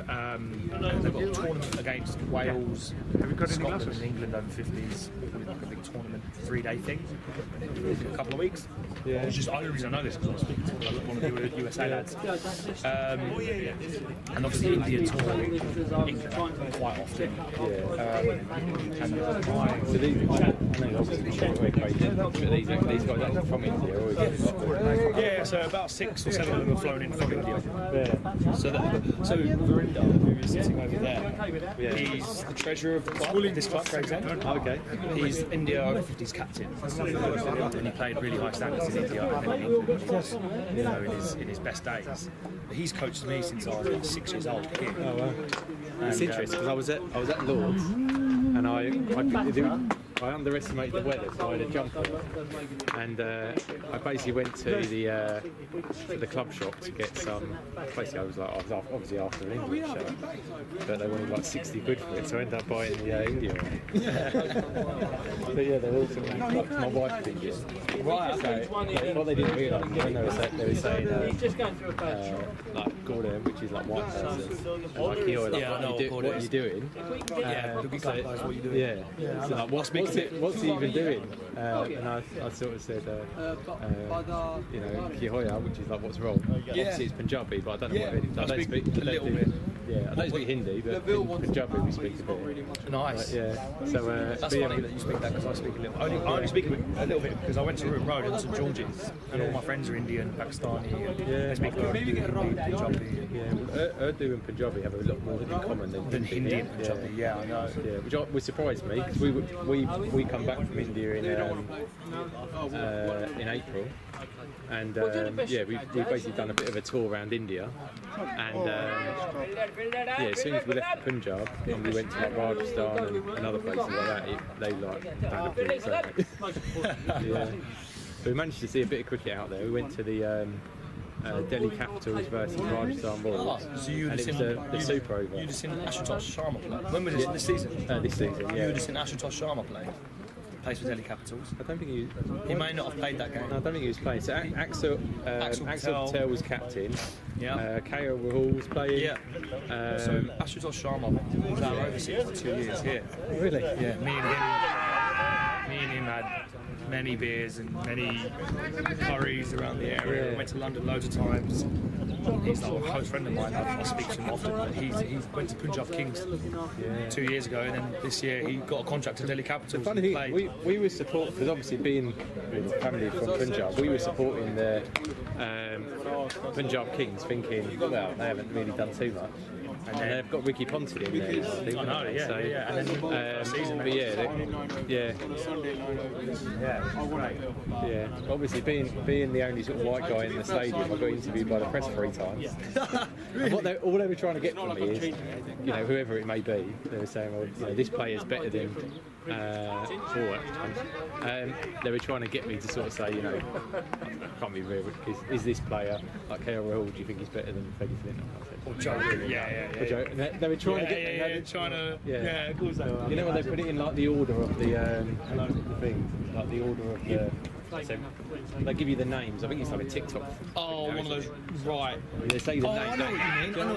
Speaker 7: And they've got a tournament against Wales, Scotland and England over 50s. Like a big tournament, 3-day thing, in a couple of weeks.
Speaker 9: Yeah.
Speaker 7: Which is the only reason I know this because I was speaking to one of the USA lads. And obviously India tour England quite often.
Speaker 9: So these guys are from India, or is it?
Speaker 7: Yeah, so about 6 or 7 of them have flown in from India. Yeah. So Verinda, who is sitting over there, he's the treasurer of the club, this club, Gravesend.
Speaker 9: Okay.
Speaker 7: He's India over 50s captain, and he played really high standards in India and then in England, in his best days. But he's coached me since I was like 6 years old. Here.
Speaker 9: Oh wow. It's interesting because I was at Lord's and I underestimated the weather, so I had a jumper, and I basically went to the club shop to get some. Basically, I was obviously after an English show, but they wanted like 60 quid for it, so I ended up buying the India one. But yeah, they're also like my wife's Indian. Right. So what they didn't realise when they were saying like Gordon, which is like white person, and like Kyo, like what are you doing?
Speaker 7: What you doing?
Speaker 9: Yeah. So like, what's he even doing? And I sort of said, Kihoya, which is like what's wrong. Obviously it's Punjabi, but I don't know what I don't speak a little bit. Yeah, I don't speak Hindi, but in Punjabi we speak a bit.
Speaker 7: Nice.
Speaker 9: Yeah. So
Speaker 7: that's funny that you speak that because I speak a little. I only speak a little bit because I went to Room Road in St George's, and all my friends are Indian, Pakistani, and they speak Urdu, Punjabi.
Speaker 9: Yeah, well, Urdu and Punjabi have a lot more in common than
Speaker 7: Hindi and Punjabi. Yeah, I know.
Speaker 9: Yeah, which surprised me because we come back from India in April, and we basically done a bit of a tour around India, and as soon as we left Punjab and we went to like Rajasthan and other places like that, they like don't approve so. Yeah, but we managed to see a bit of cricket out there. We went to the Delhi Capitals versus Rajasthan Royals.
Speaker 7: So you
Speaker 9: and it was the Super Over.
Speaker 7: You just seen Ashutosh Sharma play. When was this season?
Speaker 9: This season, yeah.
Speaker 7: You just seen Ashutosh Sharma play. Plays for Delhi Capitals.
Speaker 9: I don't think
Speaker 7: he may not have played that game.
Speaker 9: No, I don't think he was playing. So Axel Patel was captain.
Speaker 7: Yeah.
Speaker 9: KL Rahul was playing.
Speaker 7: Yeah. So Ashutosh Sharma was our overseas for 2 years here.
Speaker 9: Really?
Speaker 7: Yeah. Me and him had many beers and many curries around the area. We went to London loads of times. He's like a close friend of mine. I speak to him often. But he went to Punjab Kings 2 years ago, and then this year he got a contract to Delhi Capitals.
Speaker 9: The funny thing, we were supporting, because obviously being family from Punjab, we were supporting the Punjab Kings, thinking, well, they haven't really done too much. And then they've got Ricky Ponting in there. I think,
Speaker 7: I know, yeah.
Speaker 9: So,
Speaker 7: yeah. And then season,
Speaker 9: but obviously being the only sort of white guy in the stadium, I got interviewed by the press 3 times. And all they were trying to get from me is, whoever it may be, they were saying, well, this player's better than they were trying to get me to sort of say, I can't be real, is this player like KL Rahul, do you think he's better than Freddie Flint?
Speaker 7: Or Joe? Yeah.
Speaker 9: They were trying to get
Speaker 7: of course they were.
Speaker 9: You know when they put it in like the order of the things, like the order of the. So they give you the names. I think it's like a TikTok.
Speaker 7: Oh, one of those, right.
Speaker 9: They say the names.
Speaker 7: I know what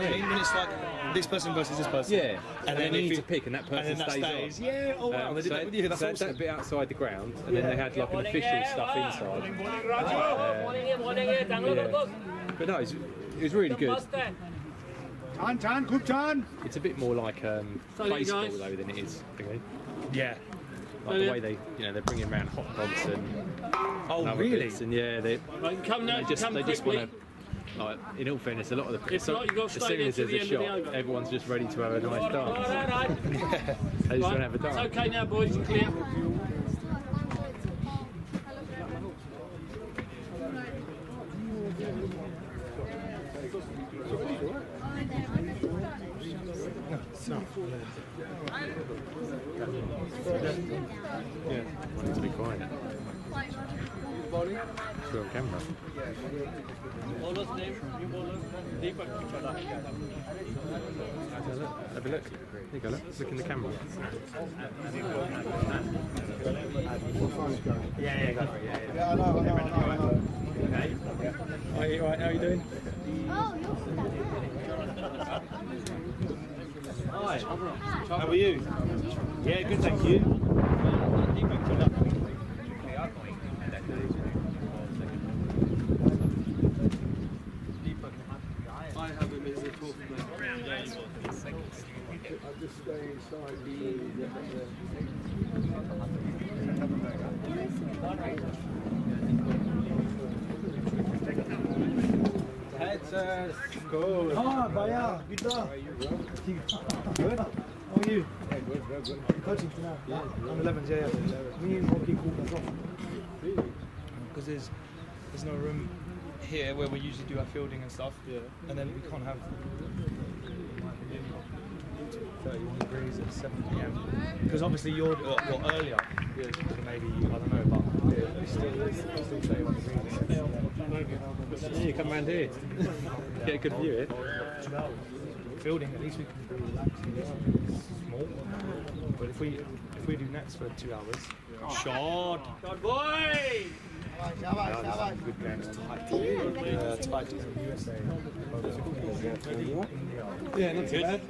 Speaker 7: you mean. When it's like this person versus this person.
Speaker 9: Yeah. And then you need to pick, and that person
Speaker 7: stays
Speaker 9: on.
Speaker 7: Yeah. Oh wow. They did that with you. That's awesome.
Speaker 9: That bit outside the ground, and then they had like an official stuff inside. But no, it was really good. It's a bit more like baseball though than it is.
Speaker 7: Yeah.
Speaker 19: like the way they, they're bringing around hot dogs and other
Speaker 7: really?
Speaker 19: bits, and yeah, they
Speaker 12: Come now,
Speaker 19: they just
Speaker 12: come
Speaker 19: want
Speaker 12: quickly.
Speaker 19: to. Like, in all fairness, a lot of the
Speaker 12: If not, you got to
Speaker 19: as
Speaker 12: stay
Speaker 19: soon as
Speaker 12: there
Speaker 19: there's
Speaker 12: till
Speaker 19: a
Speaker 12: the end of
Speaker 19: shot,
Speaker 12: the over.
Speaker 19: everyone's just ready to have a nice dance.
Speaker 12: Right.
Speaker 19: They just want to have a dance.
Speaker 12: It's okay now, boys. You're clear.
Speaker 19: Yeah, want to be quiet. It's on camera.
Speaker 12: Bowler's name, new bowler, Deepak.
Speaker 19: Have a look. There you go, look in the camera.
Speaker 4: Yeah, I know.
Speaker 19: Right, how are you doing?
Speaker 20: Hi, how are you? Yeah, good, thank you.
Speaker 2: I have him as a 12th man.
Speaker 3: I'll just stay inside
Speaker 20: Cool.
Speaker 8: Ah, Baya, good luck. Good. How are you?
Speaker 3: Yeah, good.
Speaker 8: Coaching tonight? Yeah. I'm 11, yeah. Me and hockey cool as well.
Speaker 7: Because there's no room here where we usually do our fielding and stuff.
Speaker 2: Yeah.
Speaker 7: And then we can't have 31 degrees at 7 p.m. Because obviously you're what earlier. Yeah. So maybe I don't know, but it's still 31 degrees.
Speaker 19: Yeah, you come round here. Get a good view here.
Speaker 7: Fielding, at least we can be relaxing. It's small. But if we do nets for 2 hours, shot.
Speaker 12: Good boy!
Speaker 19: Good games.
Speaker 7: Tight.
Speaker 19: Yeah, not too bad.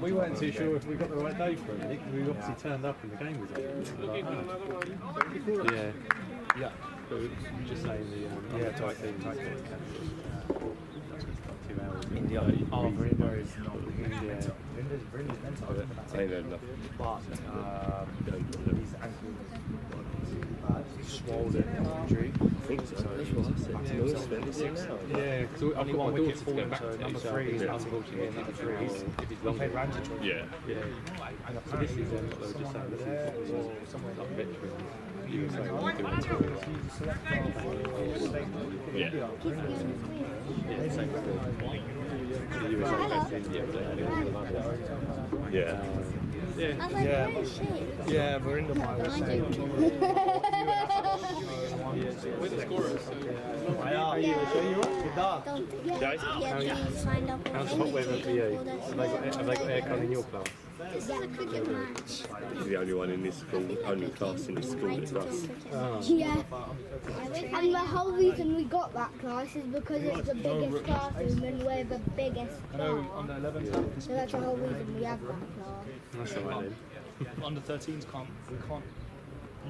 Speaker 19: We weren't too sure if we got the right day for it. We obviously turned up and the game was over. Yeah.
Speaker 7: Yeah.
Speaker 19: But just saying the tight team. 2 hours.
Speaker 7: India. Oh, India is not
Speaker 19: Yeah.
Speaker 7: Brinda's meant to open about
Speaker 9: I know nothing.
Speaker 7: but his ankle swollen injury.
Speaker 9: I think so. That's what I said.
Speaker 19: Yeah, because I've
Speaker 7: Only
Speaker 19: got
Speaker 7: one
Speaker 19: my
Speaker 7: wicket
Speaker 19: daughter to go
Speaker 7: fallen,
Speaker 19: back
Speaker 7: so
Speaker 19: to
Speaker 7: number
Speaker 19: so
Speaker 7: 3 is
Speaker 19: yeah.
Speaker 7: out unfortunately. Number 3
Speaker 19: If it's
Speaker 7: we
Speaker 19: longer.
Speaker 7: played Ranji.
Speaker 9: Yeah.
Speaker 19: Yeah.
Speaker 7: And
Speaker 19: So this is what they were just saying. This is
Speaker 7: or somewhere
Speaker 19: like
Speaker 7: like
Speaker 19: veterans. You were saying like doing tours.
Speaker 9: Yeah.
Speaker 19: Yeah, same thing. You were saying India, but they had it all in London.
Speaker 9: Yeah.
Speaker 7: Yeah, we're in the mile.
Speaker 19: Guys, how's the hot weather for you? Have they got aircon in your class?
Speaker 9: He's the only one in this school, only class in this school that does.
Speaker 21: Yeah. And the whole reason we got that class is because it's the biggest classroom and we're the biggest class.
Speaker 7: Under 11s.
Speaker 21: So that's the whole reason we have that class.
Speaker 19: That's all right then.
Speaker 7: Under 13s can't.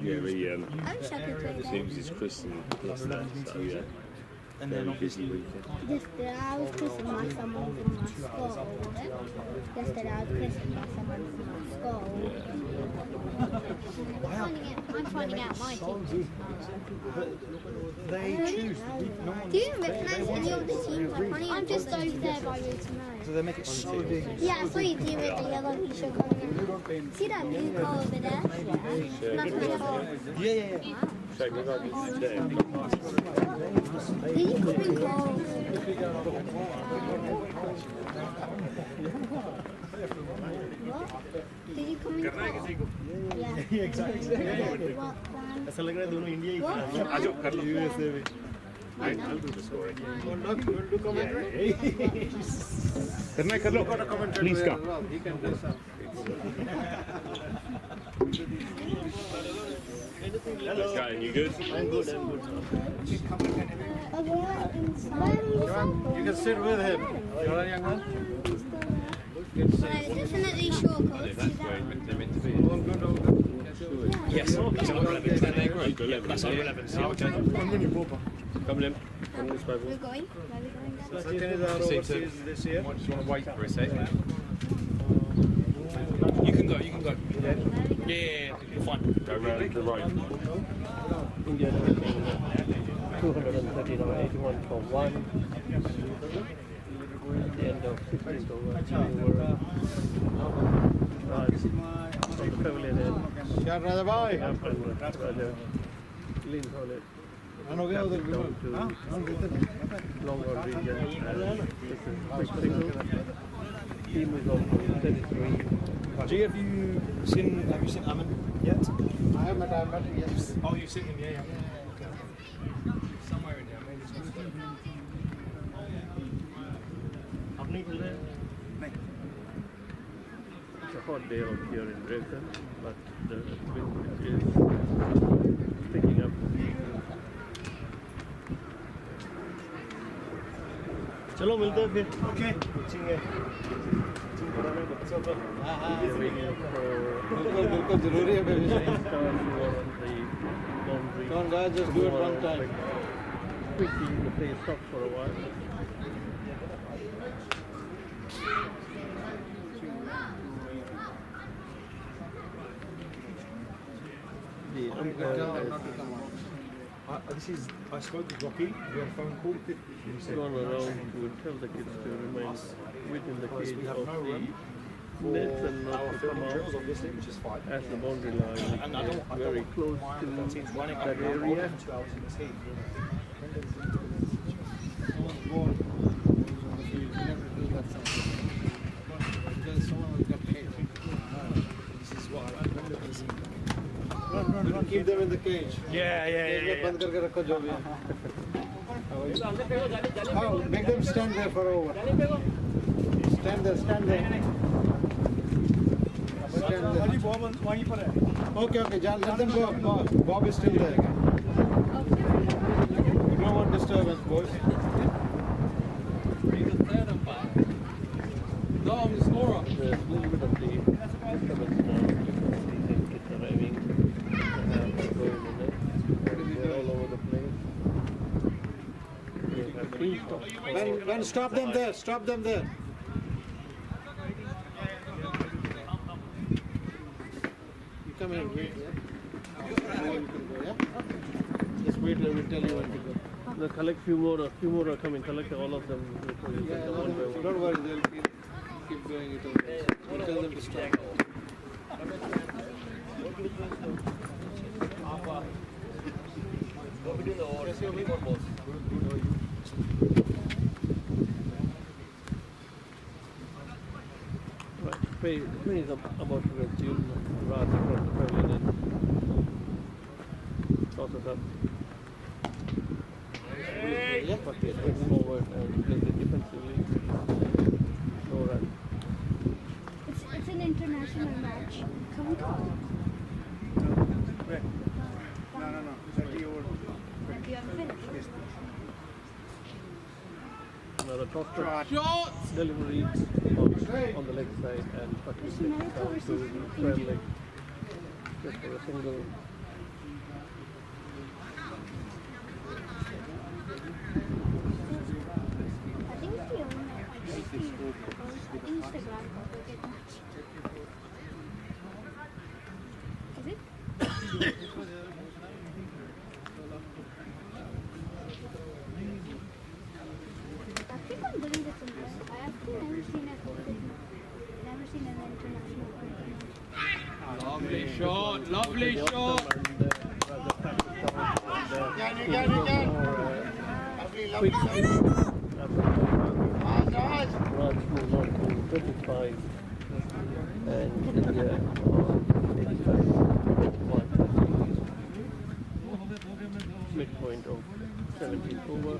Speaker 9: Yeah, we
Speaker 21: I wish I could play
Speaker 9: it was his christening yesterday, so yeah.
Speaker 7: And then
Speaker 9: Very busy weekend.
Speaker 21: Yesterday I was kissing my someone from my school. Yesterday I was kissing my someone from my school. I'm finding out my team.
Speaker 8: They choose.
Speaker 21: Do you recognise any of the teams? I'm just over there by Route 9.
Speaker 8: So they make it so big.
Speaker 21: Yeah, I saw you team with the yellow t-shirt coming in. See that blue car over there? That's my car.
Speaker 8: Yeah.
Speaker 9: Check me out this day.
Speaker 21: Did you come in close? Did you come in close? Yeah.
Speaker 8: Exactly.
Speaker 21: What plan?
Speaker 8: ऐसा लग रहा है दोनों India he
Speaker 21: What?
Speaker 9: I don't cut
Speaker 8: USA में
Speaker 9: I'll do the story.
Speaker 19: Can I look? Please go.
Speaker 2: He can do something.
Speaker 9: Hello. Guy, you good?
Speaker 8: I'm good.
Speaker 21: You
Speaker 2: can sit with him. You're a young man?
Speaker 21: Definitely sure.
Speaker 9: That's where they're meant to be.
Speaker 2: All good.
Speaker 7: Yes. So under 11s. That's under 11s. Yeah, okay.
Speaker 9: Come in. On this way.
Speaker 21: We're going? Where are we going now?
Speaker 2: Sachin is our overseas this year.
Speaker 7: Might just want to wait for a sec. You can can go. You can go. Yeah, you're fine.
Speaker 19: Go round the right.
Speaker 6: India taking 239, 81 for 1. At the end of 16th over, we were Raj from the pavilion end.
Speaker 4: Shah Raja bhai.
Speaker 6: Up and Raja leans on it.
Speaker 4: Ano gaya udhar
Speaker 6: Down to long on region. And this is quick single. Team is on 33.
Speaker 20: G, have you seen Aman yet?
Speaker 4: I have met yes.
Speaker 20: Oh, you've seen him, yeah.
Speaker 7: Okay. Somewhere in there, maybe it's not.
Speaker 6: It's a hot day out here in Gravesend, but the wind is picking up.
Speaker 20: चलो मिलते हैं फिर okay चिंगे
Speaker 4: बिल्कुल जरूरी है baby
Speaker 6: Come on
Speaker 4: guys, just do it one time.
Speaker 6: Quickly, the play stops for a while. The umpire
Speaker 20: this is I spoke with Rocky. We had a phone call.
Speaker 6: has gone around to tell the kids to remain within the cage
Speaker 20: we have
Speaker 6: of
Speaker 20: no room
Speaker 6: the nets and not to come
Speaker 20: drills,
Speaker 6: out
Speaker 20: obviously, which is fine.
Speaker 6: as the boundary line
Speaker 20: And I
Speaker 6: is
Speaker 20: don't
Speaker 6: very close
Speaker 20: mind
Speaker 6: to
Speaker 20: the teams running
Speaker 6: that
Speaker 20: up and down more
Speaker 6: area.
Speaker 20: than 2 hours in the heat. This is what I
Speaker 4: Run, keep them in the cage.
Speaker 7: Yeah.
Speaker 4: बंद करके रखो जो भी है. Oh, make them stand there for over. Stand there. Stand there. Okay, John, let them go. Bob is still there. We don't want disturbance, boys.
Speaker 2: No, I'm the scorer.
Speaker 6: There's a little bit of the disturbance now. These kids arriving. They're all over the place. We have 3 stops.
Speaker 4: Ben, stop them there. Stop them there. You come here and wait. Yeah? Just wait. Let me tell you when to go.
Speaker 6: No, collect few more are coming. Collect all of them before you send them one by one.
Speaker 4: Don't worry. They'll keep doing it over. We'll tell them to stop.
Speaker 19: Go between the overs. One balls.
Speaker 6: Right, play is about to resume. Raj across the pavilion and tosses up. But he swings forward and plays it defensively. No run.
Speaker 21: It's an international match. Can we go?
Speaker 4: No. 30 over.
Speaker 21: That you have finished.
Speaker 6: Another toss delivery on the leg side and Patrick takes down to the square leg just for a single.
Speaker 21: I think it's the only Instagram cricket match. Is it? I think I'm believe it's in there. I have never seen an international cricket match.
Speaker 2: Lovely shot.
Speaker 6: Raj moves on to 35 and India on 85. Midpoint of 17th over.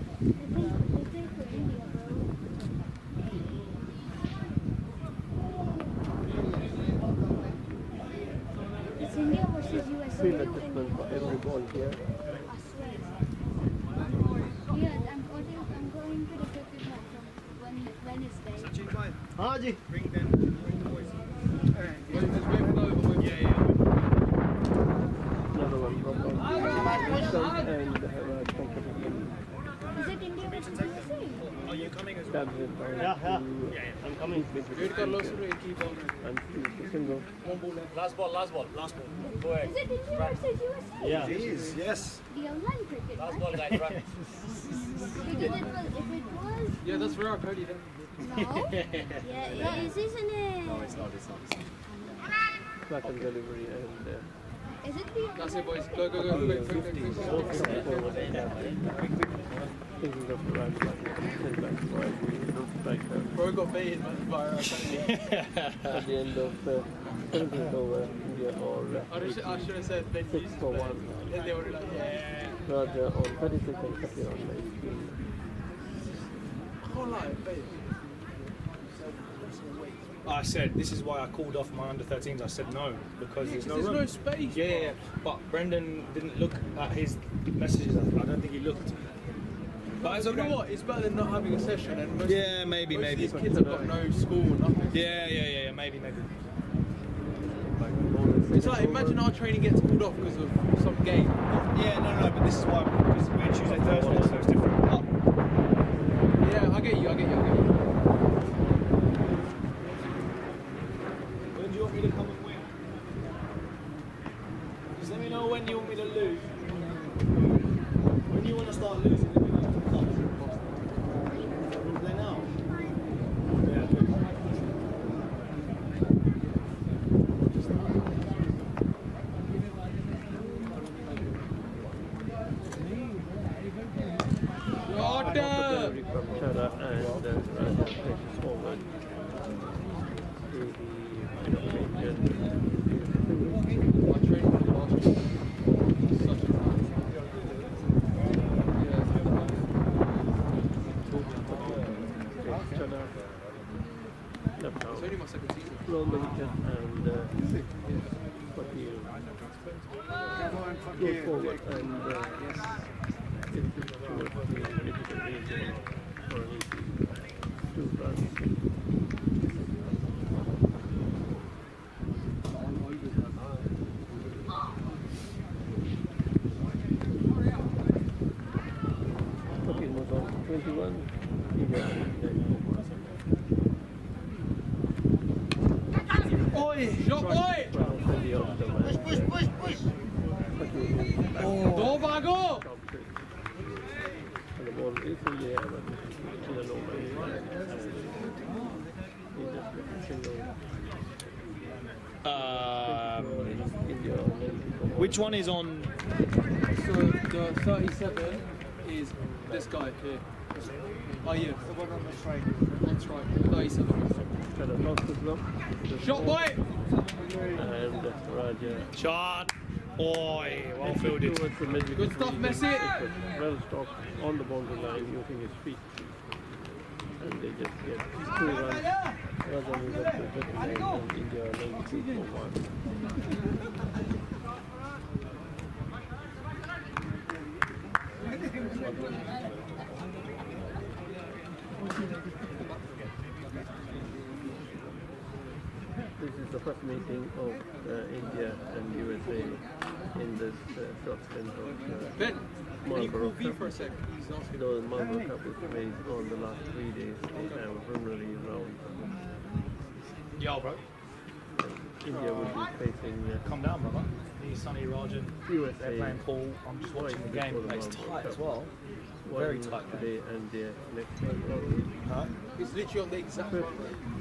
Speaker 21: It's India versus US.
Speaker 6: Field adjustment for every ball here.
Speaker 21: I swear. Yeah, I'm going to the cricket match on Wednesday.
Speaker 4: हाँ जी.
Speaker 20: Bring them boys.
Speaker 6: Another one dropped on and
Speaker 21: Is it India versus USA?
Speaker 20: Are you coming as well?
Speaker 3: stabs it down
Speaker 6: I'm coming.
Speaker 3: and single.
Speaker 7: Last ball. Go ahead.
Speaker 21: Is it in versus USA?
Speaker 3: Yeah.
Speaker 13: It is, yes.
Speaker 21: The online cricket.
Speaker 7: Last
Speaker 21: right?
Speaker 7: ball, guys, run.
Speaker 21: Because if it was.
Speaker 2: Yeah, that's for our Cody then.
Speaker 21: No. Yeah, it is, isn't it?
Speaker 7: No, it's not.
Speaker 3: Flat and delivery and
Speaker 21: Is it the
Speaker 2: That's it, boys. Go, quick.
Speaker 3: thinking of the run back like
Speaker 2: Bro got baited man by our
Speaker 3: at the end of the 17th over India or
Speaker 2: I should have said Ben
Speaker 3: 6 for 1.
Speaker 2: Then they were like, yeah.
Speaker 3: Raja on 36 and Kapil on 19.
Speaker 2: I can't lie, baited.
Speaker 7: I said this is why I called off my under 13s. I said no because there's no room.
Speaker 2: There's no space.
Speaker 7: Yeah. But Brendan didn't look at his messages. I don't think he looked. But it's
Speaker 2: You
Speaker 7: okay.
Speaker 2: know what? It's better than not having a session. And most
Speaker 7: maybe.
Speaker 2: Most of these kids have got no school, nothing.
Speaker 7: Yeah, maybe.
Speaker 2: It's like imagine our training gets called off because of some game.
Speaker 7: Yeah, no, but this is why because we're Tuesday, Thursday, so it's different.
Speaker 2: Yeah, I get you.
Speaker 7: When do you want me to come and win? Just let me know when you want me to lose. When you want to start losing, let me know. Play now.
Speaker 3: Delivery from Chara and Raja pushes forward to left out.
Speaker 2: It's only my second season.
Speaker 3: On the wicket and Fakir goes forward and into towards the critical region for an easy 2 runs. Fakir moves on to 21. India 99.
Speaker 2: Oi! Shot boy!
Speaker 3: Push!
Speaker 2: Go, Vago!
Speaker 3: And the ball is in the air, but in the low line. He just gets a single. India
Speaker 7: Which one is on?
Speaker 2: So the 37 is this guy here. Oh yeah. The one on the strike. On strike. 37.
Speaker 3: Kind of lost as well.
Speaker 2: Shot boy!
Speaker 3: And Raja.
Speaker 7: Shot! Oi, well fielded.
Speaker 3: Towards the mid-wicket
Speaker 2: Good stuff,
Speaker 3: region.
Speaker 2: Messi.
Speaker 3: It was well stopped on the boundary line using his feet. And they just get 2 runs. Raja moves up to 39 and India 92 for 1. This is the first meeting of India and USA in this short stint of
Speaker 2: Ben, can you call
Speaker 3: Marlborough
Speaker 2: V
Speaker 3: Cup.
Speaker 2: for a sec? He's asking.
Speaker 3: The Marlborough Cup is played on the last 3 days. They have a preliminary round.
Speaker 7: Yo, bro.
Speaker 3: India will be facing
Speaker 7: Calm down, brother. Me, Sonny, Rajan.
Speaker 3: USA.
Speaker 7: They're playing pool. I'm just watching the game. It's tight as well. Very tight.
Speaker 3: Today and next week.
Speaker 7: Huh?
Speaker 2: It's literally on the exact front.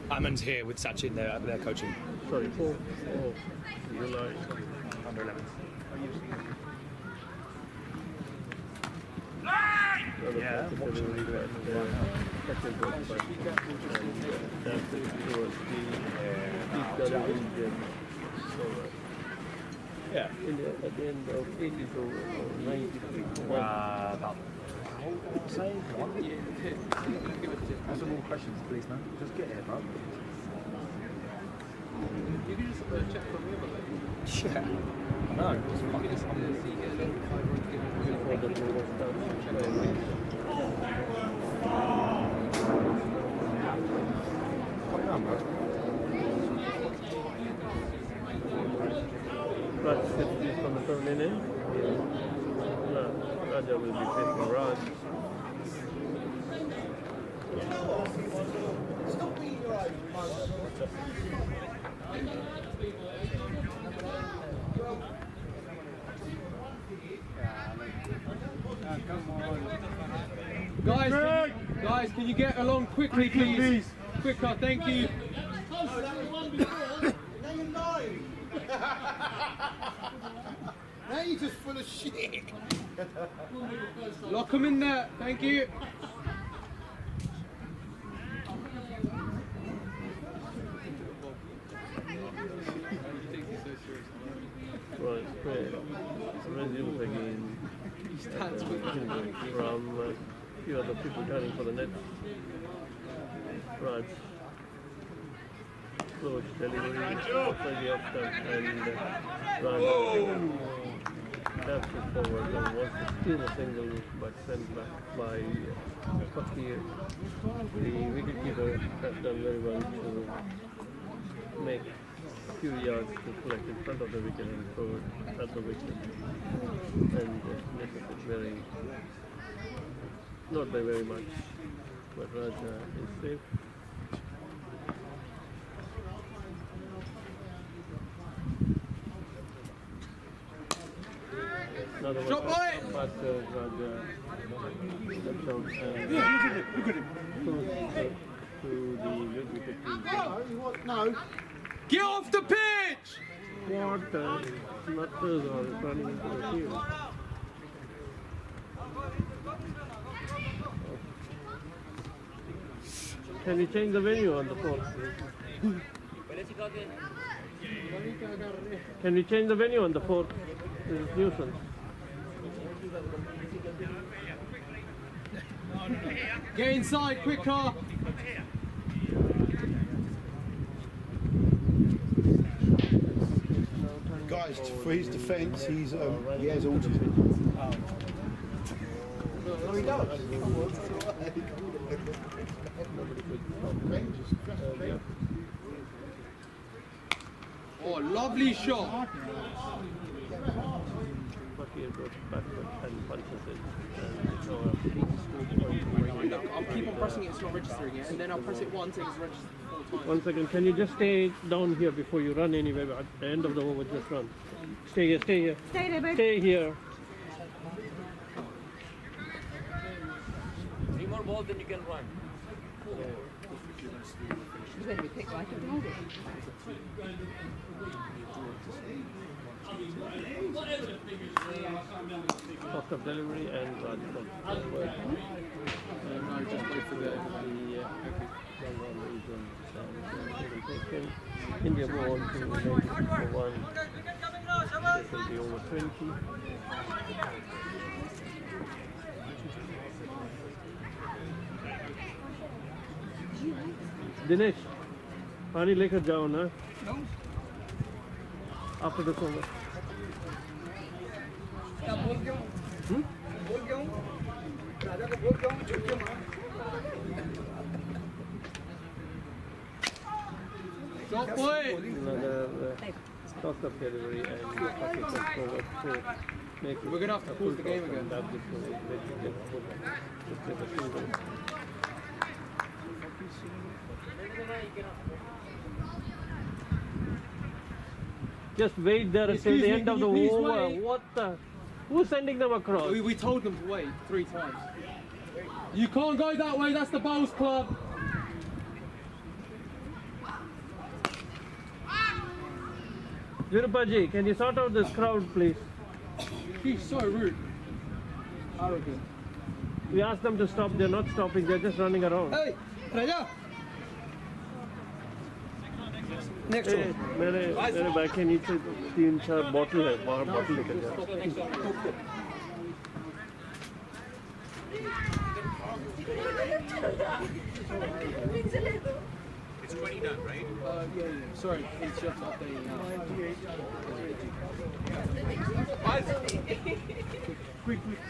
Speaker 7: Aman's here with Sachin. They're coaching.
Speaker 3: Sorry, 4 July.
Speaker 7: Under 11s.
Speaker 3: Yeah, delivery but second goal but and that's it towards the region.
Speaker 7: Yeah.
Speaker 3: At the end of 80 or 93 for 1.
Speaker 7: About. Say one. Answer more questions, please, man. Just get here, bro.
Speaker 2: You can just check from the other leg.
Speaker 7: Yeah. No, just fucking just
Speaker 3: Before the ball was Raj 50 from the third inning. Raja will be facing Raj.
Speaker 4: Stop being your own.
Speaker 2: Guys, can you get along quickly, please? Quicker, thank you.
Speaker 4: No, that was one before. Now you're lying. Now you're just full of shit.
Speaker 2: Lock them in there, thank you.
Speaker 8: Right, resumes again. From a few other people turning for the net. Right. Close delivery outside the off stump and Raj taps it forward and wants to steal a single but sent back by Fakir. The wicketkeeper has done very well to make a few yards to collect in front of the wicket and throw it at the wicket. And misses it very, not by very much, but Raja is safe. Another one past Raja steps out and
Speaker 4: Look at him.
Speaker 8: to the mid wicket.
Speaker 4: No.
Speaker 2: Get off the pitch!
Speaker 8: What the nutters are running into the field? Can you change the venue on the phone? Can you change the venue on the fort? This is nuisance.
Speaker 2: Get inside, quicker!
Speaker 4: Guys, for his defence, he has autism. Oh, he does.
Speaker 2: Oh, lovely shot!
Speaker 8: Fakir goes backward and punches it. And so
Speaker 2: I'll keep on pressing it, it's not registering it, and then I'll press it once and it's registered 4 times.
Speaker 8: 1 second, can you just stay down here before you run anywhere? At the end of the over, just run. Stay here, stay here.
Speaker 14: Stay there, babe.
Speaker 8: Stay here.
Speaker 10: 3 more balls, then you can run.
Speaker 14: You better be quick like a dog.
Speaker 8: Cost of delivery and Raj from forward.
Speaker 2: No, just wait for the
Speaker 8: India ball to the for 1. This will be over 20. Dinesh, पानी लेकर जाओ ना. After the over.
Speaker 2: Stop boy!
Speaker 8: Another cost of delivery and forward to make it.
Speaker 2: We're gonna have to pause the game again. Just wait there until the end of the over. Wait.
Speaker 8: What the? Who's sending them across?
Speaker 2: We told them to wait 3 times. You can't go that way, that's the Bowls Club.
Speaker 8: Virupaji, can you sort out this crowd, please?
Speaker 2: He's so rude. Arrogant.
Speaker 8: We asked them to stop, they're not stopping, they're just running around.
Speaker 2: Hey, Raja! Next
Speaker 8: one. मेरे bag के नीचे 3-4 bottle है, बाहर bottle लेकर जा.
Speaker 1: It's 20 done, right?
Speaker 2: Yeah. Sorry, it's just updating now.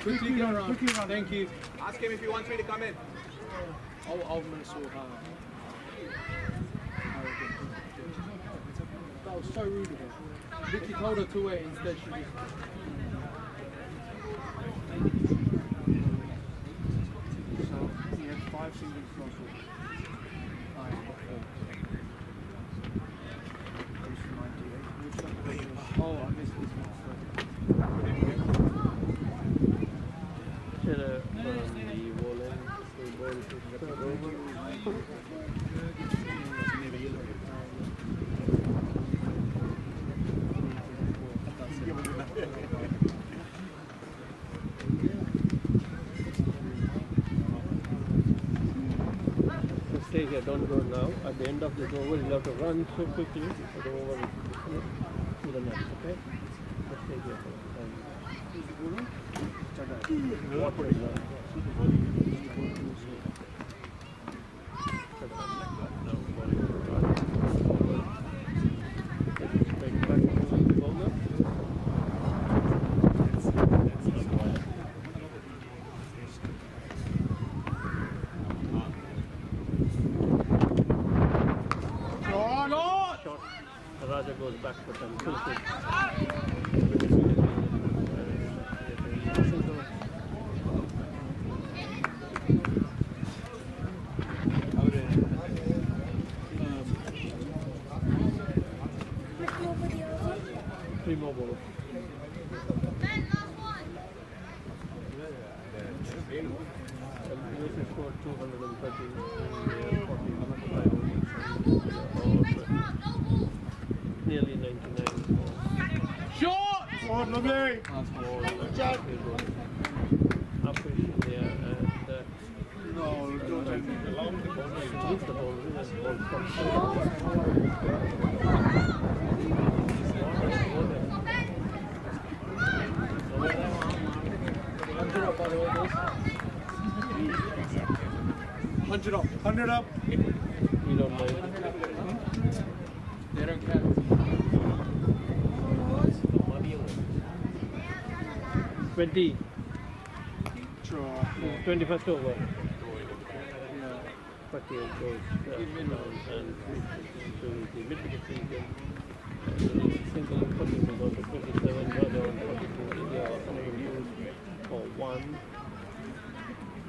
Speaker 2: Quickly go around. Thank you.
Speaker 1: Ask him if he wants me to come in.
Speaker 2: I'm gonna sort how. That was so rude of her. Vicky told her to wait, instead she just...
Speaker 16: So he had 5 singles across
Speaker 8: stay here, don't go now. At the end of this over, you'll have to run so quickly for the over to the net, okay? Just stay here for the time. Water is on. Raja goes back for them. Three more balls. And US scored 230 in 45 nearly 99.
Speaker 20: Shot! Oh, lovely!
Speaker 8: Last ball. Shot! Up in there and no, don't take it along the ball. Hits the ball, that's ball from
Speaker 20: 100 up. 100 up.
Speaker 8: You don't mind.
Speaker 2: They don't care.
Speaker 8: 20. 21st over. 48 goes down and to the mid-wicket region. Single 40 goes to 47, Raja on 42, India on for 1.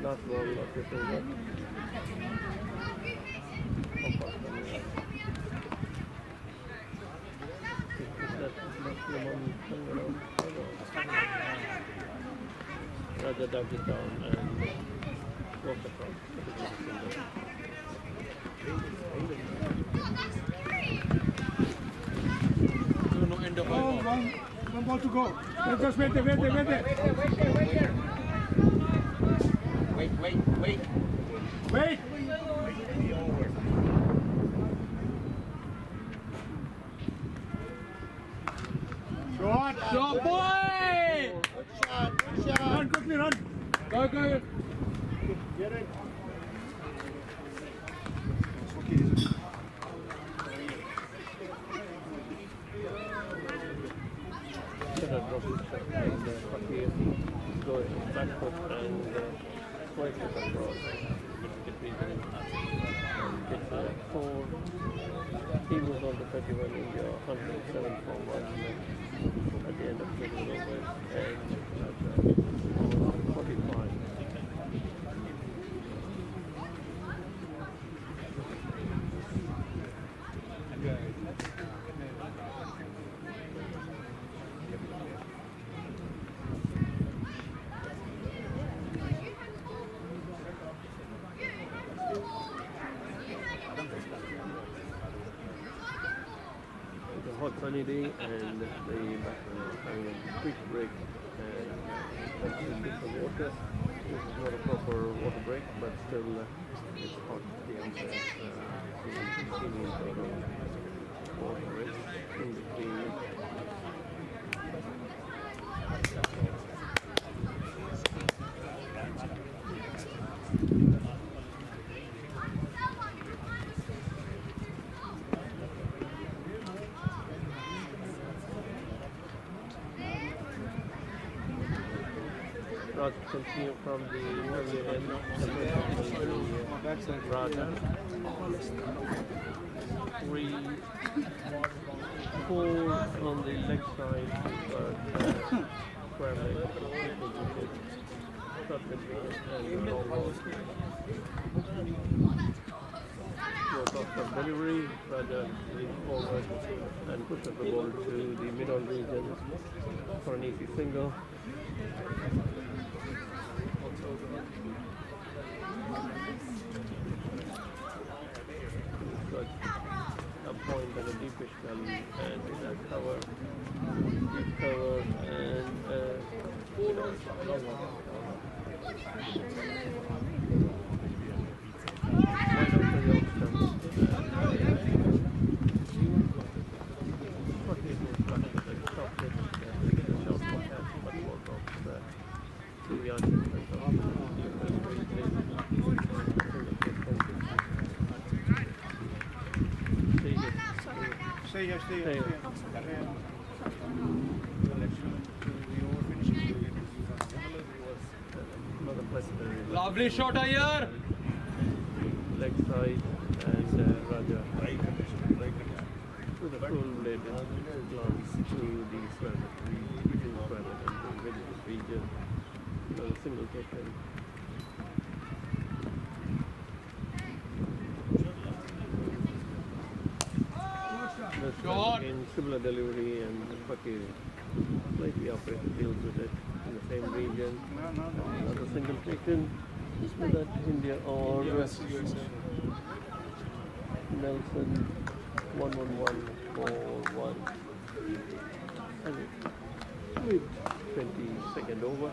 Speaker 8: Last ball of this over. Raja dug it down and walked across.
Speaker 20: One ball to go. Let's just wait there. Wait. Shot, boy! Shot. Run quickly, run. Go. Get it.
Speaker 8: Should have dropped it and Fakir goes back foot and swipe it across between and gets a 4. He moves on to 31, India 107 for 1 at the end of 20 overs and 45. It's a hot sunny day and the batsman is having a quick break and get some water. This is not a proper water break, but still it's hot. The answer water break in between. Raj continue from the early end, Raja. 3, 4 on the leg side, but square leg, short between and long ball. Goes off for delivery, Raja leans forward and pushes the ball to the middle region for an easy single. Got a point and a deepish gully and a cover, deep cover and long one. Right after the
Speaker 4: Stay here.
Speaker 2: Lovely shot here.
Speaker 8: Leg side and Raja. With a full blade glance through the square and the region. Another single taken.
Speaker 2: Shot.
Speaker 8: Again, similar delivery and Fakir slightly operated deals with it in the same region. Another single taken. So that India or Nelson 1-1-1 4-1 and with 22nd over.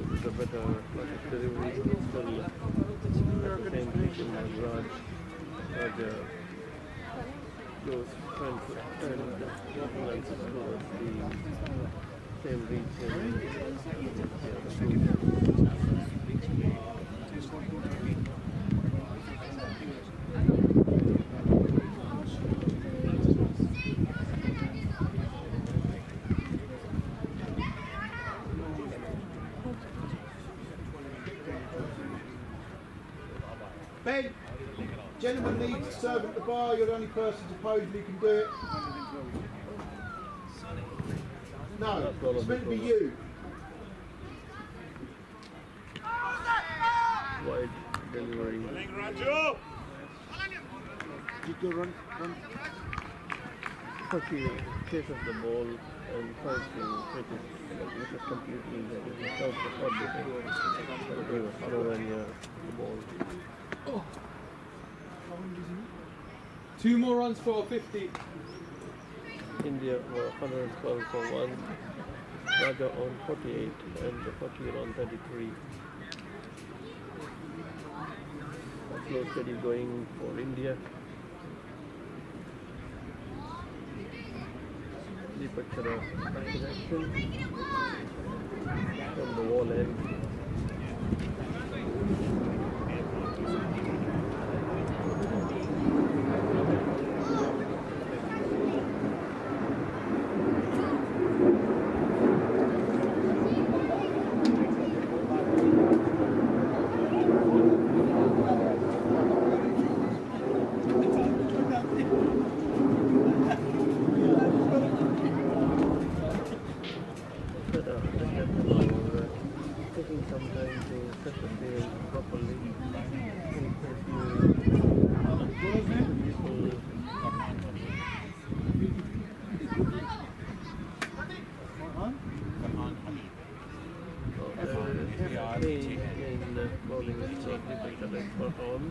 Speaker 8: This is a better delivery, still at the same position as Raja goes front and lances towards the same region.
Speaker 4: Ben, gentlemen need to serve at the bar. You're the only person supposedly can do it. No, it's meant to be you.
Speaker 8: Wide delivery.
Speaker 4: Run.
Speaker 8: Fakir chases the ball and tries to hit it completely without the public. He was nowhere near the ball.
Speaker 2: Oh. 2 more runs for 50.
Speaker 8: India were 112 for 1. Raja on 48 and Fakir on 33. Slow steady going for India. Deepak Chara back in action from the wall end. Taking some time to set the field properly. In bowling is spot on.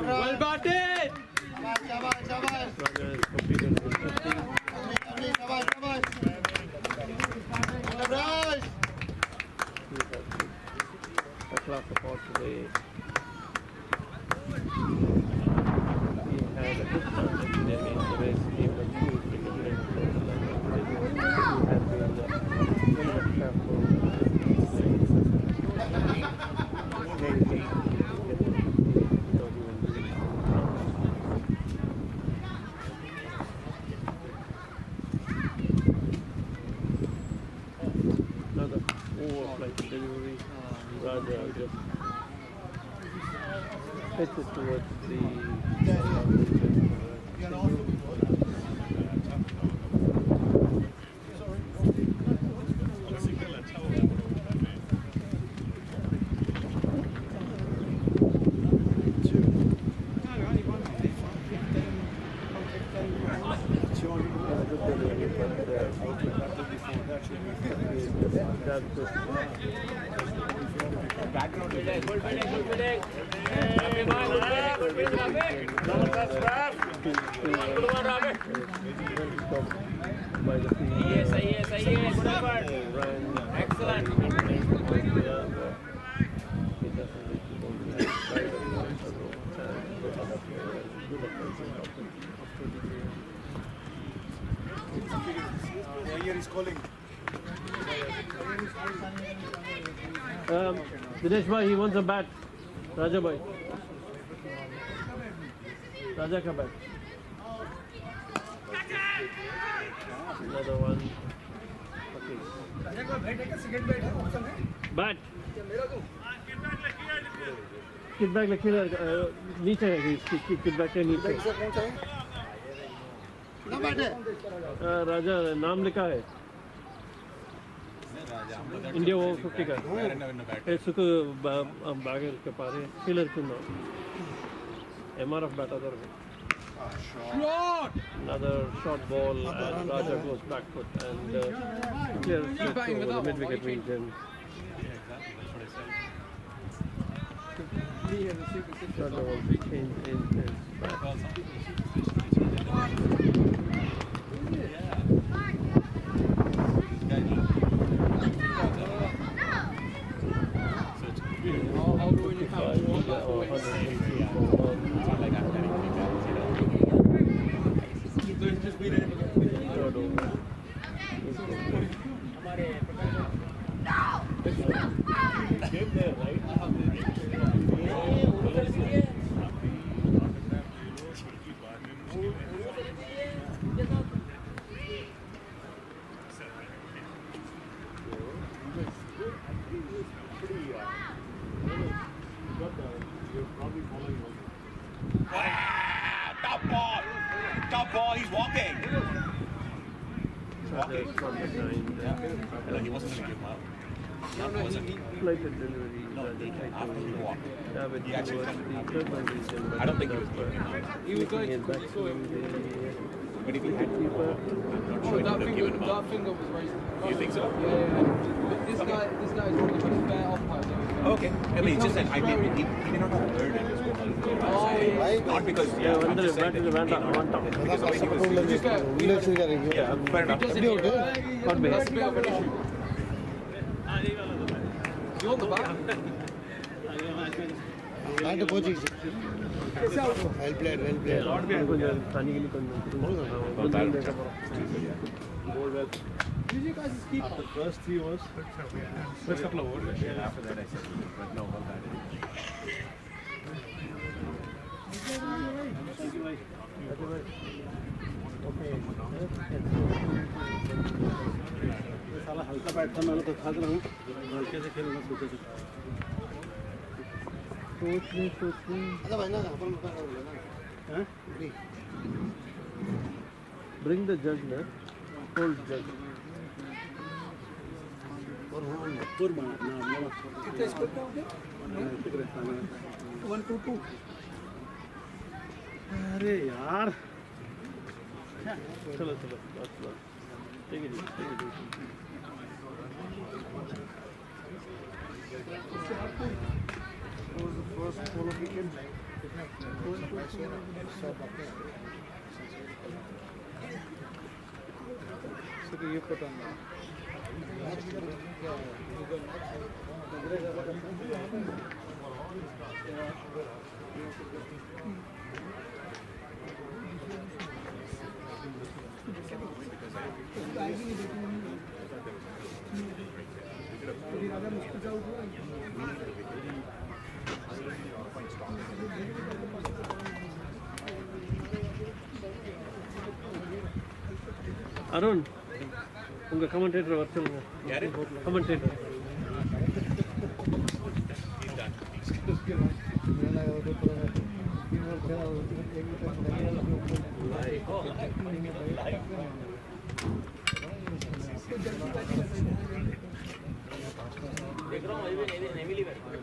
Speaker 2: Well batted!
Speaker 8: A class support today. He had a good start in the race game of two cricket He has been very careful. Raja just pitches towards the Dinesh bhai, he wants a bat. Raja bhai. Raja ka bat. Another one. Okay. Bat. Kid bag like नीचे है kid bag के नीचे. राजा नाम लिखा है. India over 50 ka. It's suku bagel ke pare killer kunna. MRF batter there. Shot. Another short ball and Raja goes back foot and clears it to the mid wicket region. Raja will change in his bat.
Speaker 1: Top ball, he's walking.
Speaker 8: He wasn't going to give him up. Flighted delivery. He actually I don't think he was going to. He was going to back to but if he had keeper,
Speaker 2: that finger was raised.
Speaker 1: You think so?
Speaker 2: Yeah. This guy is really fair umpire.
Speaker 1: Okay. I mean, it's just that he may not have heard it. Not because, yeah, I'm just saying that because the way he was yeah, fair enough.
Speaker 2: That's a bit of an issue. You on the back?
Speaker 4: Well played.
Speaker 2: Did you guys keep
Speaker 9: after the first 3 overs? First couple of overs. Yeah, after that I said, but no, not that.
Speaker 16: साला हल्का bat था मैंने तो खा रहा हूँ हल्के से खेलना सोचा था
Speaker 8: Bring the judge now. Hold judge.
Speaker 2: कितने स्कोर पे हो गए? 1-2-2.
Speaker 16: अरे यार
Speaker 8: चलो take it easy.
Speaker 4: What was the first ball of the weekend?
Speaker 2: So you put on that.
Speaker 8: Arun, unga commentator virtual commentator.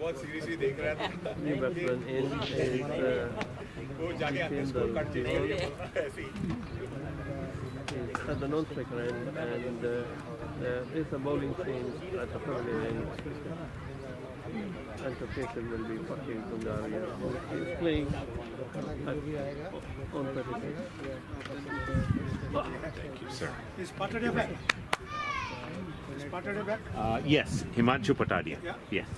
Speaker 20: बहुत सीरियसली देख रहा था
Speaker 8: New batsman in is rekindled. He's at the non-striker end, and there is a bowling change at the family end. And Captain will be fucking Kundaria. He's playing on 36.
Speaker 9: Thank you, sir.
Speaker 20: Is Patadia back? Is Patadia back?
Speaker 9: Yes, Himanshu Patadia.
Speaker 20: Yeah.
Speaker 9: Yes.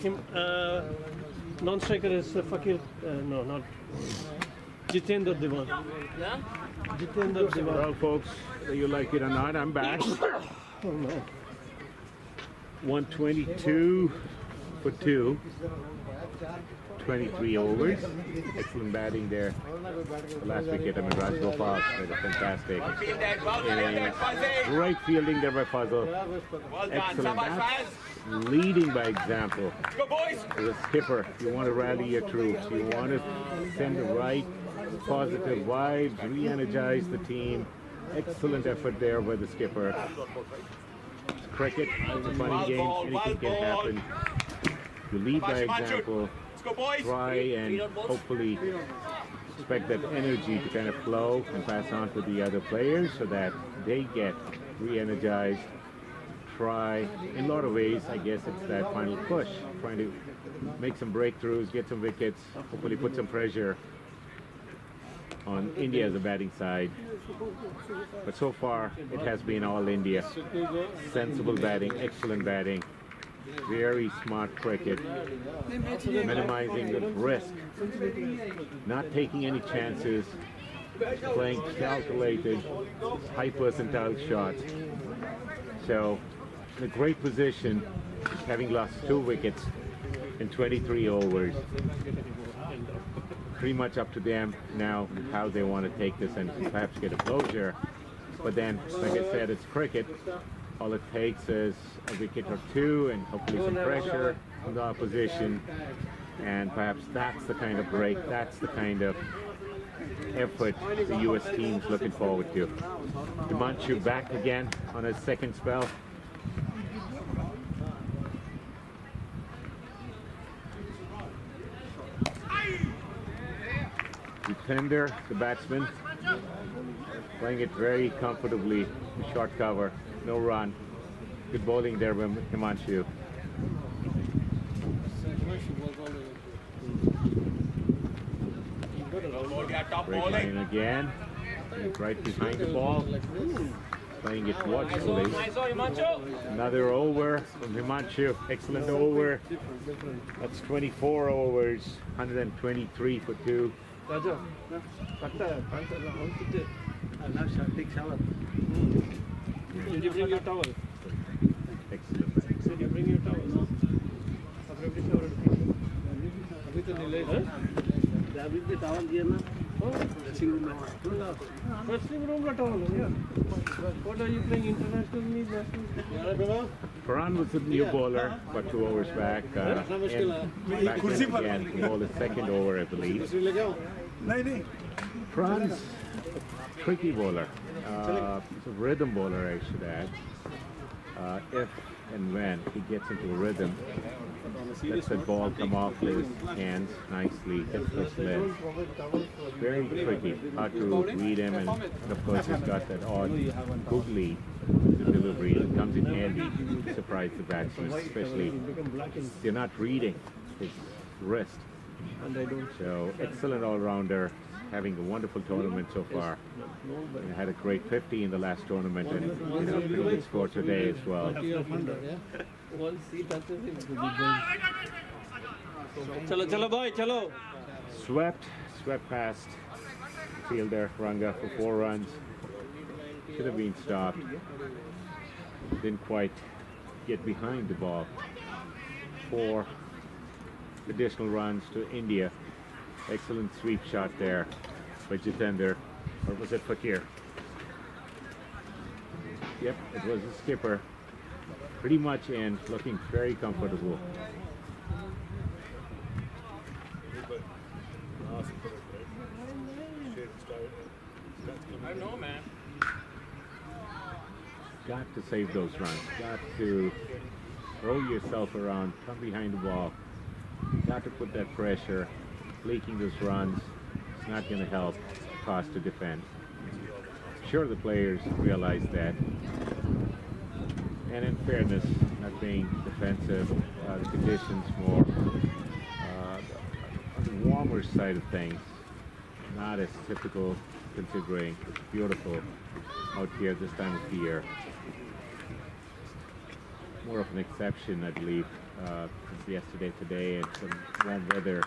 Speaker 8: Him, non-striker is Fakir. No, not Jitendra Diwan.
Speaker 12: Yeah?
Speaker 8: Jitendra Diwan.
Speaker 9: Well, folks, whether you like it or not, I'm back.
Speaker 8: Oh no.
Speaker 9: 122 for 2. 23 overs. Excellent batting there. The last wicket, I mean, Raj Gopal had a fantastic. And great fielding there by Fazal. Excellent. That's leading by example. As a skipper, you want to rally your troops. You want to send the right positive vibes, re-energize the team. Excellent effort there by the skipper. Cricket, it's a funny game. Anything can happen. You lead by example. Try and hopefully expect that energy to kind of flow and pass on to the other players so that they get re-energized. Try, in a lot of ways, I guess it's that final push, trying to make some breakthroughs, get some wickets, hopefully put some pressure on India as a batting side. But so far, it has been all India. Sensible batting, excellent batting. Very smart cricket, minimizing the risk, not taking any chances, playing calculated, high percentile shots. So, in a great position, having lost 2 wickets in 23 overs. Pretty much up to them now how they want to take this and perhaps get a closure. But then, like I said, it's cricket. All it takes is a wicket or 2 and hopefully some pressure on the opposition. And perhaps that's the kind of break, that's the kind of effort the US team's looking forward to. Himanshu back again on his second spell. Jitendra, the batsman, playing it very comfortably, short cover, no run. Good bowling there by Himanshu. Great line again. He's right behind the ball. Playing it watchfully. Another over from Himanshu. Excellent over. That's 24 overs. 123 for 2.
Speaker 8: Raja, take shower. Did you bring your towel?
Speaker 9: Excellent.
Speaker 8: Did you bring your towel? अभी तो नहीं ले अभी भी towel दिया ना dressing room का towel है यार. What are you playing, international meet national?
Speaker 9: Farhan was a new bowler about 2 overs back. And back in again, he bowled his second over, I believe. Farhan's a tricky bowler. He's a rhythm bowler, I should add. If and when he gets into a rhythm, lets the ball come off his hands nicely, hits the sled. Very tricky, hard to read him, and of course he's got that odd googly delivery that comes in handy to surprise the batsmen, especially if they're not reading his wrist. So excellent all-rounder, having a wonderful tournament so far. And had a great 50 in the last tournament, and pretty good score today as well.
Speaker 8: Chalo boy, chalo.
Speaker 9: Swept past fielder Ranga for 4 runs. Should have been stopped. Didn't quite get behind the ball. 4 additional runs to India. Excellent sweep shot there by Jitendra. Or was it Fakir? Yep, it was the skipper. Pretty much in, looking very comfortable.
Speaker 18: ask for it, right? Straight start.
Speaker 7: I know, man.
Speaker 9: Got to save those runs. Got to throw yourself around, come behind the ball. Got to put that pressure. Leaking those runs, it's not going to help cause to defend. Sure, the players realize that. And in fairness, not being defensive, the conditions more on the warmer side of things. Not as typical, considering it's beautiful out here this time of the year. More of an exception, I believe, since yesterday, today, and some warm weather.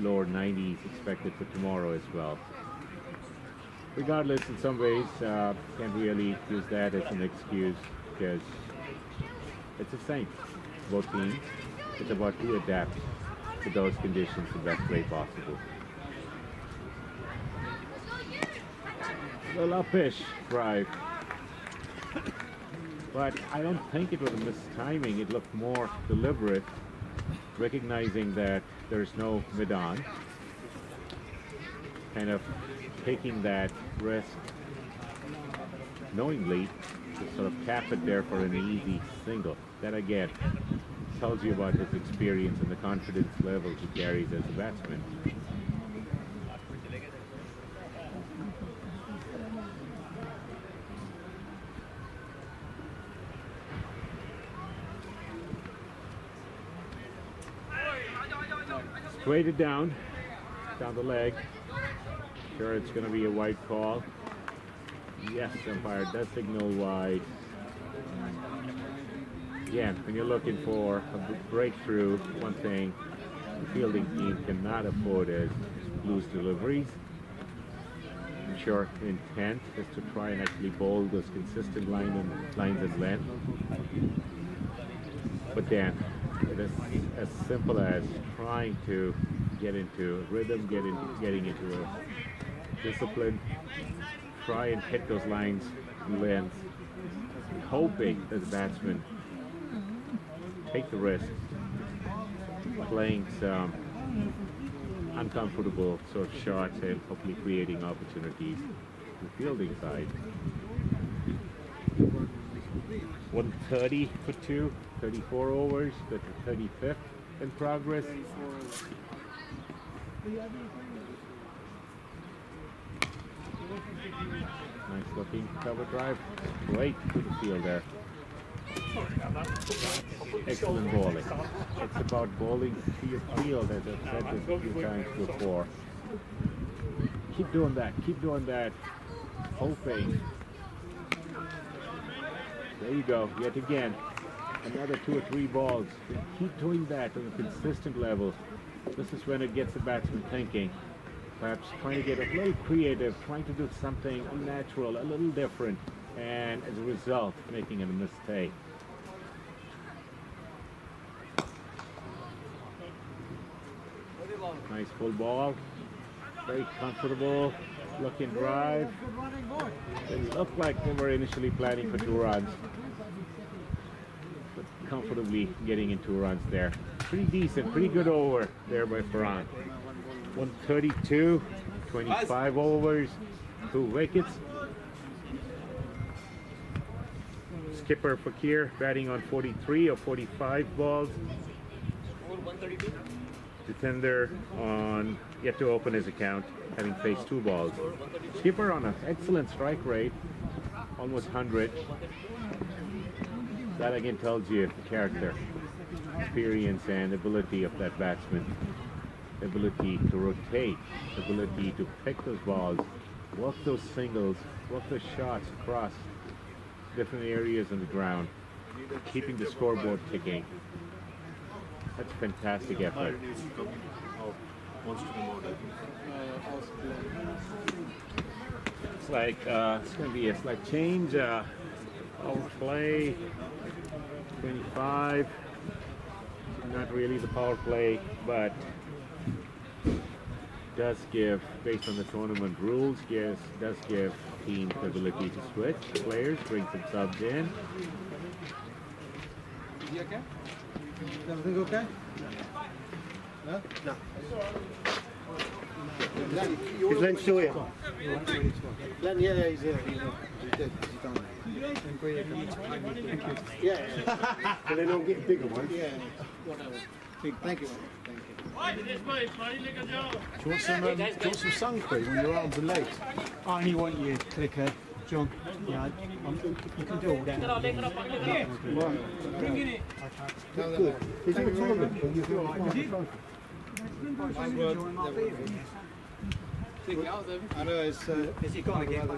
Speaker 9: Lower 90s expected for tomorrow as well. Regardless, in some ways, can't really use that as an excuse because it's the same. Both teams. It's about who adapts to those conditions the best way possible. A little uppish drive, but I don't think it was a mistiming. It looked more deliberate, recognizing that there's no mid-on, kind of taking that risk knowingly to sort of cap it there for an easy single. That again tells you about his experience and the confidence level he carries as a batsman. Weighted down the leg. Sure, it's going to be a wide call. Yes, umpire does signal wide. Again, when you're looking for a breakthrough, one thing the fielding team cannot afford is loose deliveries. I'm sure intent is to try and actually bowl those consistent lines and length. But then it is as simple as trying to get into a rhythm, getting into a discipline, try and hit those lines and lengths, hoping that the batsman take the risk, playing some uncomfortable sort of shots and hopefully creating opportunities to the fielding side. 130 for 2, 34 overs, the 35th in progress. Nice looking cover drive. Great to the field there. Excellent bowling. It's about bowling to your field, as I've said this a few times before. Keep doing that. Keep doing that. Hoping. There you go. Yet again. Another 2 or 3 balls. Keep doing that on a consistent level. This is when it gets the batsman thinking. Perhaps trying to get a little creative, trying to do something unnatural, a little different, and as a result, making a mistake. Nice full ball. Very comfortable looking drive. It looked like they were initially planning for 2 runs. But comfortably getting in 2 runs there. Pretty decent, pretty good over there by Farhan. 132, 25 overs, 2 wickets. Skipper Fakir batting on 43 or 45 balls. Jitender on yet to open his account, having faced 2 balls. Skipper on an excellent strike rate, almost 100. That again tells you the character, experience, and ability of that batsman. Ability to rotate, ability to pick those balls, work those singles, work those shots across different areas on the ground, keeping the scoreboard ticking. That's a fantastic effort. It's like it's going to be a slight change. Power play 25. Not really the power play, but does give, based on the tournament rules, does give teams the ability to switch players, bring some subs in.
Speaker 2: Everything okay?
Speaker 4: Huh?
Speaker 16: No.
Speaker 4: Is Len still here? Len, yeah, he's here. He's dead. He's done. Yeah.
Speaker 16: But they don't get bigger ones.
Speaker 4: Yeah. Whatever. Thank you.
Speaker 16: Do you want some sun cream on your arms and legs?
Speaker 10: I only want you, clicker, John. Yeah, you can do all that.
Speaker 4: Bring it.
Speaker 16: Good. Is there a tournament?
Speaker 4: I know it's.
Speaker 10: Is he gone again? I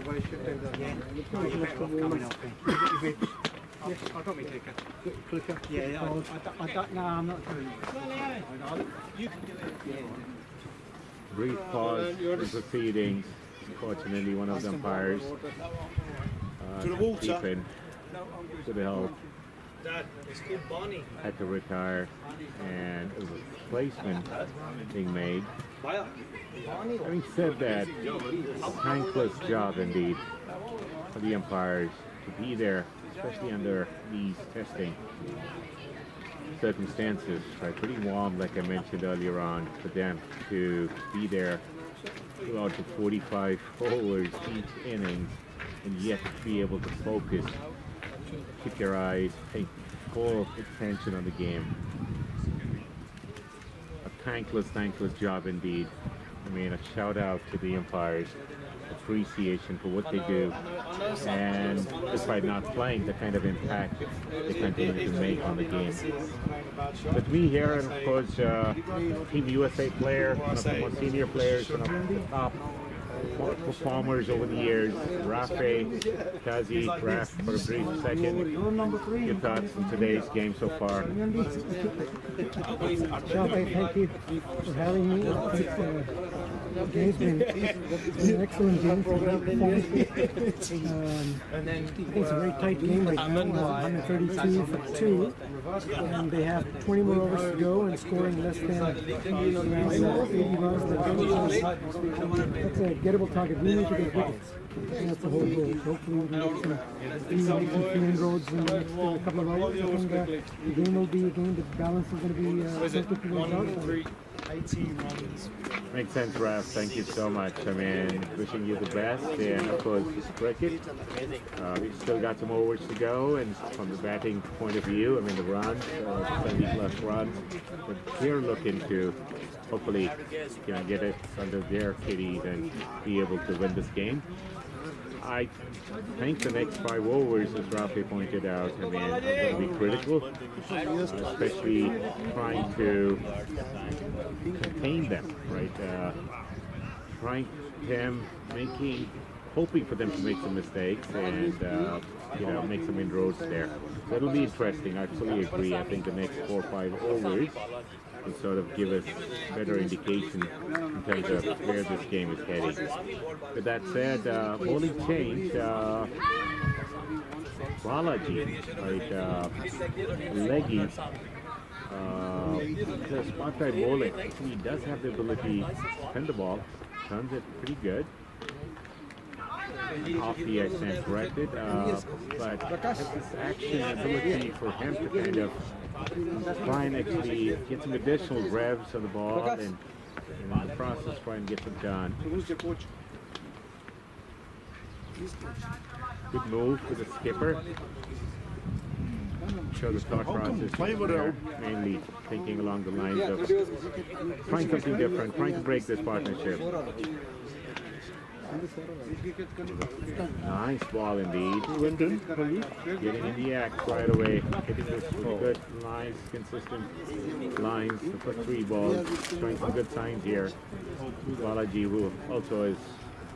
Speaker 10: got me clicker.
Speaker 16: Clicker?
Speaker 10: Yeah, I don't know, I'm not doing it.
Speaker 12: You can do it.
Speaker 9: Brief pause in proceedings. Unfortunately, one of the umpires
Speaker 20: To the water.
Speaker 9: Stephen, to the help,
Speaker 12: Dad, it's called Barney.
Speaker 9: had to retire, and a replacement being made. Having said that, a thankless job indeed for the umpires to be there, especially under these testing circumstances. Right, pretty warm, like I mentioned earlier on, for them to be there throughout the 45 overs each innings, and yet be able to focus, keep your eyes, pay full attention on the game. A thankless job indeed. I mean, a shout out to the umpires, appreciation for what they do, and despite not playing, the kind of impact they continue to make on the game. But me here, and of course, Team USA player, one of the more senior players, one of the top performers over the years, Rafe, Kazi, Raf, for a brief second. Your thoughts on today's game so far?
Speaker 5: Thank you for having me. The game's been an excellent game for great performance. I think it's a very tight game right now, 132 for 2, and they have 20 more overs to go and scoring less than around 80 runs. That's a gettable target. We need to get wickets. And that's the whole goal. Hopefully we can get some few inroads in the next couple of hours. I think the game will be a game. The balance is going to be
Speaker 7: 18 runs.
Speaker 9: Makes sense, Raf. Thank you so much. I mean, wishing you the best, and of course, cricket. We've still got some overs to go, and from the batting point of view, I mean, the runs, 70+ runs. But we're looking to hopefully, get it under their kiddies and be able to win this game. I think the next 5 overs, as Rafi pointed out, I mean, are going to be critical, especially trying to contain them, right? Hoping for them to make some mistakes and, make some inroads there. So it'll be interesting. I fully agree. I think the next 4 or 5 overs will sort of give us better indication in terms of where this game is heading. With that said, bowling change, Balaji, right, leggy, the spot type bowling. He does have the ability to spin the ball, turns it pretty good. Off the accent corrected, but has this action ability for him to kind of try and actually get some additional revs on the ball and in the process try and get them done. Good move for the skipper. Show the thought process there, mainly thinking along the lines of trying something different, trying to break this partnership. Nice ball indeed. Getting in the act right away. Hitting this with good, nice, consistent lines for 3 balls. Showing some good signs here. Balaji, who also is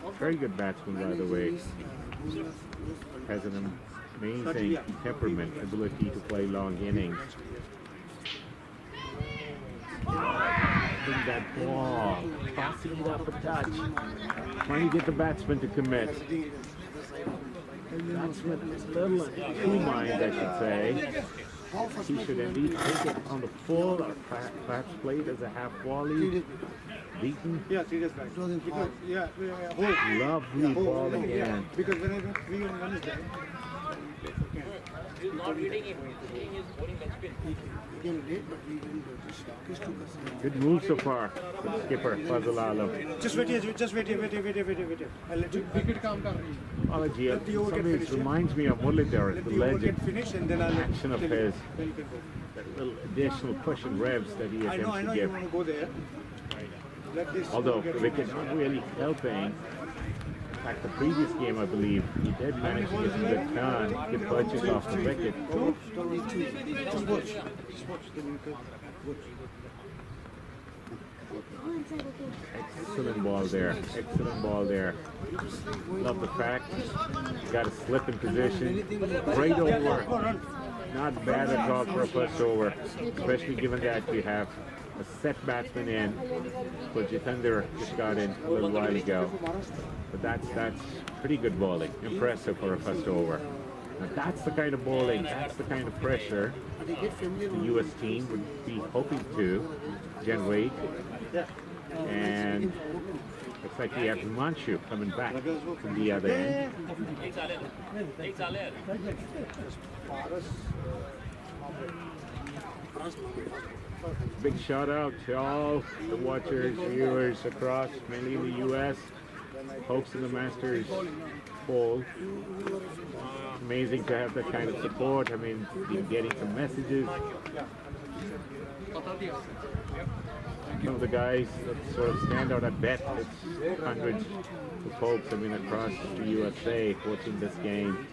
Speaker 9: a very good batsman, by the way, has an amazing temperament, ability to play long innings. That ball, passing it up a touch, trying to get the batsman to commit. Batsman is a little in 2 minds, I should say. He should indeed take it on the full, or perhaps play it as a half volley. Beaten. Lovely ball again.
Speaker 4: Because when is that?
Speaker 12: not hitting him. Hitting his bowling bench pin.
Speaker 9: Good move so far for the skipper, Fazal Alam.
Speaker 16: Just wait here. I'll let you.
Speaker 2: Wicket calm down.
Speaker 9: Apology, something reminds me of Mullidar, the legend.
Speaker 16: Finish and then I'll
Speaker 9: Action of his, that little additional push and revs that he
Speaker 16: I
Speaker 9: attempts
Speaker 16: know
Speaker 9: to
Speaker 16: you
Speaker 9: give.
Speaker 16: want to go there. Let this
Speaker 9: Although
Speaker 16: get
Speaker 9: the wicket not really helping. In fact, the previous game, I believe, he did manage to get to the turn, get purchase off the wicket.
Speaker 16: Just watch. Just watch. Then you can watch.
Speaker 9: Excellent ball there. Excellent ball there. Love the fact. Got a slip in position. Great over. Not bad at all for a first over, especially given that you have a set batsman in. But Jitendra just got in a little while ago. But that's pretty good bowling. Impressive for a first over. Now that's the kind of bowling, that's the kind of pressure the US team would be hoping to generate. And looks like we have Himanshu coming back from the other end. Big shout out to all the watchers, viewers across, mainly in the US, folks in the Masters poll. Amazing to have that kind of support. I mean, been getting some messages. Some of the guys that sort of stand out, I bet it's hundreds of folks, I mean, across the USA watching this game.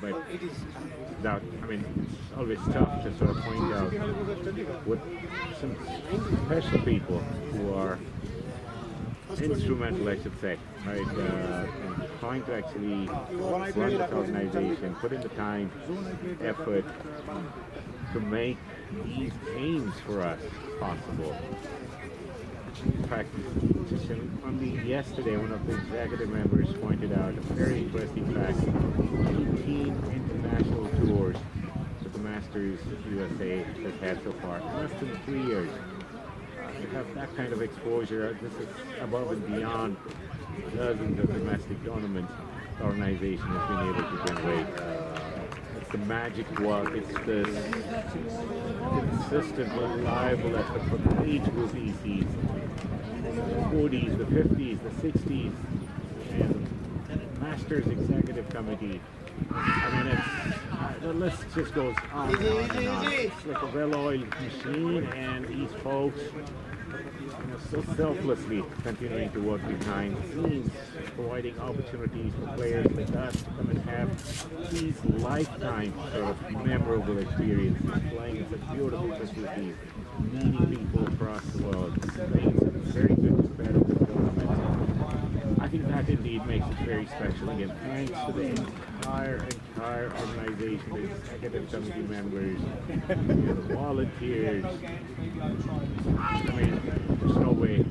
Speaker 9: But that, I mean, it's always tough to sort of point out with some special people who are instrumental, I should say, right, in trying to actually run this organization, put in the time, effort to make these games for us possible. In fact, just only yesterday, one of the executive members pointed out a very interesting fact. 18 international tours that the Masters USA has had so far, less than 3 years. To have that kind of exposure, this is above and beyond dozens of domestic tournaments the organization has been able to generate. It's the magic work, it's the consistent, reliable effort for the age group ECs, the 40s, the 50s, the 60s, and Masters Executive Committee. I mean, the list just goes on and on and on. It's like a well-oiled machine, and these folks, so selflessly continuing to work behind the scenes, providing opportunities for players like us to come and have these lifetime sort of memorable experiences, playing in such beautiful facilities, meeting people across the world, playing some very good competitive tournaments. I think that indeed makes it very special. Again, thanks to the entire organization, the executive committee members, the volunteers. I mean, there's no way you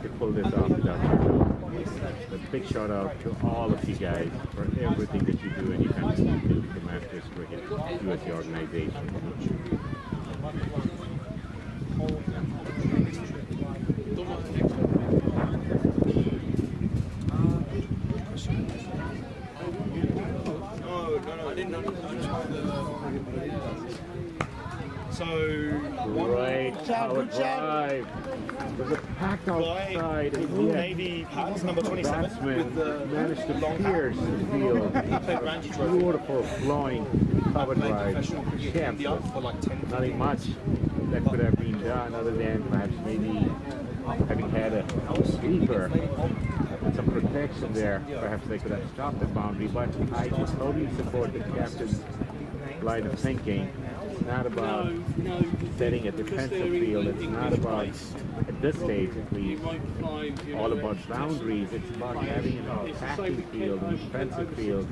Speaker 9: could pull this off without you. But big shout out to all of you guys for everything that you do and you continue to do to the Masters Cricket USA organization.
Speaker 20: So,
Speaker 9: great power drive. There's a pack outside, and yet
Speaker 20: Navy Pats, number 27,
Speaker 9: batsman managed to pierce the field. Beautiful flowing cover drive. Chefs. Nothing much that could have been done other than perhaps maybe having had a sweeper and some protection there. Perhaps they could have stopped the boundary, but I just totally support the captain's line of thinking. It's not about setting a defensive field. It's not about, at this stage at least, all about boundaries. It's about having an attacking field, an defensive field,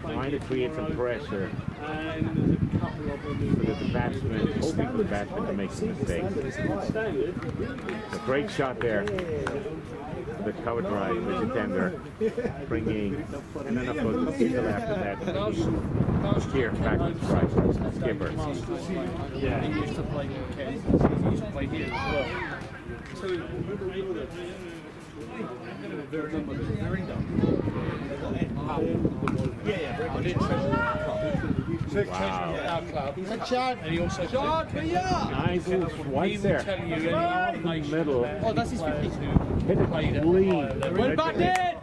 Speaker 9: trying to create some pressure so that the batsman, hoping for the batsman to make some mistakes. A great shot there. The cover drive with Jitendra bringing, and then of course the single after that. Here, back to strike, skipper.
Speaker 7: Yeah, he used to play in Kent, he used to play here as well. And he also
Speaker 9: Nice little swipe there.
Speaker 7: tell you any
Speaker 9: In the
Speaker 7: information.
Speaker 9: middle.
Speaker 7: Oh, that's his 52.
Speaker 9: Hit it clean.
Speaker 7: Well batted!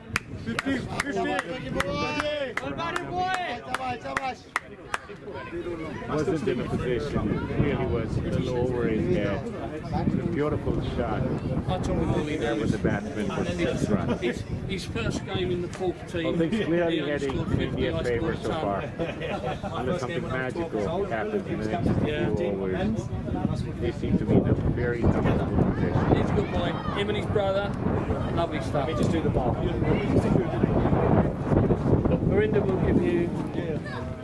Speaker 12: 50, 50. Well batted, boy!
Speaker 9: Wasn't in a position. It really was a little over his head. A beautiful shot.
Speaker 7: I told him all he
Speaker 9: There with the batsman for 6 runs.
Speaker 7: His first game in the 4th team.
Speaker 9: Well, things clearly
Speaker 7: he only
Speaker 9: heading
Speaker 7: scored
Speaker 9: in
Speaker 7: 50,
Speaker 9: India's
Speaker 7: I
Speaker 9: favour
Speaker 7: scored
Speaker 9: so
Speaker 7: 10.
Speaker 9: far. Unless something magical happens in the next few overs, they seem to be in a very comfortable position.
Speaker 7: He's a good boy. Him and his brother. Lovely stuff.
Speaker 11: Just do the ball.
Speaker 7: Verinda will give you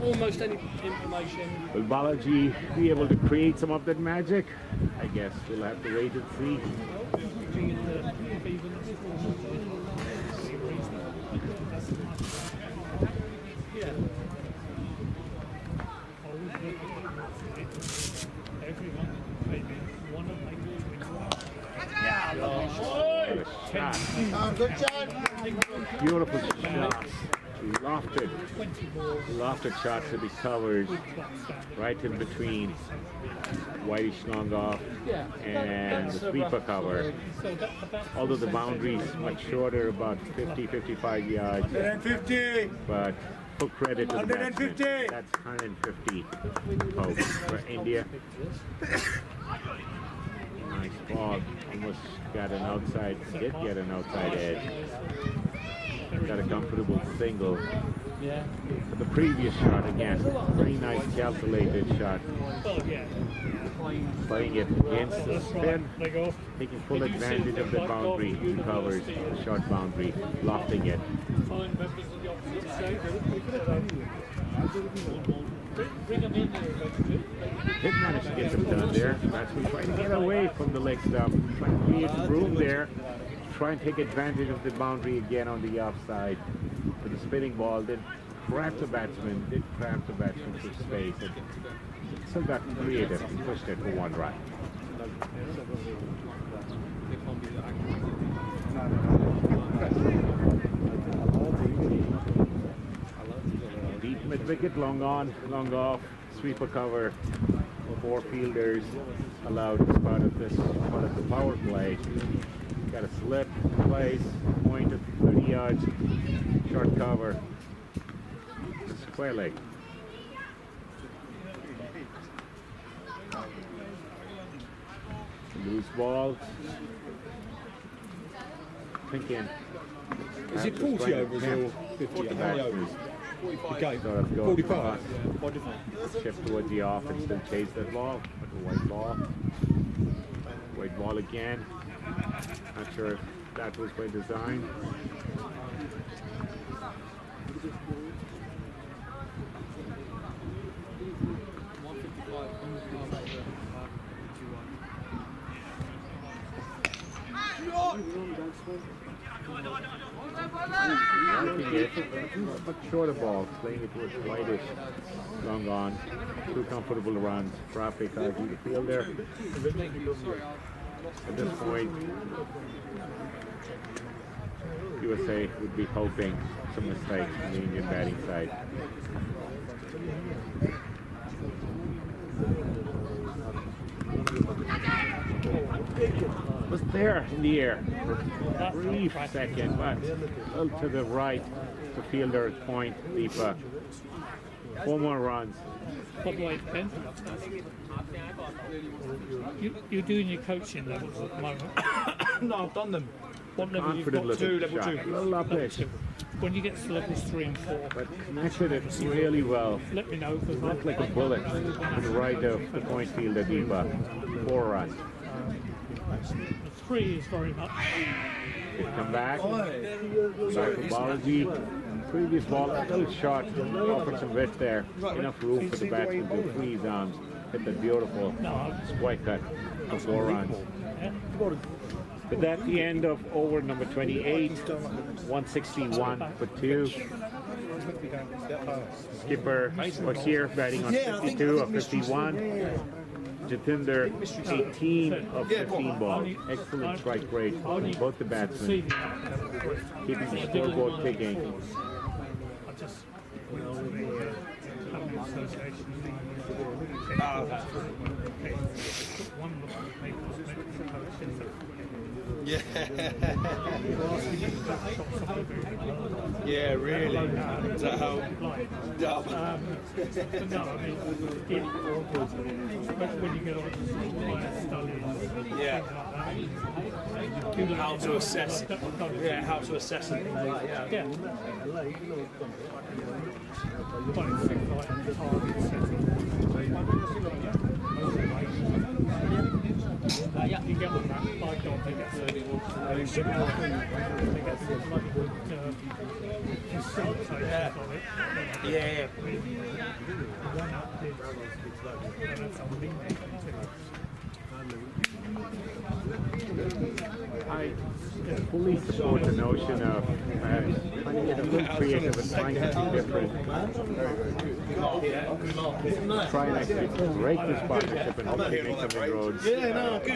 Speaker 7: almost any information.
Speaker 9: Will Balaji be able to create some of that magic? I guess we'll have to wait and see.
Speaker 4: Good shot.
Speaker 9: Beautiful shot. Lofted shot to be covered right in between Whitish long off and the sweeper cover. Although the boundary is much shorter, about 50-55 yards.
Speaker 12: 150.
Speaker 9: But full credit to the batsman. That's 150 out for India. Nice ball. Almost got an outside, did get an outside edge. Got a comfortable single.
Speaker 7: Yeah.
Speaker 9: But the previous shot again, very nice calculated shot. Playing it against the spin, taking full advantage of the boundary. He covers the short boundary, lofting it. Did manage to get them done there. Actually trying to get away from the leg stump, trying to create room there. Try and take advantage of the boundary again on the offside. But the spinning ball did cramp the batsman, to space, and still got creative and pushed it for 1 run. Deep mid wicket, long on, long off, sweeper cover. 4 fielders allowed as part of the power play. Got a slip, place, point at 30 yards, short cover, square leg. Loose ball. Thinking.
Speaker 20: Is it 40 overs or 50 overs? Okay, 45.
Speaker 9: Shift towards the off and still chase that ball with a white ball. White ball again. Not sure if that was by design. Marking it, much shorter ball, playing it towards whitish, long on, 2 comfortable runs. Traffic, the fielder. At this point, USA would be hoping some mistakes from the Indian batting side. Was there in the air for a brief second, but a little to the right, the fielder at point, Deepa. 4 more runs.
Speaker 6: What way, Ben? You're doing your coaching levels at the moment.
Speaker 11: No, I've done them.
Speaker 6: What level you've
Speaker 9: Confident
Speaker 6: got to?
Speaker 9: level 2. A little uppish.
Speaker 6: When you get to levels 3 and 4,
Speaker 9: But connected it really well.
Speaker 6: let me know because
Speaker 9: Went like a bullet to the right of the point fielder, Deepa. 4 runs.
Speaker 6: 3 is very much.
Speaker 9: They come back. Back to Balaji. Previous ball, a little short. Offered some width there. Enough room for the batsman to free his arms. Hit the beautiful square cut for 4 runs. But that's the end of over number 28. 161 for 2. Skipper was here batting on 52 of 51. Jatinder 18 of 15 balls. Excellent strike rate from both the batsmen. Keeping the scoreboard ticking.
Speaker 18: Yeah. Yeah, really. Is that how dumb? Yeah. How to assess it. Yeah, how to assess it. Yeah.
Speaker 6: You get on that, I don't think it's
Speaker 18: Yeah.
Speaker 9: I fully support the notion of being creative and trying something different. Try and actually break this partnership and hopefully make some inroads.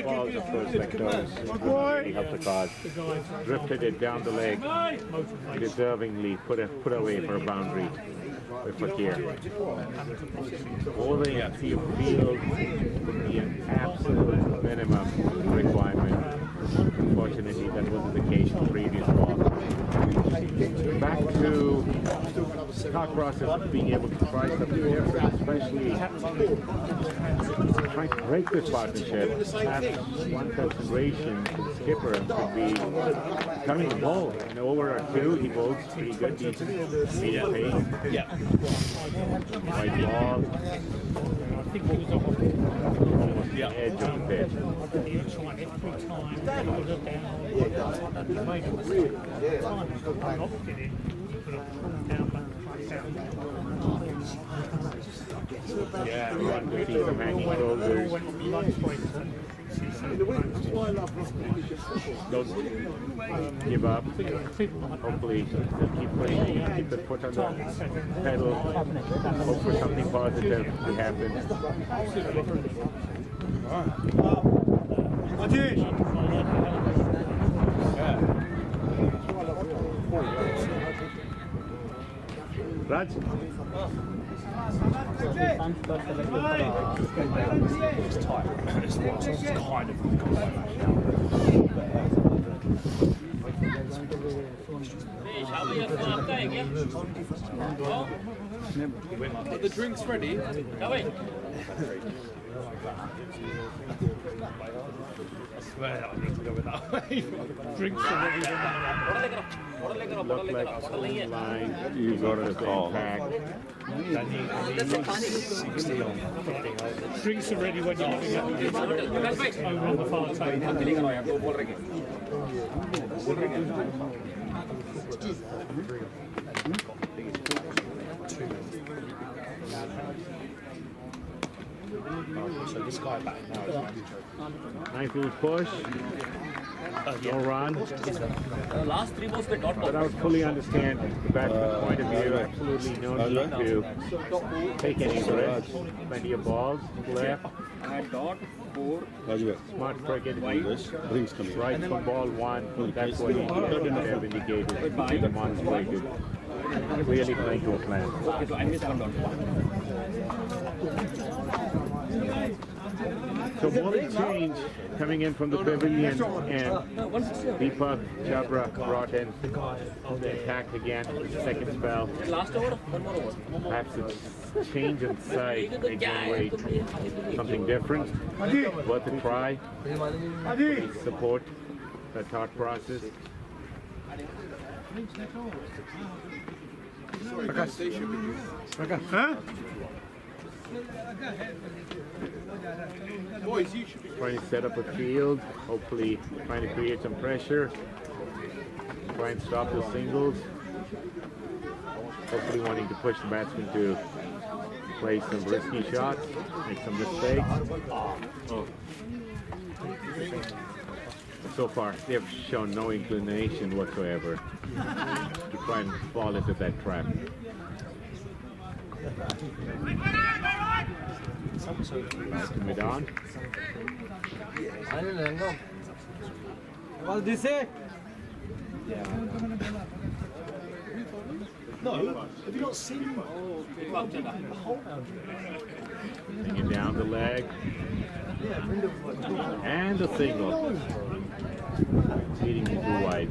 Speaker 9: Balls, of course, like those really helped the cause. Drifted it down the leg, deservingly put away for a boundary with Fakir. Bowling to your field would be an absolute minimum requirement. Unfortunately, that wasn't the case in the previous ball. Back to thought process of being able to try something different, especially trying to break this partnership. One consideration for the skipper could be coming the ball. In over or two, he bowls pretty good, decent pace.
Speaker 18: Yeah.
Speaker 9: White ball. Almost the edge of the pitch. Yeah, one could see some hanging shoulders. Don't give up. Hopefully, they'll keep pushing, keep the foot on the pedal. Hope for something positive to happen. Raj?
Speaker 2: Are the drinks ready?
Speaker 6: No, wait. I swear that I need to go with that way. Drinks are ready.
Speaker 9: Look like full line. You go to the call.
Speaker 6: Drinks are ready when you're looking at over on the far side.
Speaker 18: So this guy back now.
Speaker 9: Nice little push. No run.
Speaker 6: Last three balls were dot
Speaker 9: But I would fully understand the batsman's point of view. Absolutely no need to take any risks. Plenty of balls left. Smart cricket. Right from ball one. That's what he should have indicated. He demonstrated. Clearly playing to a plan. So bowling change coming in from the pavilion, and Deepak Chabra brought in the attack again for the second spell. Perhaps it's change in side may generate something different. Worth a try. Please support the thought process.
Speaker 20: Huh?
Speaker 9: Trying to set up a field, hopefully trying to create some pressure, try and stop the singles, hopefully wanting to push the batsman to play some risky shots, make some mistakes. So far, they've shown no inclination whatsoever to try and fall into that trap. Mid on.
Speaker 10: Was this it?
Speaker 1: No, have you not seen the whole
Speaker 9: Bring it down the leg. And a single. Leading to 2 wide.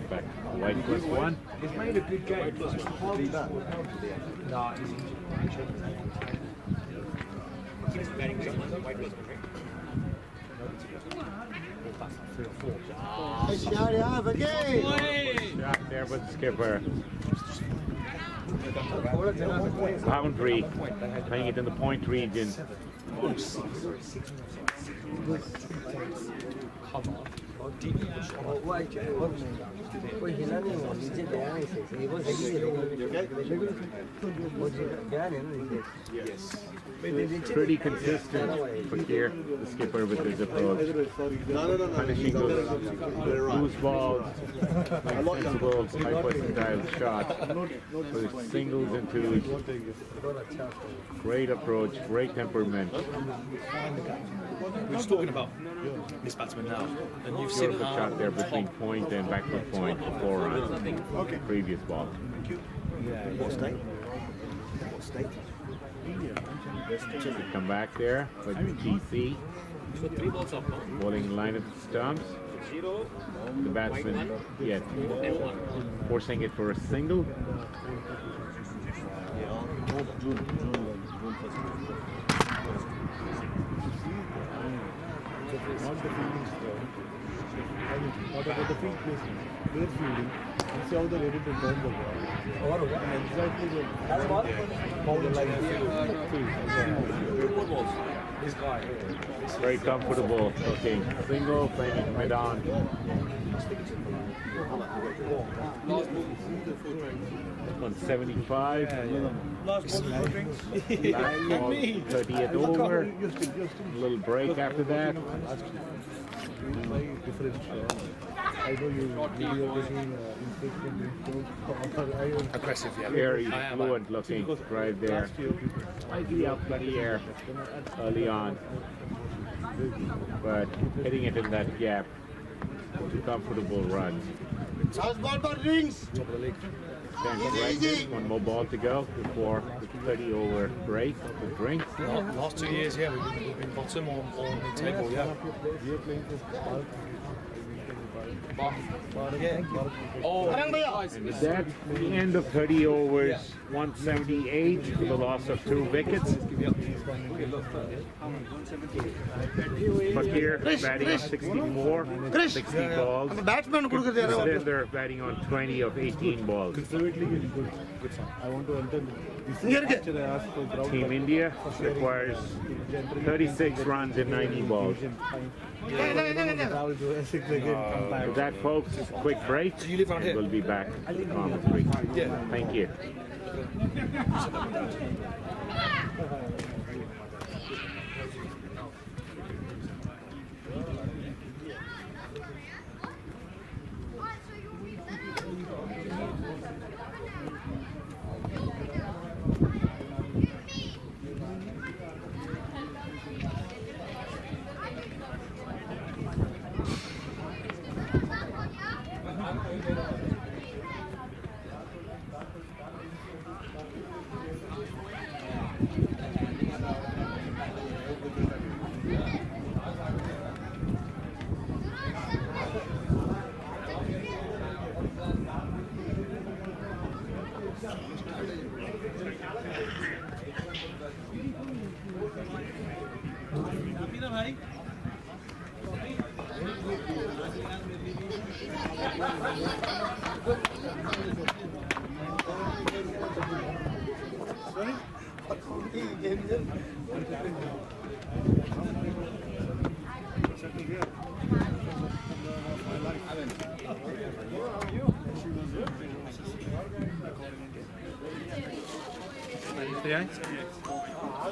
Speaker 9: Back. White plus 1.
Speaker 10: It's made a good game. No,
Speaker 9: Shot there with the skipper. Boundary. Playing it in the point region. Pretty consistent for here, the skipper with his approach. Punishing those loose balls, sensible, high percentile shot. So it's singles and twos. Great approach, great temperament.
Speaker 7: We're just talking about this batsman now, and you've seen
Speaker 9: Beautiful shot there between point and backfoot point for 4 runs. Previous ball.
Speaker 1: What state? What state?
Speaker 9: Come back there for GC. Bowling line of stumps. The batsman, yes, forcing it for a single.
Speaker 20: Not the fielding strong. What about the field placement? Their fielding. And see how they're able to turn the ball. And exactly how the line
Speaker 7: This guy.
Speaker 9: Very comfortable looking. Single, playing it mid on. On 75.
Speaker 7: Last ball of drinks.
Speaker 9: 30th over. A little break after that.
Speaker 20: I know you are taking
Speaker 7: Aggressive, yeah.
Speaker 9: Very fluent looking right there. Slightly up in the air early on. But hitting it in that gap. Two comfortable runs.
Speaker 4: Last ball for rings.
Speaker 9: Stand corrected. One more ball to go before the 30 over break with drinks.
Speaker 7: Last 2 years, yeah, we've been bottom on the table, yeah.
Speaker 9: And with that, the end of 30 overs, 178 for the loss of 2 wickets. Fakir batting on 64, 60 balls. Then they're batting on 20 of 18 balls.
Speaker 20: I want to enter
Speaker 9: Team India requires 36 runs in 90 balls. With that, folks, a quick break. And we'll be back to commentary. Thank you.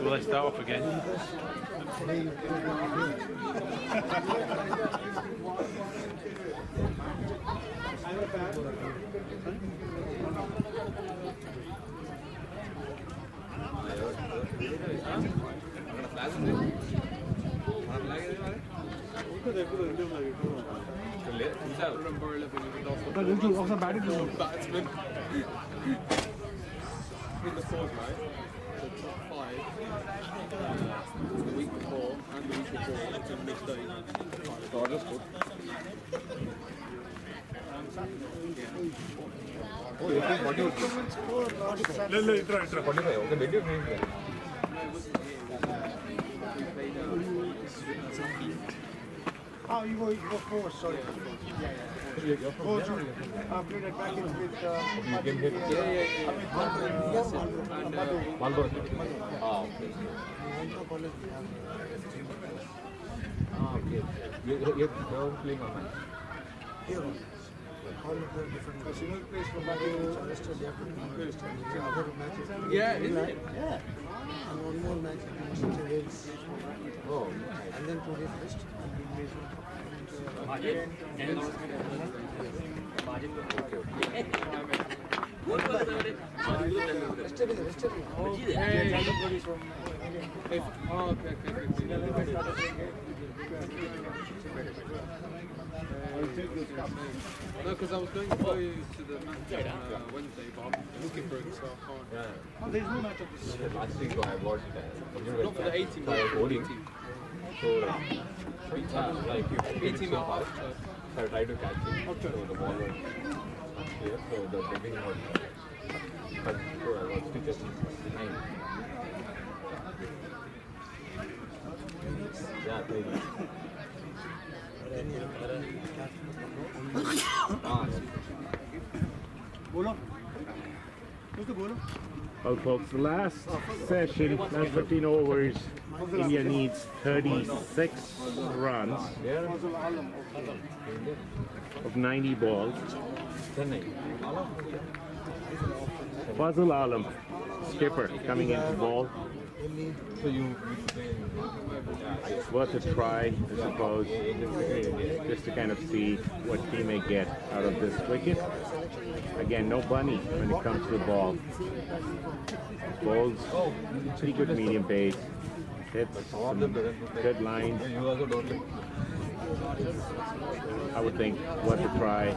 Speaker 2: Will they start off again? Batsman. In the fourth, right? The top 5. The week before and the week before. It's in mid-39. So I'll just put.
Speaker 20: Oh, you go forward, sorry. Go to play that back in with
Speaker 19: You can hit. Malboro. Ah, okay. Okay. You're playing online.
Speaker 20: All of the different single place from back in Charleston, they have to play other matches.
Speaker 2: Yeah, isn't it?
Speaker 20: Yeah. And one more match against Wales.
Speaker 19: Oh.
Speaker 20: And then 20th list. And we made
Speaker 2: No, because I was going to go to the match on Wednesday, but I'm looking for it, so I can't.
Speaker 19: Yeah.
Speaker 20: Oh, there's no match of this.
Speaker 19: Last week I watched that.
Speaker 2: Not for the 18, but for the 18.
Speaker 19: So, like you
Speaker 2: 18
Speaker 19: so fast. So I tried to catch it. So the ball was here. So the thing was. But so I was still just 9. Yeah, three.
Speaker 9: Well, folks, the last session, last 15 overs, India needs 36 runs of 90 balls. Fazal Alam, skipper, coming into the ball.
Speaker 19: So
Speaker 9: It's worth a try, I suppose, just to kind of see what he may get out of this wicket. Again, no bunny when it comes to the ball. Bowls pretty good medium pace, hits some good lines. I would think worth a try,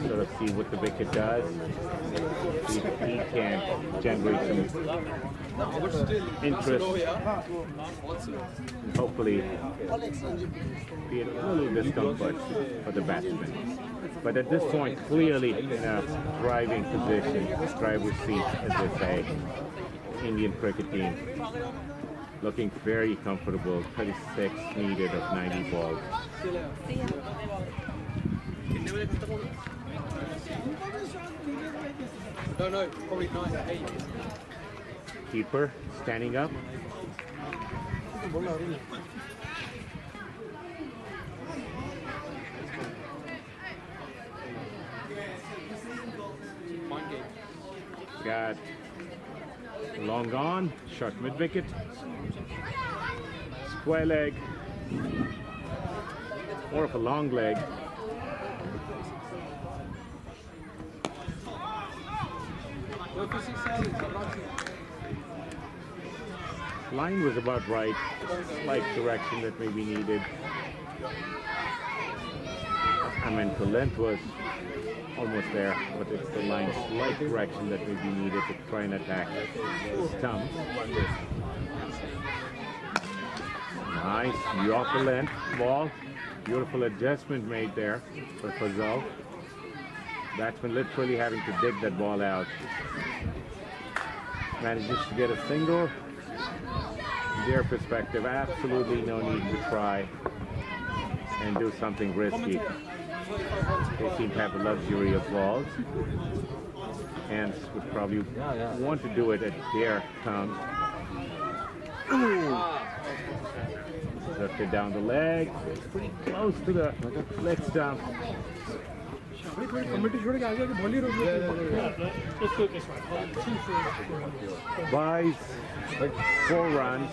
Speaker 9: sort of see what the wicket does, see if he can generate some interest, and hopefully create a little discomfort for the batsman. But at this point, clearly in a driving position, driver's seat, as they say, Indian cricket team, looking very comfortable, 36 needed of 90 balls.
Speaker 2: No, probably 9 to 8.
Speaker 9: Keeper standing up. Got long on, short mid wicket, square leg, more of a long leg. Line was about right, slight direction that may be needed. I meant the length was almost there, but it's the line slight direction that may be needed to try and attack stump. Nice, you off the length ball. Beautiful adjustment made there for Fazal. Batsman literally having to dig that ball out. Manages to get a single. From their perspective, absolutely no need to try and do something risky. They seem to have the luxury of balls. Hence would probably want to do it at their terms. Drifted down the leg. It's pretty close to the leg stump.
Speaker 5: Committee छोड़ के आगे ball ही रोक
Speaker 9: Buys 4 runs,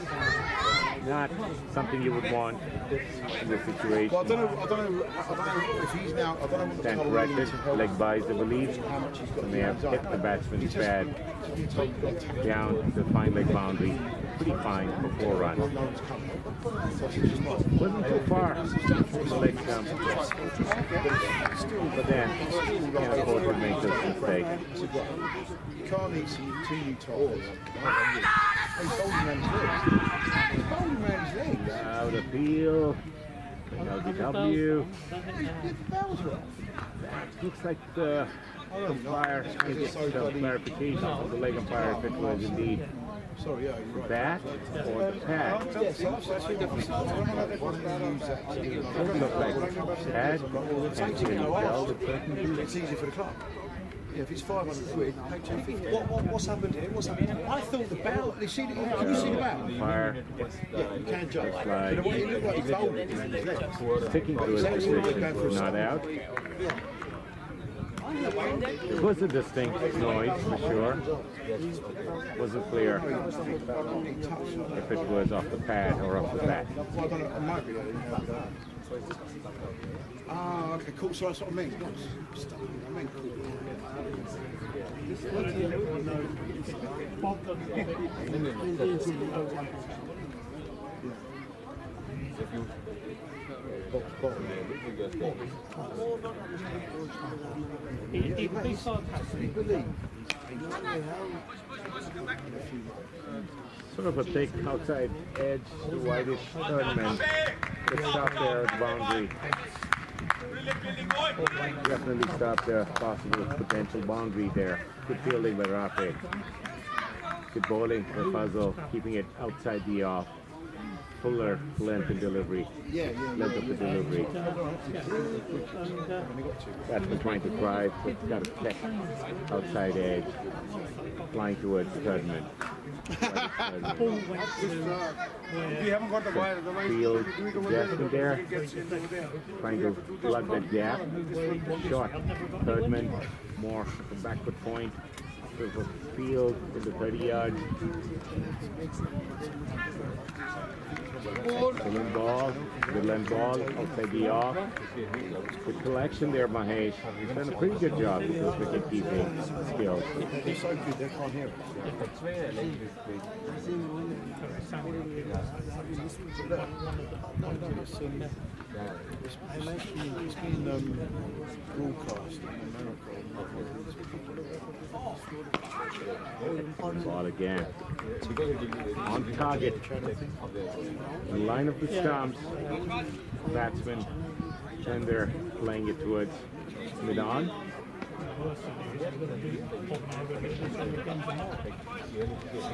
Speaker 9: not something you would want in this situation.
Speaker 4: Well, I don't know if he's now. I don't know.
Speaker 9: Stand corrected, leg buys, I believe. And they have hit the batsman's pad down the fine leg boundary. Pretty fine for 4 runs. Wasn't too far from the leg stump. But then, you can't afford to make this mistake.
Speaker 4: You can't eat two new toys. He's holding man's legs.
Speaker 9: Out of field. LBW. Looks like the umpire needs some clarification from the leg umpire if it was indeed the bat or the pad. It looked like pad and clearly fell.
Speaker 4: It's easy for the club. Yeah, if it's 500 quid, pay 250. What's happened here? What's happened here? I thought the bell. You see, can you see the bell?
Speaker 9: Umpire
Speaker 4: Yeah, you can judge.
Speaker 9: looks
Speaker 4: But it looked like he folded it.
Speaker 9: sticking to his position, not out. It was a distinct noise for sure. Wasn't clear if it was off the pad or off the bat.
Speaker 4: Ah, okay, cool. So that's what I mean.
Speaker 9: Sort of a thick outside edge, the whitish tournament. It stopped there at the boundary. Definitely stopped the possible potential boundary there. Good fielding by Rafe. Good bowling for Puzzle, keeping it outside the off. Fuller length and delivery. Length of the delivery. Batsman trying to drive, but got a thick outside edge. Flying towards Turdman. Field adjustment there. Trying to plug that gap. Short. Turdman more the backward point. Sort of a field in the 30 yards. Good ball, good length ball, outside the off. Good collection there, Mahesh. He's done a pretty good job with his wicket keeping skills.
Speaker 4: He's so good, they can't hear It's been broadcast in America.
Speaker 9: Ball again. On target. The line of the stumps. Batsman. And they're playing it towards mid-on.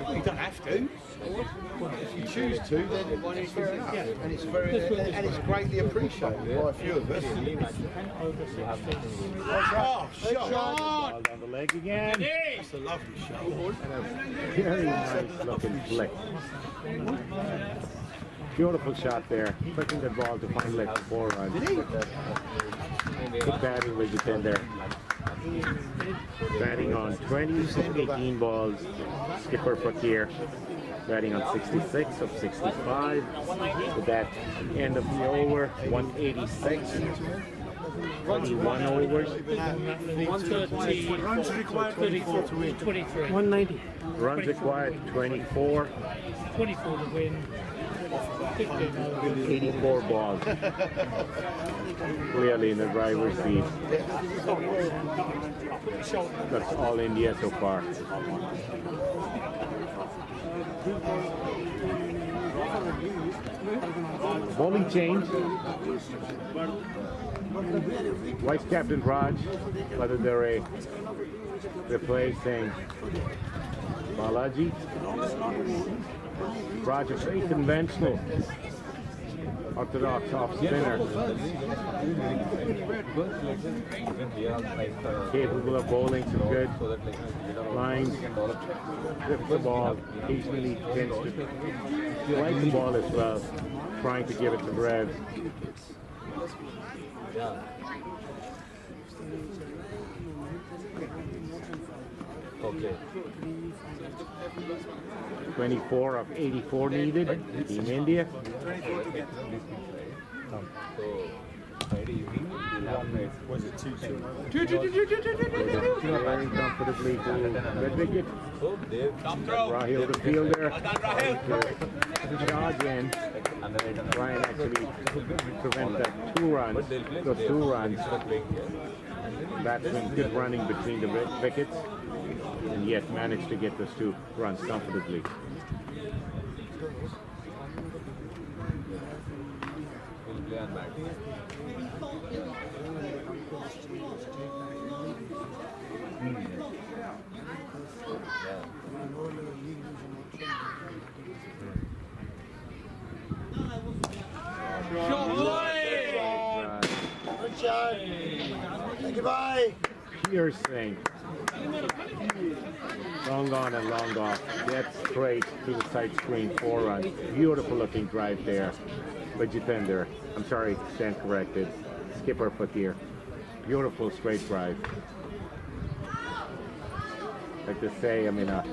Speaker 4: You don't have to. If you choose to, then it's fair enough. And it's greatly appreciated by a few of us. Oh, shot!
Speaker 9: Ball down the leg again.
Speaker 4: That's a lovely shot.
Speaker 9: And a very nice looking flick. Beautiful shot there. Flicking the ball to find leg for 4 runs. Good batting with the 10 there. Batting on 18 balls. Skipper Fakir batting on 66 of 65. With that end of the over, 186. 21 overs.
Speaker 6: 130. Runs required 24 to win. 23.
Speaker 5: 190.
Speaker 9: Runs required 24.
Speaker 6: 24 to win.
Speaker 9: 84 balls. Clearly in the driver's seat. That's all India so far. Bowling change. Vice Captain Raj, whether they're replacing Balaji. Raj, a very conventional orthodox off spinner. Capable of bowling some good lines. Whips the ball. Occasionally tends to like the ball as well. Trying to give it to Rev.
Speaker 19: Okay.
Speaker 9: 24 of 84 needed. Team India.
Speaker 19: So Friday evening we'll have was it 2-2?
Speaker 9: Very comfortably to red wicket.
Speaker 19: So they've
Speaker 9: Rahil the fielder. Charge in. Ryan actually prevent that 2 runs. Those 2 runs. Batsman good running between the wickets, and yet managed to get those 2 runs comfortably.
Speaker 19: we'll play on mat.
Speaker 4: Thank you, bye.
Speaker 9: Piercing. Long on and long off. Gets straight to the side screen, 4 runs. Beautiful looking drive there by Jitender. I'm sorry, stand corrected. Skipper Fakir. Beautiful straight drive. Like to say, I'm in a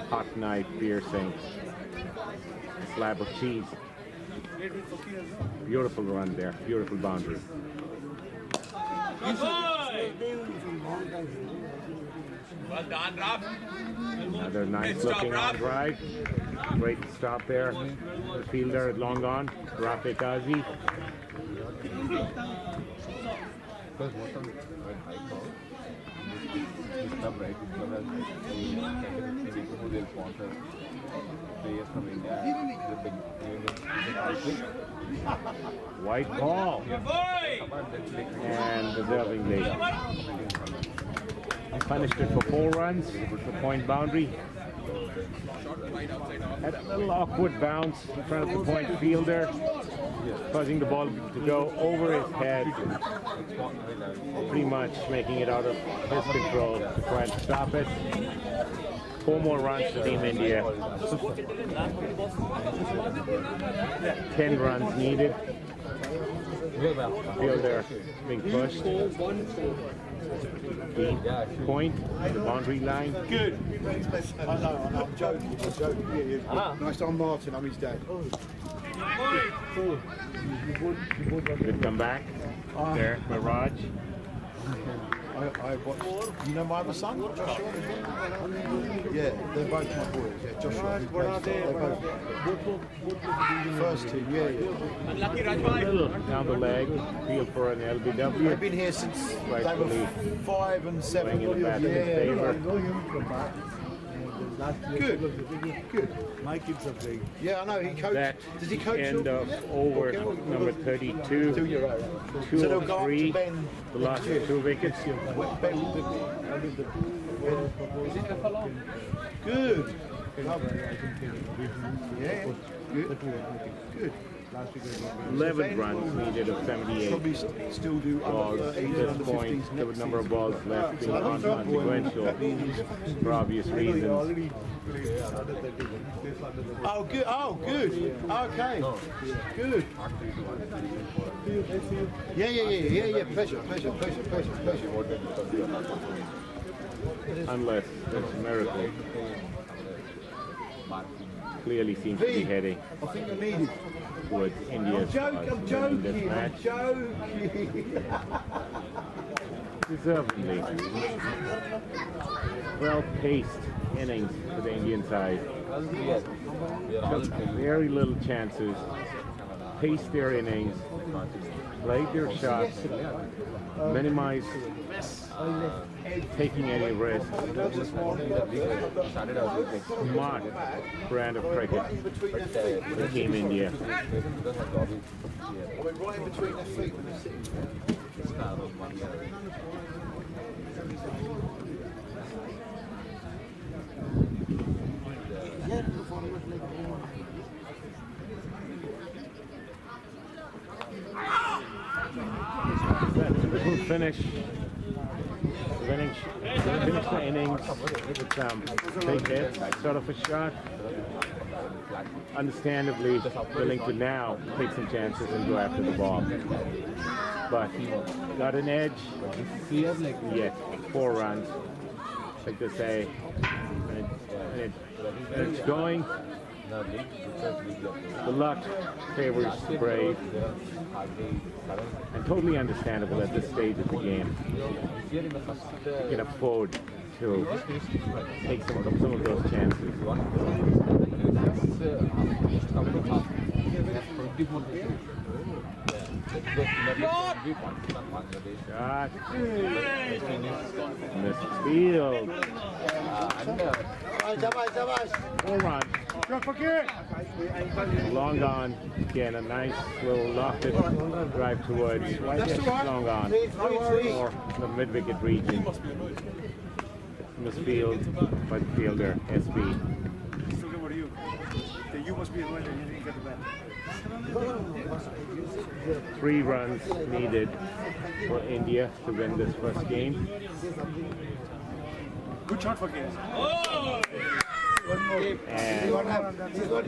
Speaker 9: hot knife piercing. A slab of cheese. Beautiful run there. Beautiful boundary.
Speaker 12: Well done, Raf.
Speaker 9: Another nice looking on drive. Great stop there. The fielder long on. Rafi Kazi.
Speaker 19: Because most of the high call, this club, right? This club has maybe who they'll sponsor players from India. The big
Speaker 9: White ball. And deservingly. Punished it for 4 runs. The point boundary. Had a little awkward bounce in front of the point fielder, causing the ball to go over his head, pretty much making it out of his control to try and stop it. 4 more runs to Team India. 10 runs needed. Fielder being pushed. The point, the boundary line.
Speaker 4: Good. I know, I'm joking. Nice on Martin, I'm his dad.
Speaker 9: Good comeback there by Raj.
Speaker 4: I watched, you know my other son, Joshua? Yeah, they're both my boys. Yeah, Joshua. First team, yeah.
Speaker 9: Little down the leg, field for an LBW.
Speaker 4: They've been here since they were 5 and 7.
Speaker 9: In the bat in his favor.
Speaker 4: Good. Good. My kids are playing. Yeah, I know. He coached.
Speaker 9: That
Speaker 4: Does he coach?
Speaker 9: end of over number 32.
Speaker 4: 2
Speaker 9: 2
Speaker 4: so they'll
Speaker 9: of
Speaker 4: go
Speaker 9: 3.
Speaker 4: up to Ben.
Speaker 9: The last 2 wickets.
Speaker 4: Ben. Good. Yeah. Good. Good.
Speaker 9: 11 runs needed of 78
Speaker 4: Probably still do
Speaker 9: balls at this point. The number of balls left being consequential for obvious reasons.
Speaker 4: Oh, good. Oh, good. Okay. Good. Yeah. Pleasure.
Speaker 9: Unless there's a miracle. Clearly seems to be heading
Speaker 4: I think I need it.
Speaker 9: towards India's
Speaker 4: I'm joking.
Speaker 9: in this match. Deservedly. Well-paced innings for the Indian side. Took very little chances. Paced their innings. Played their shots. Minimized taking any risks. Smart brand of cricket for Team India.
Speaker 4: Right in between their feet when they're sitting.
Speaker 9: That typical finish. finish the innings with some big hits, sort of a shot. Understandably willing to now take some chances and go after the ball. But got an edge. Yeah, 4 runs. Like they say, and it's going. The luck favors Brave, and totally understandable at this stage of the game. You can afford to take some of those chances. Shot. Missed field. 4 runs. Long gone. Again, a nice little lofted drive towards long gone. Or the mid-wicket region. Missed field by the fielder, SB.
Speaker 11: You must be annoyed that you didn't get the bat.
Speaker 9: 3 runs needed for India to win this first game.
Speaker 11: Good shot for Gaze.
Speaker 9: And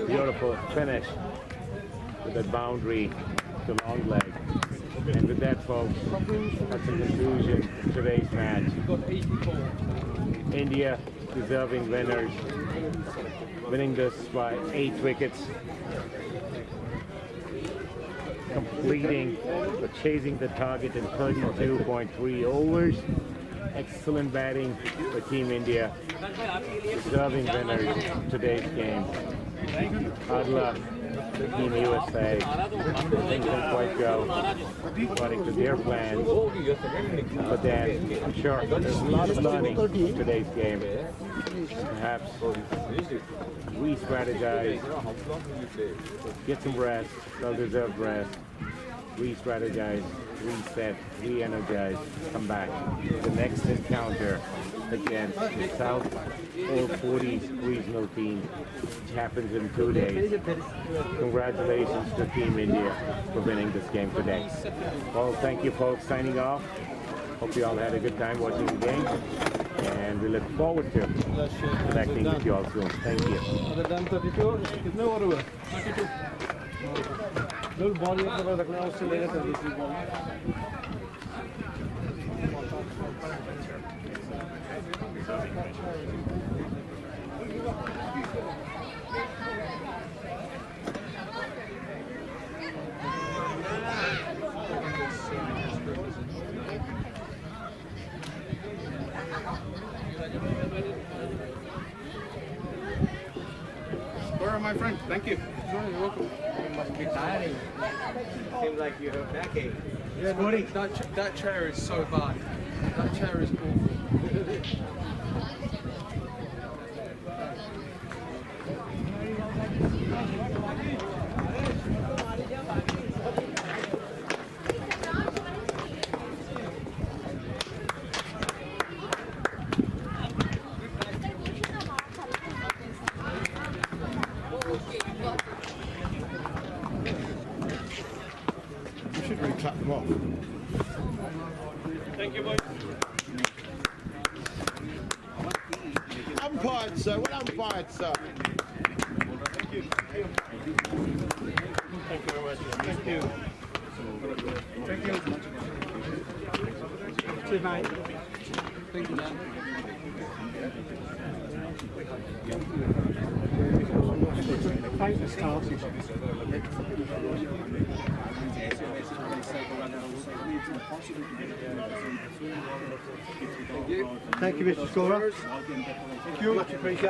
Speaker 9: beautiful finish with that boundary to long leg. And with that, folks, that's the conclusion of today's match. India deserving winners, winning this by 8 wickets, completing or chasing the target in 32.3 overs. Excellent batting for Team India, deserving winners of today's game. Hard luck to Team USA. Things didn't quite go according to their plans, but then I'm sure there's a lot of learning from today's game. Perhaps re-strategize, get some rest, well-deserved rest, re-strategize, reset, re-energize, come back. The next encounter against the South All 40s regional team, which happens in 2 days. Congratulations to Team India for winning this game today. Well, thank you folks, signing off. Hope you all had a good time watching the game, and we look forward to connecting with you all soon. Thank you.
Speaker 20: Little ball रखना है उससे लेकर दूसरी ball
Speaker 13: All right, my friend. Thank you.
Speaker 2: You're welcome.
Speaker 10: You must be tiring. Seems like you have backache.
Speaker 2: Yeah, no, that chair is so bad. That chair is awful.
Speaker 4: You should really clap them off.
Speaker 11: Thank you, boys.
Speaker 4: Umpired, sir. Well umpired, sir.
Speaker 11: Thank you. Thank you very much. Thank you. Thank you.
Speaker 5: Cheers, mate.
Speaker 2: Thank you, Dan.
Speaker 5: Thank the staff. Thank you, Mr. Scorer. Thank you. Much appreciated.